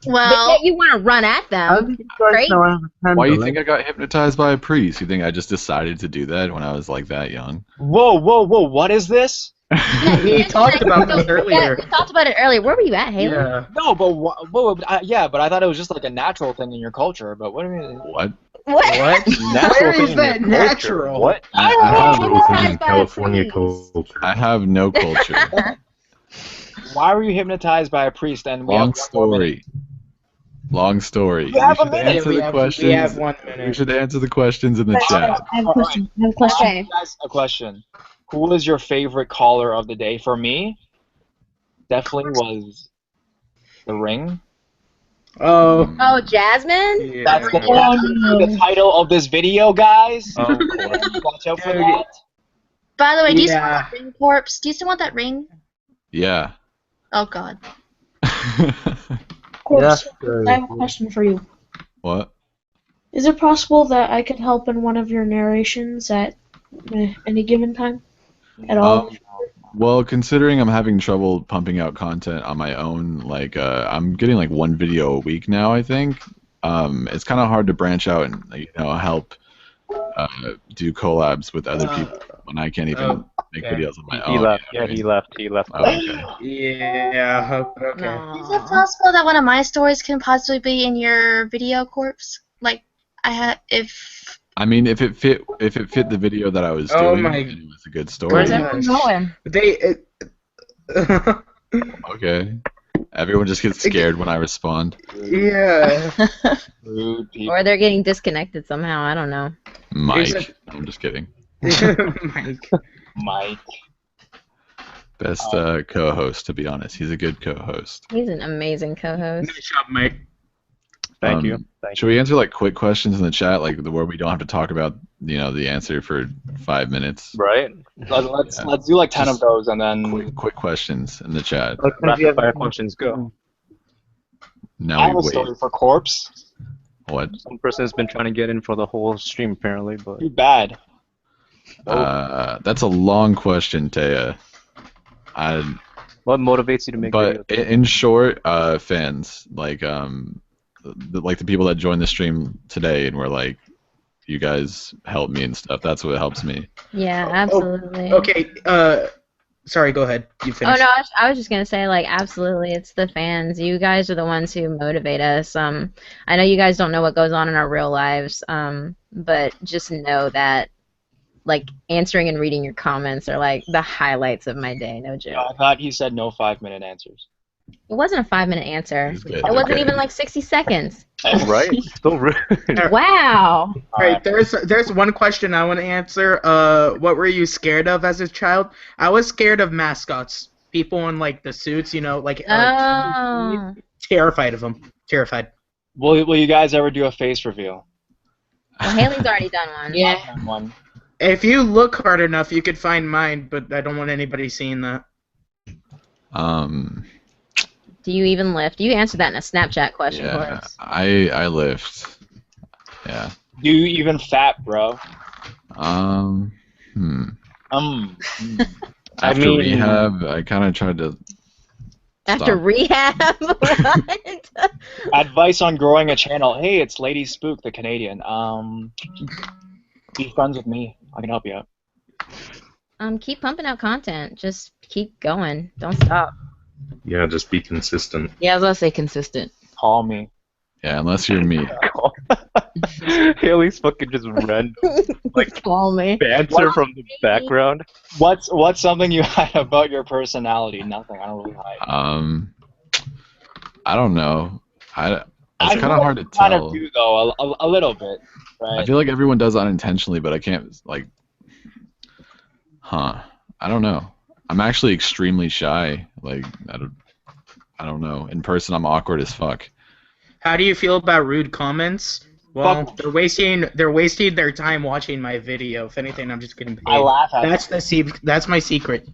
But Well, yet you want to run at How them. do you guys Crazy. know I have a Why do you candle? think I got hypnotized by a priest? You think I just decided to do that when I was like that young? Whoa, whoa, whoa! What is this? We talked about this Yeah, earlier. we talked about it earlier. Where were you at, Haley? Yeah. No, but yeah, but I thought it was just like a natural thing in your culture. But what do you mean? What? What? Natural Where thing is in your that culture. natural? What? In California culture. I have no culture. Why were you hypnotized by a priest? And we Long have 1 more minute. story. Long story. You have a should minute. answer we the have- questions. we have 1 minute. We should answer the questions in the chat. I have a question. I have a question. Okay. Guys, a question. Who was your favorite caller of the day? For me, definitely was The Ring. Oh. Oh, Jasmine? Yeah. That's gonna be the title of this video, guys. Oh, boy. Watch out for Dude. that. by the way, do you still Yeah. want that ring, corpse? Do you still want that ring? Yeah. Oh God. Corpse, Yeah, I have a question for you. What? Is it possible that I could help in one of your narrations at any given time? At all? Well, considering I'm having trouble pumping out content on my own, like I'm getting like 1 video a week now, I think. It's kind of hard to branch out and help do collabs with other people when I can't even make okay. videos on my He own. left. you know Yeah, what he left. I mean? Okay. Yeah. Okay. Is it possible that one of my stories can possibly be in your video, corpse? Like, if I mean, if it fit the video that I was Oh doing, my and it was a good story. Where's everyone going? They. Okay. Everyone just gets scared when I respond. Yeah. Rude people. Or they're getting disconnected somehow. I don't know. Mike. I'm just kidding. Mike. Best co-host, to be honest. He's a good co-host. He's an amazing co-host. Nice job, Mike. Thank you. Should we answer like quick questions in the chat, like where we don't have to talk about the answer for 5 minutes? Right. Let's do like 10 of those and then Quick questions in the chat. Rapid fire questions go. I Now have we a wait. story for Corpse. What? Some person has been trying to get in for the whole stream apparently, but Too bad. That's a long question, Taya. What motivates you to make But videos? in short, fans like the people that joined the stream today and were like, you guys help me and stuff. That's what helps me. Yeah, absolutely. Okay. Sorry. Go ahead. You Oh finish. no, I was just gonna say, like, absolutely, it's the fans. You guys are the ones who motivate us. I know you guys don't know what goes on in our real lives, but just know that, like, answering and reading your comments are like the highlights of my day. No joke. I thought he said no 5-minute answers. It wasn't a 5-minute answer. good, It wasn't okay. even like 60 seconds. Right? So rude. Wow. All right, there's one question I want to answer. What were you scared of as a child? I was scared of mascots. People in like the suits, like Oh. terrified of them. Terrified. Will you guys ever do a face reveal? Well, Haley's already done one. Yeah. I've done one. If you look hard enough, you could find mine, but I don't want anybody seeing that. Do you even lift? You answered that in a Snapchat question for Yeah, us. I lift. Yeah. Do you even fat, bro? After rehab, I kind of tried to. After stop. rehab? What? Advice on growing a channel. Hey, it's Lady Spook, the Canadian. Be friends with me. I can help you out. Keep pumping out content. Just keep going. Don't stop. Yeah, just be consistent. Yeah, I was gonna say consistent. Call me. Yeah, unless you're me. Haley's fucking just ran Call me. banter from the background. What's something you hide about your personality? Nothing. I don't really hide. I don't know. It's kind feel of like hard to you kind tell. of do though, a little bit. Right? I feel like everyone does unintentionally, but I can't I don't know. I'm actually extremely shy. Like I don't know. In person, I'm awkward as fuck. How do you feel about rude comments? Well, they're wasting their time watching my video. If anything, I'm just getting paid. I laugh at That's my secret.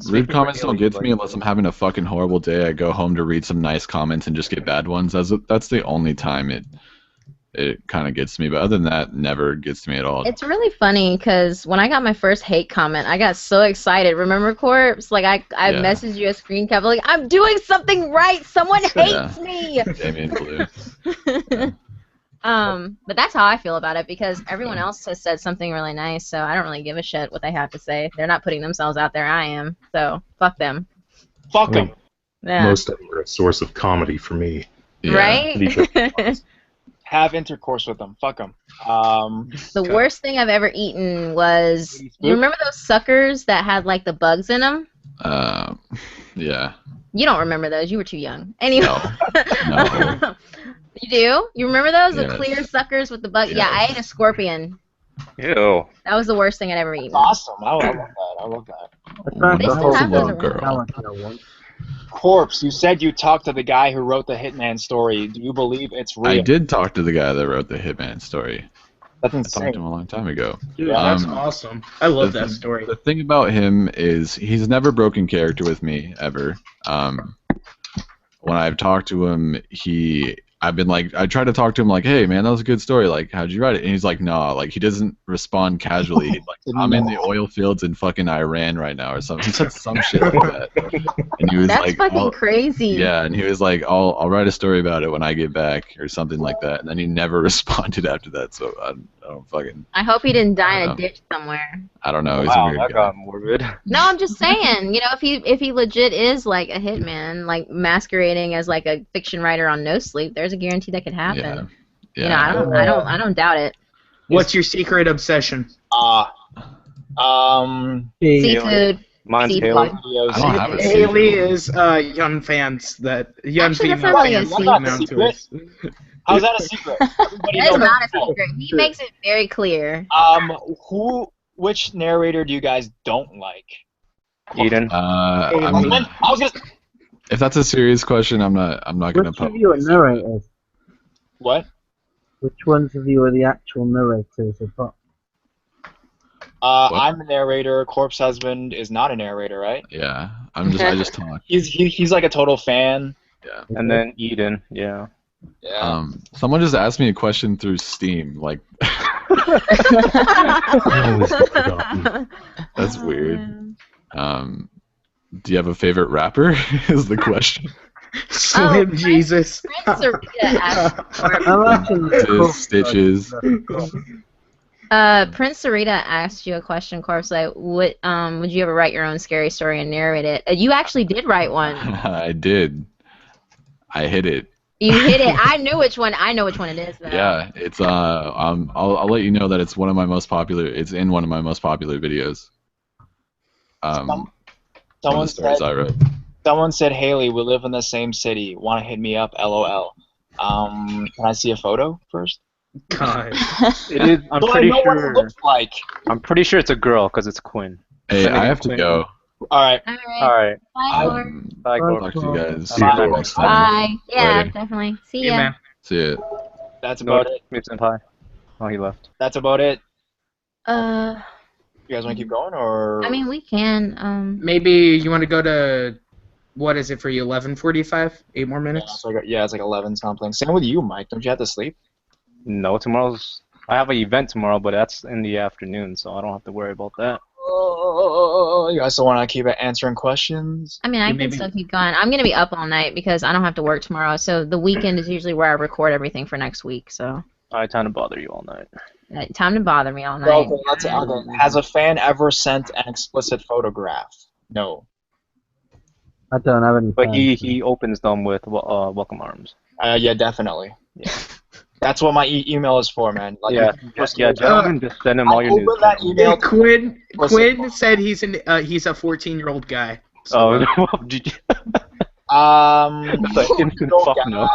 Rude comments don't get to me unless I'm having a fucking horrible day. I go home to read some nice comments and just get bad ones. That's the only time it kind of gets to me. But other than that, never gets to me at all. It's really funny because when I got my first hate comment, I got so excited. Remember, Corpse? Like I messaged you a screen cap, like I'm doing something right. Someone hates me. Damien Blue. But that's how I feel about it because everyone else has said something really nice, so I don't really give a shit what they have to say. They're not putting themselves out there. I am, so fuck them. Fuck them. Yeah. Most of them are a source of comedy for me. Right? Have intercourse with them. Fuck them. The worst thing I've ever eaten was. You remember those suckers that had like the bugs in them? Yeah. You don't remember those. You were too young. Anyway. No. You do? You remember those? Yes. The clear suckers with the bug? Yes. Yeah, I ate a scorpion. Ew. That was the worst thing I'd ever eaten. Awesome. I love that. I love that. I found They a still whole have those lot around. of once. Corpse, you said you talked to the guy who wrote the Hitman story. Do you believe it's real? I did talk to the guy that wrote the Hitman story. That's I insane. talked to him a long time ago. Dude, that's awesome. I love that story. The thing about him is he's never broken character with me ever. When I've talked to him, I've been like, I try to talk to him like, hey man, that was a good story. Like, how'd you write it? And he's like, no, like he doesn't respond casually. He's like, I'm in the oil fields in fucking Iran right now or something. He said some shit like that. And he was That's like, fucking crazy. yeah, and he was like, I'll write a story about it when I get back or something like that. And then he never responded after that. So I don't fucking. I hope he didn't die in a ditch somewhere. I don't know. He's Wow, a weird that guy. got morbid. No, I'm just saying, you know, if he legit is like a hitman, like masquerading as like a fiction writer on No Sleep, there's a guarantee that could happen. Yeah. You know, I don't doubt it. What's your secret obsession? Seafood. Mine's Seafood. Haley. I don't have a Haley is young fans that young Actually, that's female not really a fans secret. come out to us. How's that a secret? Everybody That is knows not a that. secret. He makes it very clear. Which narrator do you guys don't like? Eden. I was just. If that's a serious question, I'm not gonna Which of you are narrators? What? Which ones of you are the actual narrators? I'm a narrator. Corpse Husband is not a narrator, right? Yeah, I just talk. He's like a total fan. Yeah. And then Eden, yeah. Someone just asked me a question through Steam, like. That's weird. Do you have a favorite rapper? Is the question. Slim Jesus. Prince Sarita asked Stitches. Prince Sarita asked you a question, Corpse. Like, would you ever write your own scary story and narrate it? You actually did write one. I did. I hit it. You hit it. I knew which one. I know which one it is. Though. Yeah, it's I'll let you know that it's one of my most popular. It's in one of my most popular videos. One of the stories I wrote. Someone said, Haley, we live in the same city. Want to hit me up? LOL. Can I see a photo first? God. It is. I'm Well, pretty I know what it sure. looks like. I'm pretty sure it's a girl because it's Quinn. Hey, I have to go. All right. All right. Bye, Corpse. Bye, Talk Corpse. to you guys. Bye. Next time. Bye. Yeah, Later. definitely. See Yeah, ya. man. See ya. That's No, about it. meet Senpai. Oh, he left. That's about it. Uh, You guys want to keep going, or? I mean, we can. Maybe you want to go to, what is it for you, 11:45? 8 more Yeah, minutes? it's like 11 something. Same with you, Mike. Don't you have to sleep? No, tomorrow's. I have an event tomorrow, but that's in the afternoon, so I don't have to worry about that. Oh, you guys still want to keep answering questions? I mean, I can still keep going. I'm gonna be up all night because I don't have to work tomorrow. So the weekend is usually where I record everything for next week. So I time to bother you all night. time to bother me all night. Okay. Has a fan ever sent an explicit photograph? No. I don't have any. But he opens them with welcome arms. Yeah, definitely. Yeah. That's what my email is for, man. Like, Yeah, gentlemen, just send him all your news. that email. Quinn said he's a 14-year-old guy. Oh, That's an instant fuck no.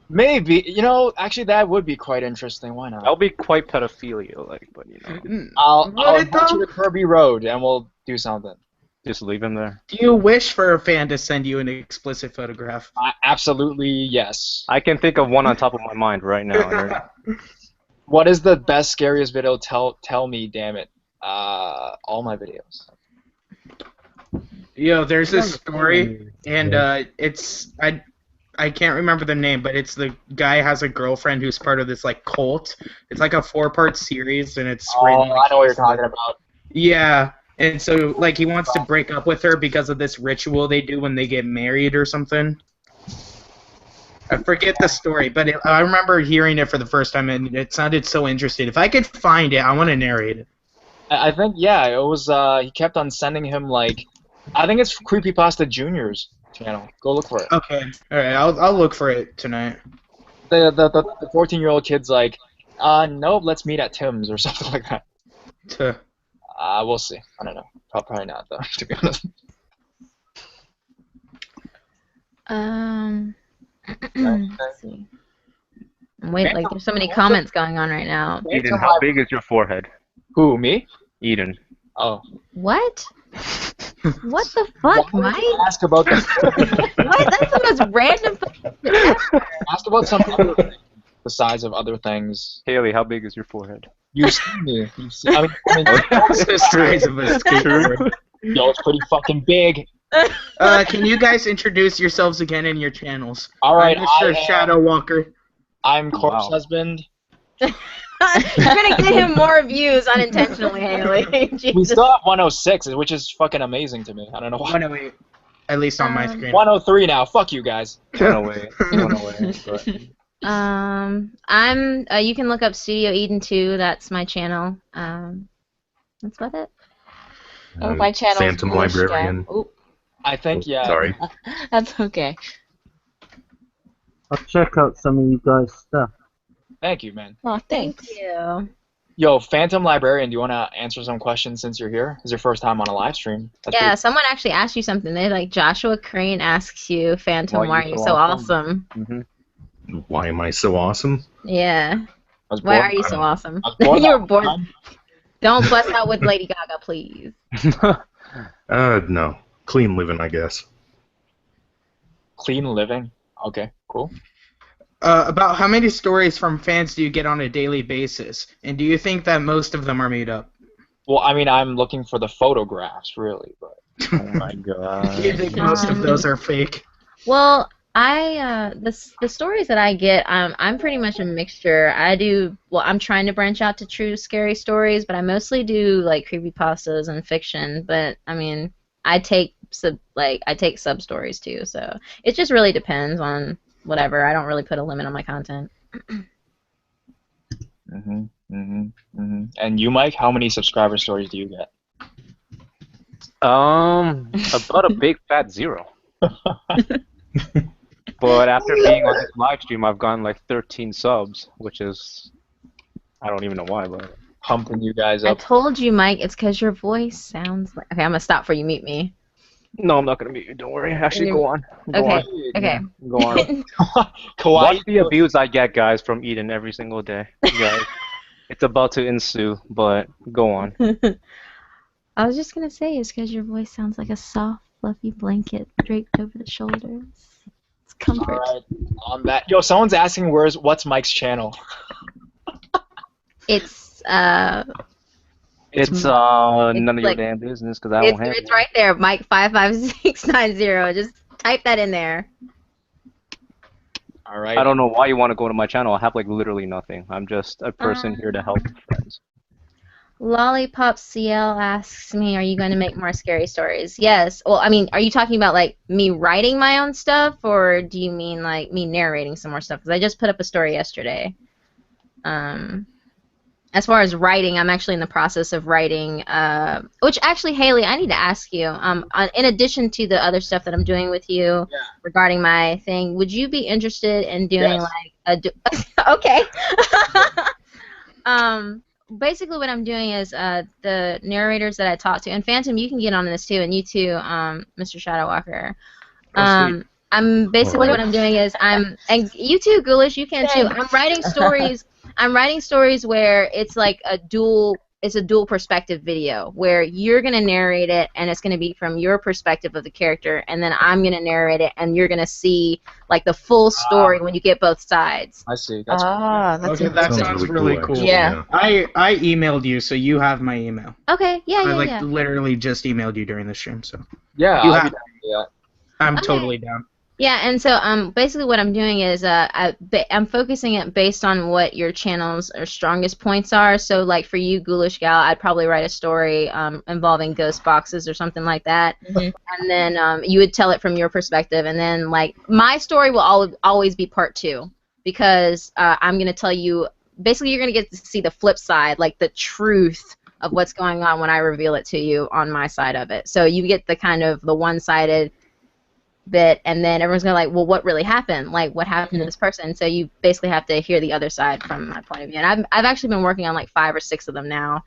Maybe, actually that would be quite interesting. Why not? That'll be quite pedophilia, like, but I'll invite you to Kirby Road and we'll do something. Just leave him there. Do you wish for a fan to send you an explicit photograph? Absolutely, yes. I can think of one on top of my mind right now. What is the best, scariest video? Tell me, damn it. All my videos. Yo, there's this story, and it's I can't remember the name, but it's the guy has a girlfriend who's part of this like cult. It's like a 4-part series, and it's I know what you're talking about. Yeah, and so like he wants to break up with her because of this ritual they do when they get married or something. I forget the story, but I remember hearing it for the first time, and it sounded so interesting. If I could find it, I want to narrate it. I think, yeah, it was, he kept on sending him, like, I think it's Creepypasta Junior's channel. Go look for it. Okay, alright, I'll look for it tonight. The 14-year-old kid's like, nope, let's meet at Tim's or something like that. We'll see. I don't know. Probably not, though, to be honest. Let's see. Wait, like there's so many comments going on right now. Eden, how big is your forehead? Who, me? Eden. Oh. What? What the fuck, Mike? Ask about the What? That's the most random thing ever. Ask about some other things, the size of other things. Haley, how big is your forehead? You see me. You see, I mean It's the size of a skateboard. Yo, it's pretty fucking big. Can you guys introduce yourselves again in your channels? All right, I'm Mr. Shadow Walker. I'm Corpse Husband. You're gonna get him more views unintentionally, Haley. We still have 106, which is fucking amazing to me. I don't know why. 108, at least on my screen. 103 now. Fuck you guys. 108. You can look up Studio Eden 2. That's my channel. That's about it. Oh, my channel's Phantom Bush Librarian. Guy. Oop. I think, yeah. Sorry. That's okay. I'll check out some of you guys' stuff. Thank you, man. Oh, thanks. Thank you. Yo, Phantom Librarian, do you want to answer some questions since you're here? It's your first time on a live stream. Yeah, someone actually asked you something. They're like, Joshua Crane asks you, Phantom, why are you so awesome? Mm-hmm. Why am I so awesome? Yeah. Why are you so awesome? born You were born. Don't bust out with Lady Gaga, please. No. Clean living, I guess. Clean living? Okay, cool. About how many stories from fans do you get on a daily basis? And do you think that most of them are made up? Well, I mean, I'm looking for the photographs, really, but... Oh my god. Do you think most of those are fake? Well, the stories that I get, I'm pretty much a mixture. I'm trying to branch out to true scary stories, but I mostly do like creepypastas and fiction. But I mean, I take sub stories too. So it just really depends on whatever. I don't really put a limit on my content. And you, Mike, how many subscriber stories do you get? About a big fat 0. But after being on this live stream, I've gotten like 13 subs, which is, I don't even know why, but pumping you guys I up. told you, Mike, it's because your voice sounds like... Okay, I'm going to stop before you mute me. No, I'm not going to mute you, don't worry. Actually, go on. Okay. Go on. Watch the abuse I get, guys, from Eden every single day. Guys, it's about to ensue, but go on. I was just going to say, it's because your voice sounds like a soft, fluffy blanket draped over the shoulders. It's comfort. All right, on that. Yo, someone's asking what's Mike's channel? It's none of your damn business because I don't have it's right there, Mike 55690. Just type that in there. All right. I don't know why you want to go to my channel. I have like literally nothing. I'm just a person here to help friends. Lollipop CL asks me, are you going to make more scary stories? Yes. Well, I mean, are you talking about like me writing my own stuff, or do you mean like me narrating some more stuff? Because I just put up a story yesterday. As far as writing, I'm actually in the process of writing, which actually, Haley, I need to ask you, in addition to the other stuff that I'm doing with you regarding my thing, would you be interested in doing okay. Basically what I'm doing is the narrators that I talk to, and Phantom, you can get on this too, and you too, Mr. Shadowwalker. I'm basically what I'm doing is and you too, Ghoulish, you can too. I'm writing stories. I'm writing stories where it's like a dual it's a dual perspective video where you're gonna narrate it and it's gonna be from your perspective of the character, and then I'm gonna narrate it and you're gonna see like the full story when you get both sides. I see. That's Okay, that sounds really cool. Yeah. I emailed you, so you have my email. Okay. Yeah. I Yeah. like Yeah. literally just emailed you during the stream, so Yeah, you I'll have. be down for that. I'm Okay. totally down. Yeah, and so basically what I'm doing is I'm focusing it based on what your channel's or strongest points are. So like for you, Ghoulish Gal, I'd probably write a story involving ghost boxes or something like that, and then you would tell it from your perspective, and then like my story will always be part 2 because I'm gonna tell you basically you're gonna get to see the flip side, like the truth of what's going on when I reveal it to you on my side of it. So you get the kind of the one-sided bit, and then everyone's gonna like, well, what really happened? Like, what happened to this person? So you basically have to hear the other side from my point of view. And I've actually been working on like 5 or 6 of them now.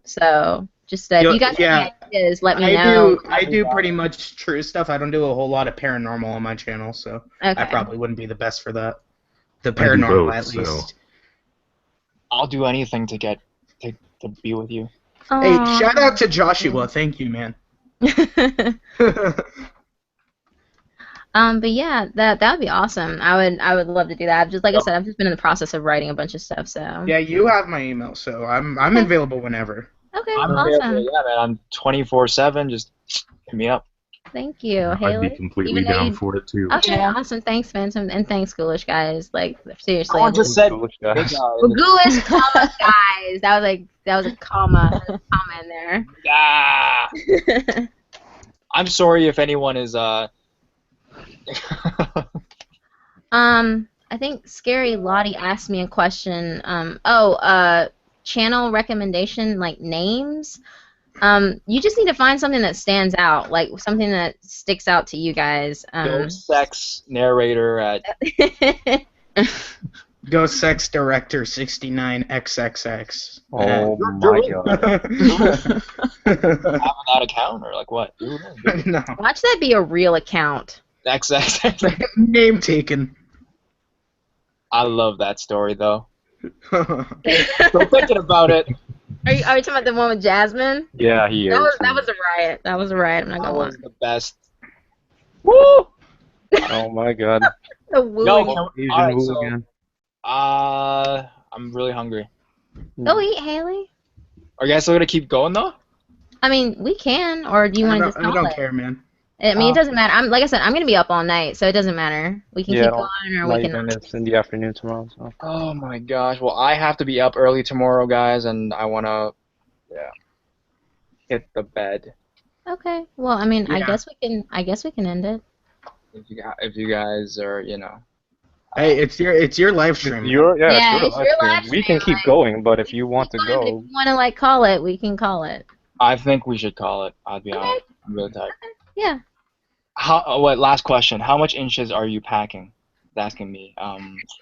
So just if you guys have any ideas, let me know. I do pretty much true stuff. I don't do a whole lot of paranormal on my channel, so I Okay. probably wouldn't be the best for that. The I do paranormal, both, at so- least. I'll do anything to get to be with you. Hey, shout out to Joshua. Thank you, man. But yeah, that would be awesome. I would love to do that. Just like I said, I've just been in the process of writing a bunch of stuff. So Yeah, you have my email, so I'm available whenever. Okay, I'm awesome. available, yeah, man. I'm 24/7. Just hit me up. Thank you, I'd Haley. be completely Even though down you- for it too. Okay, awesome. Thanks, man. And thanks, Ghoulish guys. Like seriously. Someone just said Ghoulish big guys. guy. Well, Ghoulish, comma, guys. That was a comma in there. Ah. I'm sorry if anyone is I think Scary Lottie asked me a question. Channel recommendation, like names. You just need to find something that stands out, like something that sticks out to you guys. ghost sex narrator at Ghost Sex Director 69XXX. Oh my god. have that account or like what? No. Watch that be a real account. XX. Name taken. I love that story though. Still thinking about it. Are you talking about the one with Jasmine? Yeah, he is. That was a riot. That was a riot. I'm not That gonna lie. was the best. Woo! Oh my god. The woo. No, Asian alright, woo so again. I'm really hungry. Go eat, Haley. Are you guys still gonna keep going though? I mean, we can, or do you want to just call I don't it? care, man. I mean, it doesn't matter. Like I said, I'm gonna be up all night, so it doesn't matter. We can Yeah, keep going, or we not can. even it's in the afternoon tomorrow. So. Oh my gosh. Well, I have to be up early tomorrow, guys, and I wanna, hit the bed. Okay. Well, I mean, I Yeah. guess we can. I guess we can end it. If you guys are, Hey, it's your live stream. Yeah, It's your it's your live We can stream, keep going, but if you want to If go, you want to like call it, we can call it. I think we should call it. I'll be honest. I'm really tired. Yeah. Last question. How much inches are you packing? He's asking me.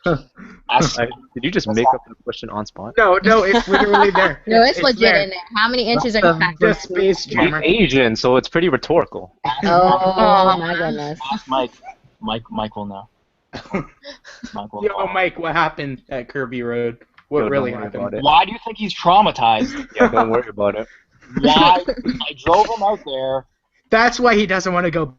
Did you just make up the question on spot? No, it's literally there. No, it's legit there. in there. How many inches are you packing? The space He's jammer. Asian, so it's pretty rhetorical. Oh my goodness. Ask Mike. Mike will know. Mike will Yo, know. Mike, what happened at Kirby Road? What Yo, really don't worry about happened? it. Why do you think he's traumatized? Yeah, don't worry about it. Why? I drove him out there, That's why he doesn't want to go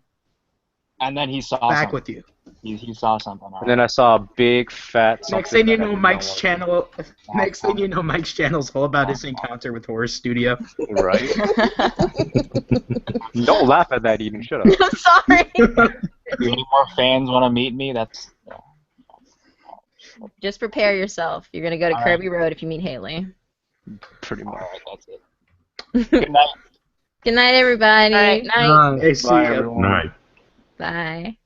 and then he saw back something. with you. He saw something. And then I saw a big fat. Next something thing you that I know, did not Mike's want. channel. Next thing you know, Mike's channel's all about his encounter with Horror Studio. Right? Don't laugh at that, Eden. Shut up. I'm sorry. If any more fans want to meet me, that's. Just prepare yourself. You're gonna go to All Kirby Road if you meet Haley. Pretty much. Alright, that's it. Good night. Good night, everybody. All right, Night. Hey, see Bye, ya. everyone. Night. Bye.